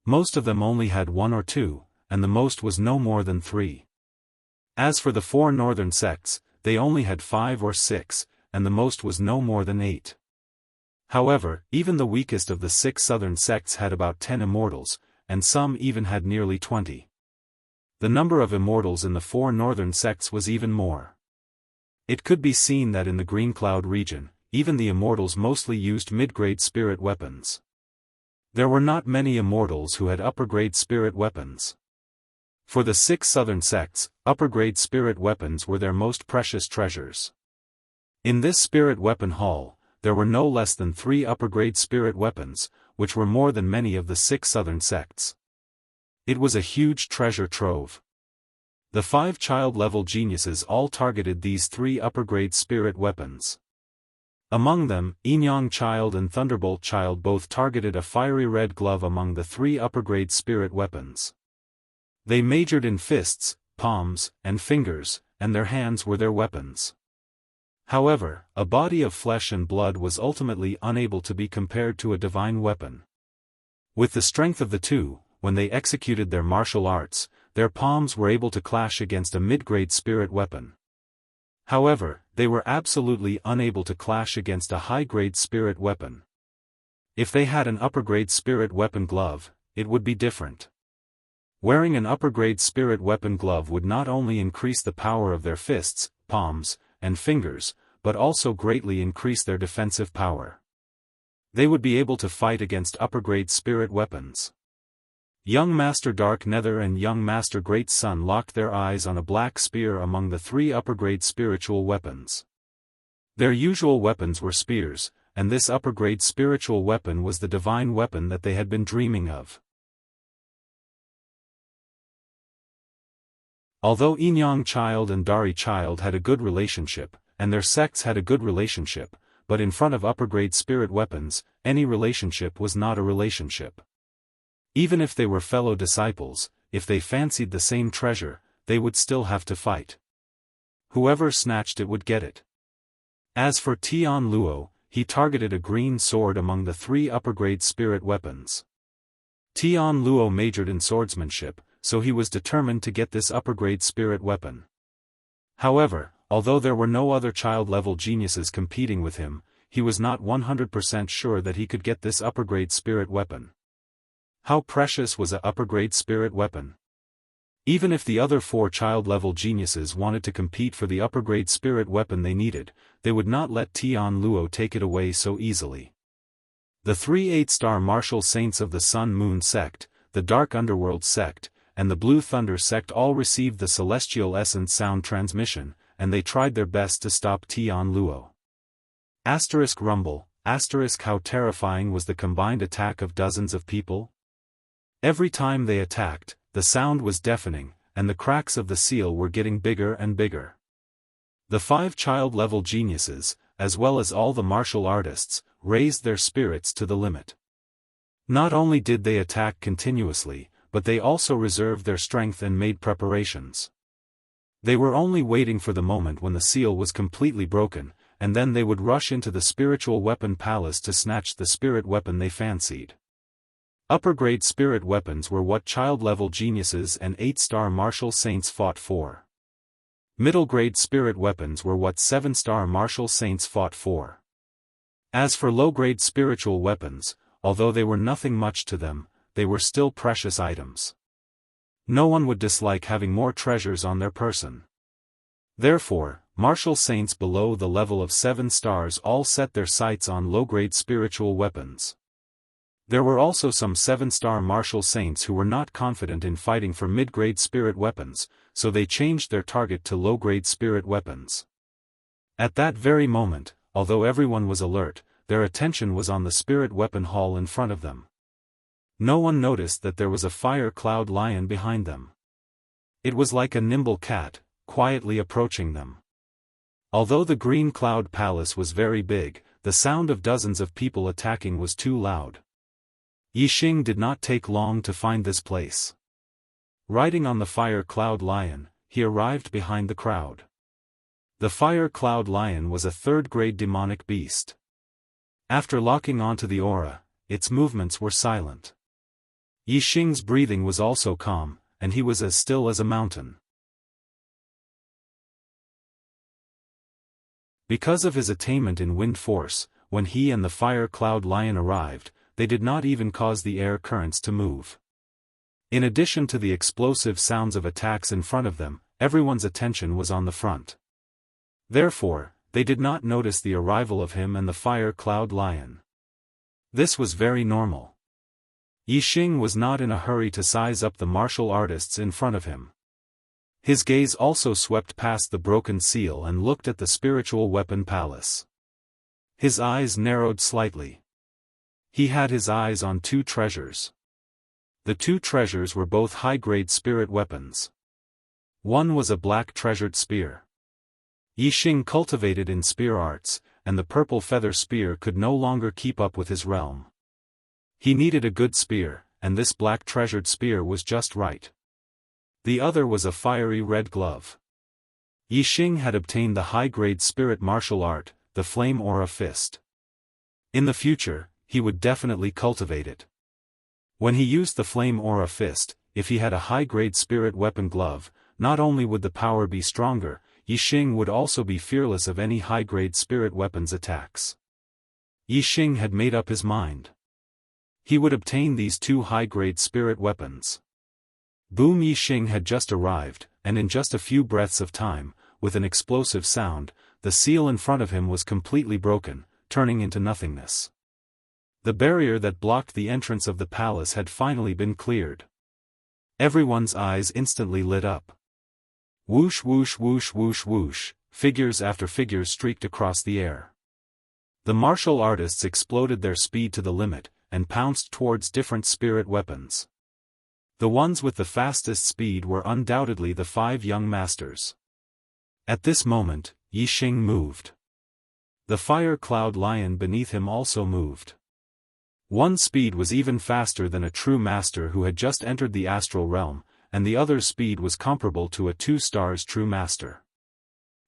Most of them only had 1 or 2, and the most was no more than 3. As for the 4 northern sects, they only had 5 or 6, and the most was no more than 8. However, even the weakest of the 6 southern sects had about 10 immortals, and some even had nearly 20. The number of immortals in the 4 northern sects was even more. It could be seen that in the Green Cloud region, even the immortals mostly used mid-grade spirit weapons. There were not many immortals who had upper-grade spirit weapons. For the 6 southern sects, upper-grade spirit weapons were their most precious treasures. In this spirit weapon hall, there were no less than 3 upper-grade spirit weapons, which were more than many of the 6 southern sects. It was a huge treasure trove. The 5 child-level geniuses all targeted these 3 upper-grade spirit weapons. Among them, Yinyang Child and Thunderbolt Child both targeted a fiery red glove among the 3 upper-grade spirit weapons. They majored in fists, palms, and fingers, and their hands were their weapons. However, a body of flesh and blood was ultimately unable to be compared to a divine weapon. With the strength of the two, when they executed their martial arts, their palms were able to clash against a mid-grade spirit weapon. However, they were absolutely unable to clash against a high-grade spirit weapon. If they had an upper-grade spirit weapon glove, it would be different. Wearing an upper-grade spirit weapon glove would not only increase the power of their fists, palms, and fingers, but also greatly increase their defensive power. They would be able to fight against upper-grade spirit weapons. Young Master Dark Nether and Young Master Great Sun locked their eyes on a black spear among the 3 upper-grade spiritual weapons. Their usual weapons were spears, and this upper-grade spiritual weapon was the divine weapon that they had been dreaming of. Although Yinyang Child and Dari Child had a good relationship, and their sects had a good relationship, but in front of upper-grade spirit weapons, any relationship was not a relationship. Even if they were fellow disciples, if they fancied the same treasure, they would still have to fight. Whoever snatched it would get it. As for Tian Luo, he targeted a green sword among the 3 upper-grade spirit weapons. Tian Luo majored in swordsmanship, so he was determined to get this upper-grade spirit weapon. However, although there were no other child-level geniuses competing with him, he was not 100% sure that he could get this upper-grade spirit weapon. How precious was a upper-grade spirit weapon? Even if the other 4 child-level geniuses wanted to compete for the upper-grade spirit weapon they needed, they would not let Tian Luo take it away so easily. The 3 8-star martial saints of the Sun Moon sect, the Dark Underworld sect, and the Blue Thunder sect all received the celestial essence sound transmission, and they tried their best to stop Tian Luo. Asterisk rumble, asterisk how terrifying was the combined attack of dozens of people? Every time they attacked, the sound was deafening, and the cracks of the seal were getting bigger and bigger. The 5 child-level geniuses, as well as all the martial artists, raised their spirits to the limit. Not only did they attack continuously, but they also reserved their strength and made preparations. They were only waiting for the moment when the seal was completely broken, and then they would rush into the spiritual weapon palace to snatch the spirit weapon they fancied. Upper-grade spirit weapons were what child-level geniuses and 8-star martial saints fought for. Middle-grade spirit weapons were what 7-star martial saints fought for. As for low-grade spiritual weapons, although they were nothing much to them, they were still precious items. No one would dislike having more treasures on their person. Therefore, martial saints below the level of 7 stars all set their sights on low-grade spiritual weapons. There were also some 7-star martial saints who were not confident in fighting for mid-grade spirit weapons, so they changed their target to low-grade spirit weapons. At that very moment, although everyone was alert, their attention was on the spirit weapon hall in front of them. No one noticed that there was a fire cloud lion behind them. It was like a nimble cat, quietly approaching them. Although the green cloud palace was very big, the sound of dozens of people attacking was too loud. Yixing did not take long to find this place. Riding on the fire cloud lion, he arrived behind the crowd. The fire cloud lion was a 3rd-grade demonic beast. After locking onto the aura, its movements were silent. Yixing's breathing was also calm, and he was as still as a mountain. Because of his attainment in wind force, when he and the fire cloud lion arrived, they did not even cause the air currents to move. In addition to the explosive sounds of attacks in front of them, everyone's attention was on the front. Therefore, they did not notice the arrival of him and the fire cloud lion. This was very normal. Yixing was not in a hurry to size up the martial artists in front of him. His gaze also swept past the broken seal and looked at the spiritual weapon palace. His eyes narrowed slightly. He had his eyes on 2 treasures. The 2 treasures were both high-grade spirit weapons. One was a black treasured spear. Yixing cultivated in spear arts, and the purple feather spear could no longer keep up with his realm. He needed a good spear, and this black treasured spear was just right. The other was a fiery red glove. Yixing had obtained the high-grade spirit martial art, the Flame Aura Fist. In the future, he would definitely cultivate it. When he used the Flame Aura Fist, if he had a high-grade spirit weapon glove, not only would the power be stronger, Yixing would also be fearless of any high-grade spirit weapons attacks. Yixing had made up his mind. He would obtain these two high-grade spirit weapons. Boom! Yixing had just arrived, and in just a few breaths of time, with an explosive sound, the seal in front of him was completely broken, turning into nothingness. The barrier that blocked the entrance of the palace had finally been cleared. Everyone's eyes instantly lit up. Whoosh whoosh whoosh whoosh whoosh, figures after figures streaked across the air. The martial artists exploded their speed to the limit, and pounced towards different spirit weapons. The ones with the fastest speed were undoubtedly the 5 young masters. At this moment, Yixing moved. The fire cloud lion beneath him also moved. One's speed was even faster than a true master who had just entered the astral realm, and the other's speed was comparable to a 2-star true master.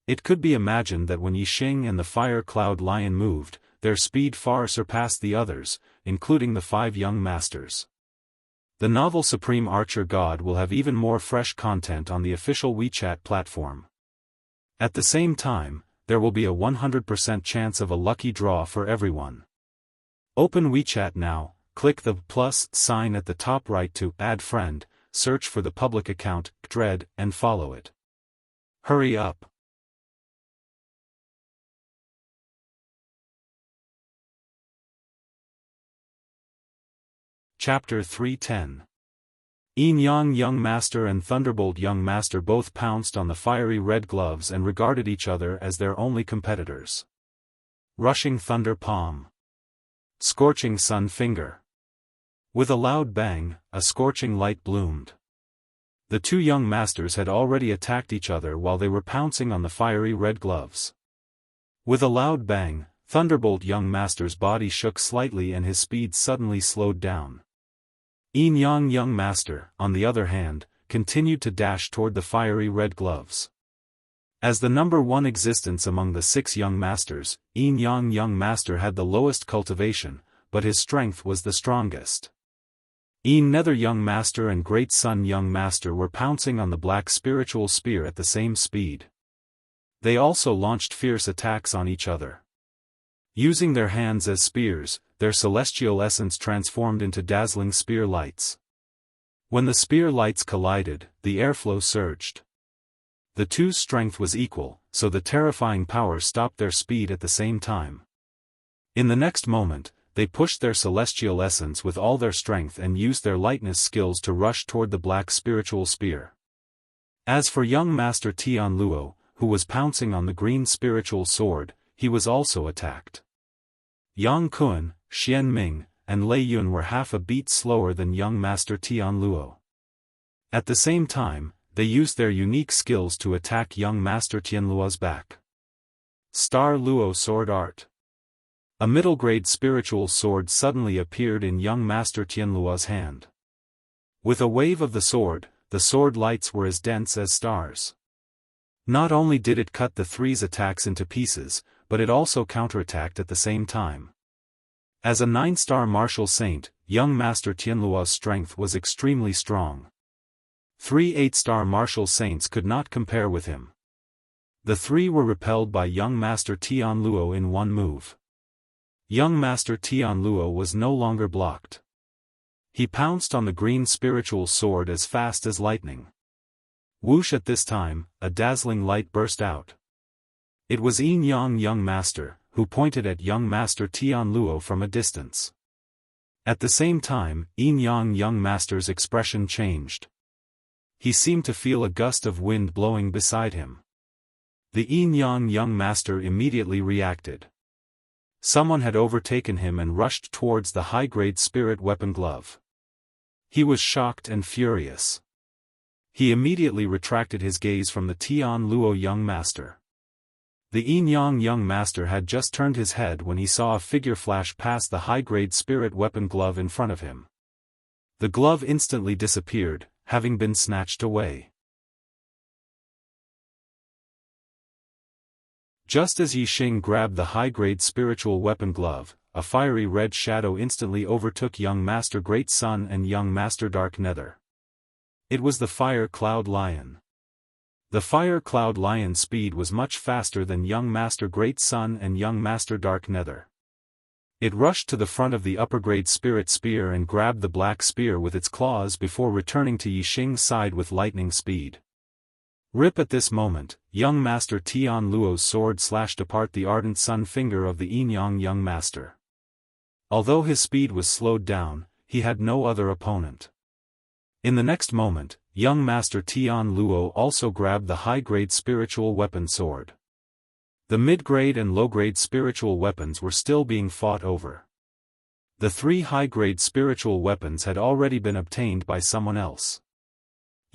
It could be imagined that when Yixing and the fire cloud lion moved, their speed far surpassed the others, including the 5 young masters. The novel Supreme Archer God will have even more fresh content on the official WeChat platform. At the same time, there will be a 100% chance of a lucky draw for everyone. Open WeChat now, click the plus sign at the top right to add friend, search for the public account, Dread, and follow it. Hurry up. Chapter 310. Yin Yang Young Master and Thunderbolt Young Master both pounced on the fiery red gloves and regarded each other as their only competitors. Rushing Thunder Palm. Scorching Sun Finger. With a loud bang, a scorching light bloomed. The 2 young masters had already attacked each other while they were pouncing on the fiery red gloves. With a loud bang, Thunderbolt Young Master's body shook slightly and his speed suddenly slowed down. Yin Yang Young Master, on the other hand, continued to dash toward the fiery red gloves. As the number 1 existence among the 6 young masters, Yin Yang Young Master had the lowest cultivation, but his strength was the strongest. Yin Nether Young Master and Great Sun Young Master were pouncing on the black spiritual spear at the same speed. They also launched fierce attacks on each other. Using their hands as spears, their celestial essence transformed into dazzling spear lights. When the spear lights collided, the airflow surged. The 2's strength was equal, so the terrifying power stopped their speed at the same time. In the next moment, they pushed their celestial essence with all their strength and used their lightness skills to rush toward the black spiritual spear. As for young Master Tian Luo, who was pouncing on the green spiritual sword, he was also attacked. Yang Kun, Xian Ming, and Lei Yun were half a beat slower than young Master Tian Luo. At the same time, they used their unique skills to attack young Master Tian Luo's back. Star Luo Sword Art. A middle-grade spiritual sword suddenly appeared in young Master Tian Luo's hand. With a wave of the sword lights were as dense as stars. Not only did it cut the 3's attacks into pieces, but it also counterattacked at the same time. As a 9-star martial saint, young Master Tian Luo's strength was extremely strong. 3 8-star martial saints could not compare with him. The 3 were repelled by young Master Tian Luo in one move. Young Master Tian Luo was no longer blocked. He pounced on the green spiritual sword as fast as lightning. Whoosh! At this time, a dazzling light burst out. It was Yin Yang Young Master, who pointed at young Master Tian Luo from a distance. At the same time, Yin Yang Young Master's expression changed. He seemed to feel a gust of wind blowing beside him. The Yin Yang Young Master immediately reacted. Someone had overtaken him and rushed towards the high-grade spirit weapon glove. He was shocked and furious. He immediately retracted his gaze from the Tian Luo Young Master. The Yin-Yang young master had just turned his head when he saw a figure flash past the high-grade spirit weapon glove in front of him. The glove instantly disappeared, having been snatched away. Just as Yixing grabbed the high-grade spiritual weapon glove, a fiery red shadow instantly overtook young Master Great Sun and young Master Dark Nether. It was the Fire Cloud Lion. The Fire Cloud Lion's speed was much faster than young Master Great Sun and young Master Dark Nether. It rushed to the front of the upper-grade spirit spear and grabbed the black spear with its claws before returning to Yixing's side with lightning speed. Rip! At this moment, young Master Tian Luo's sword slashed apart the ardent sun finger of the Yin-Yang young master. Although his speed was slowed down, he had no other opponent. In the next moment, young Master Tian Luo also grabbed the high-grade spiritual weapon sword. The mid-grade and low-grade spiritual weapons were still being fought over. The 3 high-grade spiritual weapons had already been obtained by someone else.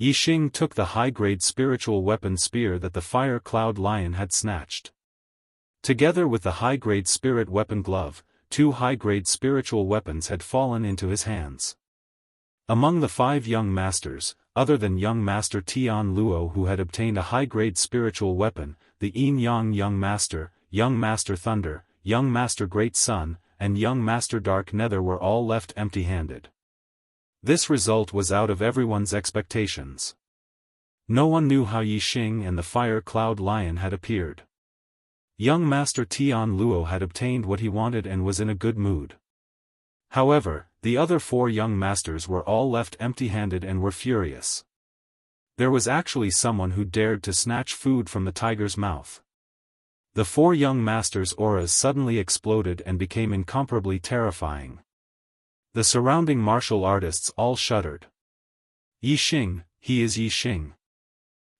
Yixing took the high-grade spiritual weapon spear that the Fire Cloud Lion had snatched. Together with the high-grade spirit weapon glove, 2 high-grade spiritual weapons had fallen into his hands. Among the 5 young masters, other than young Master Tian Luo who had obtained a high-grade spiritual weapon, the Yin-Yang young master, young Master Thunder, young Master Great Sun, and young Master Dark Nether were all left empty-handed. This result was out of everyone's expectations. No one knew how Yixing and the Fire Cloud Lion had appeared. Young Master Tian Luo had obtained what he wanted and was in a good mood. However, the other 4 young masters were all left empty-handed and were furious. There was actually someone who dared to snatch food from the tiger's mouth. The 4 young masters' auras suddenly exploded and became incomparably terrifying. The surrounding martial artists all shuddered. Yixing, he is Yixing.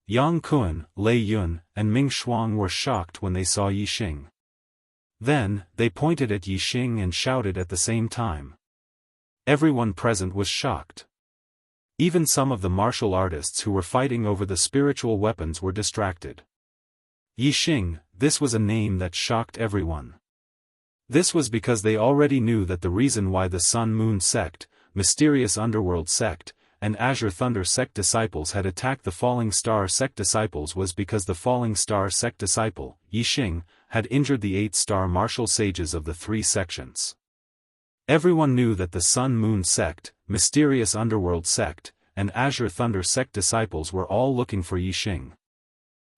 Yang Kuan, Lei Yun, and Ming Shuang were shocked when they saw Yixing. Then, they pointed at Yixing and shouted at the same time. Everyone present was shocked. Even some of the martial artists who were fighting over the spiritual weapons were distracted. Yixing, this was a name that shocked everyone. This was because they already knew that the reason why the Sun Moon sect, Mysterious Underworld sect, and Azure Thunder sect disciples had attacked the Falling Star sect disciples was because the Falling Star sect disciple, Yixing, had injured the 8-star martial sages of the 3 sections. Everyone knew that the Sun Moon sect, Mysterious Underworld sect, and Azure Thunder sect disciples were all looking for Yixing.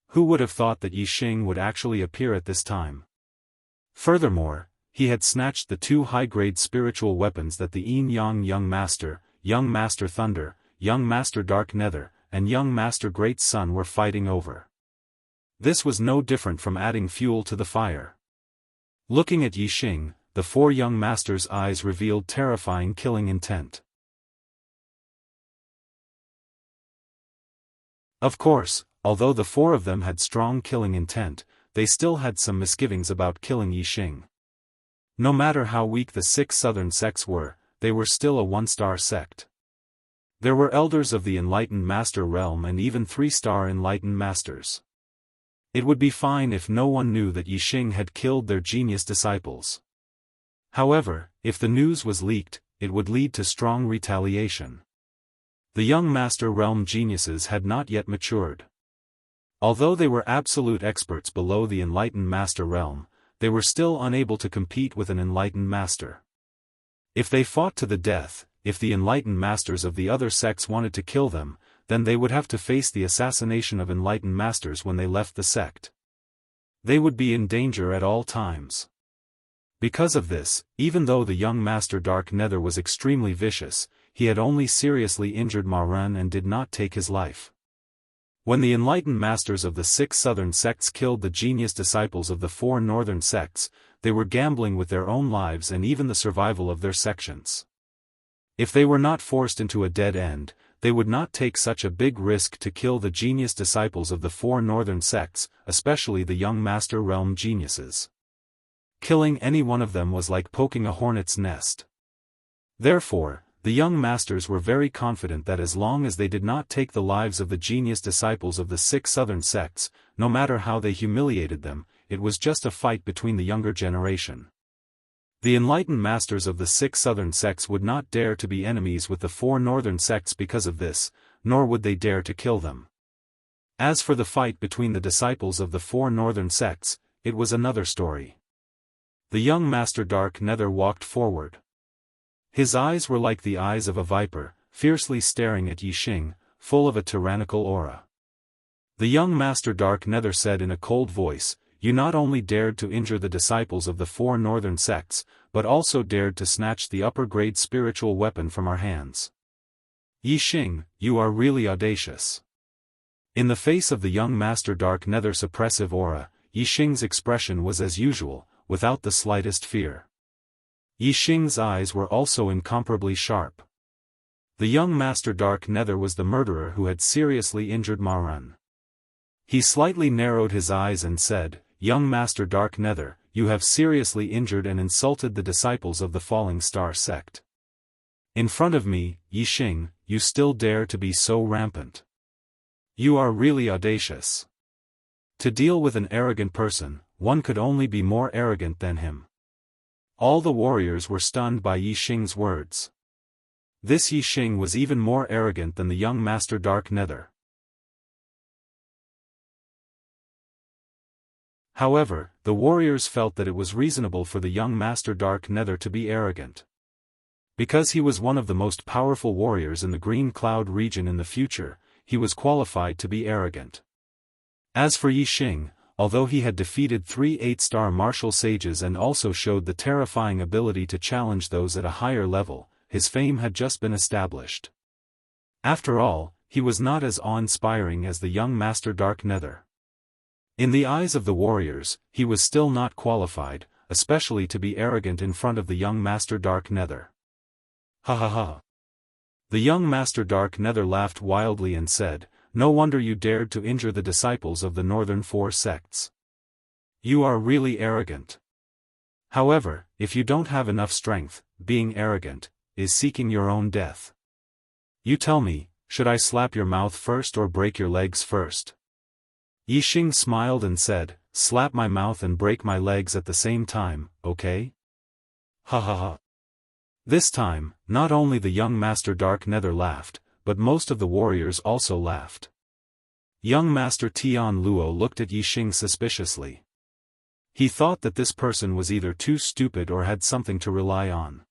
Who would have thought that Yixing would actually appear at this time? Furthermore, he had snatched the 2 high-grade spiritual weapons that the Yin-Yang young master, young Master Thunder, young Master Dark Nether, and young Master Great Sun were fighting over. This was no different from adding fuel to the fire. Looking at Yixing, the 4 young masters' eyes revealed terrifying killing intent. Of course, although the 4 of them had strong killing intent, they still had some misgivings about killing Yixing. No matter how weak the 6 southern sects were, they were still a 1-star sect. There were elders of the Enlightened Master realm and even 3-star Enlightened Masters. It would be fine if no one knew that Yixing had killed their genius disciples. However, if the news was leaked, it would lead to strong retaliation. The young Master realm geniuses had not yet matured. Although they were absolute experts below the Enlightened Master realm, they were still unable to compete with an Enlightened Master. If they fought to the death, if the Enlightened Masters of the other sects wanted to kill them, then they would have to face the assassination of Enlightened Masters when they left the sect. They would be in danger at all times. Because of this, even though the young Master Dark Nether was extremely vicious, he had only seriously injured Ma Ren and did not take his life. When the Enlightened Masters of the 6 southern sects killed the genius disciples of the 4 northern sects, they were gambling with their own lives and even the survival of their sections. If they were not forced into a dead end, they would not take such a big risk to kill the genius disciples of the 4 northern sects, especially the young Master realm geniuses. Killing any one of them was like poking a hornet's nest. Therefore, the young masters were very confident that as long as they did not take the lives of the genius disciples of the 6 southern sects, no matter how they humiliated them, it was just a fight between the younger generation. The enlightened masters of the 6 southern sects would not dare to be enemies with the 4 northern sects because of this, nor would they dare to kill them. As for the fight between the disciples of the 4 northern sects, it was another story. The young Master Dark Nether walked forward. His eyes were like the eyes of a viper, fiercely staring at Yixing, full of a tyrannical aura. The young Master Dark Nether said in a cold voice, "You not only dared to injure the disciples of the 4 northern sects, but also dared to snatch the upper-grade spiritual weapon from our hands. Yixing, you are really audacious." In the face of the young Master Dark Nether's oppressive aura, Yixing's expression was as usual, without the slightest fear. Yixing's eyes were also incomparably sharp. The young Master Dark Nether was the murderer who had seriously injured Ma Run. He slightly narrowed his eyes and said, "Young Master Dark Nether, you have seriously injured and insulted the disciples of the Falling Star sect. In front of me, Yixing, you still dare to be so rampant. You are really audacious. To deal with an arrogant person, one could only be more arrogant than him." All the warriors were stunned by Yixing's words. This Yixing was even more arrogant than the young Master Dark Nether. However, the warriors felt that it was reasonable for the young Master Dark Nether to be arrogant. Because he was one of the most powerful warriors in the Green Cloud region in the future, he was qualified to be arrogant. As for Yixing, although he had defeated 3 8-star martial sages and also showed the terrifying ability to challenge those at a higher level, his fame had just been established. After all, he was not as awe-inspiring as the young Master Dark Nether. In the eyes of the warriors, he was still not qualified, especially to be arrogant in front of the young Master Dark Nether. Ha ha ha. The young Master Dark Nether laughed wildly and said, "No wonder you dared to injure the disciples of the northern 4 sects. You are really arrogant. However, if you don't have enough strength, being arrogant is seeking your own death. You tell me, should I slap your mouth first or break your legs first?" Yixing smiled and said, "Slap my mouth and break my legs at the same time, okay?" Ha ha ha. This time, not only the young Master Dark Nether laughed, but most of the warriors also laughed. Young Master Tian Luo looked at Yixing suspiciously. He thought that this person was either too stupid or had something to rely on.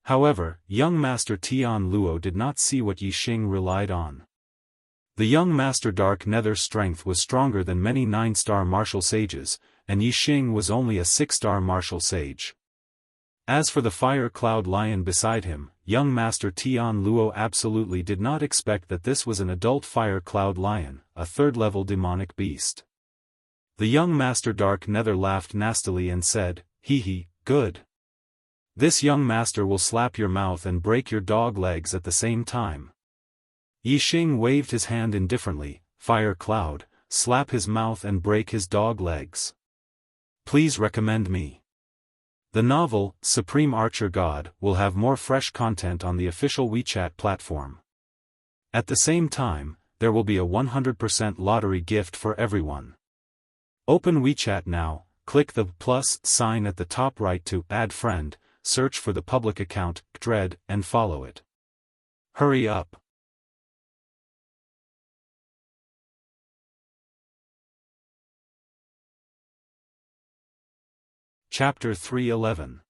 However, young Master Tian Luo did not see what Yixing relied on. The young Master Dark Nether's strength was stronger than many 9-star martial sages, and Yixing was only a 6-star martial sage. As for the Fire Cloud Lion beside him, young Master Tian Luo absolutely did not expect that this was an adult Fire Cloud Lion, a 3rd-level demonic beast. The young Master Dark Nether laughed nastily and said, "Hee hee, good. This young master will slap your mouth and break your dog legs at the same time." Yixing waved his hand indifferently, "Fire Cloud, slap his mouth and break his dog legs. Please recommend me." The novel, Supreme Archer God, will have more fresh content on the official WeChat platform. At the same time, there will be a 100% lottery gift for everyone. Open WeChat now, click the plus sign at the top right to add friend, search for the public account, Dread, and follow it. Hurry up. Chapter 311.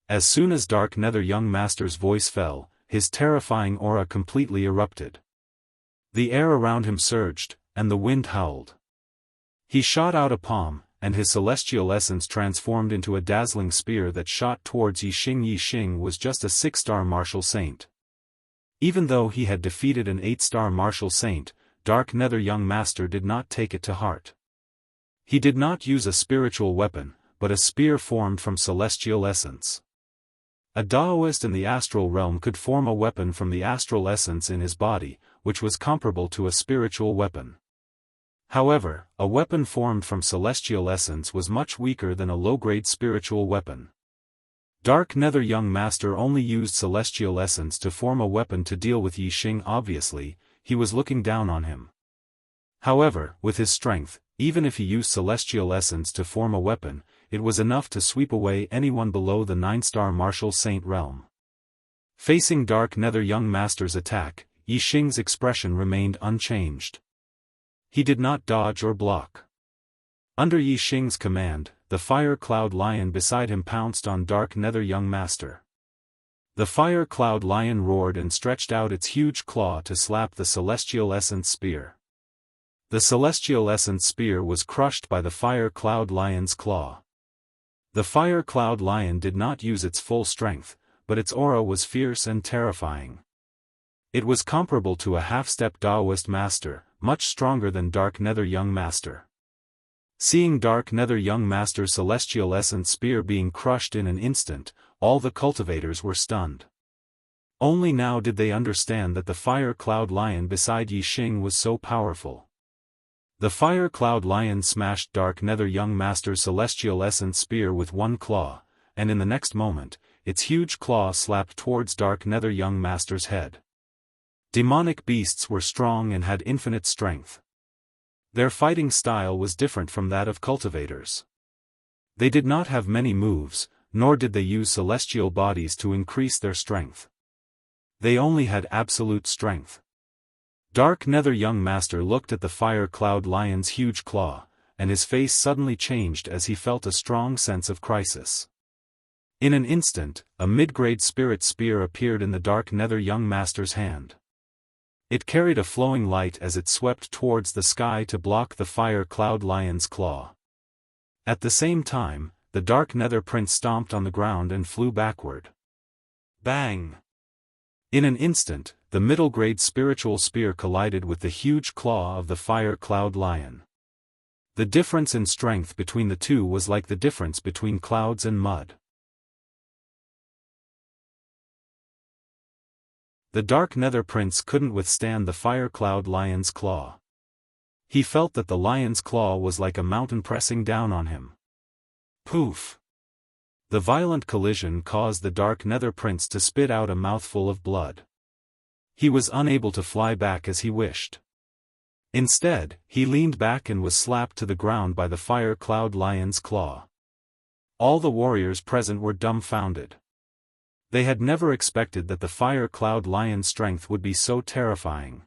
As soon as Dark Nether young Master's voice fell, his terrifying aura completely erupted. The air around him surged, and the wind howled. He shot out a palm, and his celestial essence transformed into a dazzling spear that shot towards Yixing. Yixing was just a 6-star martial saint. Even though he had defeated an 8-star martial saint, Dark Nether young Master did not take it to heart. He did not use a spiritual weapon, but a spear formed from celestial essence. A Daoist in the astral realm could form a weapon from the astral essence in his body, which was comparable to a spiritual weapon. However, a weapon formed from celestial essence was much weaker than a low-grade spiritual weapon. Dark Nether young Master only used celestial essence to form a weapon to deal with Yixing. Obviously, he was looking down on him. However, with his strength, even if he used celestial essence to form a weapon, it was enough to sweep away anyone below the 9-star martial saint realm. Facing Dark Nether Young Master's attack, Yi Xing's expression remained unchanged. He did not dodge or block. Under Yi Xing's command, the Fire Cloud Lion beside him pounced on Dark Nether Young Master. The Fire Cloud Lion roared and stretched out its huge claw to slap the Celestial Essence Spear. The Celestial Essence Spear was crushed by the Fire Cloud Lion's claw. The Fire Cloud Lion did not use its full strength, but its aura was fierce and terrifying. It was comparable to a half-step Daoist master, much stronger than Dark Nether Young Master. Seeing Dark Nether Young Master's Celestial Essence Spear being crushed in an instant, all the cultivators were stunned. Only now did they understand that the Fire Cloud Lion beside Yi Xing was so powerful. The Fire Cloud Lion smashed Dark Nether Young Master's Celestial Essence Spear with one claw, and in the next moment, its huge claw slapped towards Dark Nether Young Master's head. Demonic beasts were strong and had infinite strength. Their fighting style was different from that of cultivators. They did not have many moves, nor did they use celestial bodies to increase their strength. They only had absolute strength. Dark Nether Young Master looked at the Fire Cloud Lion's huge claw, and his face suddenly changed as he felt a strong sense of crisis. In an instant, a mid-grade spirit spear appeared in the Dark Nether Young Master's hand. It carried a flowing light as it swept towards the sky to block the Fire Cloud Lion's claw. At the same time, the Dark Nether Prince stomped on the ground and flew backward. Bang! In an instant, the middle-grade spiritual spear collided with the huge claw of the Fire Cloud Lion. The difference in strength between the two was like the difference between clouds and mud. The Dark Nether Prince couldn't withstand the Fire Cloud Lion's claw. He felt that the lion's claw was like a mountain pressing down on him. Poof! The violent collision caused the Dark Nether Prince to spit out a mouthful of blood. He was unable to fly back as he wished. Instead, he leaned back and was slapped to the ground by the Fire Cloud Lion's claw. All the warriors present were dumbfounded. They had never expected that the Fire Cloud Lion's strength would be so terrifying.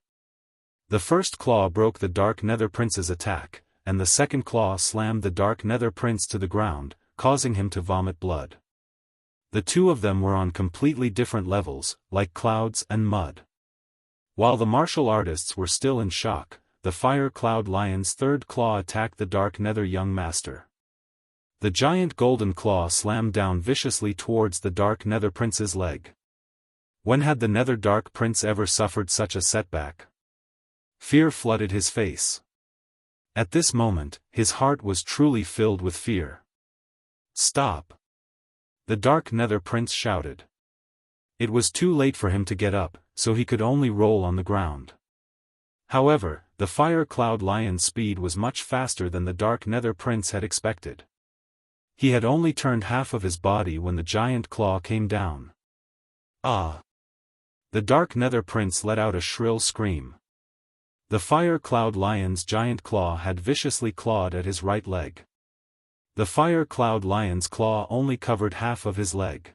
The first claw broke the Dark Nether Prince's attack, and the second claw slammed the Dark Nether Prince to the ground, causing him to vomit blood. The two of them were on completely different levels, like clouds and mud. While the martial artists were still in shock, the Fire Cloud Lion's third claw attacked the Dark Nether Young Master. The giant golden claw slammed down viciously towards the Dark Nether Prince's leg. When had the Nether Dark Prince ever suffered such a setback? Fear flooded his face. At this moment, his heart was truly filled with fear. Stop! The Dark Nether Prince shouted. It was too late for him to get up, so he could only roll on the ground. However, the Fire Cloud Lion's speed was much faster than the Dark Nether Prince had expected. He had only turned half of his body when the giant claw came down. Ah! The Dark Nether Prince let out a shrill scream. The Fire Cloud Lion's giant claw had viciously clawed at his right leg. The Fire Cloud Lion's claw only covered half of his leg.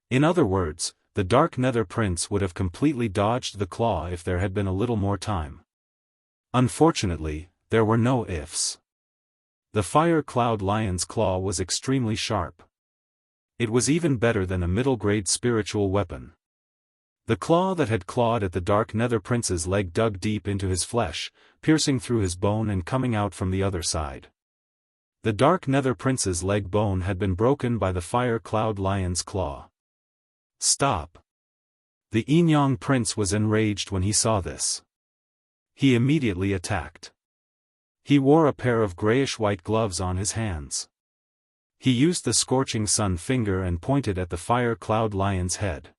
In other words, the Dark Nether Prince would have completely dodged the claw if there had been a little more time. Unfortunately, there were no ifs. The Fire Cloud Lion's claw was extremely sharp. It was even better than a middle-grade spiritual weapon. The claw that had clawed at the Dark Nether Prince's leg dug deep into his flesh, piercing through his bone and coming out from the other side. The Dark Nether Prince's leg bone had been broken by the Fire Cloud Lion's claw. Stop! The Enyang Prince was enraged when he saw this. He immediately attacked. He wore a pair of grayish-white gloves on his hands. He used the Scorching Sun finger and pointed at the Fire Cloud Lion's head.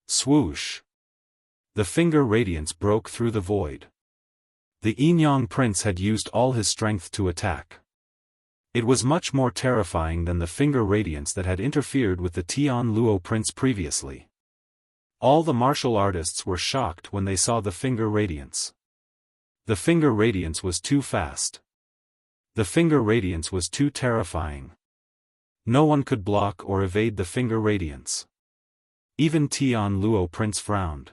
Swoosh! The finger radiance broke through the void. The Enyang Prince had used all his strength to attack. It was much more terrifying than the finger radiance that had interfered with the Tian Luo Prince previously. All the martial artists were shocked when they saw the finger radiance. The finger radiance was too fast. The finger radiance was too terrifying. No one could block or evade the finger radiance. Even Tian Luo Prince frowned.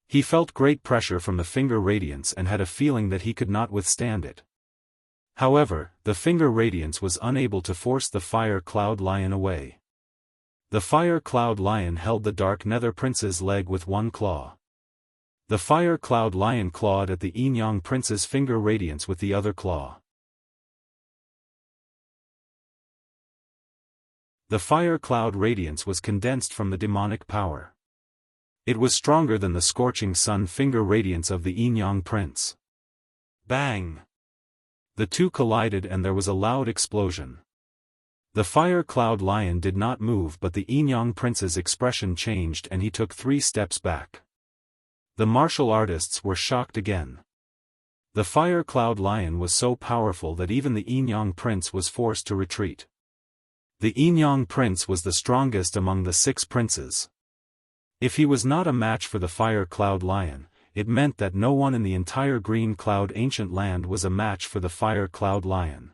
He felt great pressure from the finger radiance and had a feeling that he could not withstand it. However, the finger radiance was unable to force the Fire Cloud Lion away. The Fire Cloud Lion held the Dark Nether Prince's leg with one claw. The Fire Cloud Lion clawed at the Yin Prince's finger radiance with the other claw. The Fire Cloud radiance was condensed from the demonic power. It was stronger than the scorching sun finger radiance of the Yin Prince. Bang! The two collided and there was a loud explosion. The Fire Cloud Lion did not move, but the Yin Prince's expression changed and he took 3 steps back. The martial artists were shocked again. The Fire Cloud Lion was so powerful that even the Yin Prince was forced to retreat. The Yin Prince was the strongest among the 6 princes. If he was not a match for the Fire Cloud Lion, it meant that no one in the entire Green Cloud Ancient Land was a match for the Fire Cloud Lion.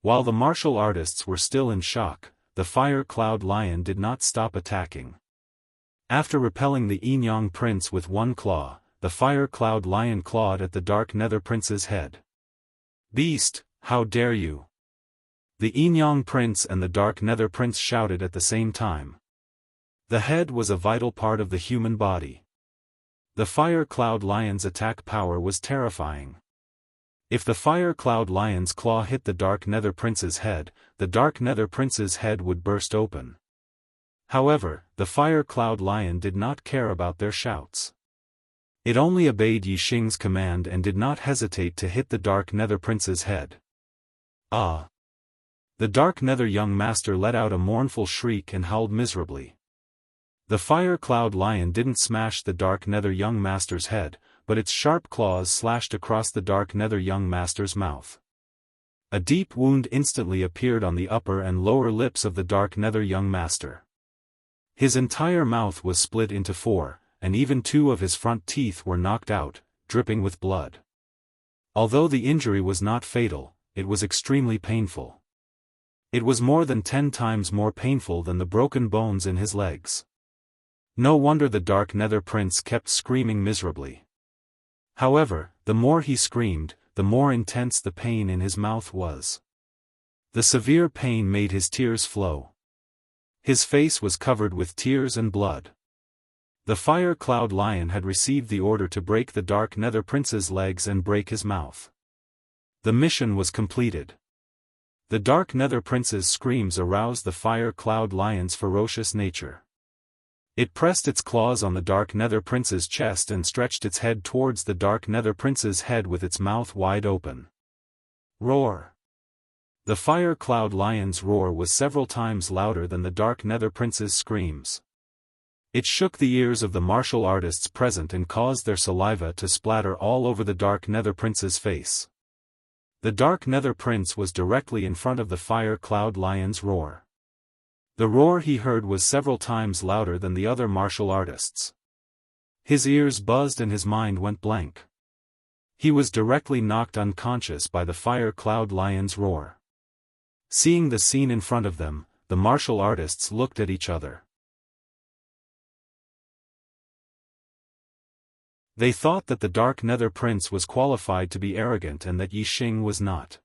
While the martial artists were still in shock, the Fire Cloud Lion did not stop attacking. After repelling the Yin Prince with one claw, the Fire Cloud Lion clawed at the Dark Nether Prince's head. "Beast, how dare you!" The Yin Prince and the Dark Nether Prince shouted at the same time. The head was a vital part of the human body. The Fire Cloud Lion's attack power was terrifying. If the Fire Cloud Lion's claw hit the Dark Nether Prince's head, the Dark Nether Prince's head would burst open. However, the Fire Cloud Lion did not care about their shouts. It only obeyed Yixing's command and did not hesitate to hit the Dark Nether Prince's head. Ah! The Dark Nether young master let out a mournful shriek and howled miserably. The Fire Cloud Lion didn't smash the Dark Nether young master's head, but its sharp claws slashed across the Dark Nether young master's mouth. A deep wound instantly appeared on the upper and lower lips of the Dark Nether young master. His entire mouth was split into 4, and even 2 of his front teeth were knocked out, dripping with blood. Although the injury was not fatal, it was extremely painful. It was more than 10 times more painful than the broken bones in his legs. No wonder the Dark Nether Prince kept screaming miserably. However, the more he screamed, the more intense the pain in his mouth was. The severe pain made his tears flow. His face was covered with tears and blood. The Fire Cloud Lion had received the order to break the Dark Nether Prince's legs and break his mouth. The mission was completed. The Dark Nether Prince's screams aroused the Fire Cloud Lion's ferocious nature. It pressed its claws on the Dark Nether Prince's chest and stretched its head towards the Dark Nether Prince's head with its mouth wide open. Roar! The Fire Cloud Lion's roar was several times louder than the Dark Nether Prince's screams. It shook the ears of the martial artists present and caused their saliva to splatter all over the Dark Nether Prince's face. The Dark Nether Prince was directly in front of the Fire Cloud Lion's roar. The roar he heard was several times louder than the other martial artists. His ears buzzed and his mind went blank. He was directly knocked unconscious by the Fire Cloud Lion's roar. Seeing the scene in front of them, the martial artists looked at each other. They thought that the Dark Nether Prince was qualified to be arrogant and that Yixing was not.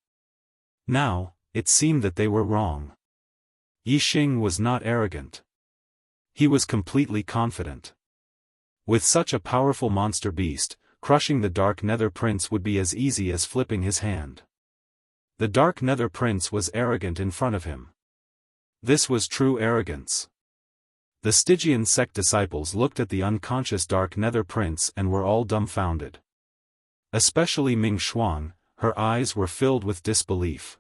Now, it seemed that they were wrong. Yixing was not arrogant. He was completely confident. With such a powerful monster beast, crushing the Dark Nether Prince would be as easy as flipping his hand. The Dark Nether Prince was arrogant in front of him. This was true arrogance. The Stygian sect disciples looked at the unconscious Dark Nether Prince and were all dumbfounded. Especially Ming Xuan, her eyes were filled with disbelief.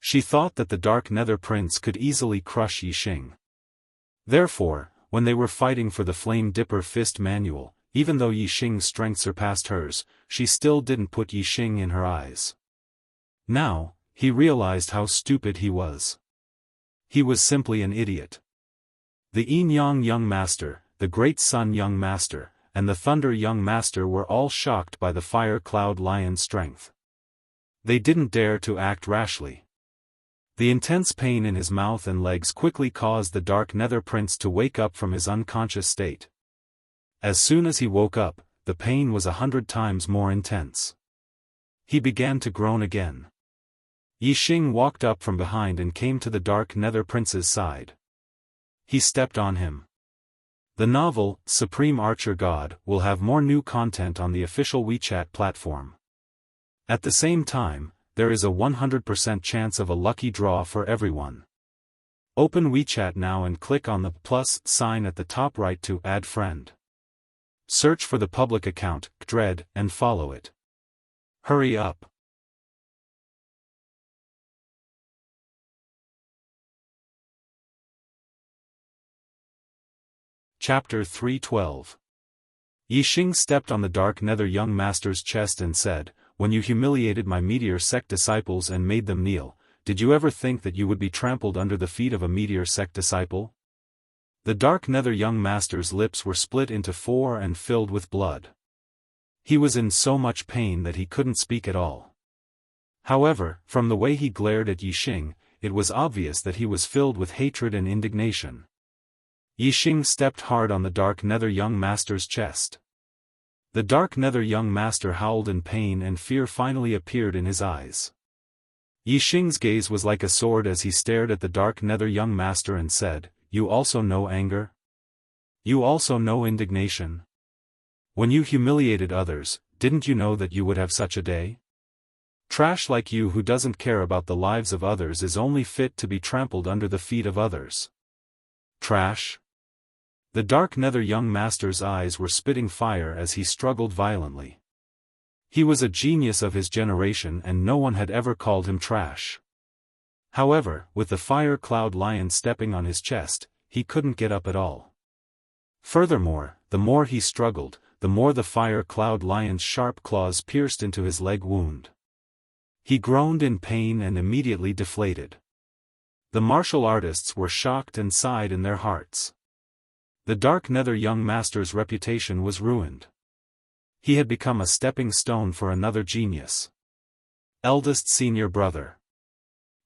She thought that the Dark Nether Prince could easily crush Yixing. Therefore, when they were fighting for the Flame Dipper Fist Manual, even though Yixing's strength surpassed hers, she still didn't put Yixing in her eyes. Now, he realized how stupid he was. He was simply an idiot. The Yin Yang Young Master, the Great Sun Young Master, and the Thunder Young Master were all shocked by the Fire Cloud Lion's strength. They didn't dare to act rashly. The intense pain in his mouth and legs quickly caused the Dark Nether Prince to wake up from his unconscious state. As soon as he woke up, the pain was 100 times more intense. He began to groan again. Yixing walked up from behind and came to the Dark Nether Prince's side. He stepped on him. The novel, Supreme Archer God, will have more new content on the official WeChat platform. At the same time, there is a 100% chance of a lucky draw for everyone. Open WeChat now and click on the plus sign at the top right to add friend. Search for the public account, Dread, and follow it. Hurry up. Chapter 312. Yixing stepped on the Dark Nether young master's chest and said, "When you humiliated my meteor sect disciples and made them kneel, did you ever think that you would be trampled under the feet of a meteor sect disciple?" The Dark Nether young master's lips were split into 4 and filled with blood. He was in so much pain that he couldn't speak at all. However, from the way he glared at Yixing, it was obvious that he was filled with hatred and indignation. Yixing stepped hard on the Dark Nether young master's chest. The Dark Nether young master howled in pain and fear finally appeared in his eyes. Yixing's gaze was like a sword as he stared at the Dark Nether young master and said, "You also know anger? You also know indignation? When you humiliated others, didn't you know that you would have such a day? Trash like you who doesn't care about the lives of others is only fit to be trampled under the feet of others. Trash?" The Dark Nether young master's eyes were spitting fire as he struggled violently. He was a genius of his generation and no one had ever called him trash. However, with the Fire Cloud Lion stepping on his chest, he couldn't get up at all. Furthermore, the more he struggled, the more the Fire Cloud Lion's sharp claws pierced into his leg wound. He groaned in pain and immediately deflated. The martial artists were shocked and sighed in their hearts. The Dark Nether young master's reputation was ruined. He had become a stepping stone for another genius. Eldest senior brother.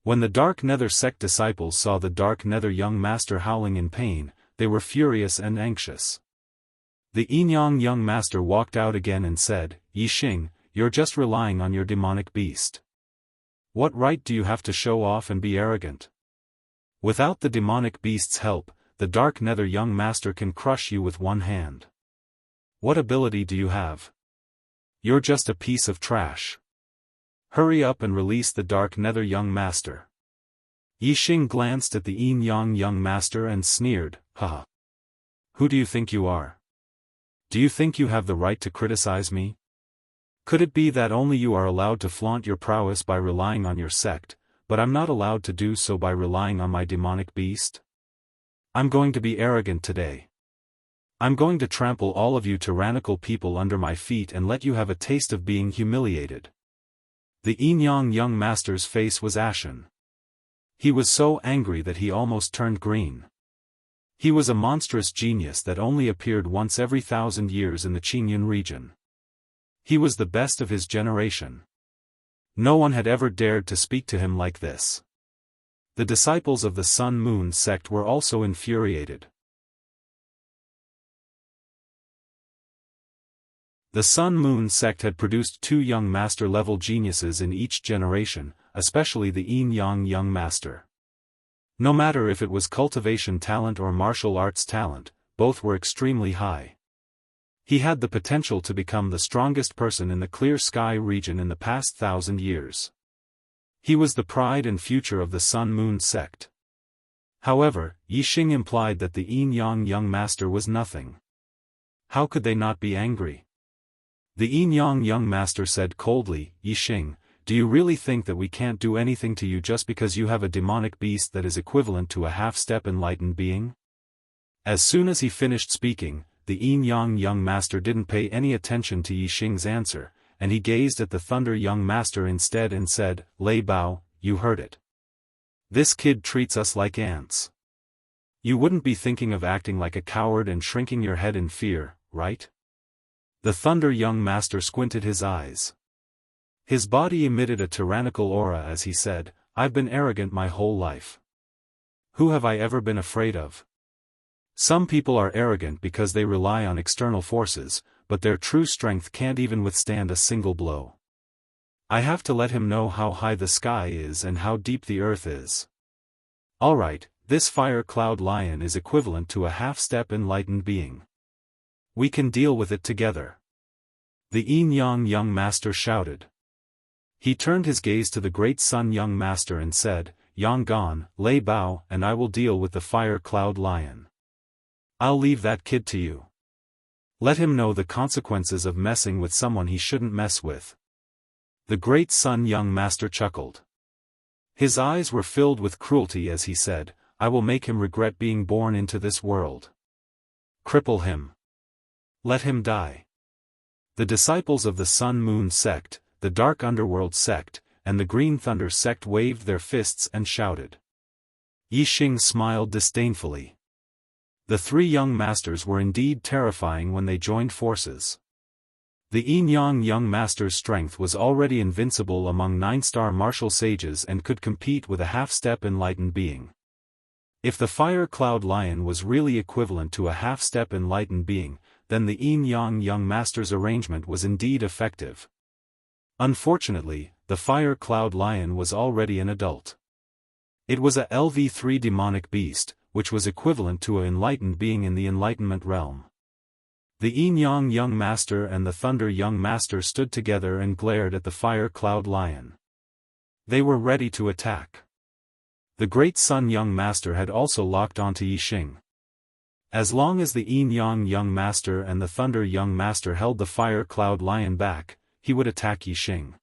When the Dark Nether sect disciples saw the Dark Nether young master howling in pain, they were furious and anxious. The Enyang young master walked out again and said, "Yixing, you're just relying on your demonic beast. What right do you have to show off and be arrogant? Without the demonic beast's help, the Dark Nether young master can crush you with one hand. What ability do you have? You're just a piece of trash. Hurry up and release the Dark Nether young master." Yixing glanced at the Enyang young master and sneered, "Haha. Who do you think you are? Do you think you have the right to criticize me? Could it be that only you are allowed to flaunt your prowess by relying on your sect, but I'm not allowed to do so by relying on my demonic beast? I'm going to be arrogant today. I'm going to trample all of you tyrannical people under my feet and let you have a taste of being humiliated." The Enyang young master's face was ashen. He was so angry that he almost turned green. He was a monstrous genius that only appeared once every 1,000 years in the Qingyun region. He was the best of his generation. No one had ever dared to speak to him like this. The disciples of the Sun Moon sect were also infuriated. The Sun Moon sect had produced 2 young master-level geniuses in each generation, especially the Enyang young master. No matter if it was cultivation talent or martial arts talent, both were extremely high. He had the potential to become the strongest person in the Clear Sky region in the past 1,000 years. He was the pride and future of the Sun Moon sect. However, Yixing implied that the Enyang young master was nothing. How could they not be angry? The Enyang young master said coldly, "Yixing, do you really think that we can't do anything to you just because you have a demonic beast that is equivalent to a half-step enlightened being?" As soon as he finished speaking, the Enyang young master didn't pay any attention to Yixing's answer, and he gazed at the Thunder young master instead and said, "Lei Bao, you heard it. This kid treats us like ants. You wouldn't be thinking of acting like a coward and shrinking your head in fear, right?" The Thunder young master squinted his eyes. His body emitted a tyrannical aura as he said, "I've been arrogant my whole life. Who have I ever been afraid of?" Some people are arrogant because they rely on external forces, but their true strength can't even withstand a single blow. I have to let him know how high the sky is and how deep the earth is. Alright, this fire cloud lion is equivalent to a half-step enlightened being. We can deal with it together. The Yin-Yang young master shouted. He turned his gaze to the great Sun young master and said, "Yangon, lay bow and I will deal with the fire cloud lion. I'll leave that kid to you. Let him know the consequences of messing with someone he shouldn't mess with." The great Sun young master chuckled. His eyes were filled with cruelty as he said, "I will make him regret being born into this world. Cripple him. Let him die." The disciples of the Sun Moon sect, the Dark Underworld sect, and the Green Thunder sect waved their fists and shouted. Yixing smiled disdainfully. The three young masters were indeed terrifying when they joined forces. The Yin-Yang young master's strength was already invincible among 9-star martial sages and could compete with a half-step enlightened being. If the fire cloud lion was really equivalent to a half-step enlightened being, then the Yin-Yang young master's arrangement was indeed effective. Unfortunately, the fire cloud lion was already an adult. It was a LV3 demonic beast, which was equivalent to an enlightened being in the enlightenment realm. The Yin-Yang young master and the Thunder young master stood together and glared at the fire cloud lion. They were ready to attack. The great Sun young master had also locked onto Yixing. As long as the Yin-Yang young master and the Thunder young master held the fire cloud lion back, he would attack Yixing.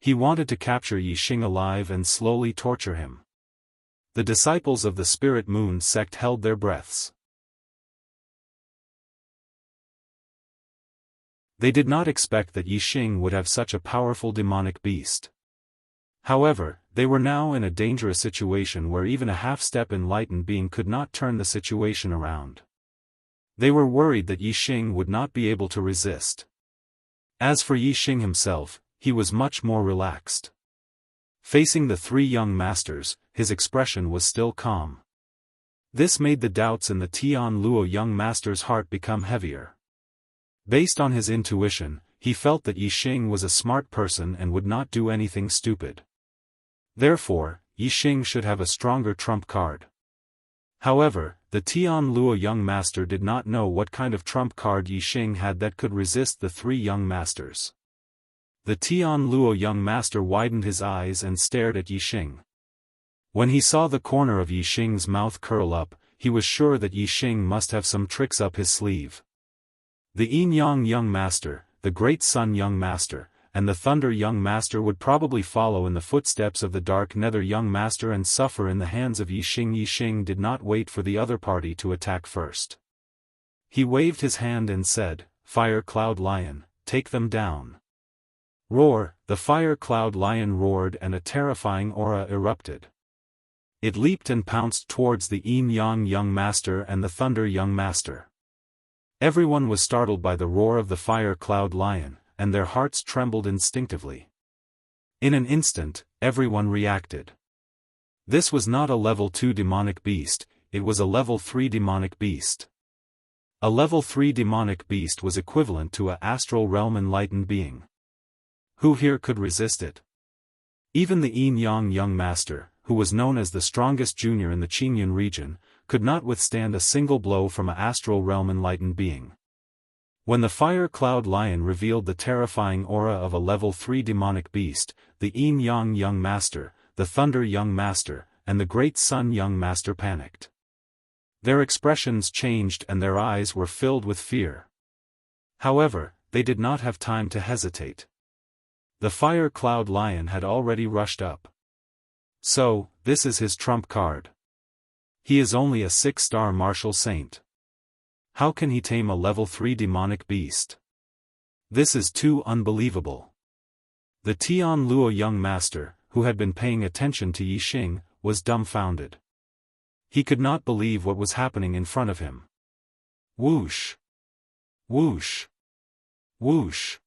He wanted to capture Yixing alive and slowly torture him. The disciples of the Spirit Moon sect held their breaths. They did not expect that Yixing would have such a powerful demonic beast. However, they were now in a dangerous situation where even a half-step enlightened being could not turn the situation around. They were worried that Yixing would not be able to resist. As for Yixing himself, he was much more relaxed. Facing the three young masters, his expression was still calm. This made the doubts in the Tian Luo young master's heart become heavier. Based on his intuition, he felt that Yixing was a smart person and would not do anything stupid. Therefore, Yixing should have a stronger trump card. However, the Tian Luo young master did not know what kind of trump card Yixing had that could resist the three young masters. The Tian Luo young master widened his eyes and stared at Yixing. When he saw the corner of Yixing's mouth curl up, he was sure that Yixing must have some tricks up his sleeve. The Yin-Yang young master, the Great Sun young master, and the Thunder young master would probably follow in the footsteps of the Dark Nether young master and suffer in the hands of Yixing. Yixing did not wait for the other party to attack first. He waved his hand and said, "Fire Cloud Lion, take them down." Roar! The Fire Cloud Lion roared and a terrifying aura erupted. It leaped and pounced towards the Yin-Yang young master and the Thunder young master. Everyone was startled by the roar of the Fire Cloud Lion, and their hearts trembled instinctively. In an instant, everyone reacted. This was not a level 2 demonic beast, it was a level 3 demonic beast. A level 3 demonic beast was equivalent to an astral realm enlightened being. Who here could resist it? Even the Yin-Yang young master, who was known as the strongest junior in the Qingyun region, could not withstand a single blow from an astral realm enlightened being. When the Fire Cloud Lion revealed the terrifying aura of a level 3 demonic beast, the Yin-Yang young master, the Thunder young master, and the Great Sun young master panicked. Their expressions changed and their eyes were filled with fear. However, they did not have time to hesitate. The Fire Cloud Lion had already rushed up. So, this is his trump card. He is only a 6-star martial saint. How can he tame a level 3 demonic beast? This is too unbelievable. The Tian Luo young master, who had been paying attention to Yixing, was dumbfounded. He could not believe what was happening in front of him. Whoosh! Whoosh! Whoosh!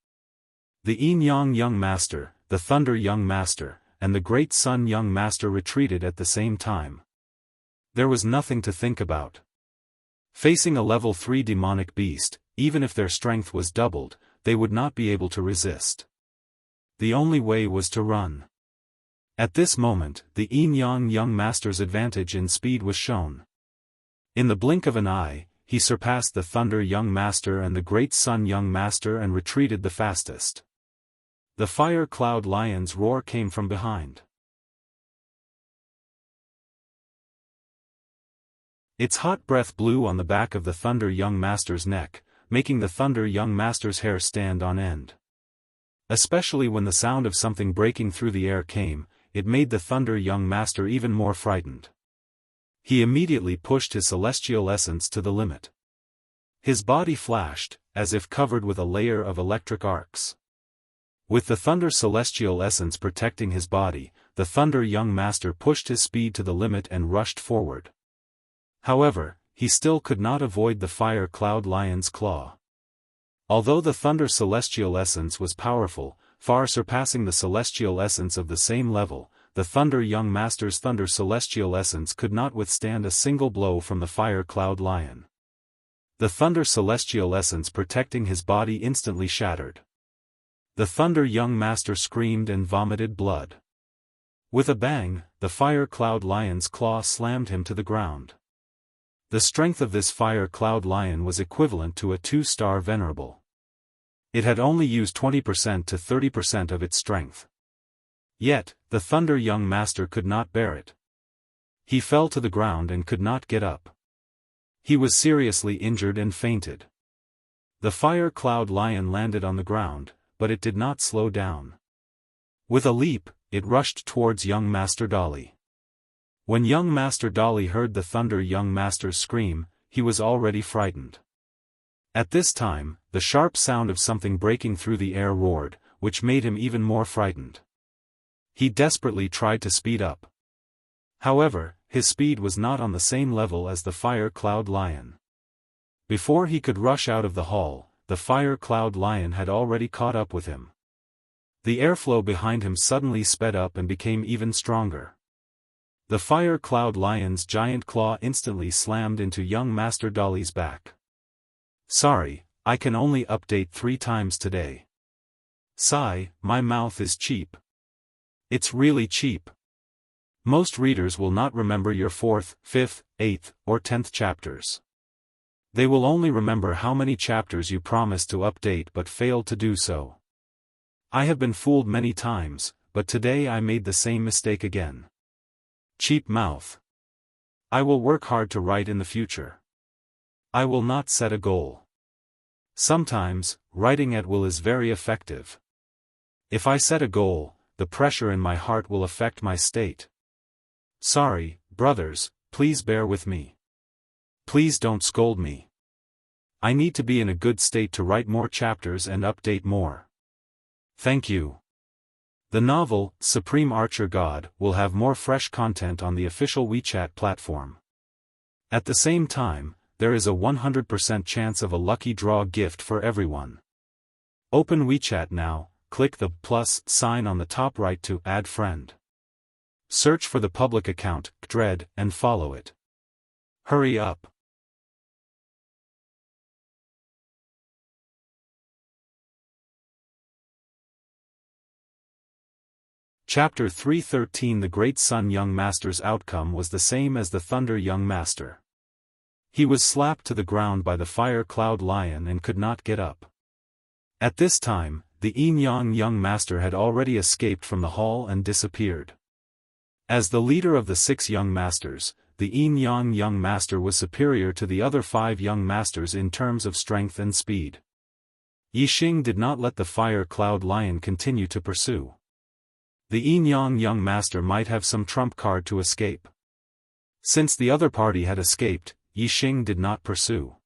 The Yin Yang Young Master, the Thunder Young Master, and the Great Sun Young Master retreated at the same time. There was nothing to think about. Facing a level 3 demonic beast, even if their strength was doubled, they would not be able to resist. The only way was to run. At this moment, the Yin Yang Young Master's advantage in speed was shown. In the blink of an eye, he surpassed the Thunder Young Master and the Great Sun Young Master and retreated the fastest. The Fire Cloud Lion's roar came from behind. Its hot breath blew on the back of the Thunder Young Master's neck, making the Thunder Young Master's hair stand on end. Especially when the sound of something breaking through the air came, it made the Thunder Young Master even more frightened. He immediately pushed his celestial essence to the limit. His body flashed, as if covered with a layer of electric arcs. With the Thunder celestial essence protecting his body, the Thunder Young Master pushed his speed to the limit and rushed forward. However, he still could not avoid the Fire Cloud Lion's claw. Although the Thunder celestial essence was powerful, far surpassing the celestial essence of the same level, the Thunder Young Master's Thunder celestial essence could not withstand a single blow from the Fire Cloud Lion. The Thunder celestial essence protecting his body instantly shattered. The Thunder Young Master screamed and vomited blood. With a bang, the Fire Cloud Lion's claw slammed him to the ground. The strength of this Fire Cloud Lion was equivalent to a 2-star venerable. It had only used 20% to 30% of its strength. Yet, the Thunder Young Master could not bear it. He fell to the ground and could not get up. He was seriously injured and fainted. The Fire Cloud Lion landed on the ground, but it did not slow down. With a leap, it rushed towards young Master Dali. When young Master Dali heard the Thunder Young Master's scream, he was already frightened. At this time, the sharp sound of something breaking through the air roared, which made him even more frightened. He desperately tried to speed up. However, his speed was not on the same level as the Fire Cloud Lion. Before he could rush out of the hall, the Fire Cloud Lion had already caught up with him. The airflow behind him suddenly sped up and became even stronger. The Fire Cloud Lion's giant claw instantly slammed into young Master Dali's back. Sorry, I can only update 3 times today. Sigh, my mouth is cheap. It's really cheap. Most readers will not remember your 4th, 5th, 8th, or 10th chapters. They will only remember how many chapters you promised to update but failed to do so. I have been fooled many times, but today I made the same mistake again. Cheap mouth. I will work hard to write in the future. I will not set a goal. Sometimes, writing at will is very effective. If I set a goal, the pressure in my heart will affect my state. Sorry, brothers, please bear with me. Please don't scold me. I need to be in a good state to write more chapters and update more. Thank you. The novel, Supreme Archer God, will have more fresh content on the official WeChat platform. At the same time, there is a 100% chance of a lucky draw gift for everyone. Open WeChat now, click the plus sign on the top right to add friend. Search for the public account, Dread, and follow it. Hurry up. Chapter 313 The Great Sun Young Master's outcome was the same as the Thunder Young Master. He was slapped to the ground by the Fire Cloud Lion and could not get up. At this time, the Yin Yang Young Master had already escaped from the hall and disappeared. As the leader of the 6 young masters, the Yin Yang Young Master was superior to the other 5 young masters in terms of strength and speed. Yixing did not let the Fire Cloud Lion continue to pursue. The Yin Yang Young Master might have some trump card to escape. Since the other party had escaped, Yixing did not pursue.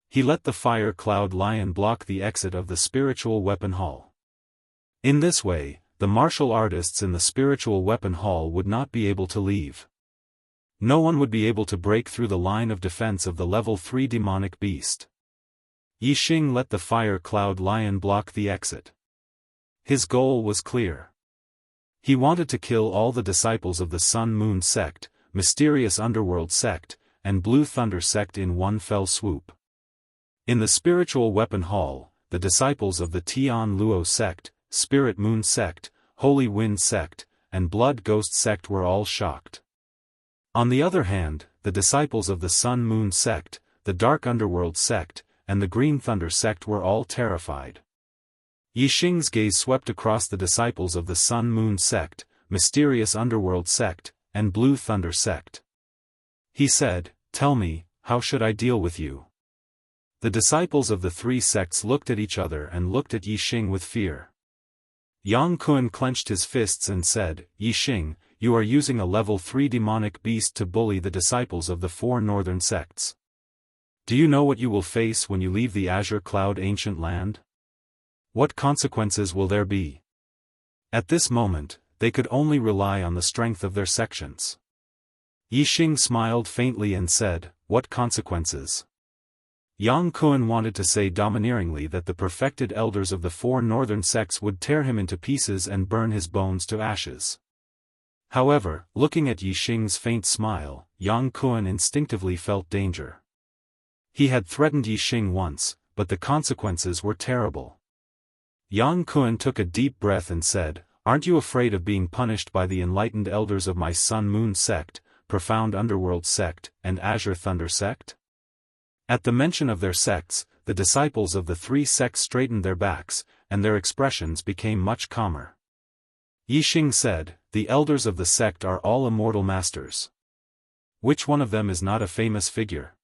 He let the Fire Cloud Lion block the exit of the Spiritual Weapon Hall. In this way, the martial artists in the Spiritual Weapon Hall would not be able to leave. No one would be able to break through the line of defense of the level 3 demonic beast. Yixing let the Fire Cloud Lion block the exit. His goal was clear. He wanted to kill all the disciples of the Sun-Moon sect, Mysterious Underworld sect, and Blue Thunder sect in one fell swoop. In the Spiritual Weapon Hall, the disciples of the Tian Luo sect, Spirit Moon sect, Holy Wind sect, and Blood Ghost sect were all shocked. On the other hand, the disciples of the Sun-Moon sect, the Dark Underworld sect, and the Green Thunder sect were all terrified. Yixing's gaze swept across the disciples of the Sun-Moon sect, Mysterious Underworld sect, and Blue Thunder sect. He said, "Tell me, how should I deal with you?" The disciples of the three sects looked at each other and looked at Yixing with fear. Yang Kun clenched his fists and said, "Yixing, you are using a level 3 demonic beast to bully the disciples of the four northern sects. Do you know what you will face when you leave the Azure Cloud Ancient Land? What consequences will there be?" At this moment, they could only rely on the strength of their sections. Yixing smiled faintly and said, "What consequences?" Yang Kun wanted to say domineeringly that the perfected elders of the four northern sects would tear him into pieces and burn his bones to ashes. However, looking at Yixing's faint smile, Yang Kun instinctively felt danger. He had threatened Yixing once, but the consequences were terrible. Yang Kun took a deep breath and said, "Aren't you afraid of being punished by the enlightened elders of my Sun-Moon sect, Profound Underworld sect, and Azure Thunder sect?" At the mention of their sects, the disciples of the three sects straightened their backs, and their expressions became much calmer. Yixing said, "The elders of the sect are all immortal masters. Which one of them is not a famous figure?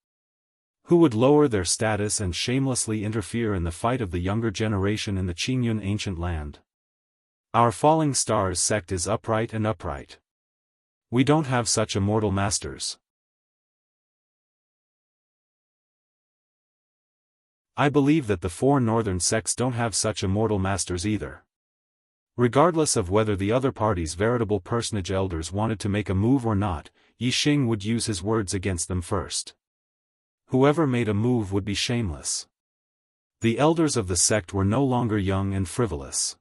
Who would lower their status and shamelessly interfere in the fight of the younger generation in the Qingyun ancient land? Our Falling Stars sect is upright and upright. We don't have such immortal masters. I believe that the four northern sects don't have such immortal masters either." Regardless of whether the other party's veritable personage elders wanted to make a move or not, Yixing would use his words against them first. Whoever made a move would be shameless. The elders of the sect were no longer young and frivolous.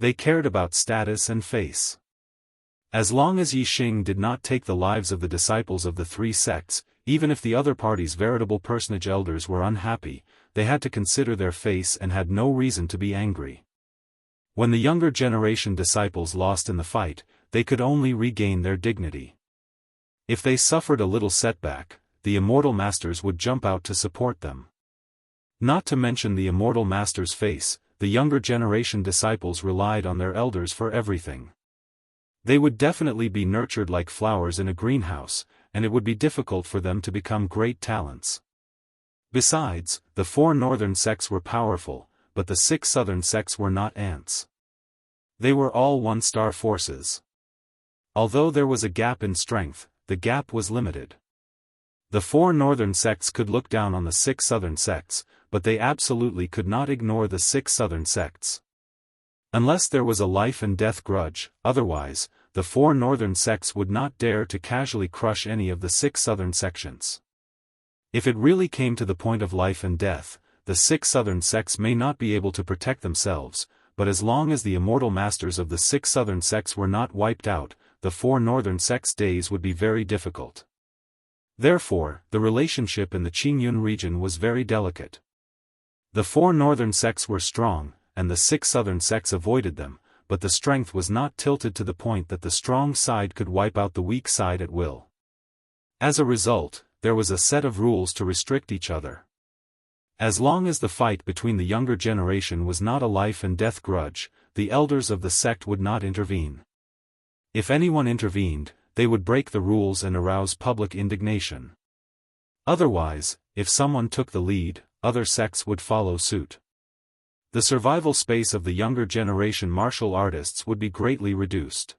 They cared about status and face. As long as Yixing did not take the lives of the disciples of the three sects, even if the other party's veritable personage elders were unhappy, they had to consider their face and had no reason to be angry. When the younger generation disciples lost in the fight, they could only regain their dignity. If they suffered a little setback, the immortal masters would jump out to support them. Not to mention the immortal master's face, the younger generation disciples relied on their elders for everything. They would definitely be nurtured like flowers in a greenhouse, and it would be difficult for them to become great talents. Besides, the four northern sects were powerful, but the 6 southern sects were not ants. They were all one-star forces. Although there was a gap in strength, the gap was limited. The 4 northern sects could look down on the 6 southern sects, but they absolutely could not ignore the 6 southern sects. Unless there was a life and death grudge, otherwise, the 4 northern sects would not dare to casually crush any of the 6 southern sections. If it really came to the point of life and death, the 6 southern sects may not be able to protect themselves, but as long as the immortal masters of the 6 southern sects were not wiped out, the 4 northern sects' days would be very difficult. Therefore, the relationship in the Qingyun region was very delicate. The 4 northern sects were strong, and the 6 southern sects avoided them, but the strength was not tilted to the point that the strong side could wipe out the weak side at will. As a result, there was a set of rules to restrict each other. As long as the fight between the younger generation was not a life and death grudge, the elders of the sect would not intervene. If anyone intervened, they would break the rules and arouse public indignation. Otherwise, if someone took the lead, other sects would follow suit. The survival space of the younger generation martial artists would be greatly reduced.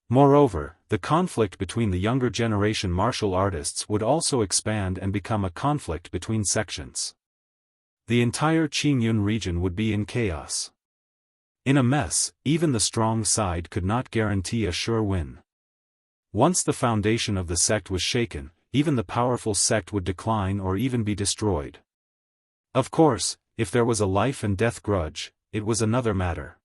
Moreover, the conflict between the younger generation martial artists would also expand and become a conflict between sections. The entire Qingyun region would be in chaos. In a mess, even the strong side could not guarantee a sure win. Once the foundation of the sect was shaken, even the powerful sect would decline or even be destroyed. Of course, if there was a life and death grudge, it was another matter.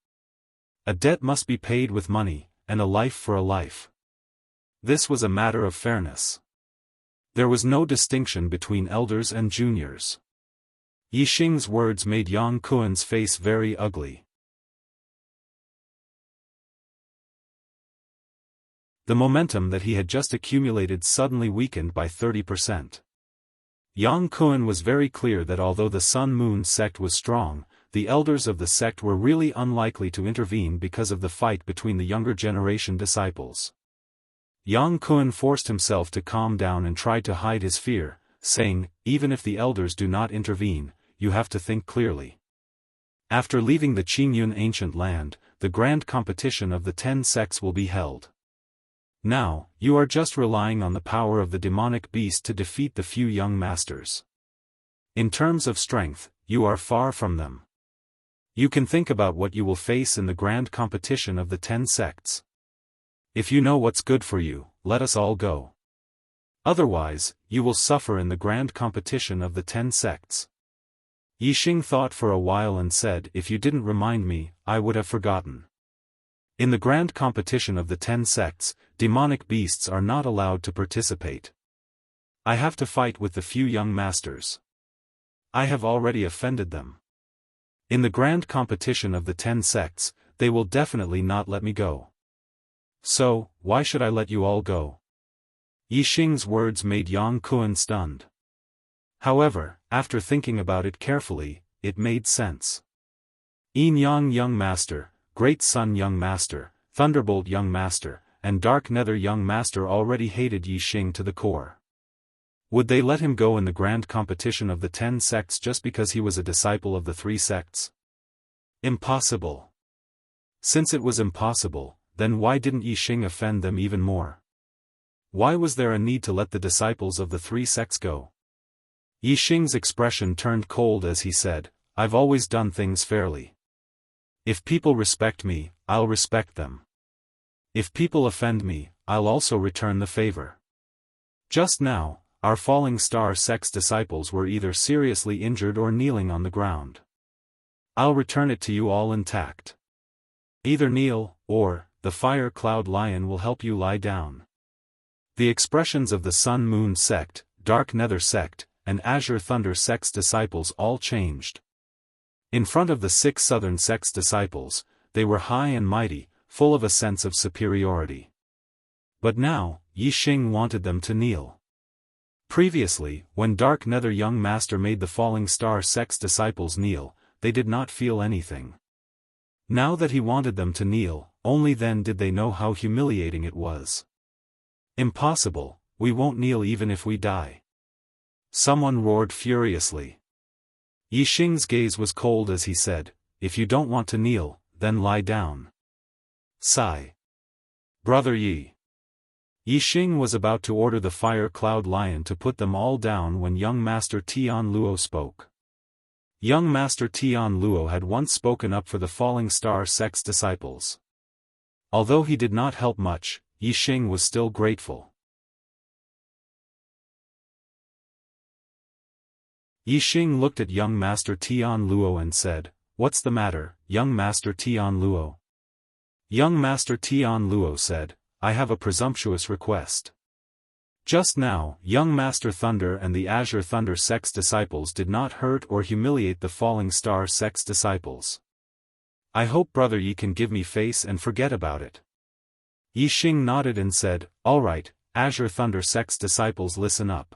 A debt must be paid with money, and a life for a life. This was a matter of fairness. There was no distinction between elders and juniors. Yixing's words made Yang Kuan's face very ugly. The momentum that he had just accumulated suddenly weakened by 30%. Yang Kuan was very clear that although the Sun-Moon sect was strong, the elders of the sect were really unlikely to intervene because of the fight between the younger generation disciples. Yang Kuan forced himself to calm down and tried to hide his fear, saying, even if the elders do not intervene, you have to think clearly. After leaving the Qingyun ancient land, the grand competition of the 10 sects will be held. Now, you are just relying on the power of the demonic beast to defeat the few young masters. In terms of strength, you are far from them. You can think about what you will face in the grand competition of the 10 sects. If you know what's good for you, let us all go. Otherwise, you will suffer in the grand competition of the 10 sects. Yixing thought for a while and said, if you didn't remind me, I would have forgotten. In the grand competition of the 10 sects, demonic beasts are not allowed to participate. I have to fight with the few young masters. I have already offended them. In the grand competition of the 10 sects, they will definitely not let me go. So, why should I let you all go? Yixing's words made Yang Kuan stunned. However, after thinking about it carefully, it made sense. Yin Yang young master, Great Sun young master, Thunderbolt young master, and Dark Nether young master already hated Yixing to the core. Would they let him go in the grand competition of the 10 sects just because he was a disciple of the 3 sects? Impossible. Since it was impossible, then why didn't Yixing offend them even more? Why was there a need to let the disciples of the 3 sects go? Yixing's expression turned cold as he said, I've always done things fairly. If people respect me, I'll respect them. If people offend me, I'll also return the favor. Just now, our falling star sect's disciples were either seriously injured or kneeling on the ground. I'll return it to you all intact. Either kneel, or, the fire cloud lion will help you lie down. The expressions of the Sun-Moon sect, Dark Nether sect, and Azure Thunder sect's disciples all changed. In front of the 6 southern sect's disciples, they were high and mighty, full of a sense of superiority. But now, Yixing wanted them to kneel. Previously, when Dark Nether young master made the falling star sect's disciples kneel, they did not feel anything. Now that he wanted them to kneel, only then did they know how humiliating it was. Impossible, we won't kneel even if we die. Someone roared furiously. Yixing's gaze was cold as he said, if you don't want to kneel, then lie down. Sigh. Brother Yi. Yixing was about to order the fire cloud lion to put them all down when young Master Tian Luo spoke. Young Master Tian Luo had once spoken up for the falling star sect's disciples. Although he did not help much, Yixing was still grateful. Yixing looked at young Master Tian Luo and said, what's the matter, young Master Tian Luo? Young Master Tian Luo said, I have a presumptuous request. Just now, young Master Thunder and the Azure Thunder sect's disciples did not hurt or humiliate the falling star sect's disciples. I hope Brother Yi can give me face and forget about it. Yixing nodded and said, all right, Azure Thunder sect's disciples, listen up.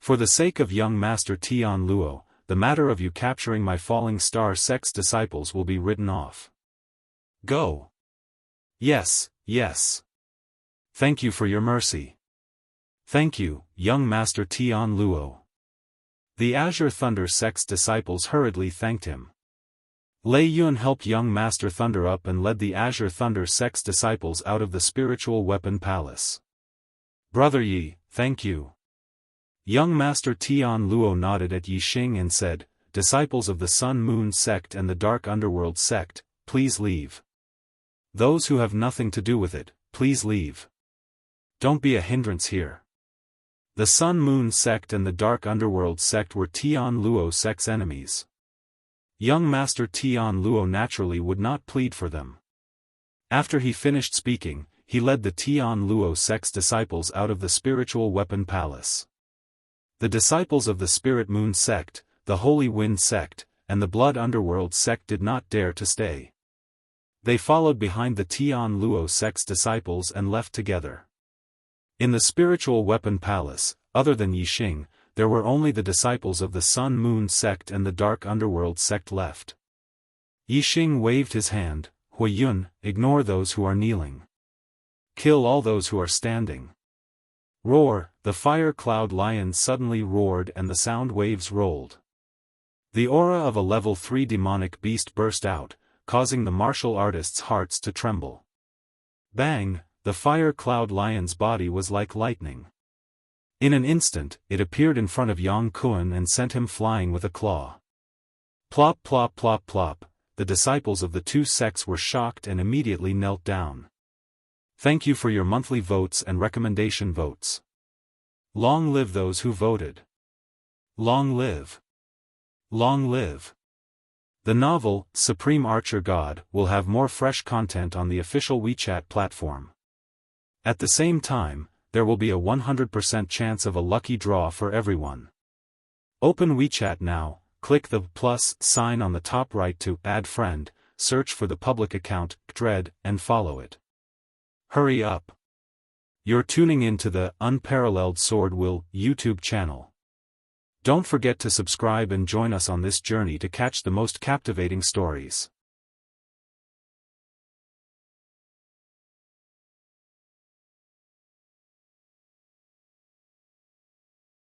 For the sake of young Master Tian Luo, the matter of you capturing my falling star sect's disciples will be written off. Go. Yes, yes. Thank you for your mercy. Thank you, young Master Tian Luo. The Azure Thunder sect's disciples hurriedly thanked him. Lei Yun helped young Master Thunder up and led the Azure Thunder sect's disciples out of the spiritual weapon palace. Brother Yi, thank you. Young Master Tian Luo nodded at Yixing and said, disciples of the Sun-Moon sect and the Dark Underworld sect, please leave. Those who have nothing to do with it, please leave. Don't be a hindrance here. The Sun-Moon sect and the Dark Underworld sect were Tian Luo sect's enemies. Young Master Tian Luo naturally would not plead for them. After he finished speaking, he led the Tian Luo sect's disciples out of the spiritual weapon palace. The disciples of the Spirit Moon sect, the Holy Wind sect, and the Blood Underworld sect did not dare to stay. They followed behind the Tian Luo sect's disciples and left together. In the spiritual weapon palace, other than Yixing, there were only the disciples of the Sun Moon sect and the Dark Underworld sect left. Yixing waved his hand. Hui Yun, ignore those who are kneeling. Kill all those who are standing. Roar, the fire cloud lion suddenly roared and the sound waves rolled. The aura of a level 3 demonic beast burst out, causing the martial artists' hearts to tremble. Bang, the fire cloud lion's body was like lightning. In an instant, it appeared in front of Yang Kuan and sent him flying with a claw. Plop plop plop plop, the disciples of the two sects were shocked and immediately knelt down. Thank you for your monthly votes and recommendation votes. Long live those who voted. Long live. Long live. The novel, Supreme Archer God, will have more fresh content on the official WeChat platform. At the same time, there will be a 100% chance of a lucky draw for everyone. Open WeChat now. Click the plus sign on the top right to add friend, search for the public account, Dread, and follow it. Hurry up. You're tuning in to the Unparalleled SwordWill YouTube channel. Don't forget to subscribe and join us on this journey to catch the most captivating stories.